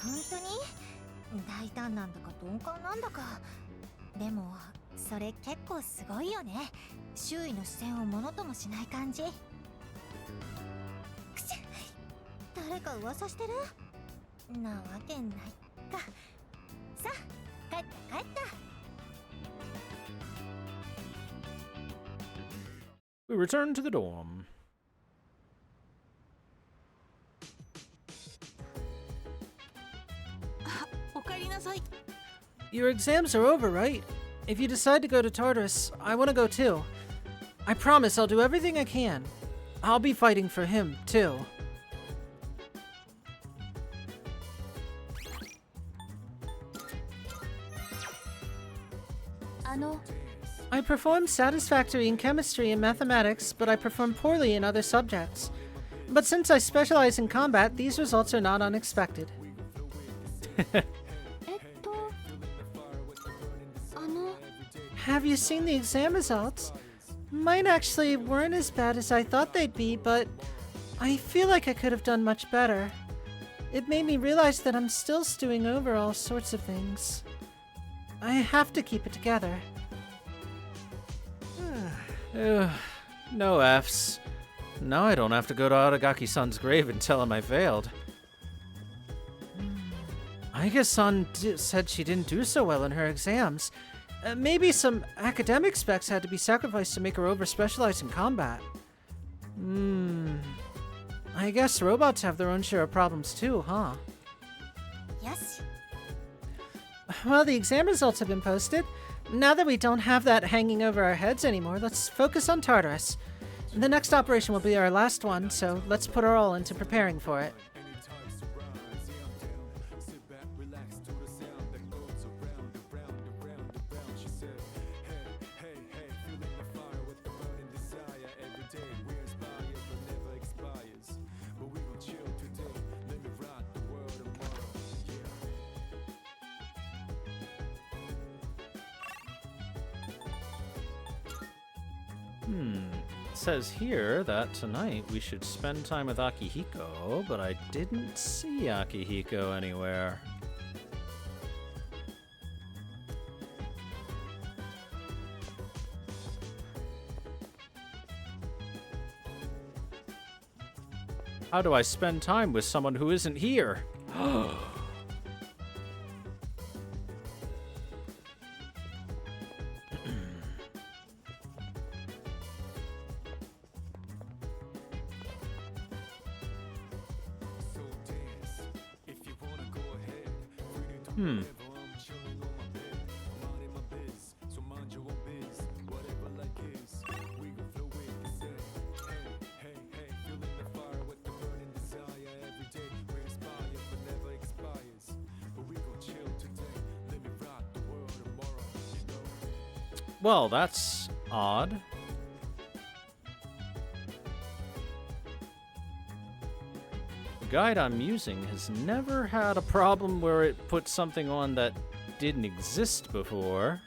本当に大胆なんだか鈍感なんだか。でもそれ結構すごいよね。周囲の視線をものともしない感じ。くしゃ、誰か噂してるなわけないか。さあ、帰った帰った。 We return to the dorm. Your exams are over, right? If you decide to go to Tartarus, I want to go too. I promise I'll do everything I can. I'll be fighting for him, too. I performed satisfactory in chemistry and mathematics, but I performed poorly in other subjects. But since I specialize in combat, these results are not unexpected. Have you seen the exam results? Mine actually weren't as bad as I thought they'd be, but I feel like I could have done much better. It made me realize that I'm still stewing over all sorts of things. I have to keep it together. No Fs. Now I don't have to go to Aragaki-san's grave and tell him I failed. Aiga-san said she didn't do so well in her exams. Maybe some academic specs had to be sacrificed to make her over-specialize in combat. I guess robots have their own share of problems too, huh? Yes. Well, the exam results have been posted. Now that we don't have that hanging over our heads anymore, let's focus on Tartarus. The next operation will be our last one, so let's put our all into preparing for it. It says here that tonight we should spend time with Akihiko, but I didn't see Akihiko anywhere. How do I spend time with someone who isn't here? Well, that's odd. The guide I'm using has never had a problem where it puts something on that didn't exist before.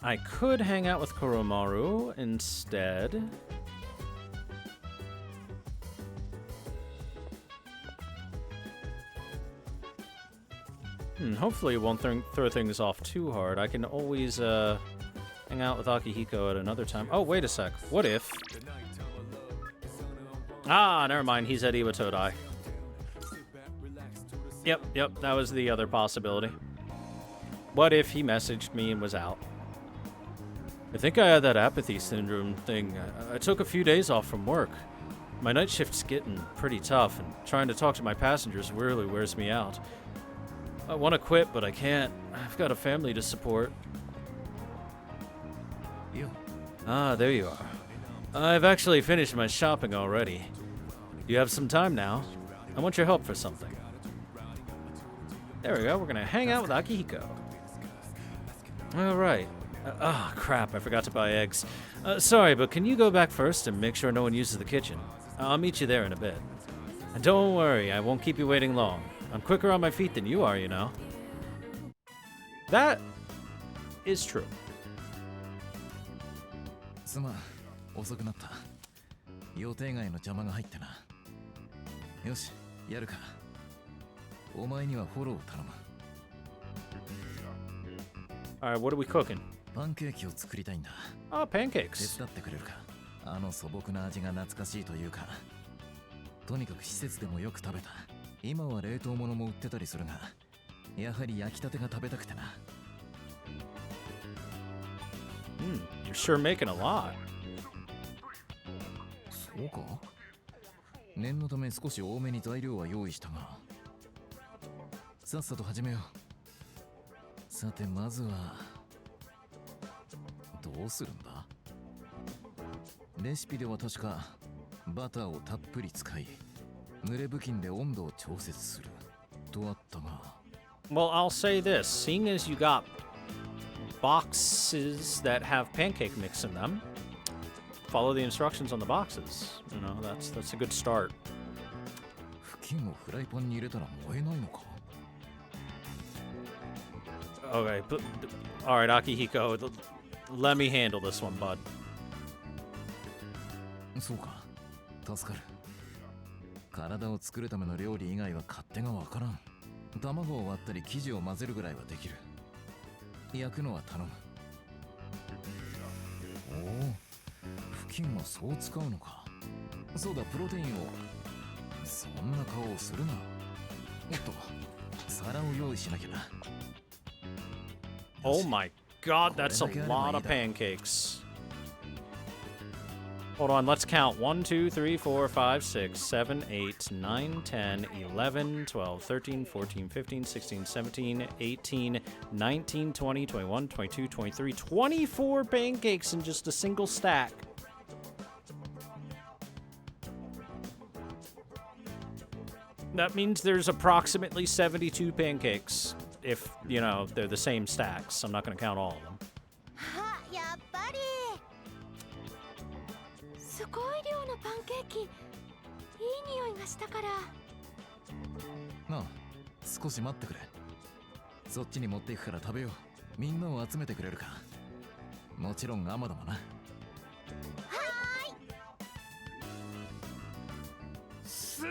I could hang out with Koromaru instead. Hopefully it won't throw things off too hard. I can always hang out with Akihiko at another time. Oh, wait a sec. What if... Ah, never mind. He's at Iwatodai. Yep, that was the other possibility. What if he messaged me and was out? I think I had that apathy syndrome thing. I took a few days off from work. My night shift's getting pretty tough, and trying to talk to my passengers really wears me out. I want to quit, but I can't. I've got a family to support. You? Ah, there you are. I've actually finished my shopping already. You have some time now. I want your help for something. There we go. We're going to hang out with Akihiko. All right. Crap. I forgot to buy eggs. Sorry, but can you go back first and make sure no one uses the kitchen? I'll meet you there in a bit. And don't worry, I won't keep you waiting long. I'm quicker on my feet than you are, you know. That is true. すまん、遅くなった。予定外の邪魔が入ってな。よし、やるか。お前にはフォローを頼む。Alright, what are we cooking? パンケーキを作りたいんだ。Ah, pancakes. 手伝ってくれるか。あの素朴な味が懐かしいというか。とにかく施設でもよく食べた。今は冷凍物も売ってたりするが、やはり焼きたてが食べたくてな。You're sure making a lot. そうか？念のため少し多めに材料は用意したが。さっさと始めよう。さてまずはどうするんだ？レシピでは確かバターをたっぷり使い、濡れ布巾で温度を調節するとあったが。Well, I'll say this. Seeing as you got boxes that have pancake mix in them, follow the instructions on the boxes. You know, that's a good start. 布巾をフライパンに入れたら燃えないのか？ Okay, alright, Akihiko, let me handle this one, bud. そうか、助かる。体を作るための料理以外は勝手がわからん。卵を割ったり生地を混ぜるぐらいはできる。焼くのは頼む。おお、布巾はそう使うのか。そうだ、プロテインを。そんな顔をするな。おっと、皿を用意しなきゃな。Oh my god, that's a lot of pancakes. Hold on, let's count. 1, 2, 3, 4, 5, 6, 7, 8, 9, 10, 11, 12, 13, 14, 15, 16, 17, 18, 19, 20, 21, 22, 23, 24 pancakes in just a single stack. That means there's approximately 72 pancakes. If, you know, they're the same stacks. I'm not going to count all of them. やっぱりすごい量のパンケーキ。いい匂いがしたから。なあ、少し待ってくれ。そっちに持っていくから食べよう。みんなを集めてくれるか。もちろんアマだもな。はーい。すっ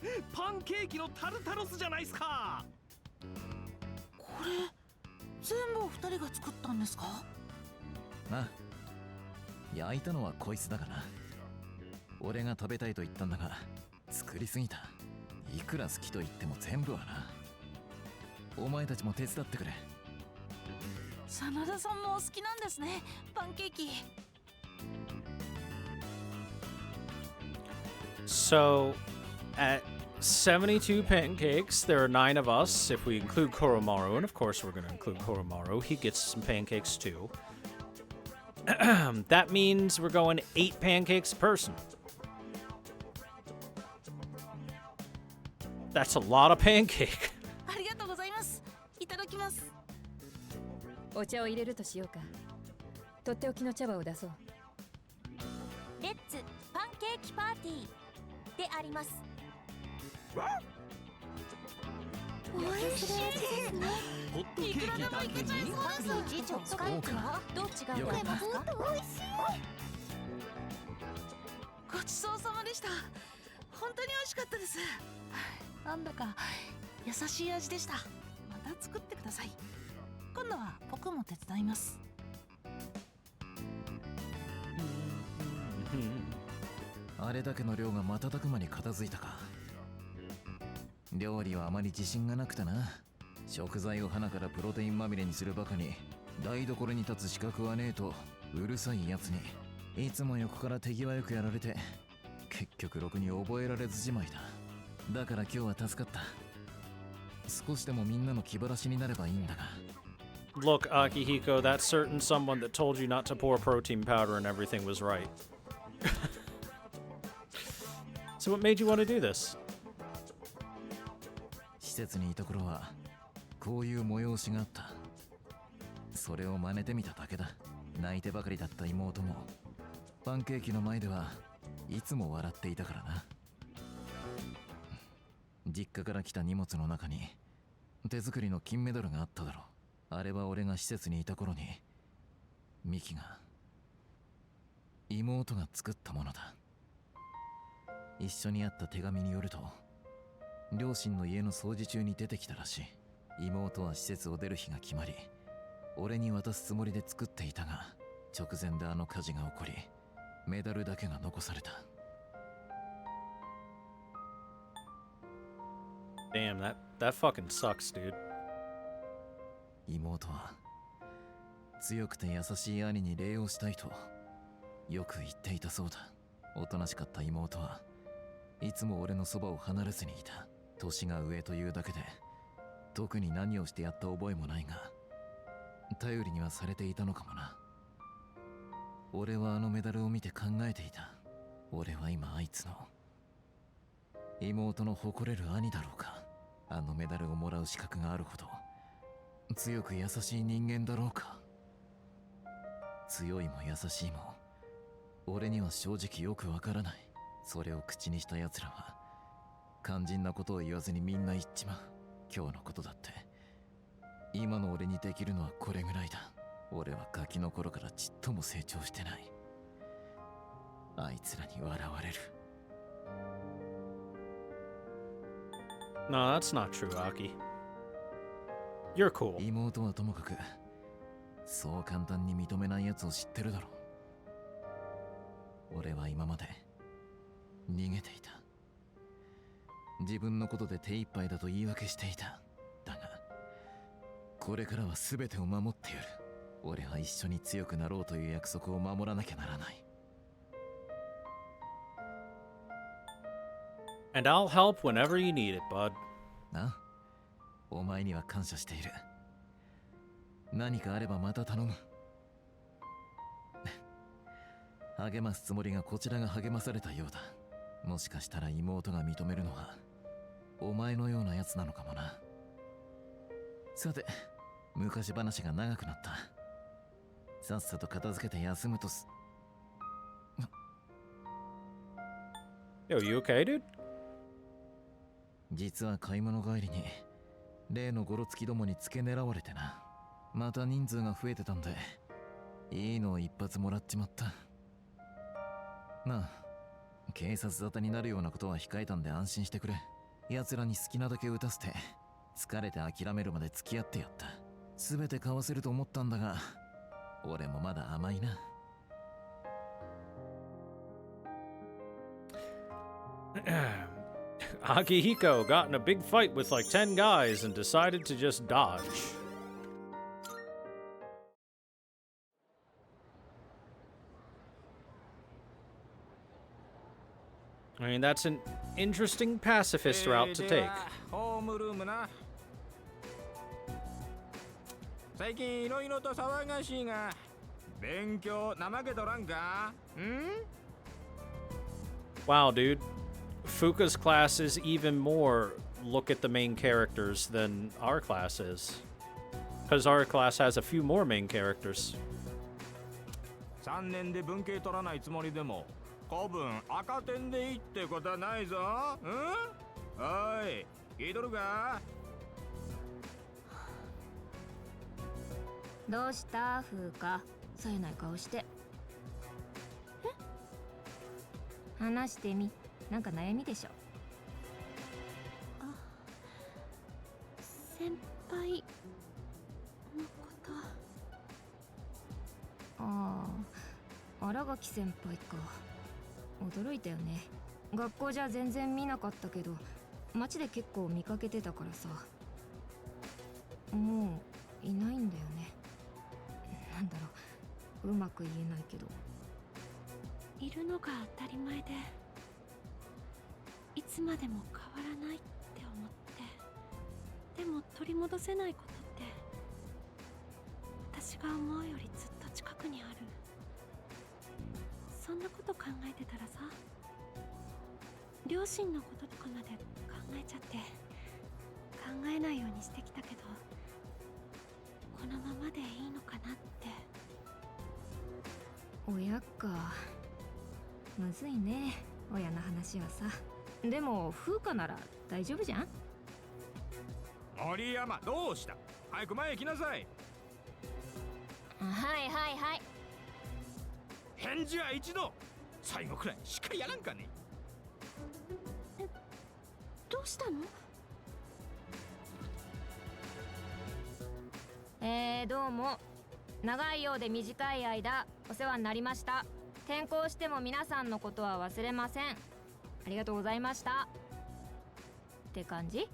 げー！パンケーキのタルタロスじゃないっすか。これ全部お二人が作ったんですか？なあ、焼いたのはこいつだがな。俺が食べたいと言ったんだが、作りすぎた。いくら好きと言っても全部はな。お前たちも手伝ってくれ。真田さんもお好きなんですね、パンケーキ。So, at 72 pancakes, there are 9 of us, if we include Koromaru, and of course we're going to include Koromaru. He gets some pancakes too. That means we're going 8 pancakes a person. That's a lot of pancake. ありがとうございます。いただきます。お茶を入れるとしようか。とっておきの茶葉を出そう。レッツパンケーキパーティーであります。美味しいですね。ホットケーキだけにパーティー次長使うかどう違うかますか？美味しい。ごちそうさまでした。本当に美味しかったです。なんだか優しい味でした。また作ってください。今度は僕も手伝います。あれだけの量が瞬く間に片付いたか。料理はあまり自信がなくてな。食材を鼻からプロテインまみれにするバカに台所に立つ資格はねえとうるさいやつにいつも横から手際よくやられて結局ろくに覚えられずじまいだ。だから今日は助かった。少しでもみんなの気晴らしになればいいんだが。Look, Akihiko, that certain someone that told you not to pour protein powder and everything was right. So what made you want to do this? 施設にいた頃はこういう催しがあった。それを真似てみただけだ。泣いてばかりだった妹もパンケーキの前ではいつも笑っていたからな。実家から来た荷物の中に手作りの金メダルがあっただろう。あれは俺が施設にいた頃にミキが妹が作ったものだ。一緒にあった手紙によると両親の家の掃除中に出てきたらしい。妹は施設を出る日が決まり俺に渡すつもりで作っていたが直前であの火事が起こりメダルだけが残された。Damn, that fucking sucks, dude. 妹は強くて優しい兄に礼をしたいとよく言っていたそうだ。おとなしかった妹はいつも俺のそばを離れずにいた。年が上というだけで特に何をしてやった覚えもないが頼りにはされていたのかもな。俺はあのメダルを見て考えていた。俺は今あいつの妹の誇れる兄だろうか。あのメダルをもらう資格があるほど強く優しい人間だろうか。強いも優しいも俺には正直よくわからない。それを口にした奴らは肝心なことを言わずにみんな言っちまう。今日のことだって今の俺にできるのはこれぐらいだ。俺はガキの頃からちっとも成長してない。あいつらに笑われる。No, that's not true, Aki. You're cool. 妹はともかくそう簡単に認めないやつを知ってるだろう。俺は今まで逃げていた。自分のことで手一杯だと言い訳していた。だがこれからは全てを守ってやる。俺は一緒に強くなろうという約束を守らなきゃならない。And I'll help whenever you need it, bud. な、お前には感謝している。何かあればまた頼む。励ますつもりがこちらが励まされたようだ。もしかしたら妹が認めるのはお前のようなやつなのかもな。さて、昔話が長くなった。さっさと片付けて休むとす。Yo, you okay, dude? 実は買い物帰りに例のゴロつきどもに付け狙われてな。また人数が増えてたんでいいのを一発もらっちまった。なあ、警察沙汰になるようなことは控えたんで安心してくれ。奴らに好きなだけ打たせて疲れて諦めるまで付き合ってやった。全て買わせると思ったんだが俺もまだ甘いな。Akihiko got in a big fight with like 10 guys and decided to just dodge. I mean, that's an interesting pacifist route to take. ホームルームな。最近いろいろと騒がしいが勉強怠けとらんか？ん？ Wow, dude. Fuka's class is even more look at the main characters than our class is. Because our class has a few more main characters. 3年で文系取らないつもりでも古文赤点でいいってことはないぞ。うん？おい、聞いとるか？どうした風花、冴えない顔して。話してみ。なんか悩みでしょ。先輩のこと。ああ、新垣先輩か。驚いたよね。学校じゃ全然見なかったけど街で結構見かけてたからさ。もういないんだよね。なんだろう、うまく言えないけど。いるのが当たり前で、いつまでも変わらないって思って、でも取り戻せないことって私が思うよりずっと近くにある。そんなこと考えてたらさ、両親のこととかまで考えちゃって、考えないようにしてきたけど、このままでいいのかなって。親か。むずいね、親の話はさ。でも風花なら大丈夫じゃん。森山、どうした？早く前へ来なさい。はいはいはい。返事は一度。最後くらいしっかりやらんかね。どうしたの？どうも。長いようで短い間お世話になりました。転校しても皆さんのことは忘れません。ありがとうございました。って感じ？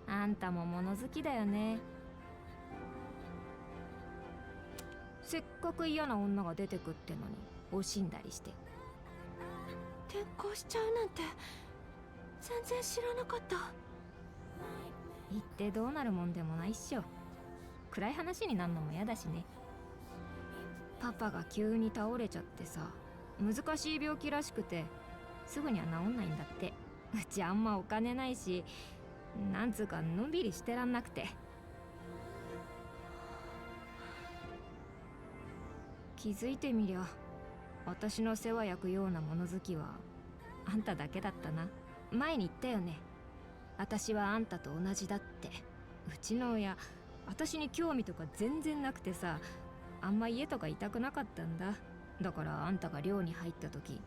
あんたも物好きだよね。せっかく嫌な女が出てくってのに惜しんだりして。転校しちゃうなんて全然知らなかった。言ってどうなるもんでもないっしょ。暗い話になんのも嫌だしね。パパが急に倒れちゃってさ、難しい病気らしくてすぐには治んないんだって。うちあんまお金ないし、なんつうかのんびりしてらんなくて。気づいてみりゃ私の世話焼くような物好きはあんただけだったな。前に言ったよね、私はあんたと同じだって。うちの親私に興味とか全然なくてさ、あんま家とかいたくなかったんだ。だからあんたが寮に入った時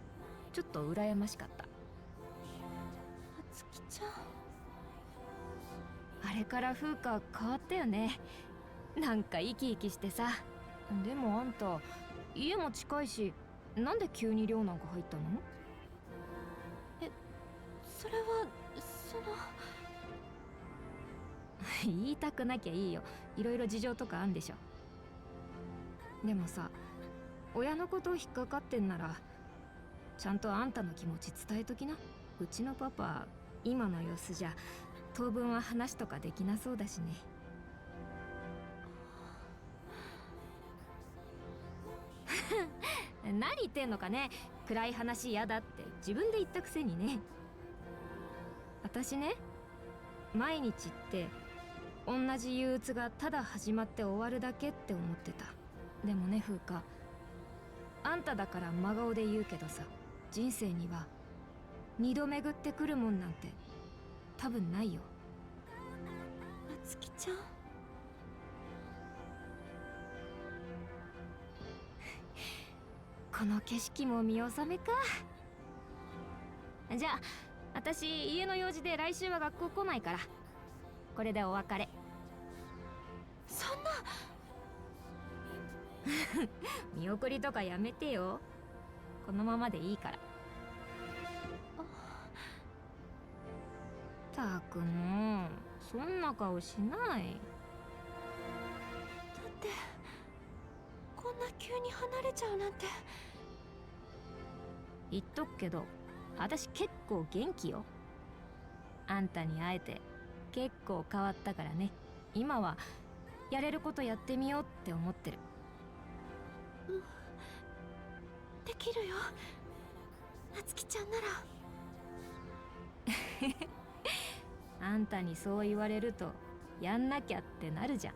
ちょっと羨ましかった。夏希ちゃん、あれから風花変わったよね。なんか生き生きしてさ。でもあんた家も近いし、なんで急に寮なんか入ったの？それは言いたくなきゃいいよ。いろいろ事情とかあんでしょ。でもさ、親のこと引っかかってんならちゃんとあんたの気持ち伝えときな。うちのパパ今の様子じゃ当分は話とかできなそうだしね。何言ってんのかね。暗い話嫌だって自分で言ったくせにね。私ね、毎日って同じ憂鬱がただ始まって終わるだけって思ってた。でもね風花、あんただから真顔で言うけどさ、人生には二度巡ってくるもんなんて多分ないよ。夏希ちゃん、この景色も見納めか。じゃあ私家の用事で来週は学校来ないから、これでお別れ。そんな見送りとかやめてよ。このままでいいから。たくもうそんな顔しない。だってこんな急に離れちゃうなんて。言っとくけど私結構元気よ。あんたに会えて結構変わったからね。今はやれることやってみようって思ってる。できるよ、夏希ちゃんなら。あんたにそう言われるとやんなきゃってなるじゃん。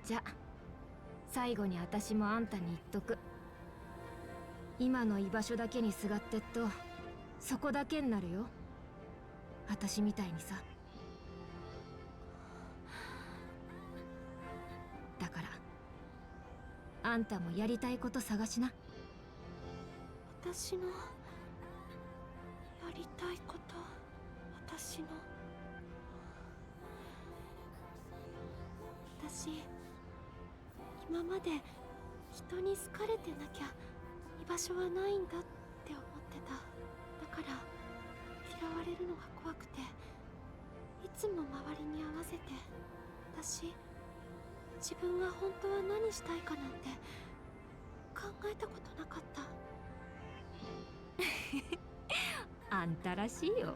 じゃあ最後に私もあんたに言っとく。今の居場所だけにすがってっとそこだけになるよ、私みたいにさ。だからあんたもやりたいこと探しな。私のやりたいこと、私今まで人に好かれてなきゃ居場所はないんだって思ってた。だから嫌われるのが怖くて、いつも周りに合わせて、自分が本当は何したいかなんて考えたことなかった。あんたらしいよ。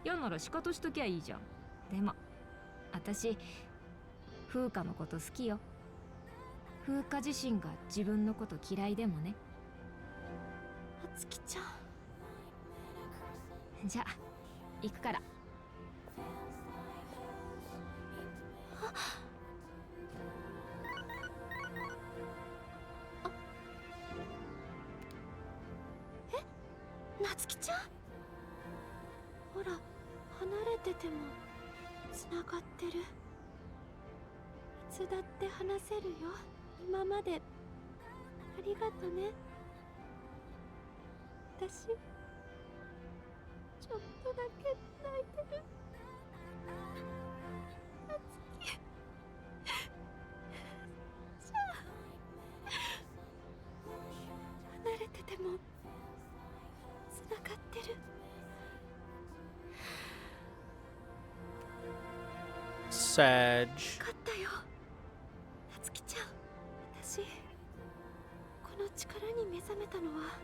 嫌なら仕方しときゃいいじゃん。でも私風花のこと好きよ。風花自身が自分のこと嫌いでもね。夏希ちゃん。じゃあ行くから。夏希ちゃん。ほら、離れててもつながってる。いつだって話せるよ。今までありがとね。私ちょっとだけ泣いてる。夏希じゃあ離れててもつながってる。Sag。勝ったよ、夏希ちゃん。私この力に目覚めたのは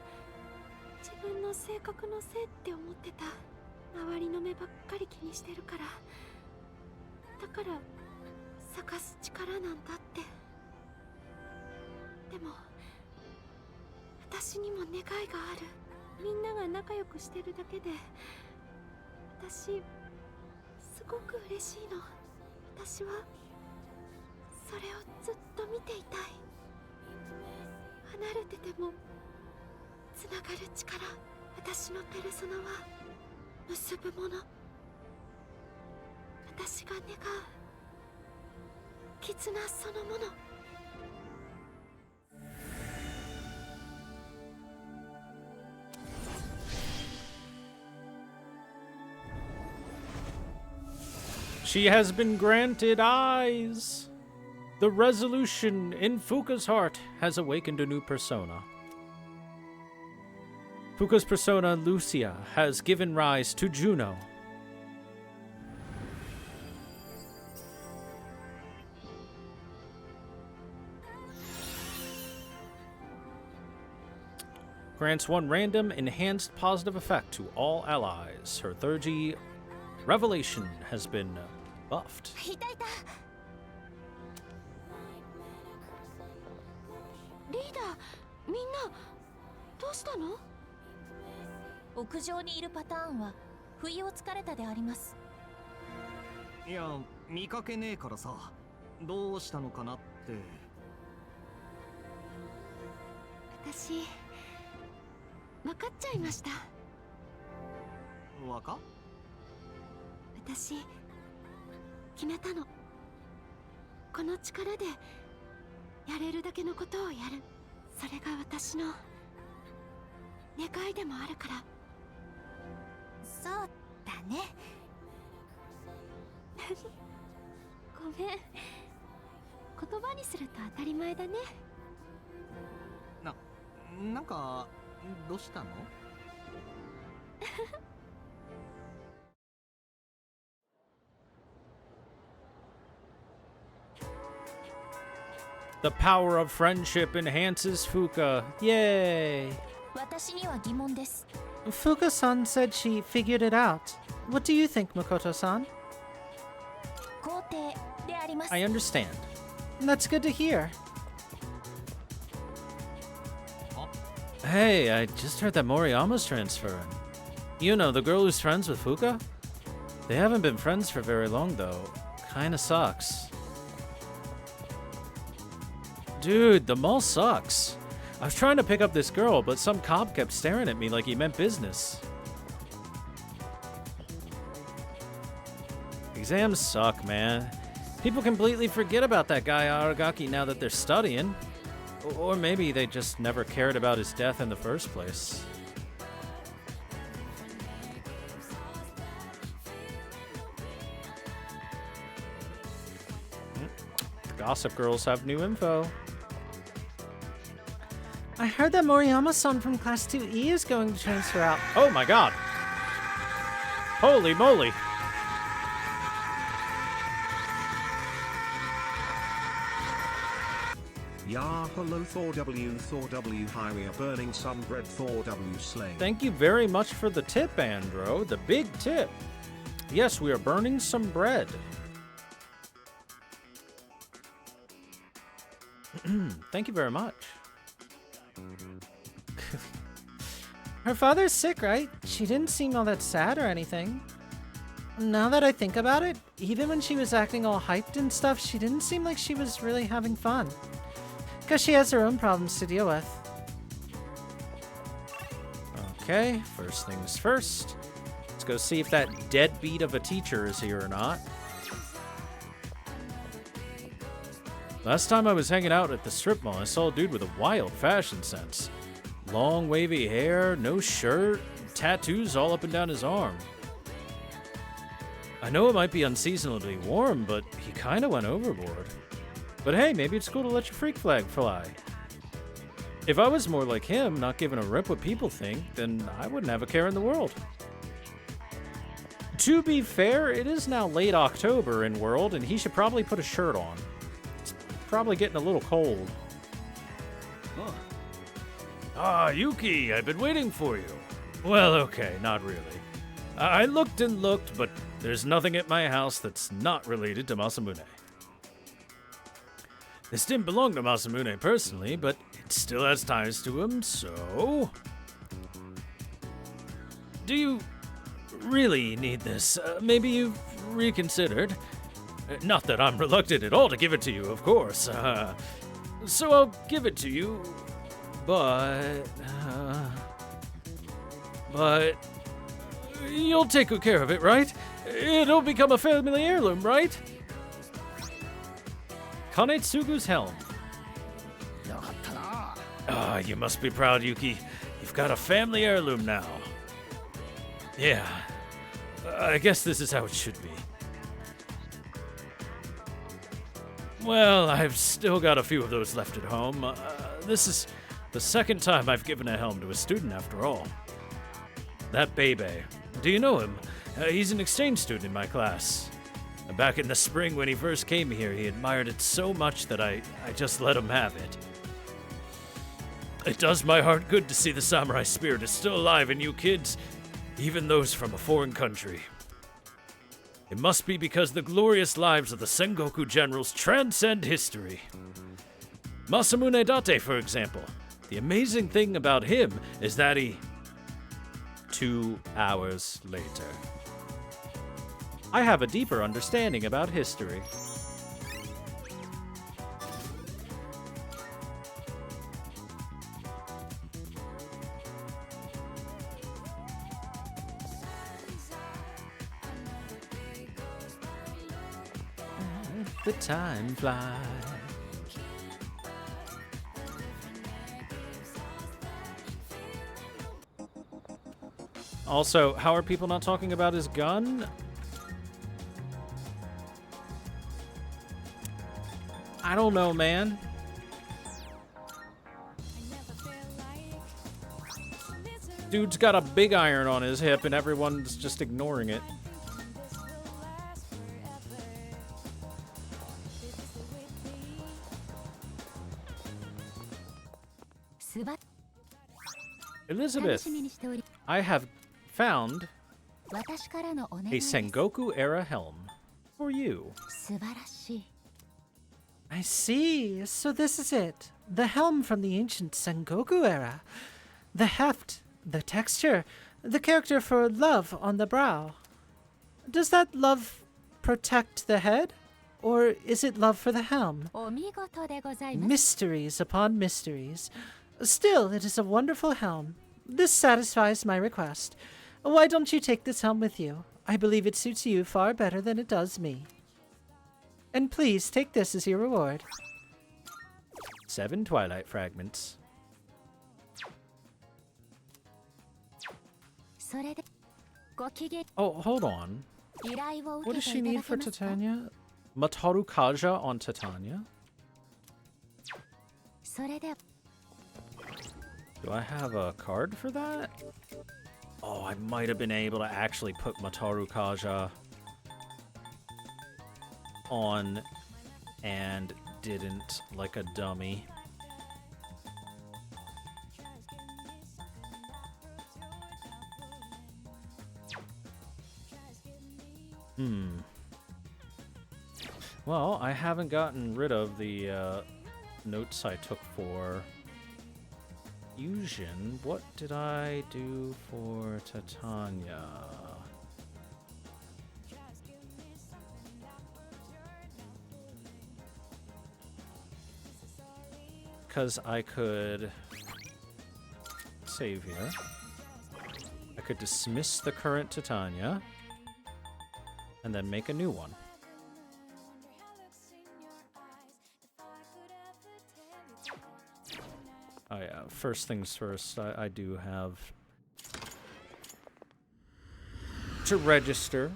自分の性格のせいって思ってた。周りの目ばっかり気にしてるから。だから探す力なんだって。でも私にも願いがある。みんなが仲良くしてるだけで私すごく嬉しいの。私はそれをずっと見ていたい。離れててもつながる力。私のペルソナは結ぶもの。私が願う絆そのもの。She has been granted eyes. The resolution in Fuka's heart has awakened a new persona. Fuka's persona, Lucia, has given rise to Juno. Grants one random enhanced positive effect to all allies. Her 3G revelation has been buffed. いたいた。リーダー、みんなどうしたの？屋上にいるパターンは不意をつかれたであります。いや、見かけねえからさ、どうしたのかなって。私分かっちゃいました。私決めたの。この力でやれるだけのことをやる。それが私の願いでもあるから。そうだね。ごめん、言葉にすると当たり前だね。なんかどうしたのThe power of friendship enhances Fuka. Yay! 私には疑問です。Fuka-san said she figured it out. What do you think, Makoto-san? 肯定であります。 I understand. That's good to hear. Hey, I just heard that Moriyama's transferring. You know, the girl who's friends with Fuka? They haven't been friends for very long, though. Kinda sucks. Dude, the mall sucks. I was trying to pick up this girl, but some cop kept staring at me like he meant business. Exams suck, man. People completely forget about that guy Aragaki now that they're studying. Or maybe they just never cared about his death in the first place. The Gossip Girls have new info. I heard that Moriyama-san from Class 2E is going to transfer out. Oh my god! Holy moly! Ya hello ThorW, hi, we are burning some bread, ThorW slay. Thank you very much for the tip, Andro. The big tip. Yes, we are burning some bread. Thank you very much. Her father's sick, right? She didn't seem all that sad or anything. Now that I think about it, even when she was acting all hyped and stuff, she didn't seem like she was really having fun. Because she has her own problems to deal with. Okay, first things first. Let's go see if that deadbeat of a teacher is here or not. Last time I was hanging out at the strip mall, I saw a dude with a wild fashion sense. Long wavy hair, no shirt, tattoos all up and down his arm. I know it might be unseasonably warm, but he kinda went overboard. But hey, maybe it's cool to let your freak flag fly. If I was more like him, not giving a rip what people think, then I wouldn't have a care in the world. To be fair, it is now late October in World, and he should probably put a shirt on. It's probably getting a little cold. Huh. Ah, Yuki, I've been waiting for you. Well, okay, not really. I looked and looked, but there's nothing at my house that's not related to Masamune. This didn't belong to Masamune personally, but it still has ties to him, so... Do you really need this? Maybe you've reconsidered? Not that I'm reluctant at all to give it to you, of course. So I'll give it to you, but you'll take good care of it, right? It'll become a family heirloom, right? Kanetsugu's helm. Ah, you must be proud, Yuki. You've got a family heirloom now. Yeah, I guess this is how it should be. Well, I've still got a few of those left at home. This is the second time I've given a helm to a student after all. That Bebe. Do you know him? He's an exchange student in my class. Back in the spring when he first came here, he admired it so much that I just let him have it. It does my heart good to see the samurai spirit is still alive in you kids, even those from a foreign country. It must be because the glorious lives of the Sengoku generals transcend history. Masamune Date, for example. The amazing thing about him is that he... 2 hours later. I have a deeper understanding about history. The time flies. Also, how are people not talking about his gun? I don't know, man. Dude's got a big iron on his hip and everyone's just ignoring it. Elizabeth, I have found a Sengoku era helm for you. I see. So this is it. The helm from the ancient Sengoku era. The heft, the texture, the character for love on the brow. Does that love protect the head? Or is it love for the helm? Mysteries upon mysteries. Still, it is a wonderful helm. This satisfies my request. Why don't you take this helm with you? I believe it suits you far better than it does me. And please take this as your reward. 7 Twilight Fragments. Oh, hold on. What does she need for Titania? Mataru Kaja on Titania? Do I have a card for that? Oh, I might have been able to actually put Mataru Kaja on and didn't, like a dummy. Well, I haven't gotten rid of the notes I took for Fusion. What did I do for Titania? Because I could save here. I could dismiss the current Titania and then make a new one. Oh yeah, first things first, I do have to register.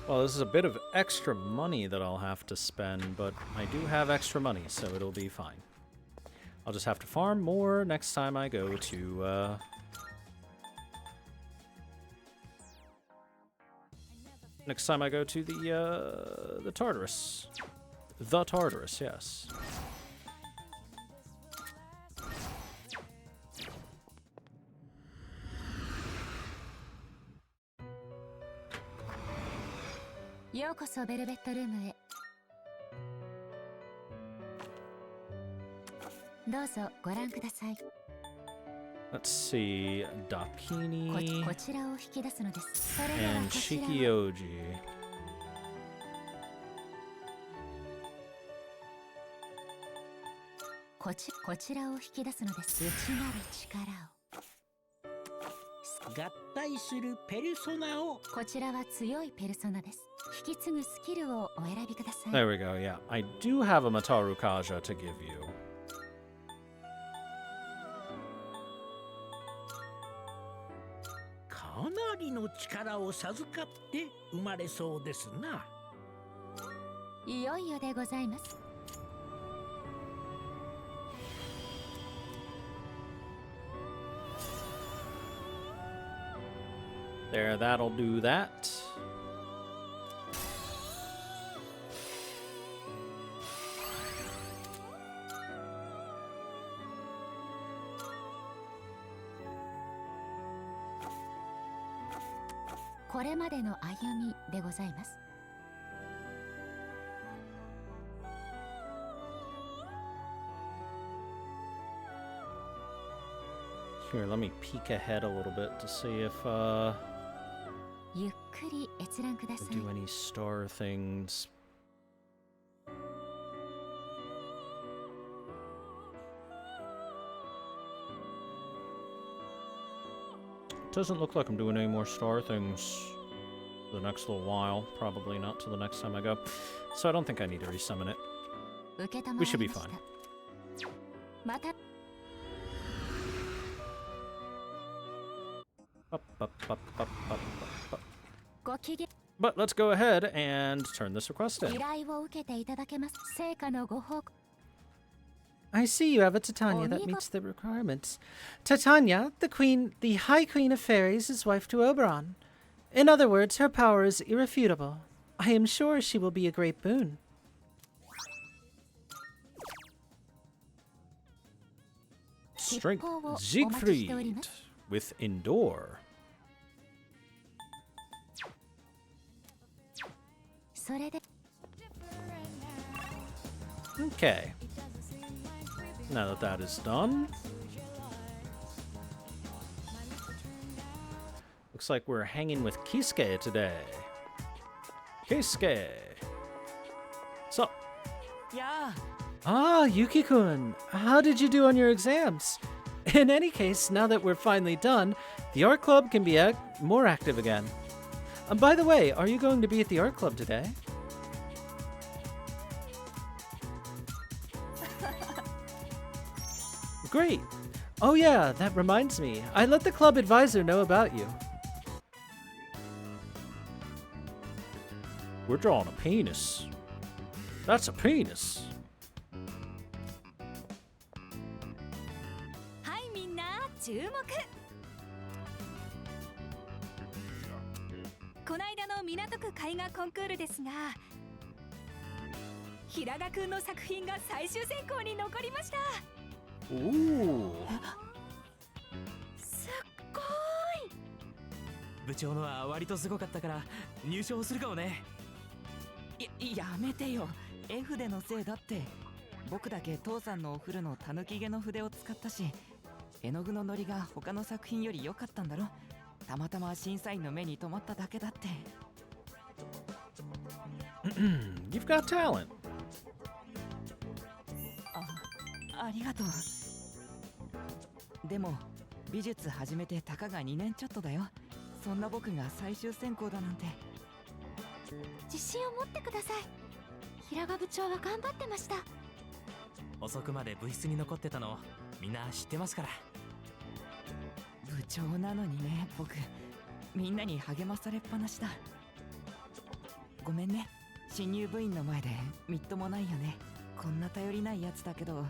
Well, this is a bit of extra money that I'll have to spend, but I do have extra money, so it'll be fine. I'll just have to farm more next time I go to, next time I go to the Tartarus. The Tartarus, yes. Let's see, Dakini and Shikioji. There we go, yeah. I do have a Mataru Kaja to give you. There, that'll do that. Here, let me peek ahead a little bit to see if do any star things. Doesn't look like I'm doing any more star things for the next little while. Probably not till the next time I go. So I don't think I need to resummon it. We should be fine. Up, up, up, up, up, up, ご機嫌 But let's go ahead and turn this request 依 in. 頼を受けていただけます。成果のご報告 I see you have a Titania that meets the requirements. Titania, the High Queen of Fairies, is wife to Oberon. In other words, her power is irrefutable. I am sure she will be a great boon. Strength Siegfried with Endor. それで Okay. Now that that is done, looks like we're hanging with Kisuke today. Kisuke. So, Yeah. Ah, Yuki-kun, how did you do on your exams? In any case, now that we're finally done, the art club can be more active again. By the way, are you going to be at the art club today? Great. Oh yeah, that reminds me. I let the club advisor know about you. we're drawing a penis. That's a penis. はいみんな注目。こないだの港区絵画コンクールですが、平賀くんの作品が最終選考に残りました。Ooh. すっごい。部長のは割とすごかったから入賞するかもね。やめてよ。絵筆のせいだって。僕だけ父さんのお風呂のたぬき毛の筆を使ったし、絵の具のノリが他の作品より良かったんだろ。たまたま審査員の目に留まっただけだって。You've got talent. ありがとう。でも美術始めてたかが2年ちょっとだよ。そんな僕が最終選考だなんて。自信を持ってください。平賀部長は頑張ってました。遅くまで部室に残ってたのみんな知ってますから。部長なのにね、僕みんなに励まされっぱなしだ。ごめんね、新入部員の前でみっともないよね。こんな頼りないやつだけど、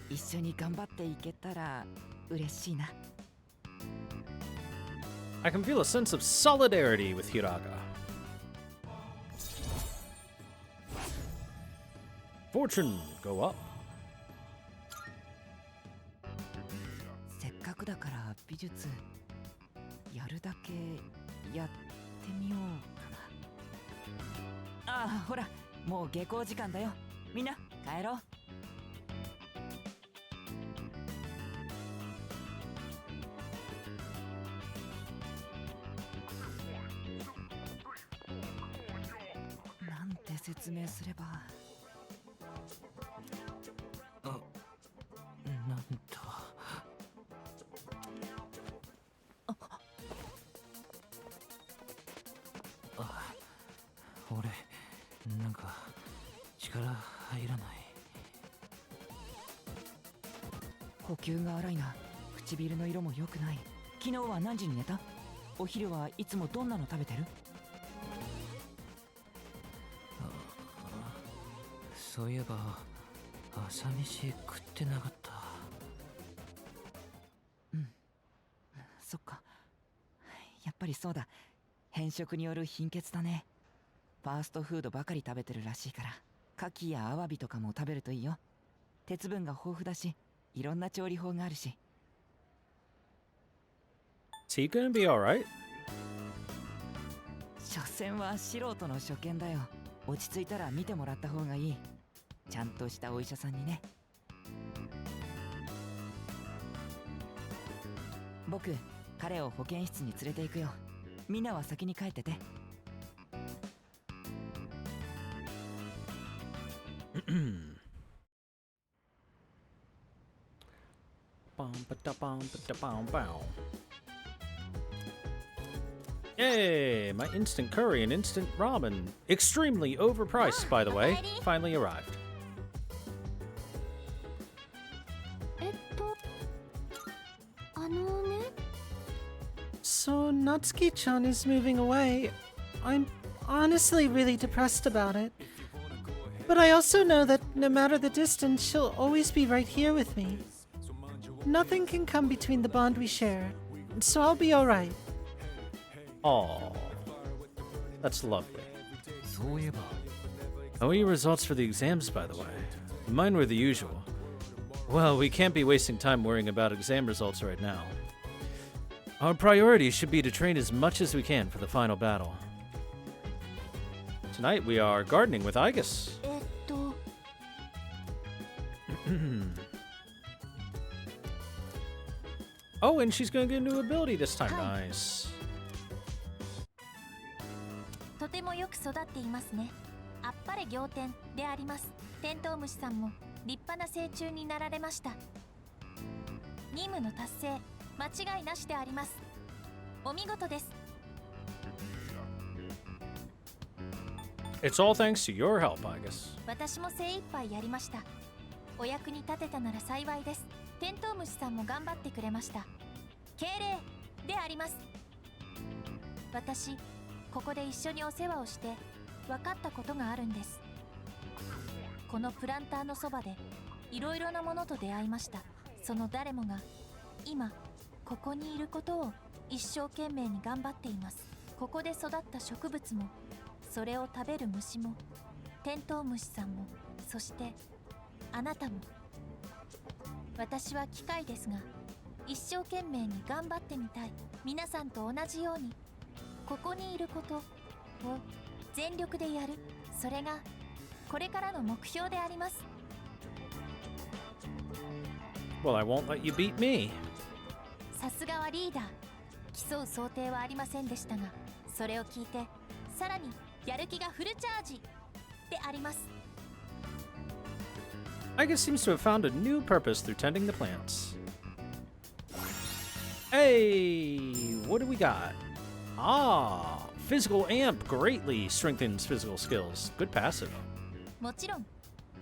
一緒に頑張っていけたら嬉しいな。I can feel a sense of solidarity with Hiraga. Fortune, go up. せっかくだから美術やるだけやってみようかな。ああ、ほら、もう下校時間だよ。みんな帰ろう。なんて説明すれば。なんだ。俺なんか力入らない。呼吸が荒いな。唇の色も良くない。昨日は何時に寝た？お昼はいつもどんなの食べてる？そういえば朝飯食ってなかった。そっか。やっぱりそうだ。偏食による貧血だね。ファーストフードばかり食べてるらしいから、牡蠣やアワビとかも食べるといいよ。鉄分が豊富だし、いろんな調理法があるし。Is he gonna be alright? 所詮は素人の初見だよ。落ち着いたら見てもらった方がいい。ちゃんとしたお医者さんにね。僕、彼を保健室に連れて行くよ。みんなは先に帰ってて。Yay! My instant curry and instant ramen, extremely overpriced, by the way, finally arrived. So Natsuki-chan is moving away. I'm honestly really depressed about it. But I also know that no matter the distance, she'll always be right here with me. Nothing can come between the bond we share, so I'll be alright. Aw. That's lovely. そういえば How are your results for the exams, by the way? Mine were the usual. Well, we can't be wasting time worrying about exam results right now. Our priority should be to train as much as we can for the final battle. Tonight we are gardening with Igus. Oh, and she's going to get a new ability this time. Nice. とてもよく育っていますね。あっぱれ仰天であります。テントウムシさんも立派な成虫になられました。任務の達成、間違いなしであります。お見事です。It's all thanks to your help, Igus. 私も精一杯やりました。お役に立てたなら幸いです。テントウムシさんも頑張ってくれました。敬礼であります。私、ここで一緒にお世話をして分かったことがあるんです。このプランターのそばでいろいろなものと出会いました。その誰もが今ここにいることを一生懸命に頑張っています。ここで育った植物もそれを食べる虫もテントウムシさんもそしてあなたも。私は機械ですが一生懸命に頑張ってみたい。皆さんと同じようにここにいることを全力でやる。それがこれからの目標であります。 Well, I won't let you beat me. さすがはリーダー。競う想定はありませんでしたが、それを聞いてさらにやる気がフルチャージであります。Igus seems to have found a new purpose through tending the plants. Hey, what do we got? Ah, physical amp greatly strengthens physical skills. Good passive. もちろん、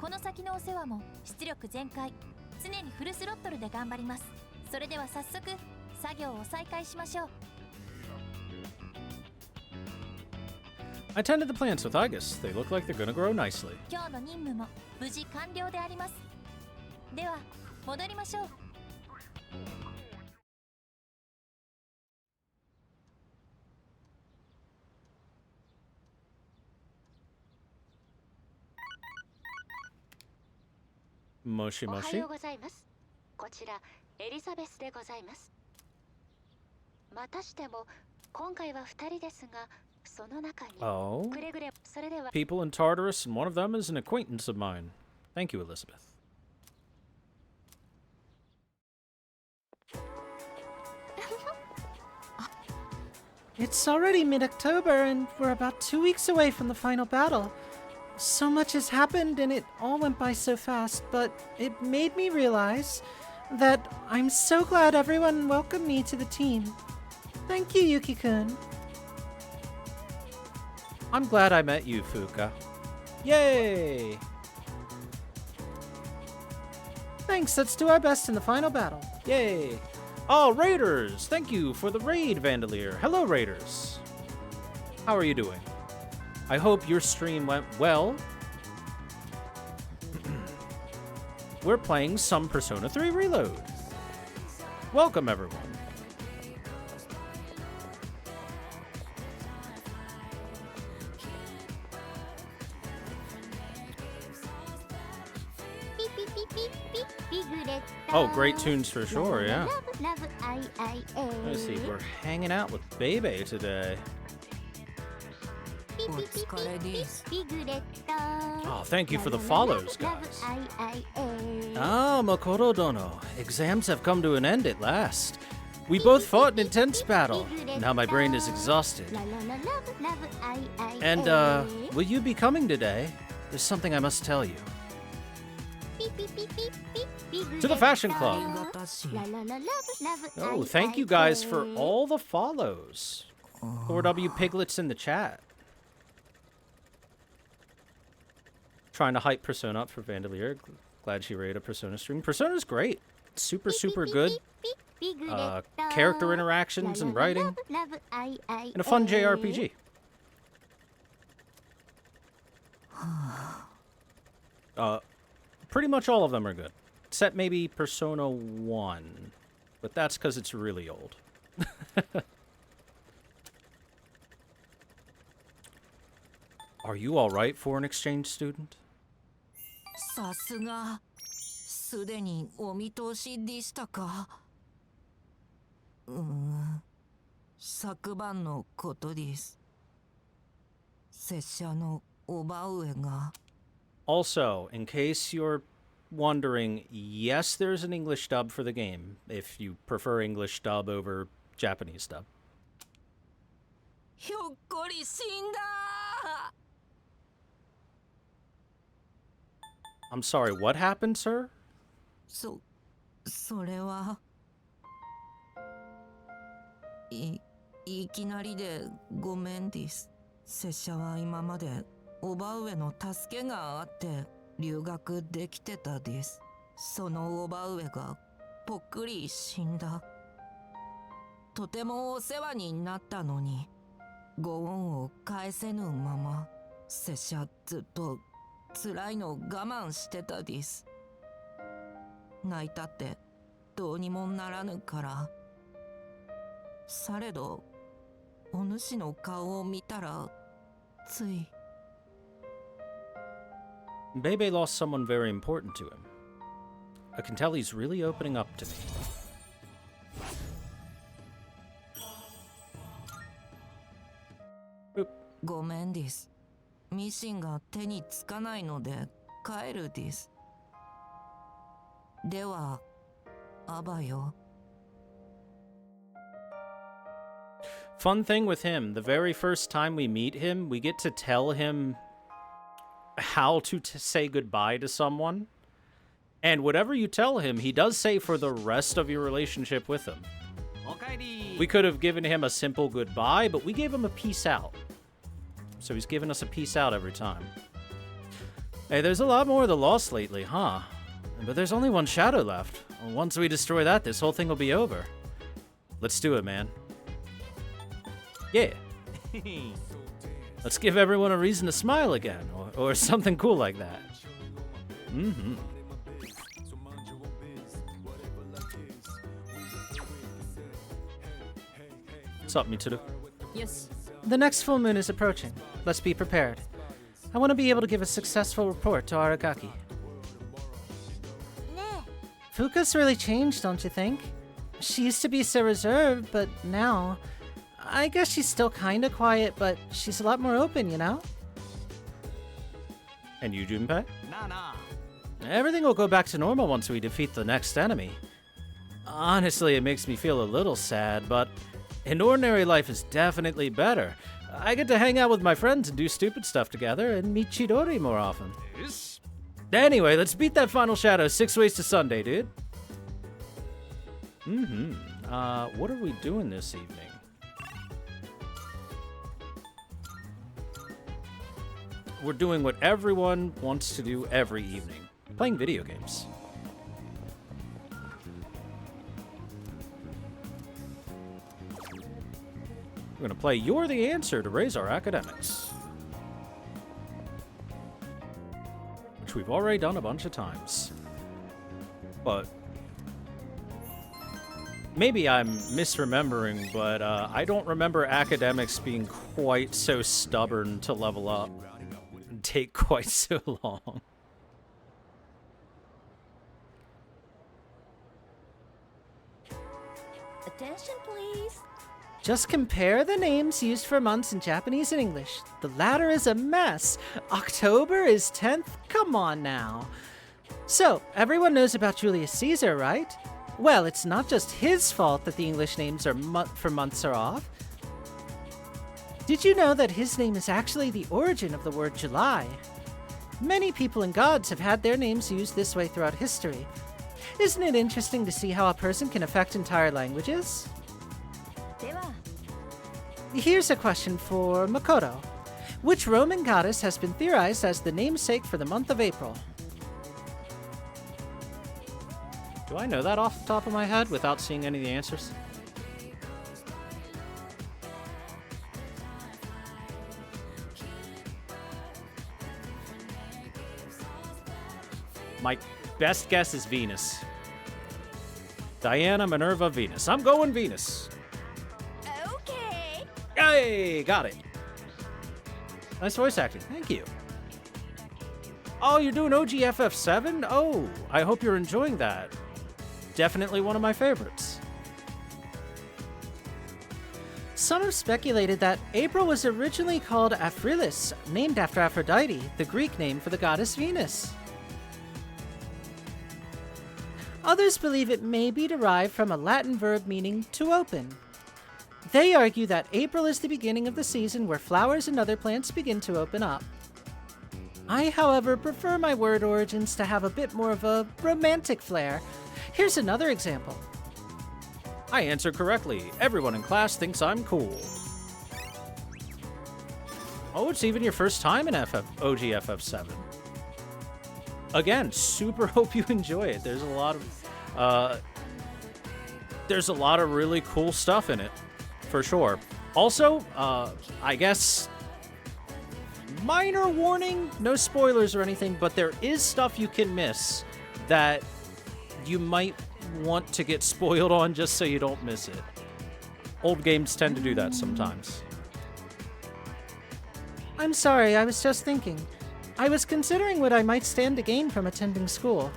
この先のお世話も出力全開、常にフルスロットルで頑張ります。それでは早速、作業を再開しましょう。I tended the plants with Igus. They look like they're gonna grow nicely. 今日の任務も無事完了であります。では、戻りましょう。もしもし。おはようございます。こちらエリザベスでございます。またしても今回は2人ですが、その中に Oh. くれぐれそれでは People in Tartarus, and one of them is an acquaintance of mine. Thank you, Elizabeth. It's already mid-October, and we're about 2 weeks away from the final battle. So much has happened, and it all went by so fast, but it made me realize that I'm so glad everyone welcomed me to the team. Thank you, Yuki-kun. I'm glad I met you, Fuka. Yay! Thanks, let's do our best in the final battle. Yay! Oh, Raiders! Thank you for the raid, Vandalier. Hello, Raiders. How are you doing? I hope your stream went well. We're playing some Persona 3 Reload. Welcome, everyone. Oh, great tunes for sure, yeah. Let's see, we're hanging out with Bebe today. Oh, thank you for the follows, guys. Ah, Makoto Dono. Exams have come to an end at last. We both fought an intense battle. Now my brain is exhausted. And, will you be coming today? There's something I must tell you. To the Fashion Club. Oh, thank you guys for all the follows. ThorW Piglets in the chat. Trying to hype Persona up for Vandalier. Glad she rated a Persona stream. Persona's great. Super, super good. Character interactions and writing. And a fun JRPG. Pretty much all of them are good. Except maybe Persona 1. But that's because it's really old. Are you alright for an exchange student? さすがすでにお見通しでしたか。昨晩のことです。拙者のおば上が。Also, in case you're wondering, yes, there's an English dub for the game, if you prefer English dub over Japanese dub. ひょっこり死んだ。I'm sorry, what happened, sir? それは。いきなりでごめんです。拙者は今までおば上の助けがあって留学できてたです。そのおば上がぽっくり死んだ。とてもお世話になったのにご恩を返せぬまま拙者ずっと辛いの我慢してたです。泣いたってどうにもならぬから。されどお主の顔を見たらつい。Bebe lost someone very important to him. I can tell he's really opening up to me. ごめんです。ミシンが手につかないので帰るです。では、アバよ。Fun thing with him, the very first time we meet him, we get to tell him how to say goodbye to someone. And whatever you tell him, he does say for the rest of your relationship with him. We could have given him a simple goodbye, but we gave him a peace out. So he's given us a peace out every time. Hey, there's a lot more of the Lost lately, huh? But there's only one shadow left. Once we destroy that, this whole thing will be over. Let's do it, man. Yeah. Let's give everyone a reason to smile again, or something cool like that. Mm-hmm. What's up, Mitsuru? Yes. The next full moon is approaching. Let's be prepared. I want to be able to give a successful report to Aragaki. Fuka's really changed, don't you think? She used to be so reserved, but now... I guess she's still kinda quiet, but she's a lot more open, you know? And you, Junpei? Everything will go back to normal once we defeat the next enemy. Honestly, it makes me feel a little sad, but an ordinary life is definitely better. I get to hang out with my friends and do stupid stuff together and meet Chidori more often. Anyway, let's beat that final shadow 6 ways to Sunday, dude. What are we doing this evening? We're doing what everyone wants to do every evening. Playing video games. We're gonna play You're the Answer to raise our academics. Which we've already done a bunch of times. But maybe I'm misremembering, but I don't remember academics being quite so stubborn to level up and take quite so long. Attention, please. Just compare the names used for months in Japanese and English. The latter is a mess. October is 10th? Come on now. So, everyone knows about Julius Caesar, right? Well, it's not just his fault that the English names for months are off. Did you know that his name is actually the origin of the word July? Many people and gods have had their names used this way throughout history. Isn't it interesting to see how a person can affect entire languages? Here's a question for Makoto. Which Roman goddess has been theorized as the namesake for the month of April? Do I know that off the top of my head without seeing any of the answers? My best guess is Venus. Diana, Minerva, Venus. I'm going Venus. Okay. Hey, got it. Nice voice acting. Thank you. Oh, you're doing OGFF7? Oh, I hope you're enjoying that. Definitely one of my favorites. Some have speculated that April was originally called Aphrilis, named after Aphrodite, the Greek name for the goddess Venus. Others believe it may be derived from a Latin verb meaning to open. They argue that April is the beginning of the season where flowers and other plants begin to open up. I, however, prefer my word origins to have a bit more of a romantic flair. Here's another example. I answered correctly. Everyone in class thinks I'm cool. Oh, it's even your first time in OGFF7. Again, super hope you enjoy it. There's a lot of really cool stuff in it, for sure. Also, I guess minor warning, no spoilers or anything, but there is stuff you can miss that you might want to get spoiled on just so you don't miss it. Old games tend to do that sometimes. I'm sorry, I was just thinking. I was considering what I might stand to gain from attending school.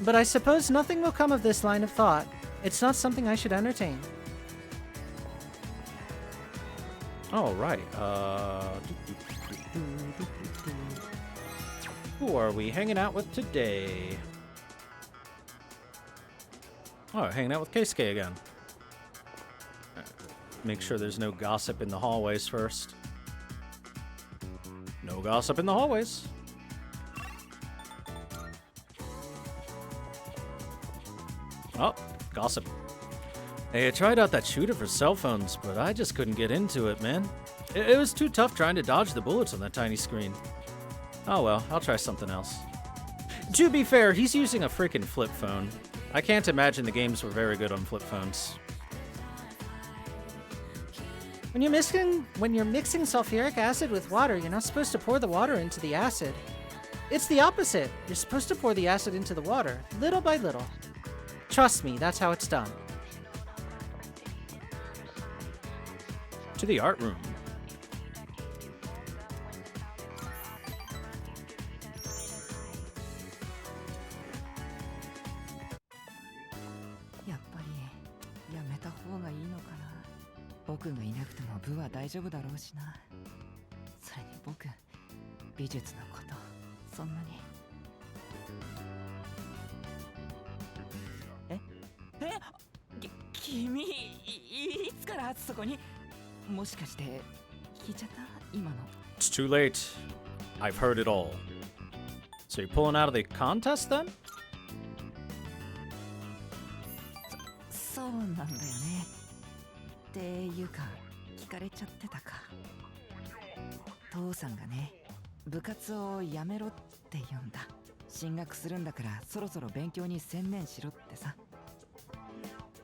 But I suppose nothing will come of this line of thought. It's not something I should entertain. All right. Who are we hanging out with today? Oh, hanging out with Keisuke again. Make sure there's no gossip in the hallways first. No gossip in the hallways. Oh, gossip. Hey, I tried out that shooter for cell phones, but I just couldn't get into it, man. It was too tough trying to dodge the bullets on that tiny screen. Oh well, I'll try something else. To be fair, he's using a freaking flip phone. I can't imagine the games were very good on flip phones. When you're mixing sulfuric acid with water, you're not supposed to pour the water into the acid. It's the opposite. You're supposed to pour the acid into the water, little by little. Trust me, that's how it's done. To the art room.やっぱりやめた方がいいのかな。僕がいなくても部は大丈夫だろうしな。それに僕、美術のことそんなに。君、いつからそこに？もしかして聞いちゃった今の。It's too late. I've heard it all. So you're pulling out of the contest then? そうなんだよね。っていうか聞かれちゃってたか。父さんがね、部活をやめろって言うんだ。進学するんだからそろそろ勉強に専念しろってさ。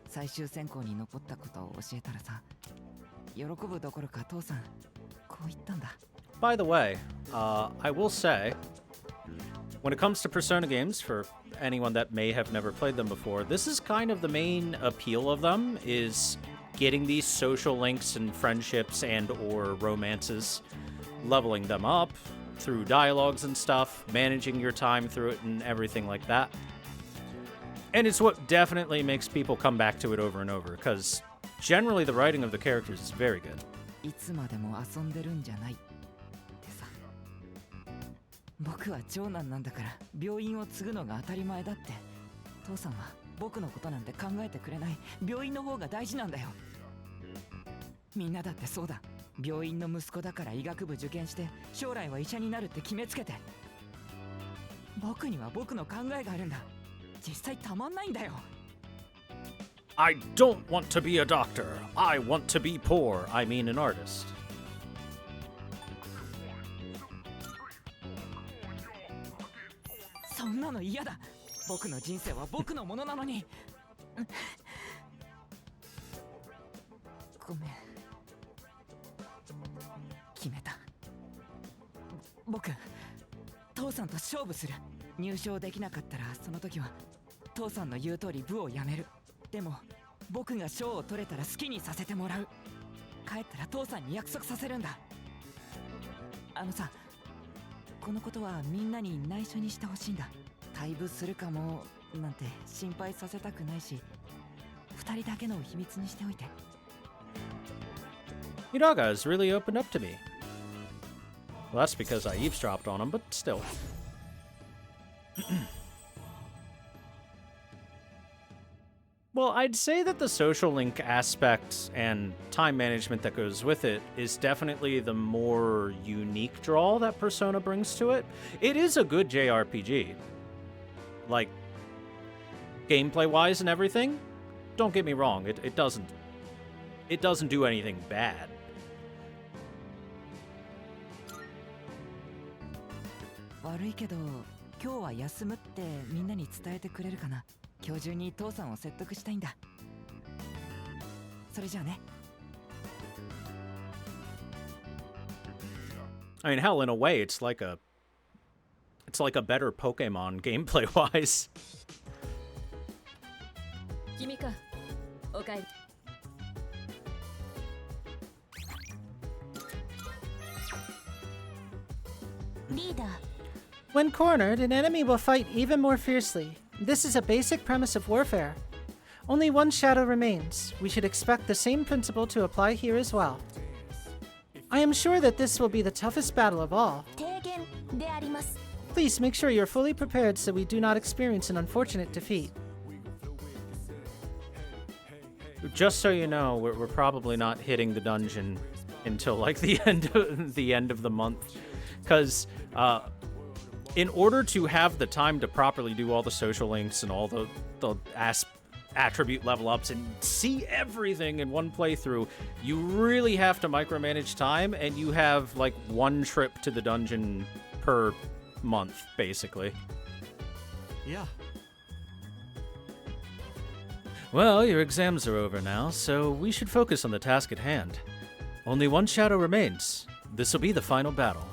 最終選考に残ったことを教えたらさ、喜ぶどころか父さんこう言ったんだ。By the way, I will say, when it comes to Persona games, for anyone that may have never played them before, this is kind of the main appeal of them, is getting these social links and friendships and or romances, leveling them up through dialogues and stuff, managing your time through it and everything like that. And it's what definitely makes people come back to it over and over, because generally the writing of the characters is very good. いつまでも遊んでるんじゃないってさ。僕は長男なんだから病院を継ぐのが当たり前だって。父さんは僕のことなんて考えてくれない。病院の方が大事なんだよ。みんなだってそうだ。病院の息子だから医学部受験して将来は医者になるって決めつけて。僕には僕の考えがあるんだ。実際たまんないんだよ。I don't want to be a doctor. I want to be poor. I mean an artist. そんなの嫌だ。僕の人生は僕のものなのに。ごめん。決めた。僕、父さんと勝負する。入賞できなかったらその時は父さんの言う通り部を辞める。でも僕が賞を取れたら好きにさせてもらう。帰ったら父さんに約束させるんだ。あのさ、このことはみんなに内緒にしてほしいんだ。退部するかもなんて心配させたくないし、二人だけの秘密にしておいて。Iraga has really opened up to me. Well, that's because I eavesdropped on him, but still. Well, I'd say that the social link aspect and time management that goes with it is definitely the more unique draw that Persona brings to it. It is a good JRPG. Like, gameplay-wise and everything, don't get me wrong, it doesn't do anything bad. 悪いけど今日は休むってみんなに伝えてくれるかな。今日中に父さんを説得したいんだ。それじゃあね。I mean, hell, in a way, it's like a better Pokemon gameplay-wise. 君か。おかえり。リーダー。When cornered, an enemy will fight even more fiercely. This is a basic premise of warfare. Only one shadow remains. We should expect the same principle to apply here as well. I am sure that this will be the toughest battle of all. 提言であります。 Please make sure you're fully prepared so we do not experience an unfortunate defeat. Just so you know, we're probably not hitting the dungeon until like the end of the month, because in order to have the time to properly do all the social links and all the attribute level ups and see everything in one playthrough, you really have to micromanage time, and you have like one trip to the dungeon per month, basically. Yeah. Well, your exams are over now, so we should focus on the task at hand. Only one shadow remains. This will be the final battle.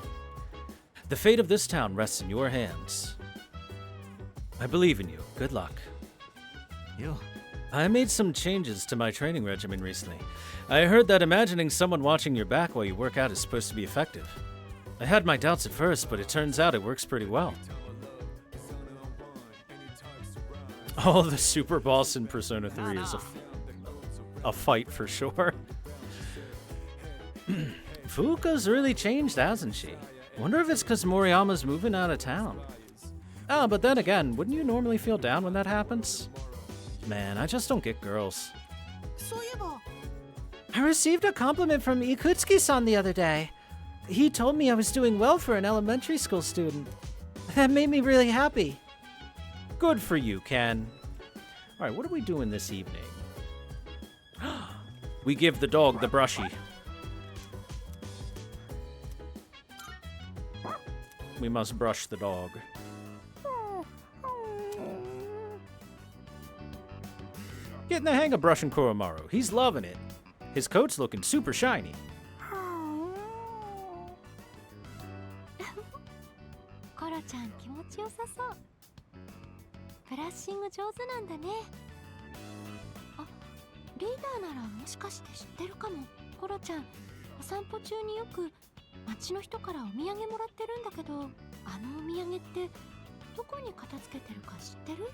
The fate of this town rests in your hands. I believe in you. Good luck. Yo. I made some changes to my training regimen recently. I heard that imagining someone watching your back while you work out is supposed to be effective. I had my doubts at first, but it turns out it works pretty well. Oh, the super boss in Persona 3 is a fight for sure. Fuuka's really changed, hasn't she? Wonder if it's because Moriyama's moving out of town. Oh, but then again, wouldn't you normally feel down when that happens? Man, I just don't get girls. I received a compliment from Ikutsuki-san the other day. He told me I was doing well for an elementary school student. That made me really happy. Good for you, Ken. Alright, what are we doing this evening? We give the dog the brushy. We must brush the dog. Getting the hang of brushing Koromaru. He's loving it. His coat's looking super shiny. コロちゃん気持ちよさそう。ブラッシング上手なんだね。あ、リーダーならもしかして知ってるかも。コロちゃん、お散歩中によく街の人からお土産もらってるんだけど、あのお土産ってどこに片付けてるか知ってる？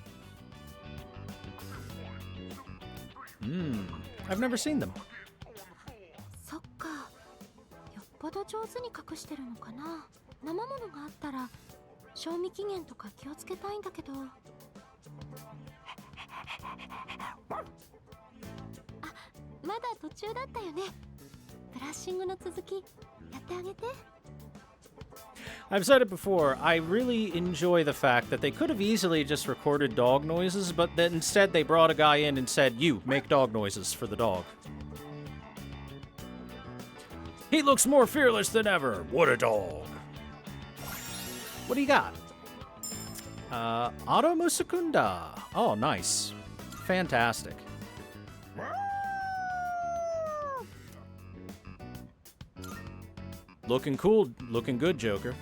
I've never seen them. そっか。よっぽど上手に隠してるのかな。生ものがあったら賞味期限とか気をつけたいんだけど。あ、まだ途中だったよね。ブラッシングの続きやってあげて。I've said it before, I really enjoy the fact that they could have easily just recorded dog noises, but that instead they brought a guy in and said, you, make dog noises for the dog. He looks more fearless than ever. What a dog. What do you got? Auto Musakunda. Oh, nice. Fantastic. Looking cool, looking good, Joker.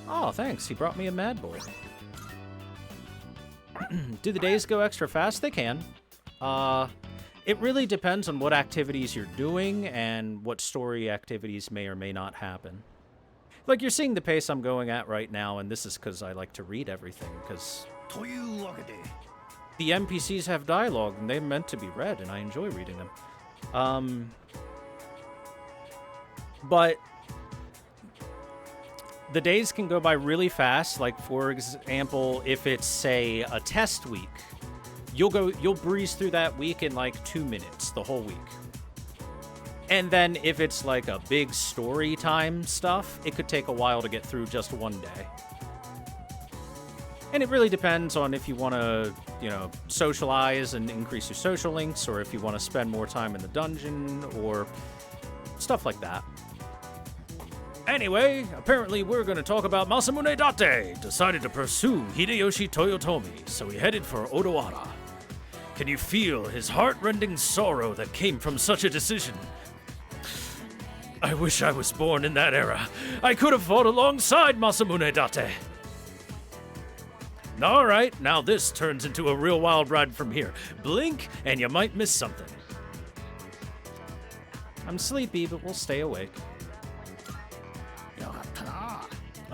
Oh, thanks. He brought me a Mad Bull. Do the days go extra fast? They can. It really depends on what activities you're doing and what story activities may or may not happen. Like, you're seeing the pace I'm going at right now, and this is because I like to read everything, because the NPCs have dialogue, and they're meant to be read, and I enjoy reading them. But the days can go by really fast. Like, for example, if it's, say, a test week, you'll breeze through that week in like 2 minutes, the whole week. And then if it's like a big story time stuff, it could take a while to get through just one day. And it really depends on if you want to, you know, socialize and increase your social links, or if you want to spend more time in the dungeon, or stuff like that. Anyway, apparently we're going to talk about Masamune Date decided to pursue Hideyoshi Toyotomi, so he headed for Odawara. Can you feel his heart-rending sorrow that came from such a decision? I wish I was born in that era. I could have fought alongside Masamune Date. Alright, now this turns into a real wild ride from here. Blink, and you might miss something. I'm sleepy, but we'll stay awake.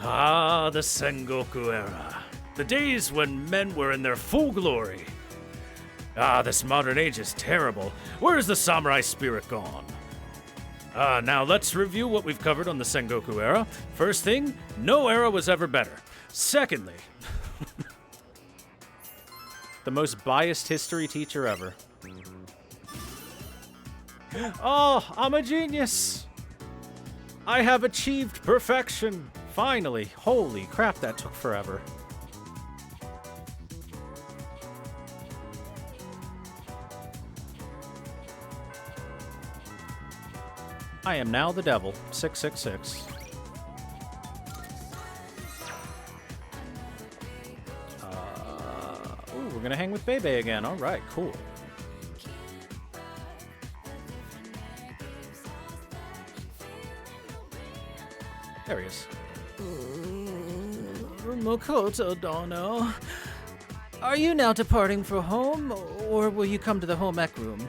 Ah, the Sengoku era. The days when men were in their full glory. Ah, this modern age is terrible. Where's the samurai spirit gone? Now let's review what we've covered on the Sengoku era. First thing, no era was ever better. Secondly, the most biased history teacher ever. Oh, I'm a genius! I have achieved perfection! Finally! Holy crap, that took forever. I am now the devil. 666. Ooh, we're gonna hang with Bebe again. Alright, cool. There he is. Makoto Dono, are you now departing for home, or will you come to the home ec room?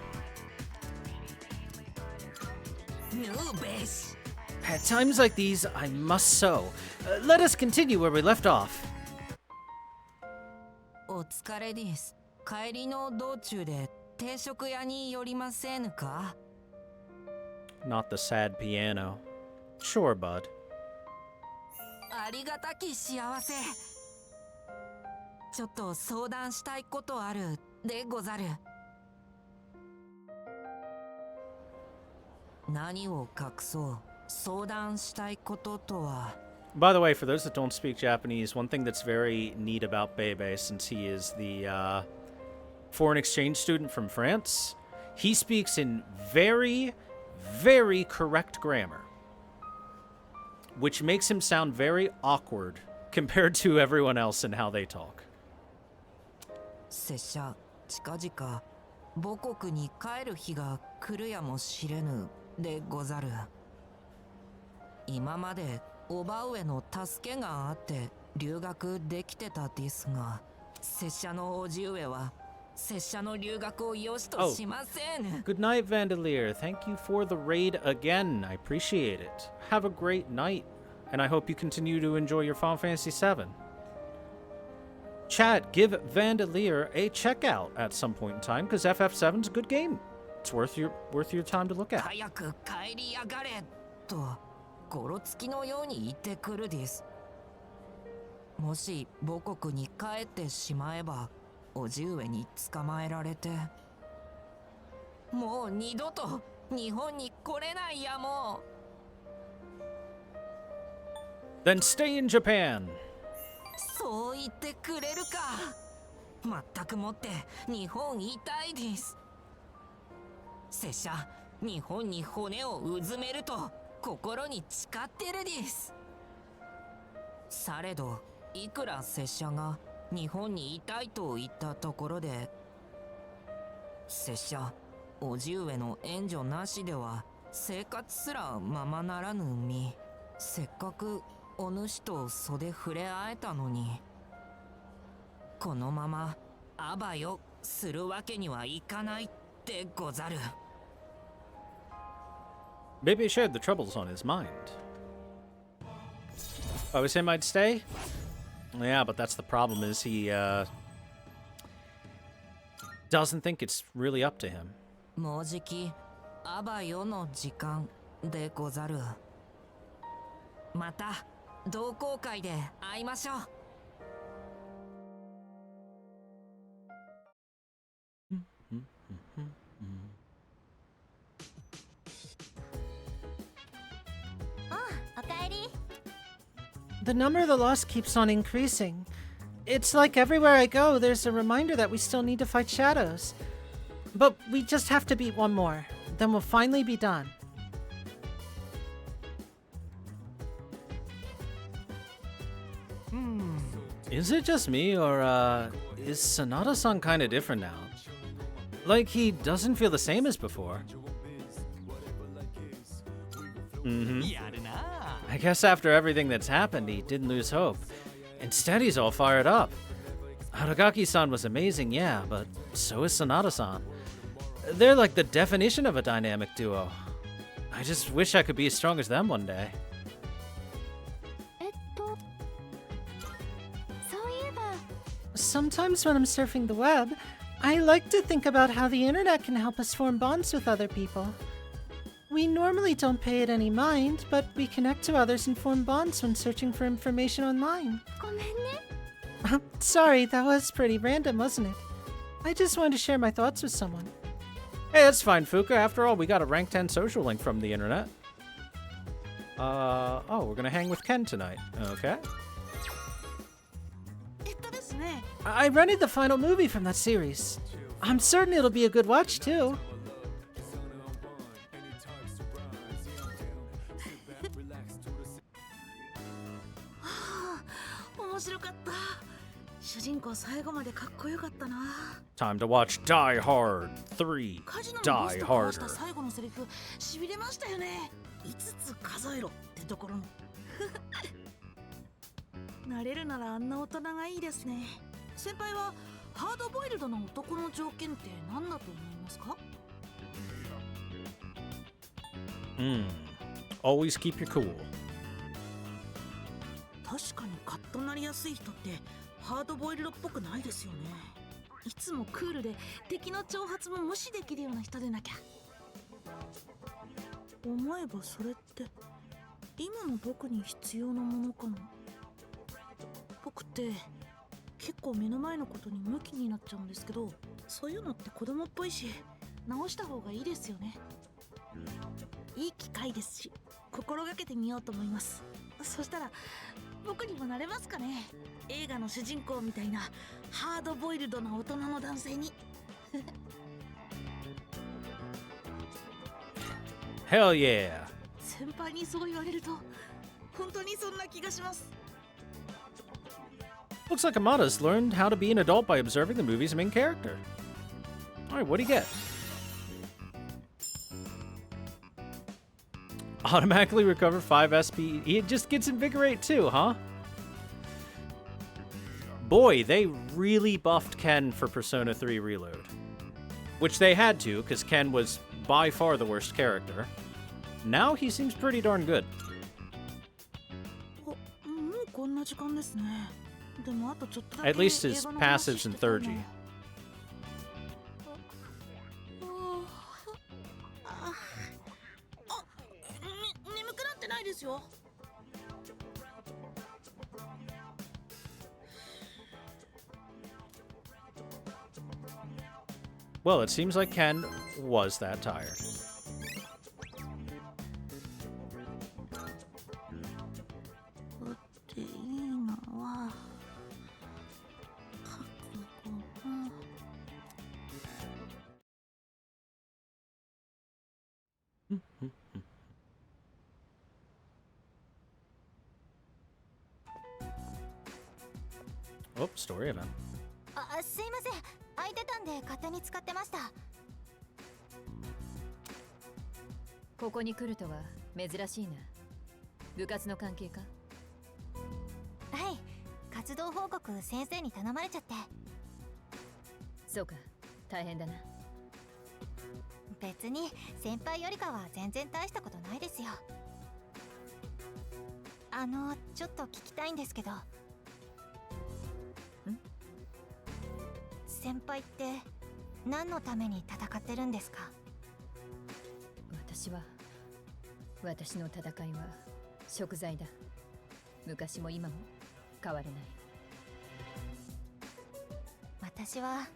At times like these, I must sew. Let us continue where we left off. お疲れです。帰りの道中で定食屋に寄りませんか? Not the sad piano. Sure, bud. ありがたき幸せ。ちょっと相談したいことあるでござる。何を隠そう。相談したいこととは。By the way, for those that don't speak Japanese, one thing that's very neat about Bebe, since he is the foreign exchange student from France, he speaks in very, very correct grammar, which makes him sound very awkward compared to everyone else in how they talk. 拙者、近々、母国に帰る日が来るやもしれぬでござる。今まで叔母上の助けがあって留学できてたですが、拙者の叔父上は拙者の留学を良しとしません。Good night, Vandalier. Thank you for the raid again. I appreciate it. Have a great night, and I hope you continue to enjoy your Final Fantasy VII. Chat, give Vandalier a checkout at some point in time, because FF7's a good game. It's worth your time to look at. 早く帰りやがれとゴロつきのように言ってくるです。もし母国に帰ってしまえば、叔父上に捕まえられて、もう二度と日本に来れないやもう。Then stay in Japan. そう言ってくれるか。まったくもって日本いたいです。拙者、日本に骨をうずめると心に誓ってるです。されど、いくら拙者が日本にいたいと言ったところで、拙者、叔父上の援助なしでは生活すらままならぬ身。せっかくお主と袖触れ合えたのに、このままあばよするわけにはいかないってござる。 Maybe he shared the troubles on his mind. Oh, was him I'd stay? Yeah, but that's the problem is he, doesn't think it's really up to him. もうじきあばよの時間でござる。また同好会で会いましょう。おかえり。 The number of the lost keeps on increasing. It's like everywhere I go, there's a reminder that we still need to fight shadows. But we just have to beat one more. Then we'll finally be done. Is it just me, or, is Sonata-san kinda different now? Like, he doesn't feel the same as before. I guess after everything that's happened, he didn't lose hope. Instead, he's all fired up. Aragaki-san was amazing, yeah, but so is Sonata-san. They're like the definition of a dynamic duo. I just wish I could be as strong as them one day. Sometimes when I'm surfing the web, I like to think about how the internet can help us form bonds with other people. We normally don't pay it any mind, but we connect to others and form bonds when searching for information online. Sorry, that was pretty random, wasn't it? I just wanted to share my thoughts with someone. Hey, that's fine, Fuka. After all, we got a rank 10 social link from the internet. Oh, we're gonna hang with Ken tonight. Okay. I rented the final movie from that series. I'm certain it'll be a good watch, too. 面白かった。主人公最後までかっこよかったな。 Time to watch Die Hard 3. カジノのボス Die と交わした Harder. 最後のセリフ、しびれましたよね。5つ数えろってところの。慣れるならあんな大人がいいですね。先輩はハードボイルドの男の条件って何だと思いますか？ Always keep your cool. 確かにカッとなりやすい人ってハードボイルドっぽくないですよね。いつもクールで敵の挑発も無視できるような人でなきゃ。思えばそれって今の僕に必要なものかな。僕って結構目の前のことにムキになっちゃうんですけど、そういうのって子供っぽいし直した方がいいですよね。いい機会ですし心がけてみようと思います。そしたら僕にもなれますかね。映画の主人公みたいなハードボイルドな大人の男性に。Hell yeah. 先輩にそう言われると本当にそんな気がします。 Looks like Amada's learned how to be an adult by observing the movie's main character. Alright, what'd he get? Automatically recover 5 SP. He just gets Invigorate too, huh? Boy, they really buffed Ken for Persona 3 Reload. Which they had to, because Ken was by far the worst character. Now he seems pretty darn good. もうこんな時間ですね。でもあとちょっとだけ At least his passives in ThorW. 眠くなってないですよ。 Well, it seems like Ken was that tired. っていいのは覚悟の Oh, story event. すいません。空いてたんで勝手に使ってました。ここに来るとは珍しいな。部活の関係か？はい、活動報告先生に頼まれちゃって。そうか、大変だな。別に先輩よりかは全然大したことないですよ。ちょっと聞きたいんですけど。先輩って何のために戦ってるんですか？私の戦いは食材だ。昔も今も変われない。私は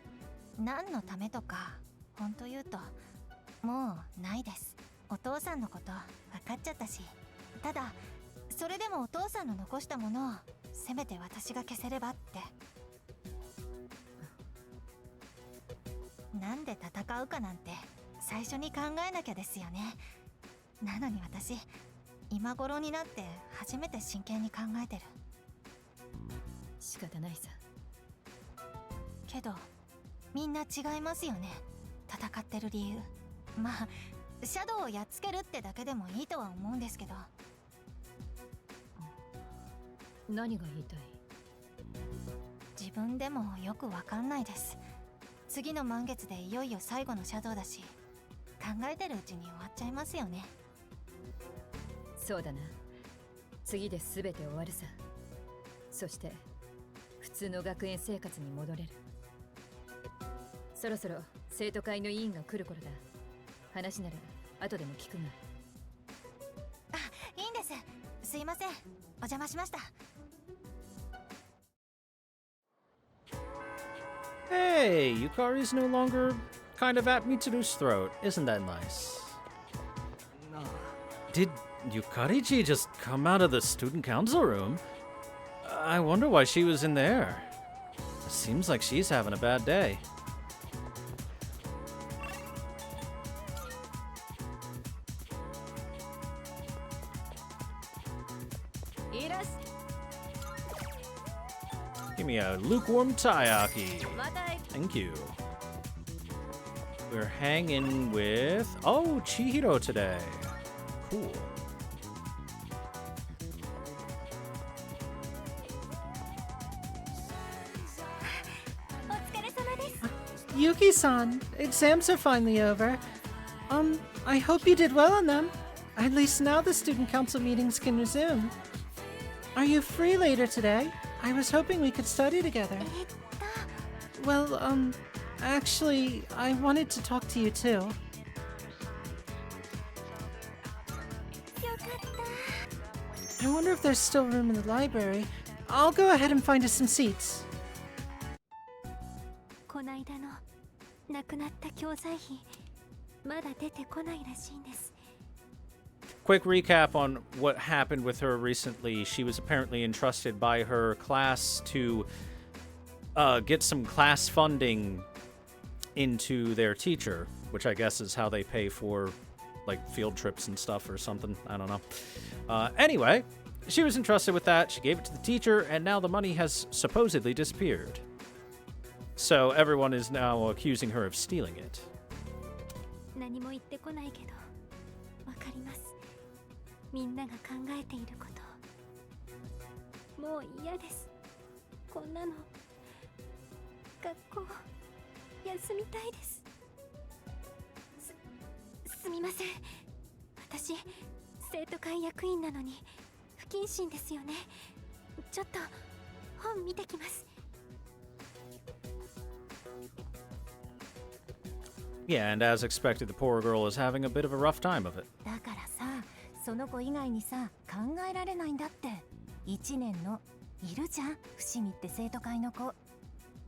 何のためとか本当言うともうないです。お父さんのこと分かっちゃったし、ただそれでもお父さんの残したものをせめて私が消せればって。なんで戦うかなんて最初に考えなきゃですよね。なのに私今頃になって初めて真剣に考えてる。仕方ないさ。けどみんな違いますよね、戦ってる理由。まあシャドウをやっつけるってだけでもいいとは思うんですけど。何が言いたい？自分でもよくわかんないです。次の満月でいよいよ最後のシャドウだし、考えてるうちに終わっちゃいますよね。そうだな。次で全て終わるさ。そして普通の学園生活に戻れる。そろそろ生徒会の委員が来る頃だ。話なら後でも聞くが。あ、いいんです。すいません、お邪魔しました。Hey, Yukari's no longer kind of at Mitsuru's throat. Isn't that nice? Did Yukari-ji just come out of the student council room? I wonder why she was in there. Seems like she's having a bad day. Give me a lukewarm taiyaki. Thank you. We're hanging with... Oh, Chihiro today. Cool. Yuki-san, exams are finally over. I hope you did well on them. At least now the student council meetings can resume. Are you free later today? I was hoping we could study together. Well, actually, I wanted to talk to you too. I wonder if there's still room in the library. I'll go ahead and find us some seats. こないだの亡くなった教材費まだ出てこないらしいんです。 Quick recap on what happened with her recently. She was apparently entrusted by her class to get some class funding into their teacher, which I guess is how they pay for like field trips and stuff or something. I don't know. Anyway, she was entrusted with that. She gave it to the teacher, and now the money has supposedly disappeared. So everyone is now accusing her of stealing it. 何も言ってこないけどわかります。みんなが考えていること。もう嫌です。こんなの。学校休みたいです。すみません。私生徒会役員なのに不謹慎ですよね。ちょっと本見てきます。 Yeah, and as expected, the poor girl is having a bit of a rough time of it. だからさ、その子以外にさ、考えられないんだって。1年のいるじゃん、伏見って生徒会の子。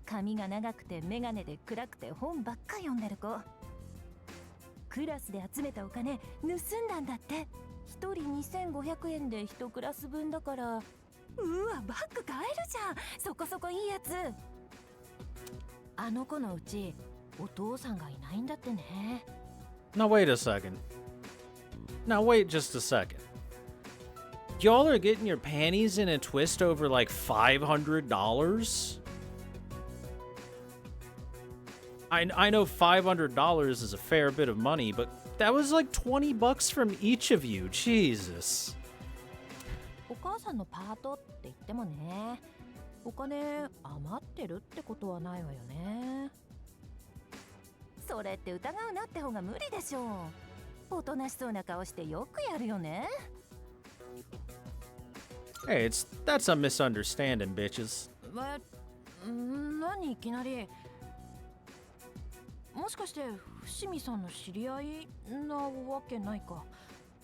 髪が長くてメガネで暗くて本ばっか読んでる子。クラスで集めたお金盗んだんだって。1人2500円で1クラス分だから。うわ、バッグ買えるじゃん。そこそこいいやつ。あの子のうちお父さんがいないんだってね。 Now wait a second. Now wait just a second. Y'all are getting your panties in a twist over like $500? I know $500 is a fair bit of money, but That was like 20 bucks from each of you. Jesus. お母さんのパートって言ってもね、お金余ってるってことはないわよね。それって疑うなって方が無理でしょう。おとなしそうな顔してよくやるよね。Hey, that's a misunderstanding, bitches. 何いきなり。もしかして伏見さんの知り合いなわけないか。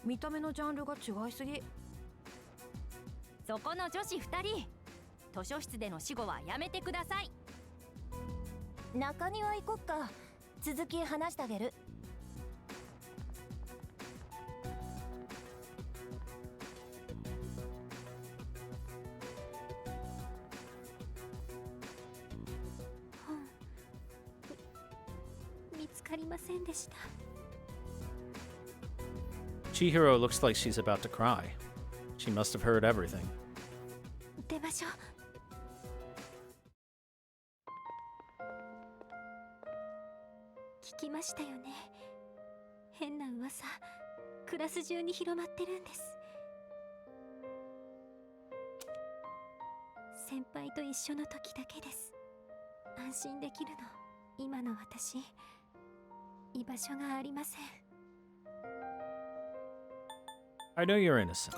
見た目のジャンルが違いすぎ。そこの女子2人、図書室での死後はやめてください。中庭行こっか。続き話してあげる。見つかりませんでした。 Chihiro looks like she's about to cry. She must have heard everything. 出ましょう。聞きましたよね。変な噂、クラス中に広まってるんです。先輩と一緒の時だけです。安心できるの。今の私、居場所がありません。 I know you're innocent.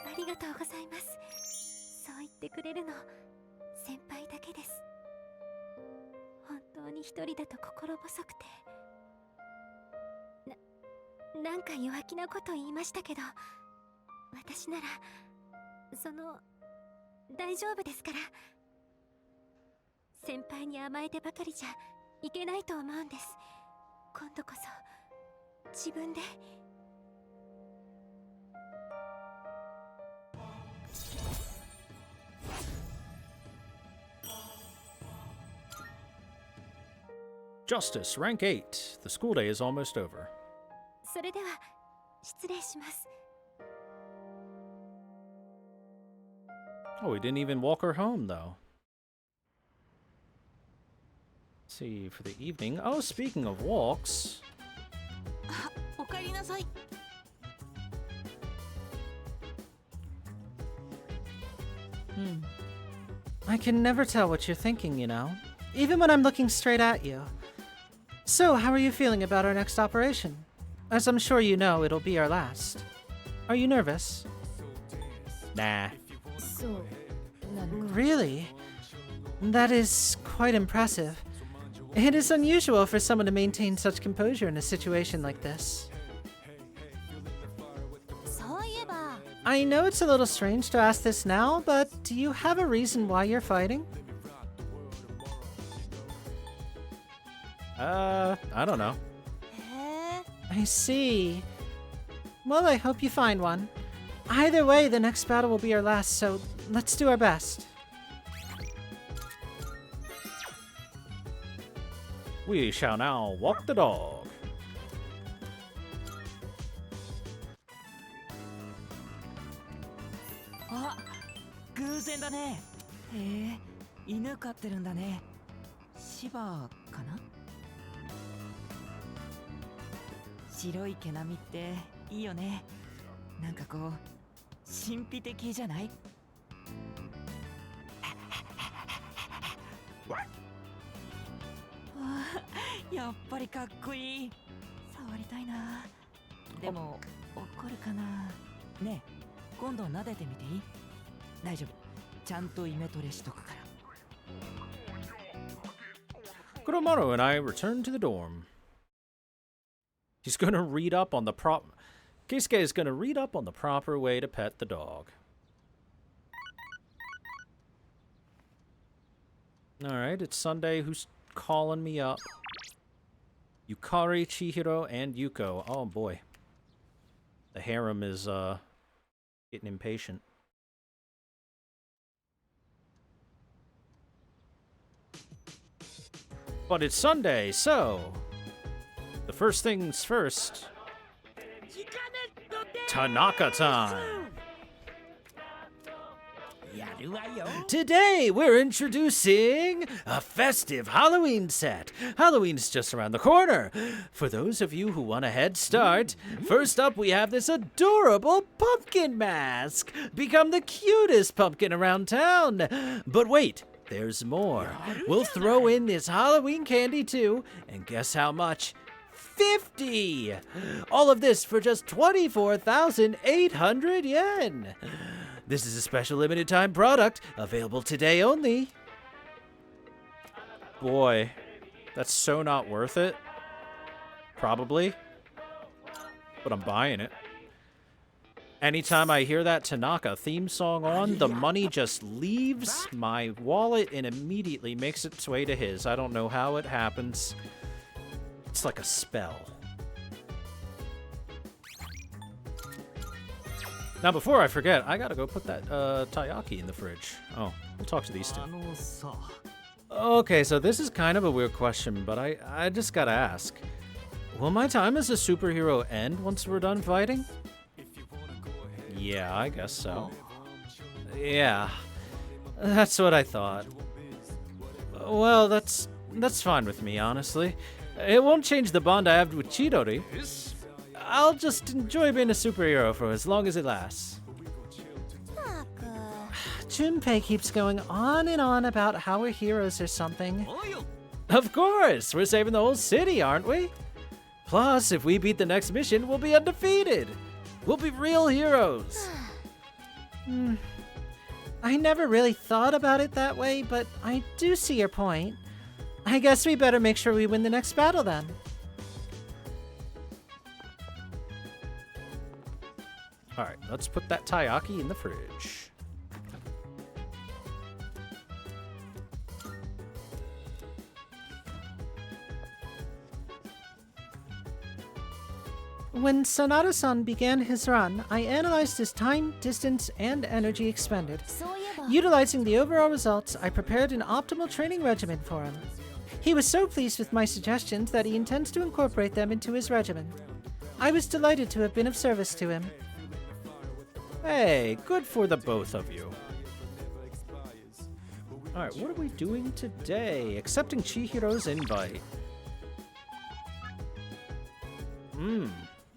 ありがとうございます。そう言ってくれるの、先輩だけです。本当に一人だと心細くて。なんか弱気なこと言いましたけど、私なら、大丈夫ですから。先輩に甘えてばかりじゃいけないと思うんです。今度こそ、自分で。Justice, rank 8. The school day is almost over. それでは、失礼します。 Oh, we didn't even walk her home, though. Let's see, for the evening. Oh, speaking of walks. おかえりなさい。I can never tell what you're thinking, you know, even when I'm looking straight at you. So, how are you feeling about our next operation? As I'm sure you know, it'll be our last. Are you nervous? Nah. そうなのか。 Really? That is quite impressive. It is unusual for someone to maintain such composure in a situation like this. そういえば、 I know it's a little strange to ask this now, but do you have a reason why you're fighting? I don't know. I see. Well, I hope you find one. Either way, the next battle will be our last, so let's do our best. We shall now walk the dog. あ、偶然だね。へえ、犬飼ってるんだね。シバかな。白い毛並みっていいよね。なんかこう神秘的じゃない？やっぱりかっこいい。触りたいな。でも怒るかな。ねえ、今度撫でてみていい？大丈夫。ちゃんとイメトレしとくから。Kuromaru and I return to the dorm. He's gonna read up on the Keisuke is gonna read up on the proper way to pet the dog. Alright, it's Sunday. Who's calling me up? Yukari, Chihiro, and Yuko. Oh boy. The harem is, getting impatient. But it's Sunday, so... The first things first... Tanaka time! Today, we're introducing a festive Halloween set. Halloween's just around the corner. For those of you who want a head start, first up we have this adorable pumpkin mask. Become the cutest pumpkin around town. But wait, there's more. We'll throw in this Halloween candy too, and guess how much? 50! All of this for just 24,800 yen. This is a special limited time product, available today only. Boy, that's so not worth it. Probably. But I'm buying it. Anytime I hear that Tanaka theme song on, the money just leaves my wallet and immediately makes its way to his. I don't know how it happens. It's like a spell. Now, before I forget, I gotta go put that taiyaki in the fridge. Oh, we'll talk to these two. Okay, so this is kind of a weird question, but I just gotta ask. Will my time as a superhero end once we're done fighting? Yeah, I guess so. Yeah, that's what I thought. Well, that's fine with me, honestly. It won't change the bond I have with Chidori. I'll just enjoy being a superhero for as long as it lasts. Junpei keeps going on and on about how we're heroes or something. Of course! We're saving the whole city, aren't we? Plus, if we beat the next mission, we'll be undefeated. We'll be real heroes. I never really thought about it that way, but I do see your point. I guess we better make sure we win the next battle then. Alright, let's put that taiyaki in the fridge. When Sanada-san began his run, I analyzed his time, distance, and energy expended. Utilizing the overall results, I prepared an optimal training regimen for him. He was so pleased with my suggestions that he intends to incorporate them into his regimen. I was delighted to have been of service to him. Hey, good for the both of you. Alright, what are we doing today? Accepting Chihiro's invite.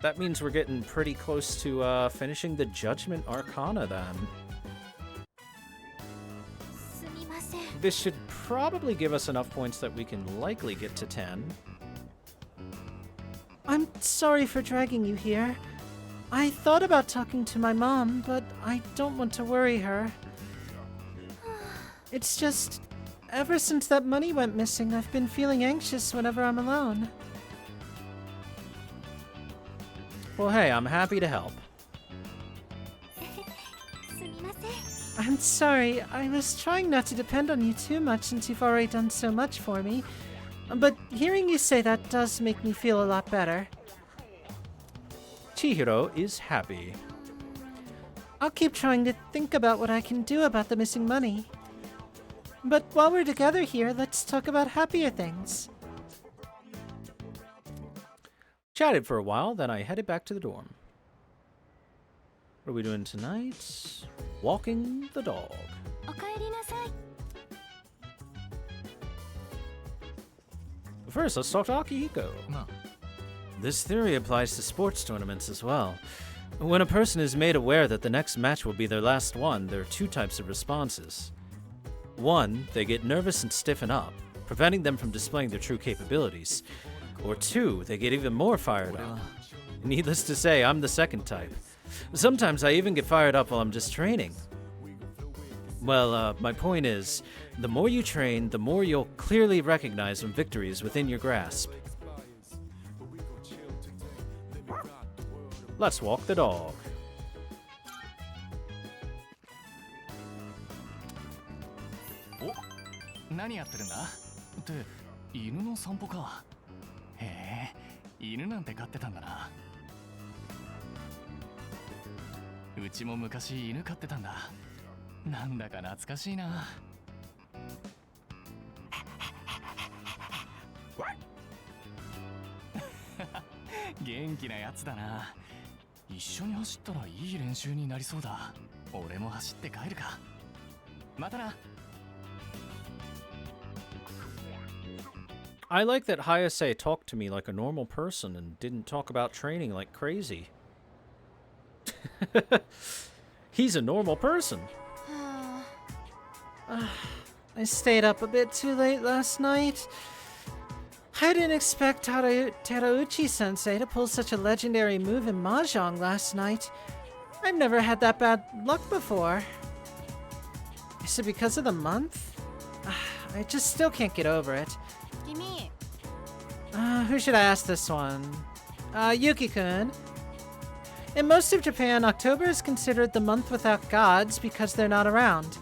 That means we're getting pretty close to finishing the Judgment Arcana then. This should probably give us enough points that we can likely get to 10. I'm sorry for dragging you here. I thought about talking to my mom, but I don't want to worry her. It's just, ever since that money went missing, I've been feeling anxious whenever I'm alone. Well, hey, I'm happy to help. I'm sorry, I was trying not to depend on you too much since you've already done so much for me. But hearing you say that does make me feel a lot better. Chihiro is happy. I'll keep trying to think about what I can do about the missing money. But while we're together here, let's talk about happier things. Chatted for a while, then I headed back to the dorm. What are we doing tonight? Walking the dog. First, let's talk to Akihiko. This theory applies to sports tournaments as well. When a person is made aware that the next match will be their last one, there are two types of responses. One, they get nervous and stiffen up, preventing them from displaying their true capabilities. Or two, they get even more fired up. Needless to say, I'm the second type. Sometimes I even get fired up while I'm just training. Well, my point is, the more you train, the more you'll clearly recognize when victory is within your grasp. Let's walk the dog. Oh, 何やってるんだ? って犬の散歩か。へえ、犬なんて飼ってたんだな。うちも昔犬飼ってたんだ。なんだか懐かしいな。元気なやつだな。一緒に走ったらいい練習になりそうだ。俺も走って帰るか。またな。 I like that Hayase talked to me like a normal person and didn't talk about training like crazy. He's a normal person. I stayed up a bit too late last night. I didn't expect Terauchi-sensei to pull such a legendary move in Mahjong last night. I've never had that bad luck before. Is it because of the month? I just still can't get over it. Kimi. Who should I ask this one? Yuki-kun. In most of Japan, October is considered the month without gods because they're not around.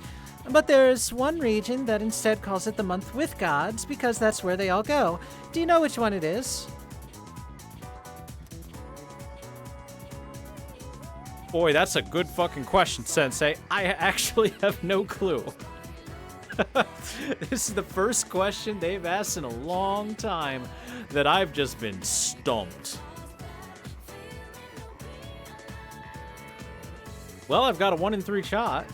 But there's one region that instead calls it the month with gods because that's where they all go. Do you know which one it is? Boy, that's a good fucking question, Sensei. I actually have no clue. This is the first question they've asked in a long time that I've just been stumped. Well, I've got a 1 in 3 shot.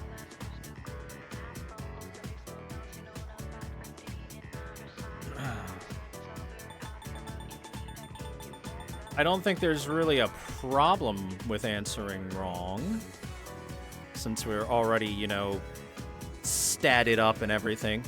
I don't think there's really a problem with answering wrong, since we're already, you know, statted up and everything.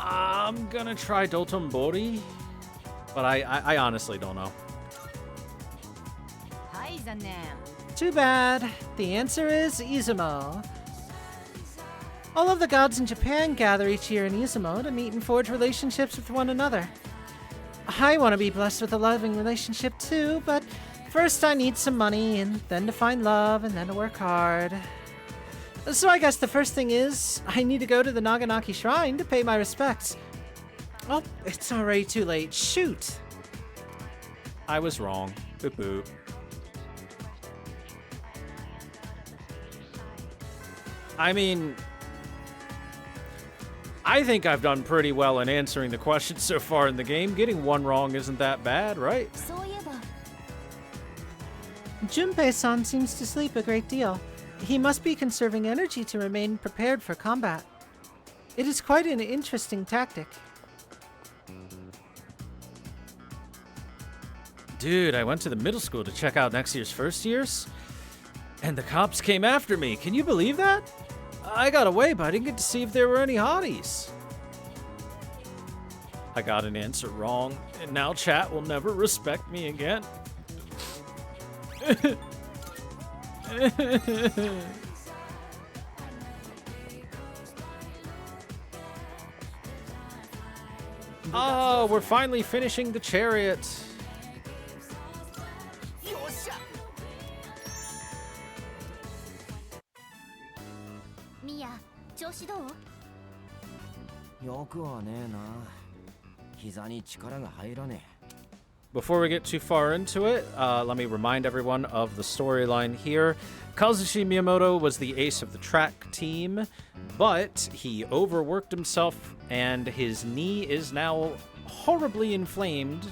I'm gonna try Dotonbori, but I honestly don't know. Too bad. The answer is Izumo. All of the gods in Japan gather each year in Izumo to meet and forge relationships with one another. I want to be blessed with a loving relationship too, but first I need some money, and then to find love, and then to work hard. So I guess the first thing is, I need to go to the Naganaki Shrine to pay my respects. Oh, it's already too late. Shoot! I was wrong. Boop boop. I mean, I think I've done pretty well in answering the questions so far in the game. Getting one wrong isn't that bad, right? Junpei-san seems to sleep a great deal. He must be conserving energy to remain prepared for combat. It is quite an interesting tactic. Dude, I went to the middle school to check out next year's first years, and the cops came after me. Can you believe that? I got away, but I didn't get to see if there were any hotties. I got an answer wrong, and now chat will never respect me again. Oh, we're finally finishing the chariot. Mia, 調子どう? よくはねえな。膝に力が入らねえ。 Before we get too far into it, let me remind everyone of the storyline here. Kazushi Miyamoto was the ace of the track team, but he overworked himself and his knee is now horribly inflamed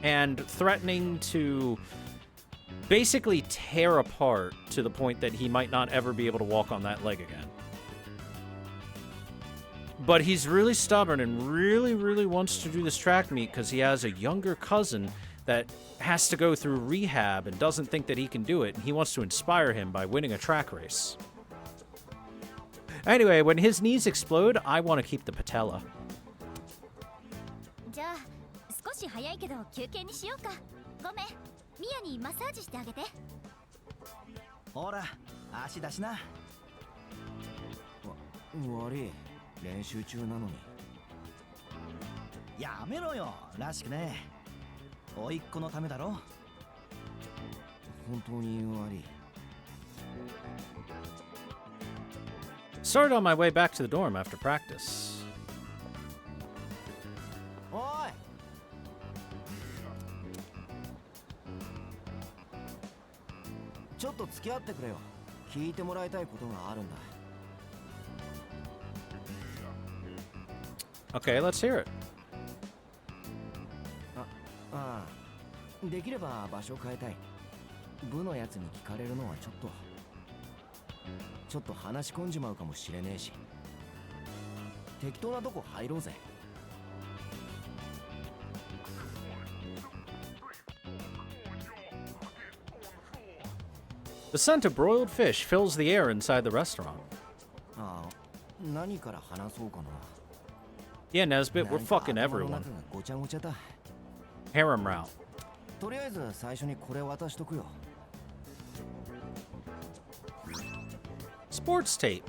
and threatening to basically tear apart to the point that he might not ever be able to walk on that leg again. But he's really stubborn and really wants to do this track meet because he has a younger cousin that has to go through rehab and doesn't think that he can do it. And he wants to inspire him by winning a track race. Anyway, when his knees explode, I want to keep the patella. じゃあ少し早いけど休憩にしようか。ごめん、ミヤにマッサージしてあげて。ほら、足出しな。悪い。 練習中なのに。やめろよ、らしくねえ。甥っ子のためだろ。本当に悪い。Started on my way back to the dorm after practice. ってくれよ。聞いてもらいたいことがあるんだ。 Okay, let's hear it. ああ、できれば場所変えたい。部のやつに聞かれるのはちょっと話し込んじまうかもしれねえし、適当なとこ入ろうぜ。 The scent of broiled fish fills the air inside the restaurant. ああ、何から話そうかな。 Yeah, Nesbit, we're fucking everyone. ごちゃごちゃだ。 Harem route. とりあえず最初にこれ渡しとくよ。 Sports tape.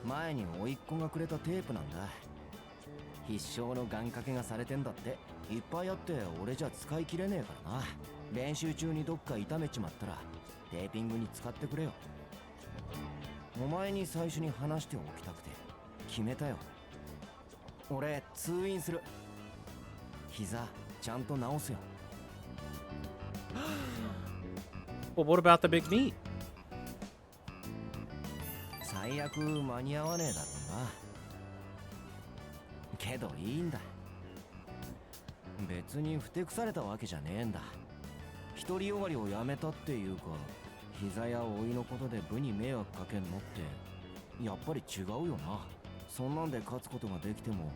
前に甥っ子がくれたテープなんだ。必勝の願掛けがされてんだって。いっぱいあって俺じゃ使い切れねえからな。練習中にどっか痛めちまったらテーピングに使ってくれよ。お前に最初に話しておきたくて決めたよ。俺通院する。膝ちゃんと直すよ。 Well, what about the big meat? 最悪間に合わねえだろうな。けどいいんだ。別にふてくされたわけじゃねえんだ。独りよがりをやめたっていうか、膝や老いのことで部に迷惑かけんのってやっぱり違うよな。そんなんで勝つことができても、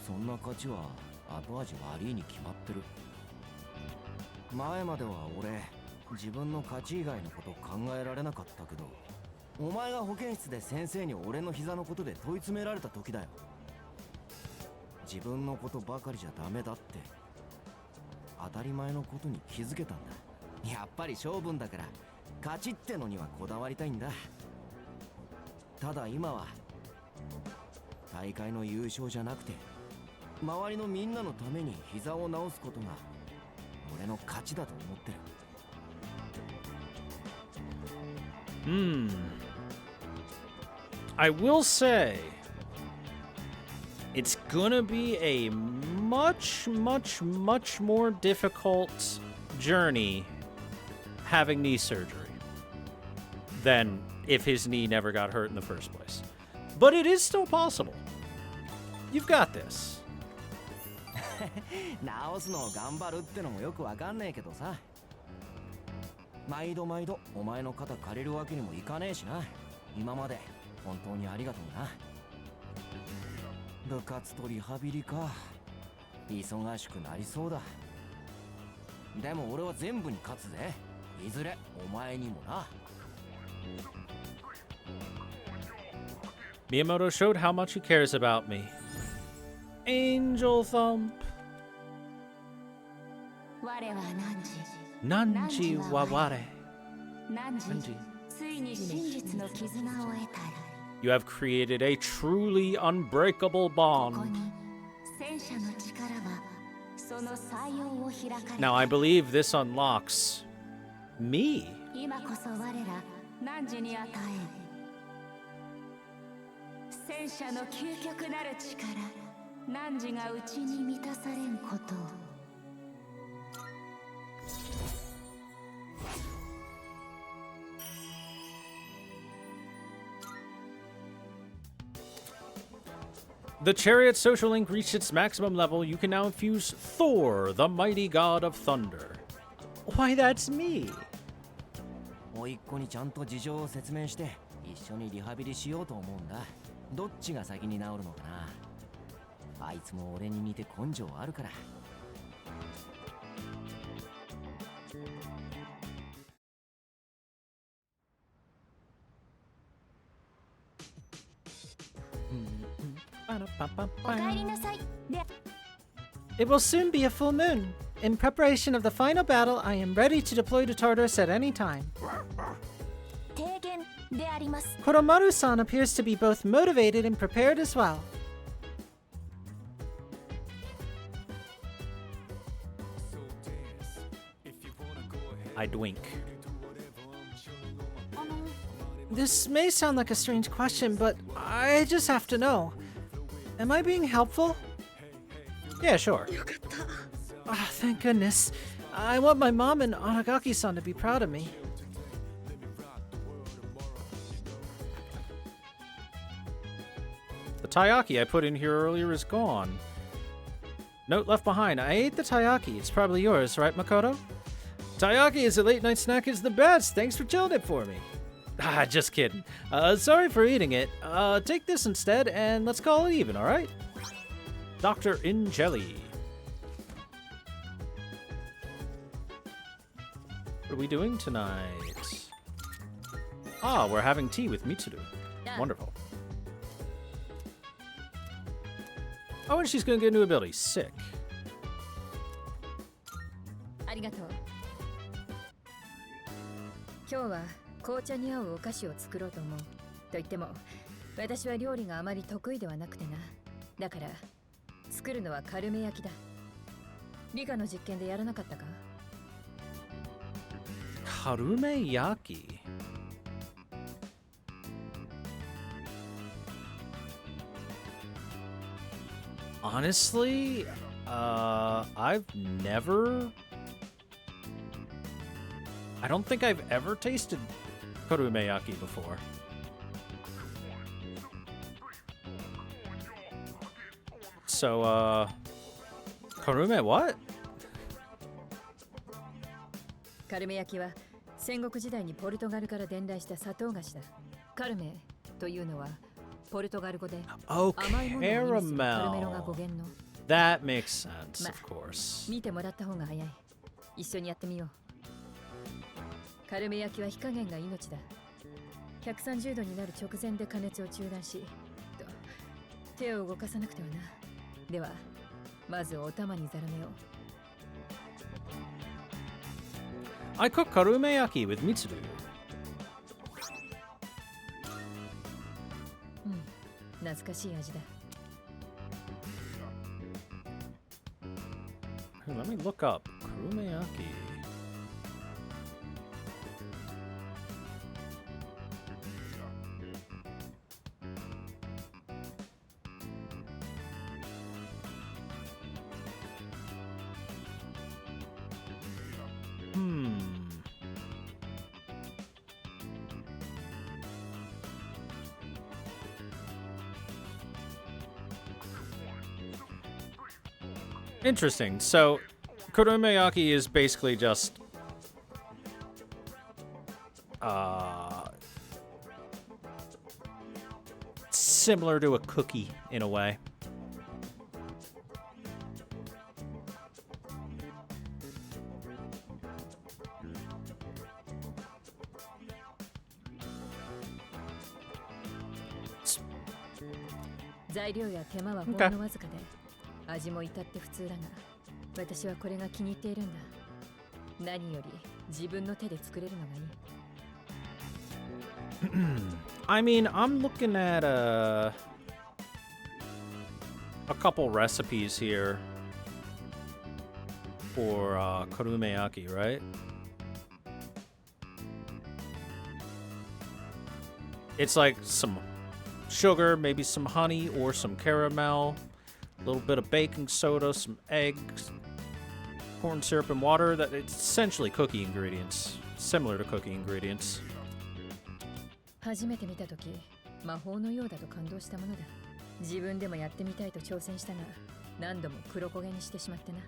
そんな勝ちは後味悪いに決まってる。前までは俺自分の勝ち以外のこと考えられなかったけど、お前が保健室で先生に俺の膝のことで問い詰められた時だよ。自分のことばかりじゃダメだって当たり前のことに気づけたんだ。やっぱり勝負んだから勝ちってのにはこだわりたいんだ。ただ今は大会の優勝じゃなくて、周りのみんなのために膝を治すことが俺の勝ちだと思ってる。I will say, it's gonna be a much more difficult journey having knee surgery than if his knee never got hurt in the first place. But it is still possible. You've got this. 直すのを頑張るってのもよくわかんねえけどさ。毎度お前の肩借りるわけにもいかねえしな。今まで本当にありがとうな。部活とリハビリか。忙しくなりそうだ。でも俺は全部に勝つぜ。いずれお前にもな。 Miyamoto showed how much he cares about me. Angel thump. 我はNanji wa ware. 汝ついに真実の絆を得たり。 You have created a truly unbreakable ここ bond. に戦車の力はその採用を開かれ Now I believe this unlocks me. 今こそ我ら汝に与え戦車の究極なる力汝が内に満たされんことを。 The Chariot social link reached its maximum level. You can now infuse Thor, the mighty god of thunder. Why, that's me. 甥っ子にちゃんと事情を説明して一緒にリハビリしようと思うんだ。どっちが先に治るのかな。あいつも俺に似て根性あるから。 It will soon be a full moon. In preparation of the final battle, I am ready to deploy to Tartarus at any time. 提言であります。 Koromaru-san appears to be both motivated and prepared as well. I dwink. This may sound like a strange question, but I just have to know. Am I being helpful? Yeah, sure. Ah, thank goodness. I want my mom and Aragaki-san to be proud of me. taiyaki I put in here earlier is gone. Note left behind. I ate the taiyaki. It's probably yours, right, Makoto? Taiyaki as a late night snack is the best. Thanks for chilling it for me. Ah, just kidding. Sorry for eating it. Take this instead, and let's call it even, alright? Dr. In Jelly. What are we doing tonight? Ah, we're having tea with Mitsuru. Wonderful. Oh, and she's gonna get a new ability. Sick. ありがとう。今日は紅茶に合うお菓子を作ろうと思う。と言っても、私は料理があまり得意ではなくてな。だから作るのはカルメ焼きだ。理科の実験でやらなかったか？カルメ焼き。Honestly, I've never... I don't think I've ever tasted korumeyaki before. So, korume what? カルメ焼きは戦国時代にポルトガルから伝来した砂糖菓子だ。カルメというのはポルトガル語で Oh, 甘いものを意味するカルメロが caramel. 語源の。 That makes sense, ま of course. 見てもらった方が早い。一緒にやってみよう。カルメ焼きは火加減が命だ。130度になる直前で加熱を中断し、と手を動かさなくてはな。では、まずお玉にザラメを。I cook karumeyaki with Mitsuru. 懐かしい味だ。Hey, let me look up karumeyaki. Interesting. So, korumeyaki is basically just similar to a cookie in a way. It's- 材料や手間はほんのわずかで、味も至って普通だが、私はこれが気に入っているんだ。何より自分の手で作れるのがいい。I mean, I'm looking at a couple recipes here for korumeyaki, right? It's like some sugar, maybe some honey or some caramel, a little bit of baking soda, some eggs, corn syrup, and water. That it's essentially cookie ingredients, similar to cookie ingredients. 初めて見たとき、魔法のようだと感動したものだ。自分でもやってみたいと挑戦したが、何度も黒焦げにしてしまってな。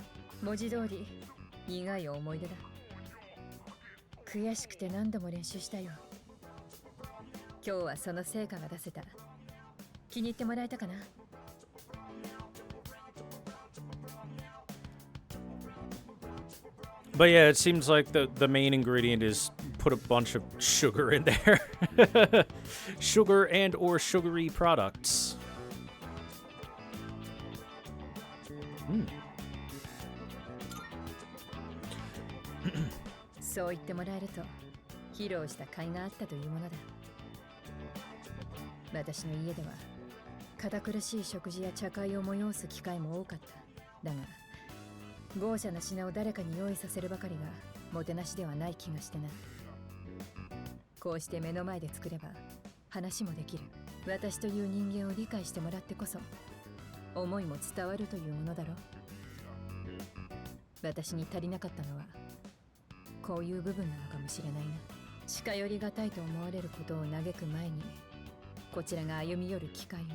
文字通り、苦い思い出だ。悔しくて何度も練習したよ。今日はその成果が出せた。気に入ってもらえたかな？But yeah, it seems like the main ingredient is put a bunch of sugar in there. Sugar and or sugary products. そう言ってもらえると披露した甲斐があったというものだ。私の家では堅苦しい食事や茶会を催す機会も多かった。だが豪奢な品を誰かに用意させるばかりがもてなしではない気がしてな。こうして目の前で作れば話もできる。私という人間を理解してもらってこそ思いも伝わるというものだろう。私に足りなかったのはこういう部分なのかもしれないな。近寄りがたいと思われることを嘆く前にこちらが歩み寄る機会を。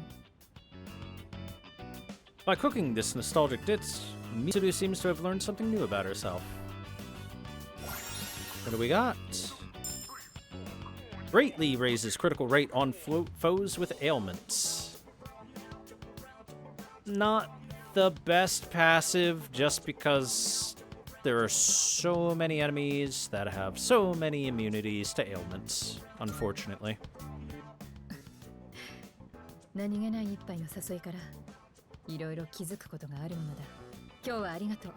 By cooking this nostalgic dish, Mitsuru seems to have learned something new about herself. What do we got? Greatly raises critical rate on foes with ailments. Not the best passive, just because there are so many enemies that have so many immunities to ailments, unfortunately. 何気ない一杯の誘いからいろいろ気づくことがあるものだ。今日はありがとう。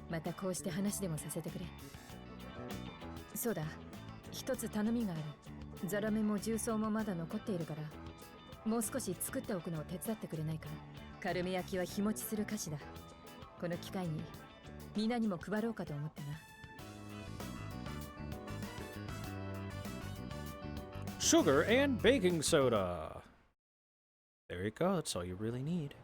またこうして話でもさせてくれ。そうだ、一つ頼みがある。ザラメも重曹もまだ残っているから、もう少し作っておくのを手伝ってくれないか。カルメ焼きは日持ちする菓子だ。この機会にみんなにも配ろうかと思ってな。Sugar and baking soda. There you go, that's all you really need.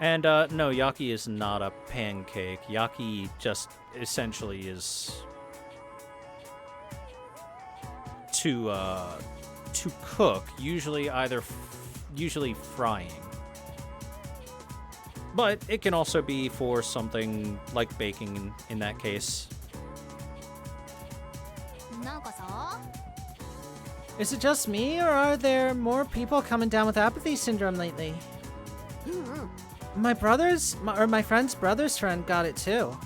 And no, Yaki is not a pancake. Yaki just essentially is to cook, usually usually frying. But it can also be for something like baking in that case. Is it just me, or are there more people coming down with apathy syndrome lately? My friend's brother's friend got it too.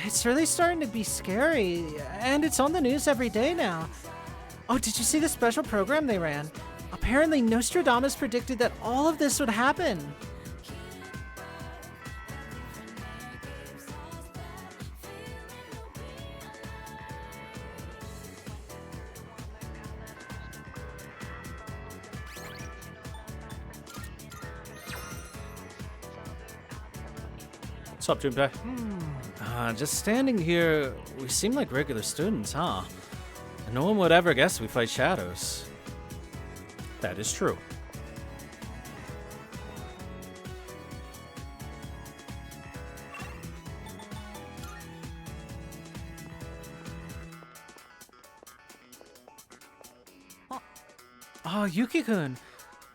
It's really starting to be scary, and it's on the news every day now. Oh, did you see the special program they ran? Apparently Nostradamus predicted that all of this would happen. What's up, Junpei? Just standing here, we seem like regular students, huh? No one would ever guess we fight shadows. That is true. Oh, Yuki-kun,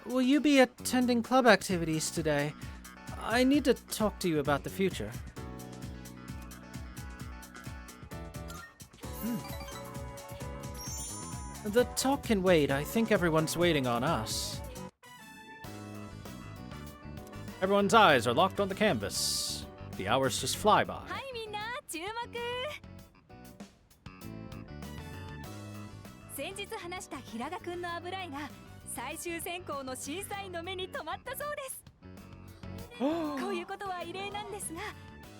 will you be attending club activities today? I need to talk to you about the future. The talk can wait. I think everyone's waiting on us. Everyone's eyes are locked on the canvas. The hours just fly by. はいみんな注目。先日話した平賀くんの油絵が最終選考の審査員の目に留まったそうです。こういうことは異例なんですが、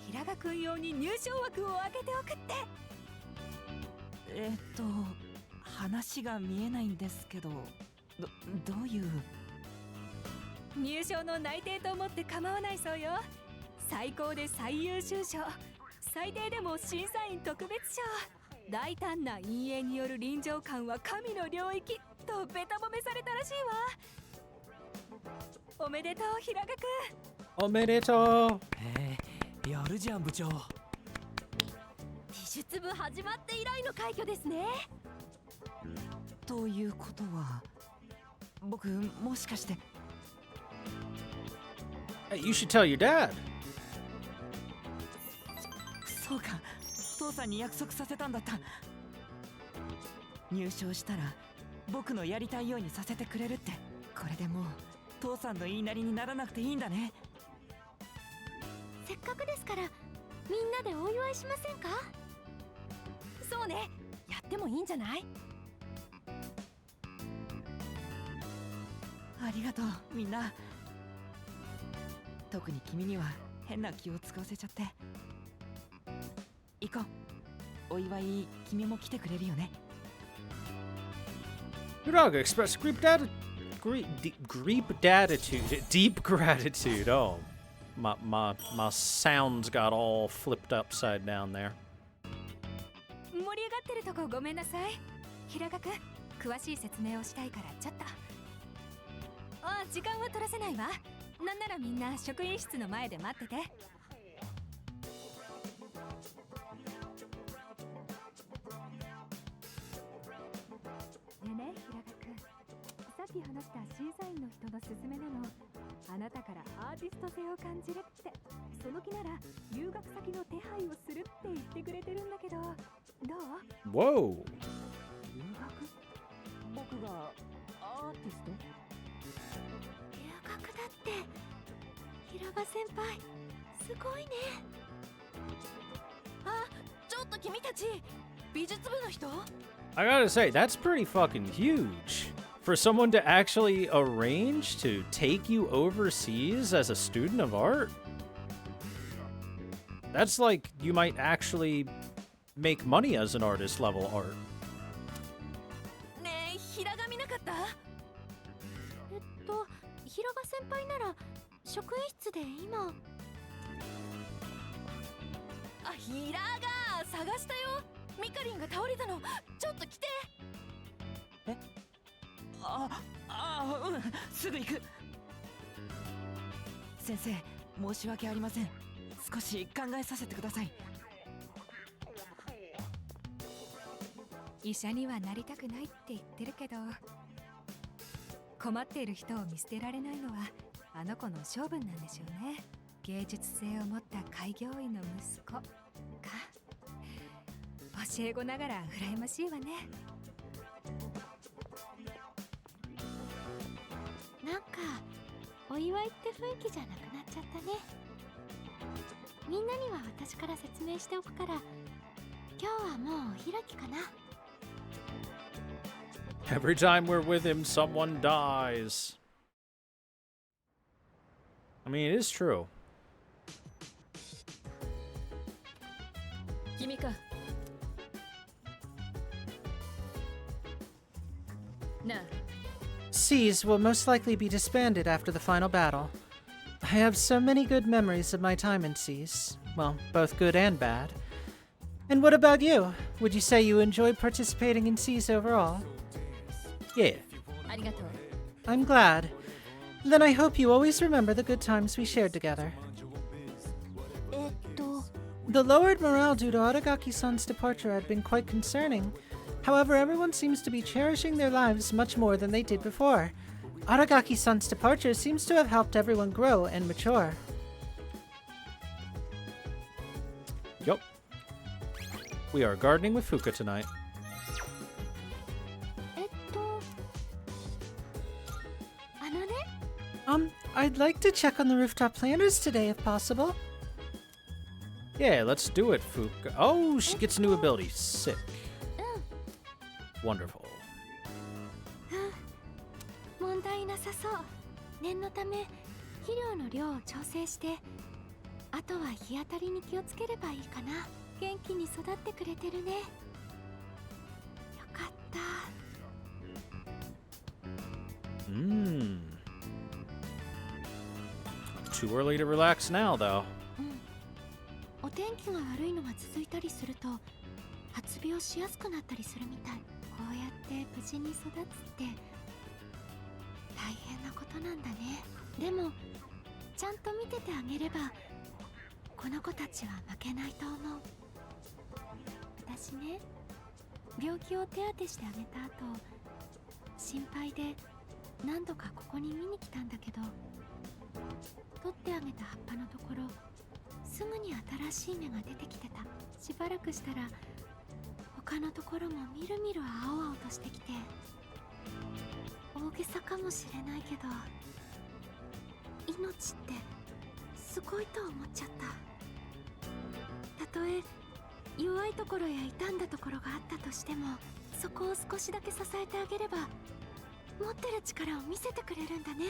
平賀くん用に入賞枠を開けておくって。話が見えないんですけど、どういう入賞の内定と思って構わないそうよ。最高で最優秀賞、最低でも審査員特別賞。大胆な陰影による臨場感は神の領域とベタ褒めされたらしいわ。おめでとう平賀くん。おめでとう。やるじゃん部長。美術部始まって以来の快挙ですね。ということは、僕もしかして。Hey, you should tell your dad. そうか、父さんに約束させたんだった。入賞したら僕のやりたいようにさせてくれるって。これでもう父さんの言いなりにならなくていいんだね。せっかくですからみんなでお祝いしませんか？そうね、やってもいいんじゃない？ありがとうみんな。特に君には変な気を使わせちゃって。行こう。お祝い君も来てくれるよね。Uraga expressed deep gratitude. Oh, my sounds got all flipped upside down there. 盛り上がってるとこごめんなさい。平賀くん、詳しい説明をしたいからちょっと。時間は取らせないわ。なんならみんな職員室の前で待ってて。き話した審査員の人の勧めなの。あなたからアーティスト性を感じるって。その気なら留学先の手配をするって言ってくれてるんだけど、どう？ Whoa. 留学？僕がアーティスト？留学だって。平場先輩、すごいね。あ、ちょっと君たち、美術部の人？ I gotta say, that's pretty fucking huge. For someone to actually arrange to take you overseas as a student of art? That's like you might actually make money as an artist level art. ねえ、ひらが見なかった？平場先輩なら職員室で今。あ、ひらが探したよ。ミカリンが倒れたの。ちょっと来て。え？うん、すぐ行く。先生、申し訳ありません。少し考えさせてください。医者にはなりたくないって言ってるけど、困っている人を見捨てられないのはあの子の性分なんでしょうね。芸術性を持った開業医の息子か。教え子ながら羨ましいわね。なんかお祝いって雰囲気じゃなくなっちゃったね。みんなには私から説明しておくから、今日はもうお開きかな。 Every time we're with him, someone dies. I mean, it is true. 君か。なあ。 Seas will most likely be disbanded after the final battle. I have so many good memories of my time in Seas. Well, both good and bad. And what about you? Would you say you enjoyed participating in Seas overall? Yeah. ありがとう。 I'm glad. Then I hope you always remember the good times we shared together. The lowered morale due to Aragaki-san's departure had been quite concerning. However, everyone seems to be cherishing their lives much more than they did before. Aragaki-san's departure seems to have helped everyone grow and mature. Yup. We are gardening with Fuka tonight. I'd like to check on the rooftop planters today if possible. Yeah, let's do it, Fuka. Oh, she gets a new ability. Sick. Wonderful. 問題なさそう。念のため肥料の量を調整して、あとは日当たりに気をつければいいかな。元気に育ってくれてるね。よかった。Too early to relax now, though. お天気が悪いのが続いたりすると発病しやすくなったりするみたい。こうやって無事に育つって大変なことなんだね。でもちゃんと見ててあげればこの子たちは負けないと思う。私ね、病気を手当てしてあげた後、心配で何度かここに見に来たんだけど、取ってあげた葉っぱのところすぐに新しい芽が出てきてた。しばらくしたら他のところもみるみる青々としてきて、大げさかもしれないけど命ってすごいと思っちゃった。たとえ弱いところや傷んだところがあったとしても、そこを少しだけ支えてあげれば持ってる力を見せてくれるんだね。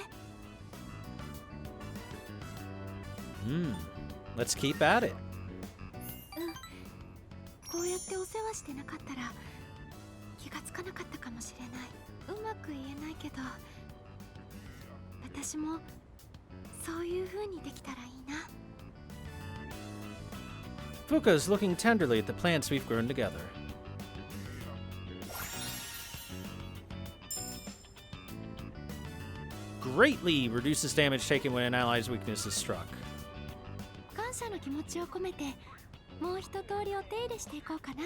Let's keep at it. こうやってお世話してなかったら気がつかなかったかもしれない。うまく言えないけど、私もそういう風にできたらいいな。 Fuka is looking tenderly at the plants we've grown together. Greatly reduces damage taken when an ally's weakness is struck. 感謝の気持ちを込めてもう一通りお手入れしていこうかな。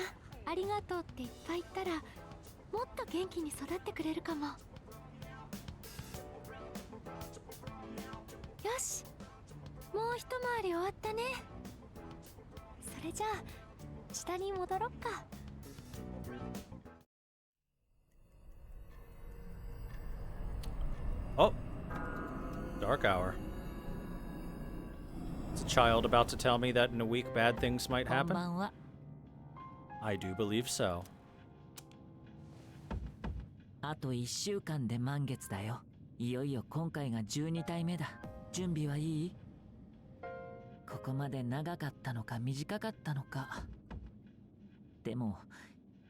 ありがとうっていっぱい言ったらもっと元気に育ってくれるかも。し、もう一回り終わったね。それじゃあ下に戻ろっか。Oh, dark hour. Is a child about to tell me that in a week bad things might こん happen? ばんは。 I do believe so. あと1週間で満月だよ。いよいよ今回が12体目だ。準備はいい？ここまで長かったのか短かったのか。でも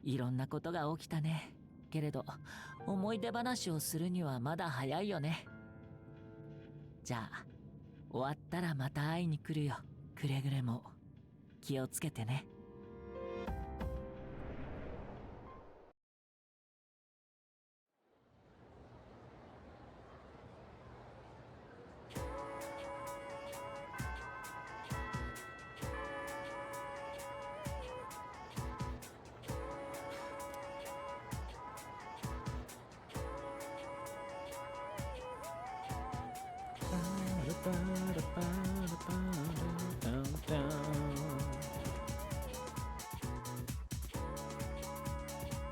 いろんなことが起きたね。けれど思い出話をするにはまだ早いよね。じゃあ終わったらまた会いに来るよ。くれぐれも気をつけてね。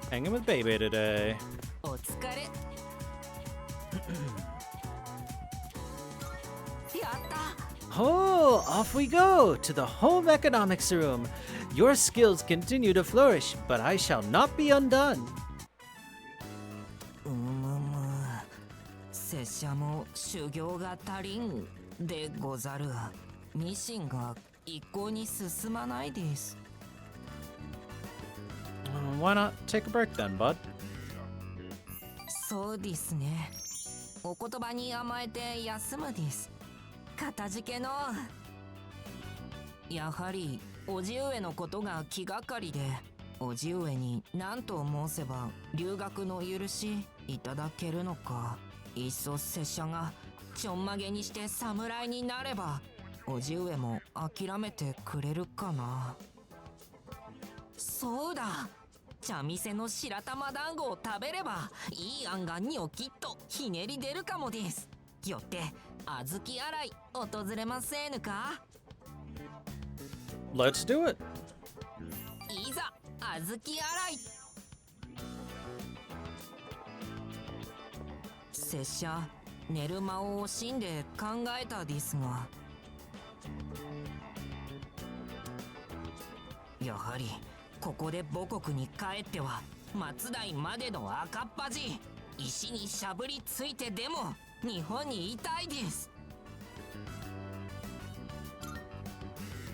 Hanging with baby today. お疲れ。やった。 Oh, off we go to the home economics room. Your skills continue to flourish, but I shall not be undone. 拙者も修行が足りんでござる。ミシンが一向に進まないです。Why not take a break then, bud? そうですね。お言葉に甘えて休むです。かたじけの。やはり叔父上のことが気がかりで、叔父上に何と申せば留学の許しいただけるのか。いっそ拙者がちょんまげにして侍になれば叔父上も諦めてくれるかな。そうだ、茶店の白玉団子を食べればいい案がニョキッとひねり出るかもです。よって小豆洗い訪れませぬか。 Let's do it. いざ小豆洗い。拙者寝る間を惜しんで考えたですが、やはりここで母国に帰っては松代までの赤っ端石にしゃぶりついてでも日本にいたいです。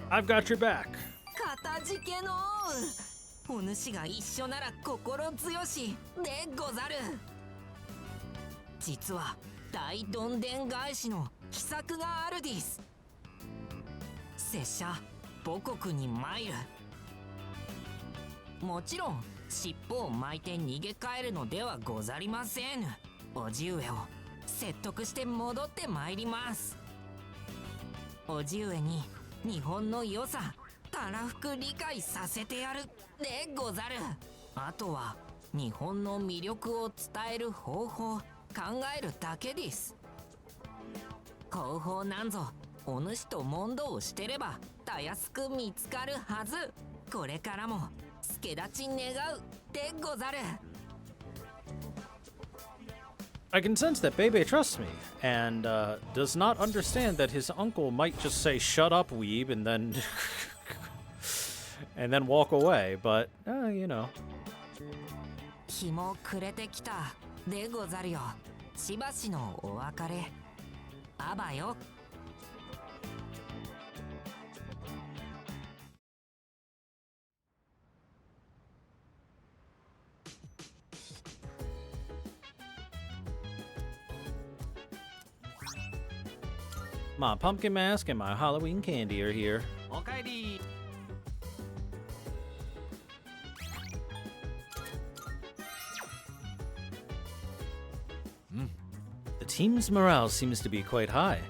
I've got your back. かたじけのお主が一緒なら心強しでござる。実は大どんでん返しの秘策があるです。拙者母国に参る。もちろん尻尾を巻いて逃げ帰るのではござりません。叔父上を説得して戻ってまいります。叔父上に日本の良さたらふく理解させてやるでござる。あとは日本の魅力を伝える方法考えるだけです。後方なんぞお主と問答をしてればたやすく見つかるはず。これからも助立ち願うでござる。 I can sense that Bebe trusts me and does not understand that his uncle might just say "Shut up, weeb," and then and then walk away. But you know. 日も暮れてきたでござるよ。しばしのお別れ。あばよ。My pumpkin mask and my Halloween candy are here. おかえり。 The team's morale seems to be quite high.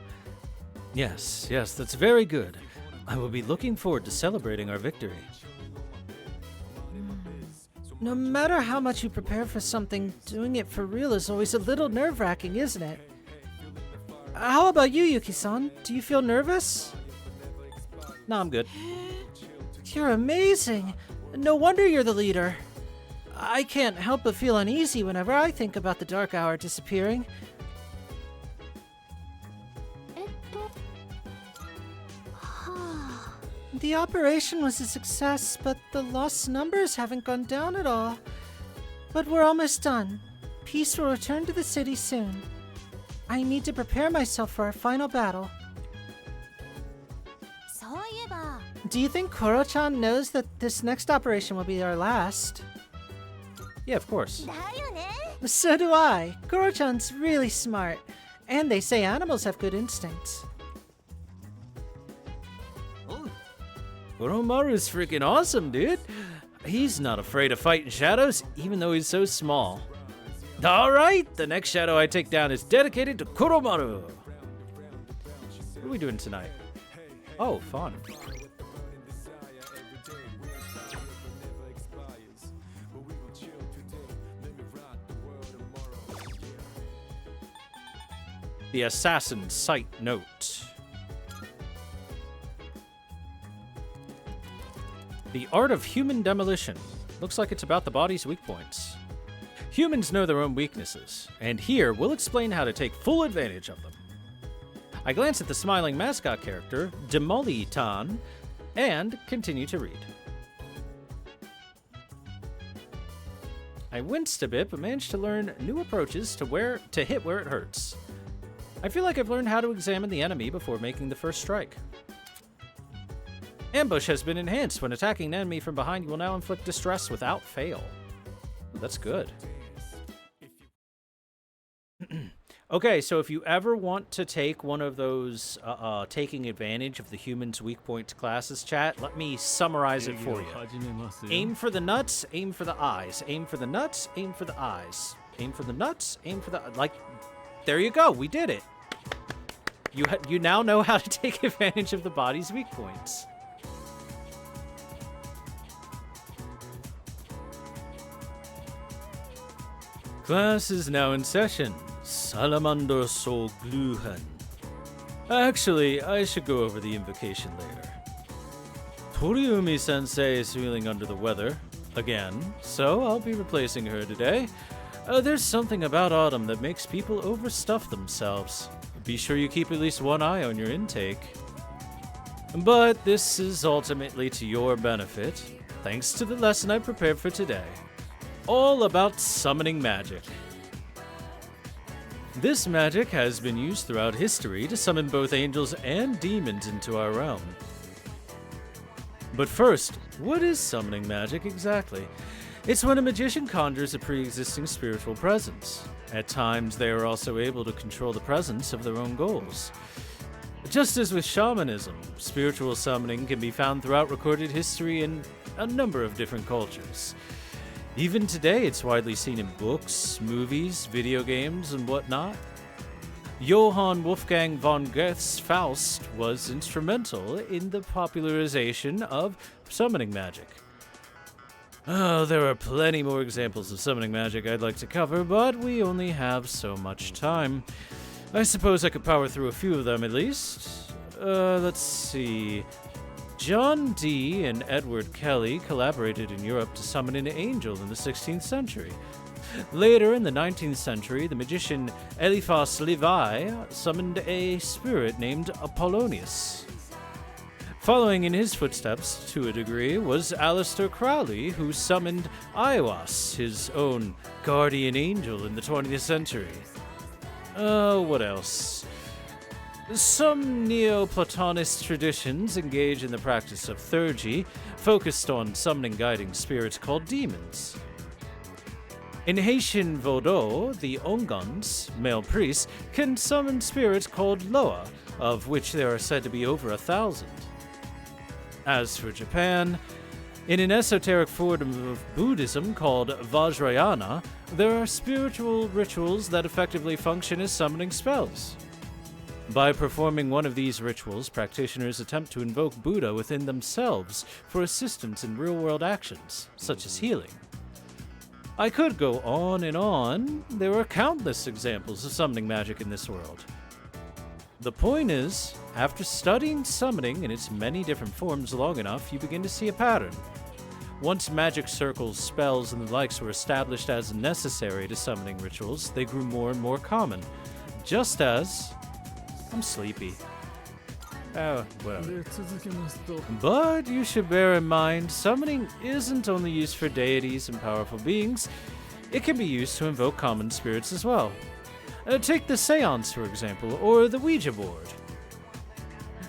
Yes, that's very good. I will be looking forward to celebrating our victory. No matter how much you prepare for something, doing it for real is always a little nerve-wracking, isn't it? How about you, Yuki-san? Do you feel nervous? No, I'm good. You're amazing. No wonder you're the leader. I can't help but feel uneasy whenever I think about the Dark Hour disappearing. The operation was a success, but the lost numbers haven't gone down at all. But we're almost done. Peace will return to the city soon. I need to prepare myself for our final battle. Do you think Koro-chan knows that this next operation will be our last? Yeah, of course. So do I. Koro-chan's really smart. And they say animals have good instincts. Koromaru's freaking awesome, dude. He's not afraid of fighting shadows, even though he's so small. Alright, the next shadow I take down is dedicated to Koromaru. What are we doing tonight? Oh, fun. The Assassin's Sight Note. The Art of Human Demolition. Looks like it's about the body's weak points. Humans know their own weaknesses, and here we'll explain how to take full advantage of them. I glance at the smiling mascot character, Demoli-tan, and continue to read. I winced a bit, but managed to learn new approaches to hit where it hurts. I feel like I've learned how to examine the enemy before making the first strike. Ambush has been enhanced. When attacking an enemy from behind, you will now inflict distress without fail. Ooh, that's good. Okay, so if you ever want to take one of those taking advantage of the human's weak points classes, chat, let me summarize it for you. Aim for the nuts, aim for the eyes. Aim for the nuts, aim for the eyes. Aim for the nuts, aim for the... Like, there you go, we did it. You now know how to take advantage of the body's weak points. Class is now in session. Salamander so gluhen. Actually, I should go over the invocation later. Toriumi-sensei is feeling under the weather, again, so I'll be replacing her today. There's something about autumn that makes people overstuff themselves. Be sure you keep at least one eye on your intake. But this is ultimately to your benefit, thanks to the lesson I prepared for today. All about summoning magic. This magic has been used throughout history to summon both angels and demons into our realm. But first, what is summoning magic exactly? It's when a magician conjures a pre-existing spiritual presence. At times, they are also able to control the presence of their own goals. Just as with shamanism, spiritual summoning can be found throughout recorded history in a number of different cultures. Even today, it's widely seen in books, movies, video games, and whatnot. Johann Wolfgang von Goethe's Faust was instrumental in the popularization of summoning magic. Oh, there are plenty more examples of summoning magic I'd like to cover, but we only have so much time. I suppose I could power through a few of them at least. Let's see. John Dee and Edward Kelly collaborated in Europe to summon an angel in the 16th century. Later in the 19th century, the magician Eliphas Levi summoned a spirit named Apollonius. Following in his footsteps, to a degree, was Aleister Crowley, who summoned Aiwass, his own guardian angel in the 20th century. What else? Some Neoplatonist traditions engage in the practice of ThorW, focused on summoning guiding spirits called demons. In Haitian Vodou, the Ongans, male priests, can summon spirits called Loa, of which there are said to be over 1,000. As for Japan, in an esoteric form of Buddhism called Vajrayana, there are spiritual rituals that effectively function as summoning spells. By performing one of these rituals, practitioners attempt to invoke Buddha within themselves for assistance in real-world actions, such as healing. I could go on and on. There are countless examples of summoning magic in this world. The point is, after studying summoning in its many different forms long enough, you begin to see a pattern. Once magic circles, spells, and the likes were established as necessary to summoning rituals, they grew more and more common. Just as... I'm sleepy. Oh, whatever. But you should bear in mind, summoning isn't only used for deities and powerful beings, it can be used to invoke common spirits as well. Take the seance, for example, or the Ouija board.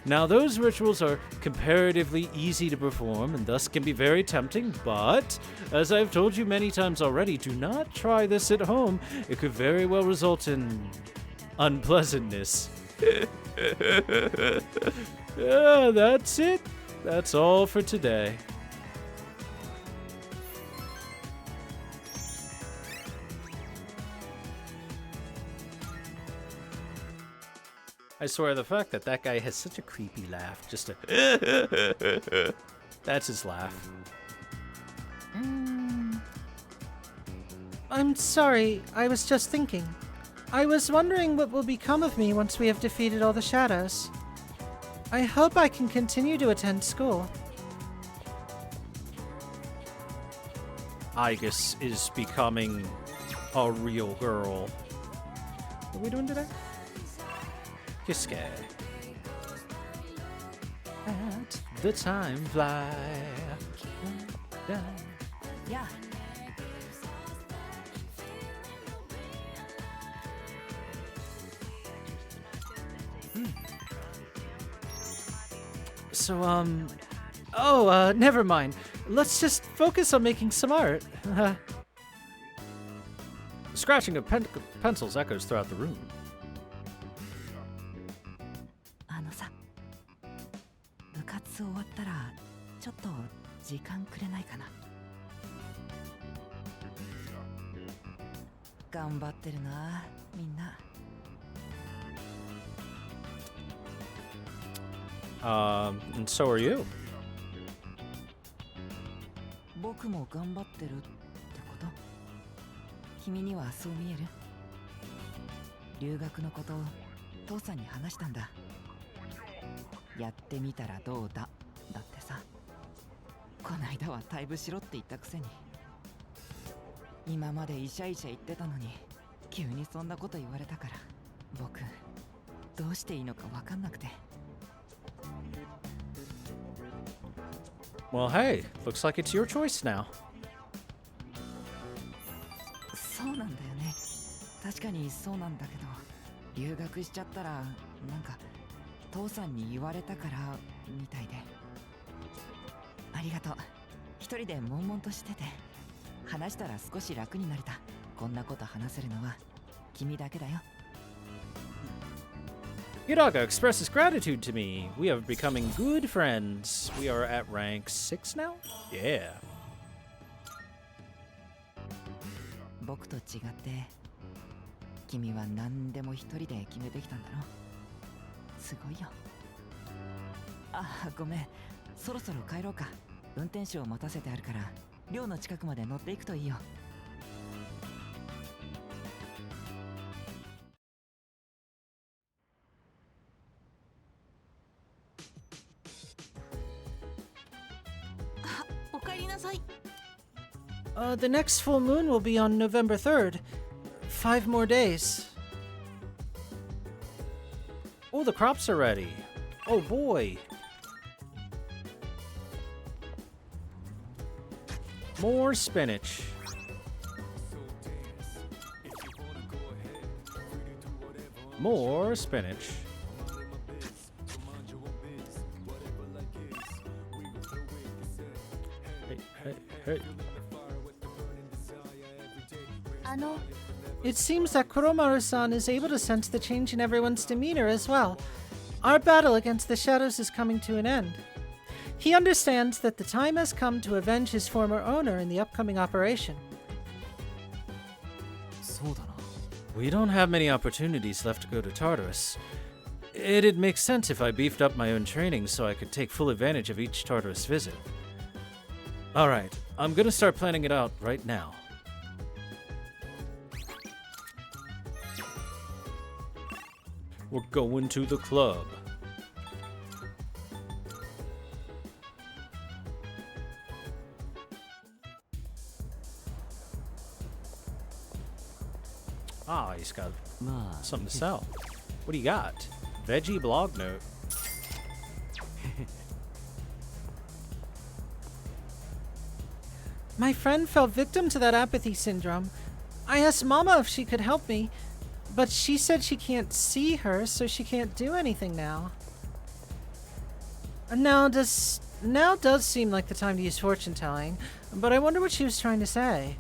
Now, those rituals are comparatively easy to perform and thus can be very tempting, but, as I've told you many times already, do not try this at home. It could very well result in unpleasantness. Yeah, that's it. That's all for today. I swear, the fact that that guy has such a creepy laugh, just a... That's his laugh. I'm sorry, I was just thinking. I was wondering what will become of me once we have defeated all the shadows. I hope I can continue to attend school. Igus is becoming a real girl. What are we doing today? Kiske. At the time fly. Yeah. So, never mind. Let's just focus on making some art. The scratching of pencils echoes throughout the room. あのさ、部活終わったらちょっと時間くれないかな。頑張ってるな、みんな。And so are you. 僕も頑張ってるってこと？君にはそう見える？留学のこと父さんに話したんだ。やってみたらどうだだってさ。こないだは退部しろって言ったくせに。今までイシャイシャ言ってたのに急にそんなこと言われたから、僕どうしていいのか分かんなくて。Well, hey, looks like it's your choice now. そうなんだよね。確かにそうなんだけど、留学しちゃったらなんか父さんに言われたからみたいで。ありがとう。一人で悶々としてて、話したら少し楽になれた。こんなこと話せるのは君だけだよ。Yuraga expresses gratitude to me. We are becoming good friends. We are at rank 6 now? Yeah. 僕と違って君は何でも一人で決めてきたんだろ。すごいよ。あ、ごめん。そろそろ帰ろうか。運転手を待たせてあるから寮の近くまで乗っていくといいよ。The next full moon will be on November 3rd. 5 more days. Oh, the crops are ready. Oh boy. More spinach. More spinach. Hey. It seems that Kuromaru-san is able to sense the change in everyone's demeanor as well. Our battle against the shadows is coming to an end. He understands that the time has come to avenge his former owner in the upcoming operation. We don't have many opportunities left to go to Tartarus. It'd make sense if I beefed up my own training so I could take full advantage of each Tartarus visit. Alright, I'm gonna start planning it out right now. We're going to the club. Ah, he's got something to sell. What do you got? Veggie blog note. My friend fell victim to that apathy syndrome. I asked Mama if she could help me, but she said she can't see her, so she can't do anything now. Now does seem like the time to use fortune telling, but I wonder what she was trying to say.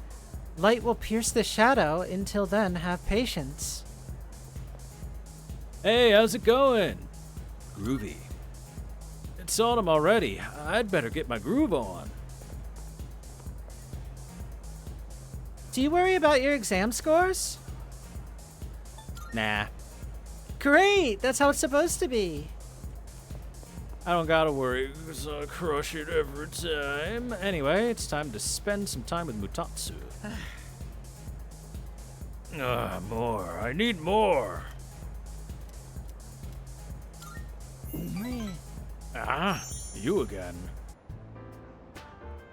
Light will pierce the shadow. Until then, have patience. Hey, how's it going? Groovy. It's autumn already. I'd better get my groove on. Do you worry about your exam scores? Nah, Great! That's how it's supposed to be. I don't gotta worry because I crush it every time. Anyway, it's time to spend some time with Mutatsu. More. I need more. Ah, you again.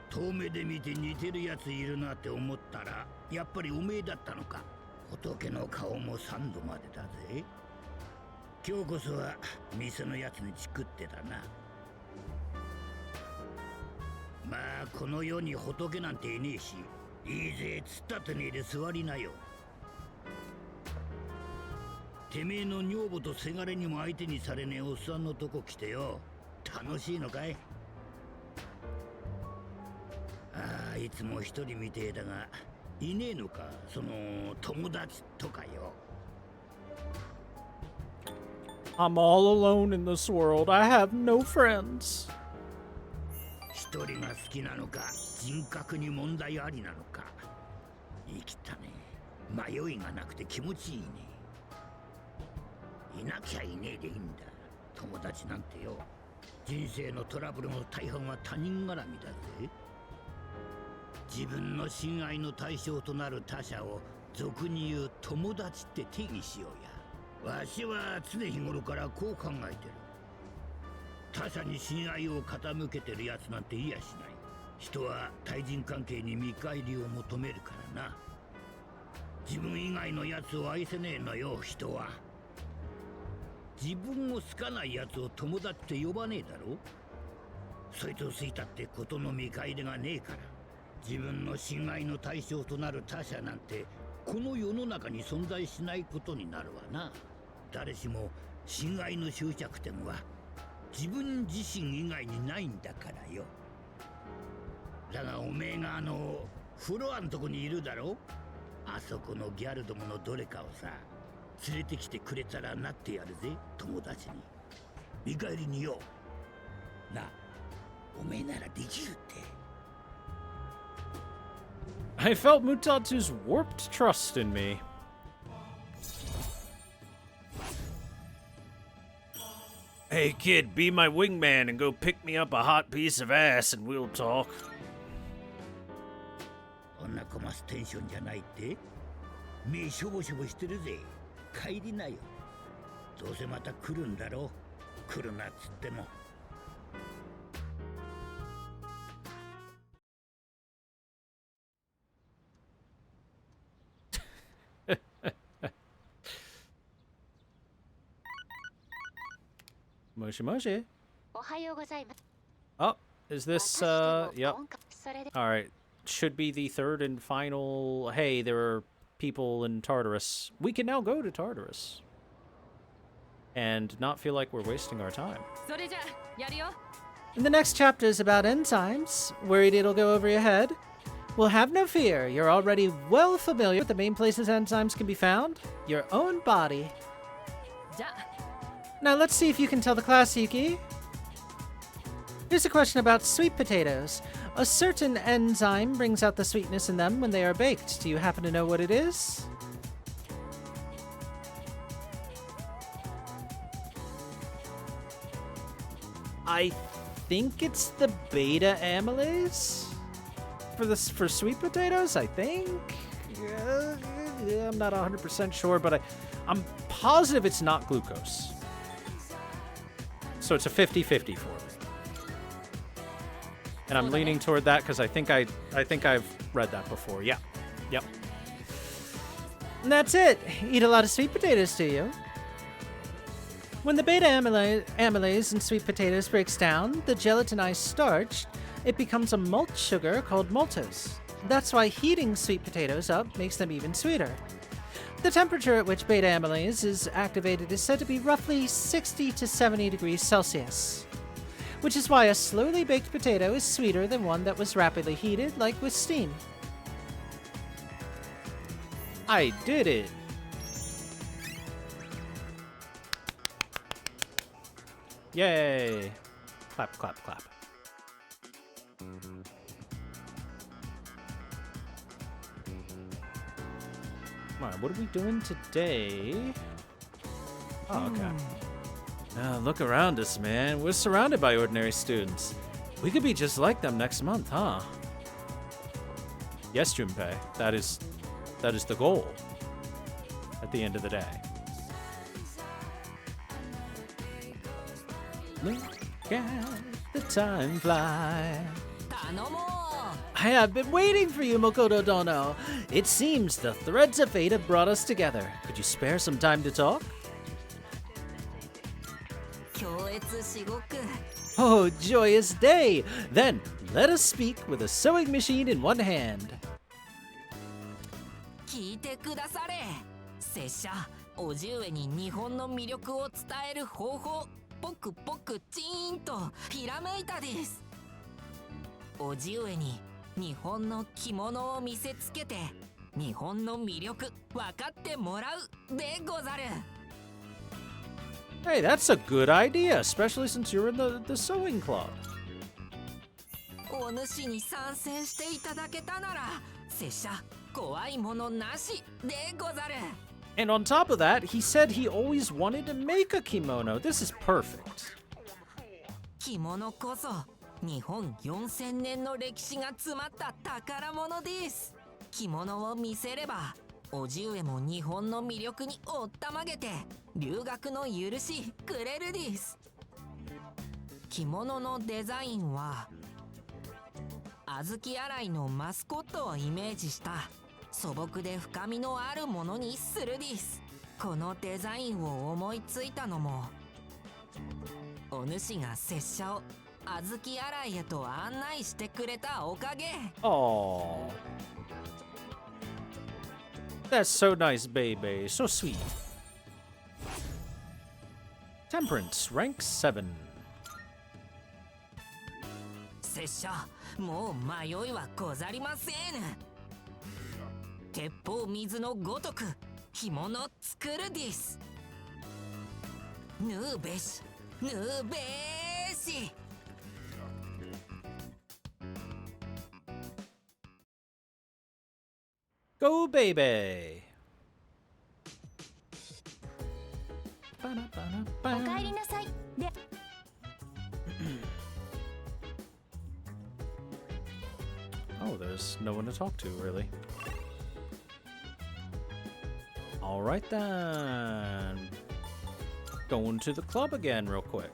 遠目で見て似てるやついるなって思ったらやっぱりおめえだったのか。仏の顔も3度までだぜ。今日こそは店のやつにチクってたな。まあこの世に仏なんていねえし、いいぜつったってねえで座りなよ。てめえの女房とせがれにも相手にされねえおっさんのとこ来てよ。楽しいのかい？ああ、いつも一人みてえだが、いねえのか、その友達とかよ。I'm all alone in this world. I have no friends. 一人が好きなのか、人格に問題ありなのか。生きたね。迷いがなくて気持ちいいね。いなきゃいねえでいいんだ。友達なんてよ。人生のトラブルの大半は他人絡みだぜ。自分の親愛の対象となる他者を俗に言う友達って定義しようや。わしは常日頃からこう考えてる。他者に親愛を傾けてるやつなんていやしない。人は対人関係に見返りを求めるからな。自分以外のやつを愛せねえのよ、人は。自分を好かないやつを友達って呼ばねえだろ。そいつを好いたってことの見返りがねえから。自分の親愛の対象となる他者なんてこの世の中に存在しないことになるわな。誰しも親愛の終着点は自分自身以外にないんだからよ。だがおめえがフロアのとこにいるだろ。あそこのギャルどものどれかをさ連れてきてくれたらなってやるぜ、友達に。見返りによ。な、おめえならできるって。I felt Mutatsu's warped trust in me. Hey kid, be my wingman and go pick me up a hot piece of ass and we'll talk. 女こますテンションじゃないって？目しょぼしょぼしてるぜ。帰りなよ。どうせまた来るんだろ。来るなっつっても。Moshi moshi. おはようございます。 Oh, is this, yep. Alright, should be the third and final, hey, there are people in Tartarus. We can now go to Tartarus. And not feel like we're wasting our time. And the next chapter is about enzymes. Worried it'll go over your head? Well, have no fear. You're already well familiar with the main places enzymes can be found. Your own body. Now let's see if you can tell the class, Yuki. Here's a question about sweet potatoes. A certain enzyme brings out the sweetness in them when they are baked. Do you happen to know what it is? I think it's the beta amylase for sweet potatoes, I think. I'm not 100% sure, but I'm positive it's not glucose. So it's a 50-50 for me. And I'm leaning toward that because I think I've read that before. Yeah. Yep. And that's it. Eat a lot of sweet potatoes, do you? When the beta amylase in sweet potatoes breaks down the gelatinized starch, it becomes a malt sugar called maltose. That's why heating sweet potatoes up makes them even sweeter. The temperature at which beta amylase is activated is said to be roughly 60 to 70 degrees Celsius, which is why a slowly baked potato is sweeter than one that was rapidly heated, like with steam. I did it. Yay. Clap, clap, clap. Alright, what are we doing today? Oh, okay. Look around us, man. We're surrounded by ordinary students. We could be just like them next month, huh? Yes, Junpei. That is the goal at the end of the day. Look at the time fly. I have been waiting for you, Makoto Dono. It seems the threads of fate have brought us together. Could you spare some time to talk? Oh, joyous day! Then, let us speak with a sewing machine in one hand. 聞いてくだされ。拙者、おじ上に日本の魅力を伝える方法、ポクポクチーンとひらめいたです。おじ上に日本の着物を見せつけて、日本の魅力分かってもらうでござる。Hey, that's a good idea, especially since you're in the sewing club. お主に参戦していただけたなら、拙者怖いものなしでござる。And on top of that, he said he always wanted to make a kimono. This is perfect. 着物こそ日本4000年の歴史が詰まった宝物です。着物を見せれば、おじ上も日本の魅力におったまげて留学の許しくれるです。着物のデザインは小豆洗いのマスコットをイメージした素朴で深みのあるものにするです。このデザインを思いついたのもお主が拙者を小豆洗いへと案内してくれたおかげ。Aww. That's so nice, baby. So sweet. Temperance, rank 7. 拙者、もう迷いはござりません。鉄砲水のごとく着物作るです。ぬうべし、ぬうべし。Go, baby. おかえりなさい。で、Oh, there's no one to talk to, really. All right, then. Going to the club again real quick.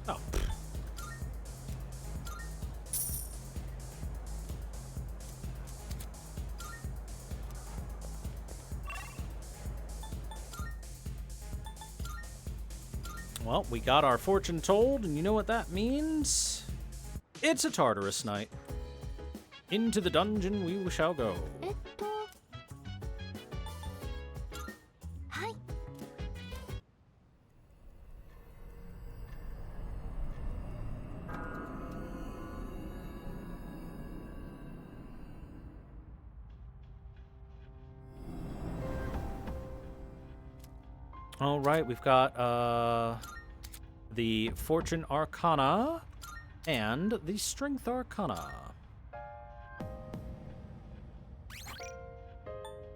Oh. Well, we got our fortune told, and you know what that means? It's a Tartarus night. Into the dungeon we shall go. はい。All right, we've got the Fortune Arcana and the Strength Arcana.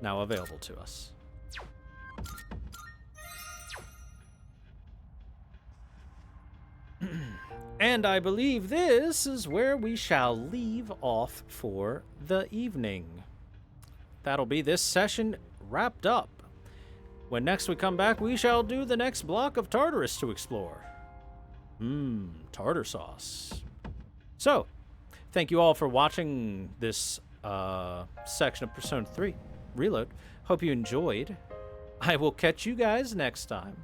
now available to us. And I believe this is where we shall leave off for the evening. That'll be this session wrapped up. When next we come back, we shall do the next block of Tartarus to explore. Tartar sauce. So, thank you all for watching this section of Persona 3 Reload. Hope you enjoyed. I will catch you guys next time.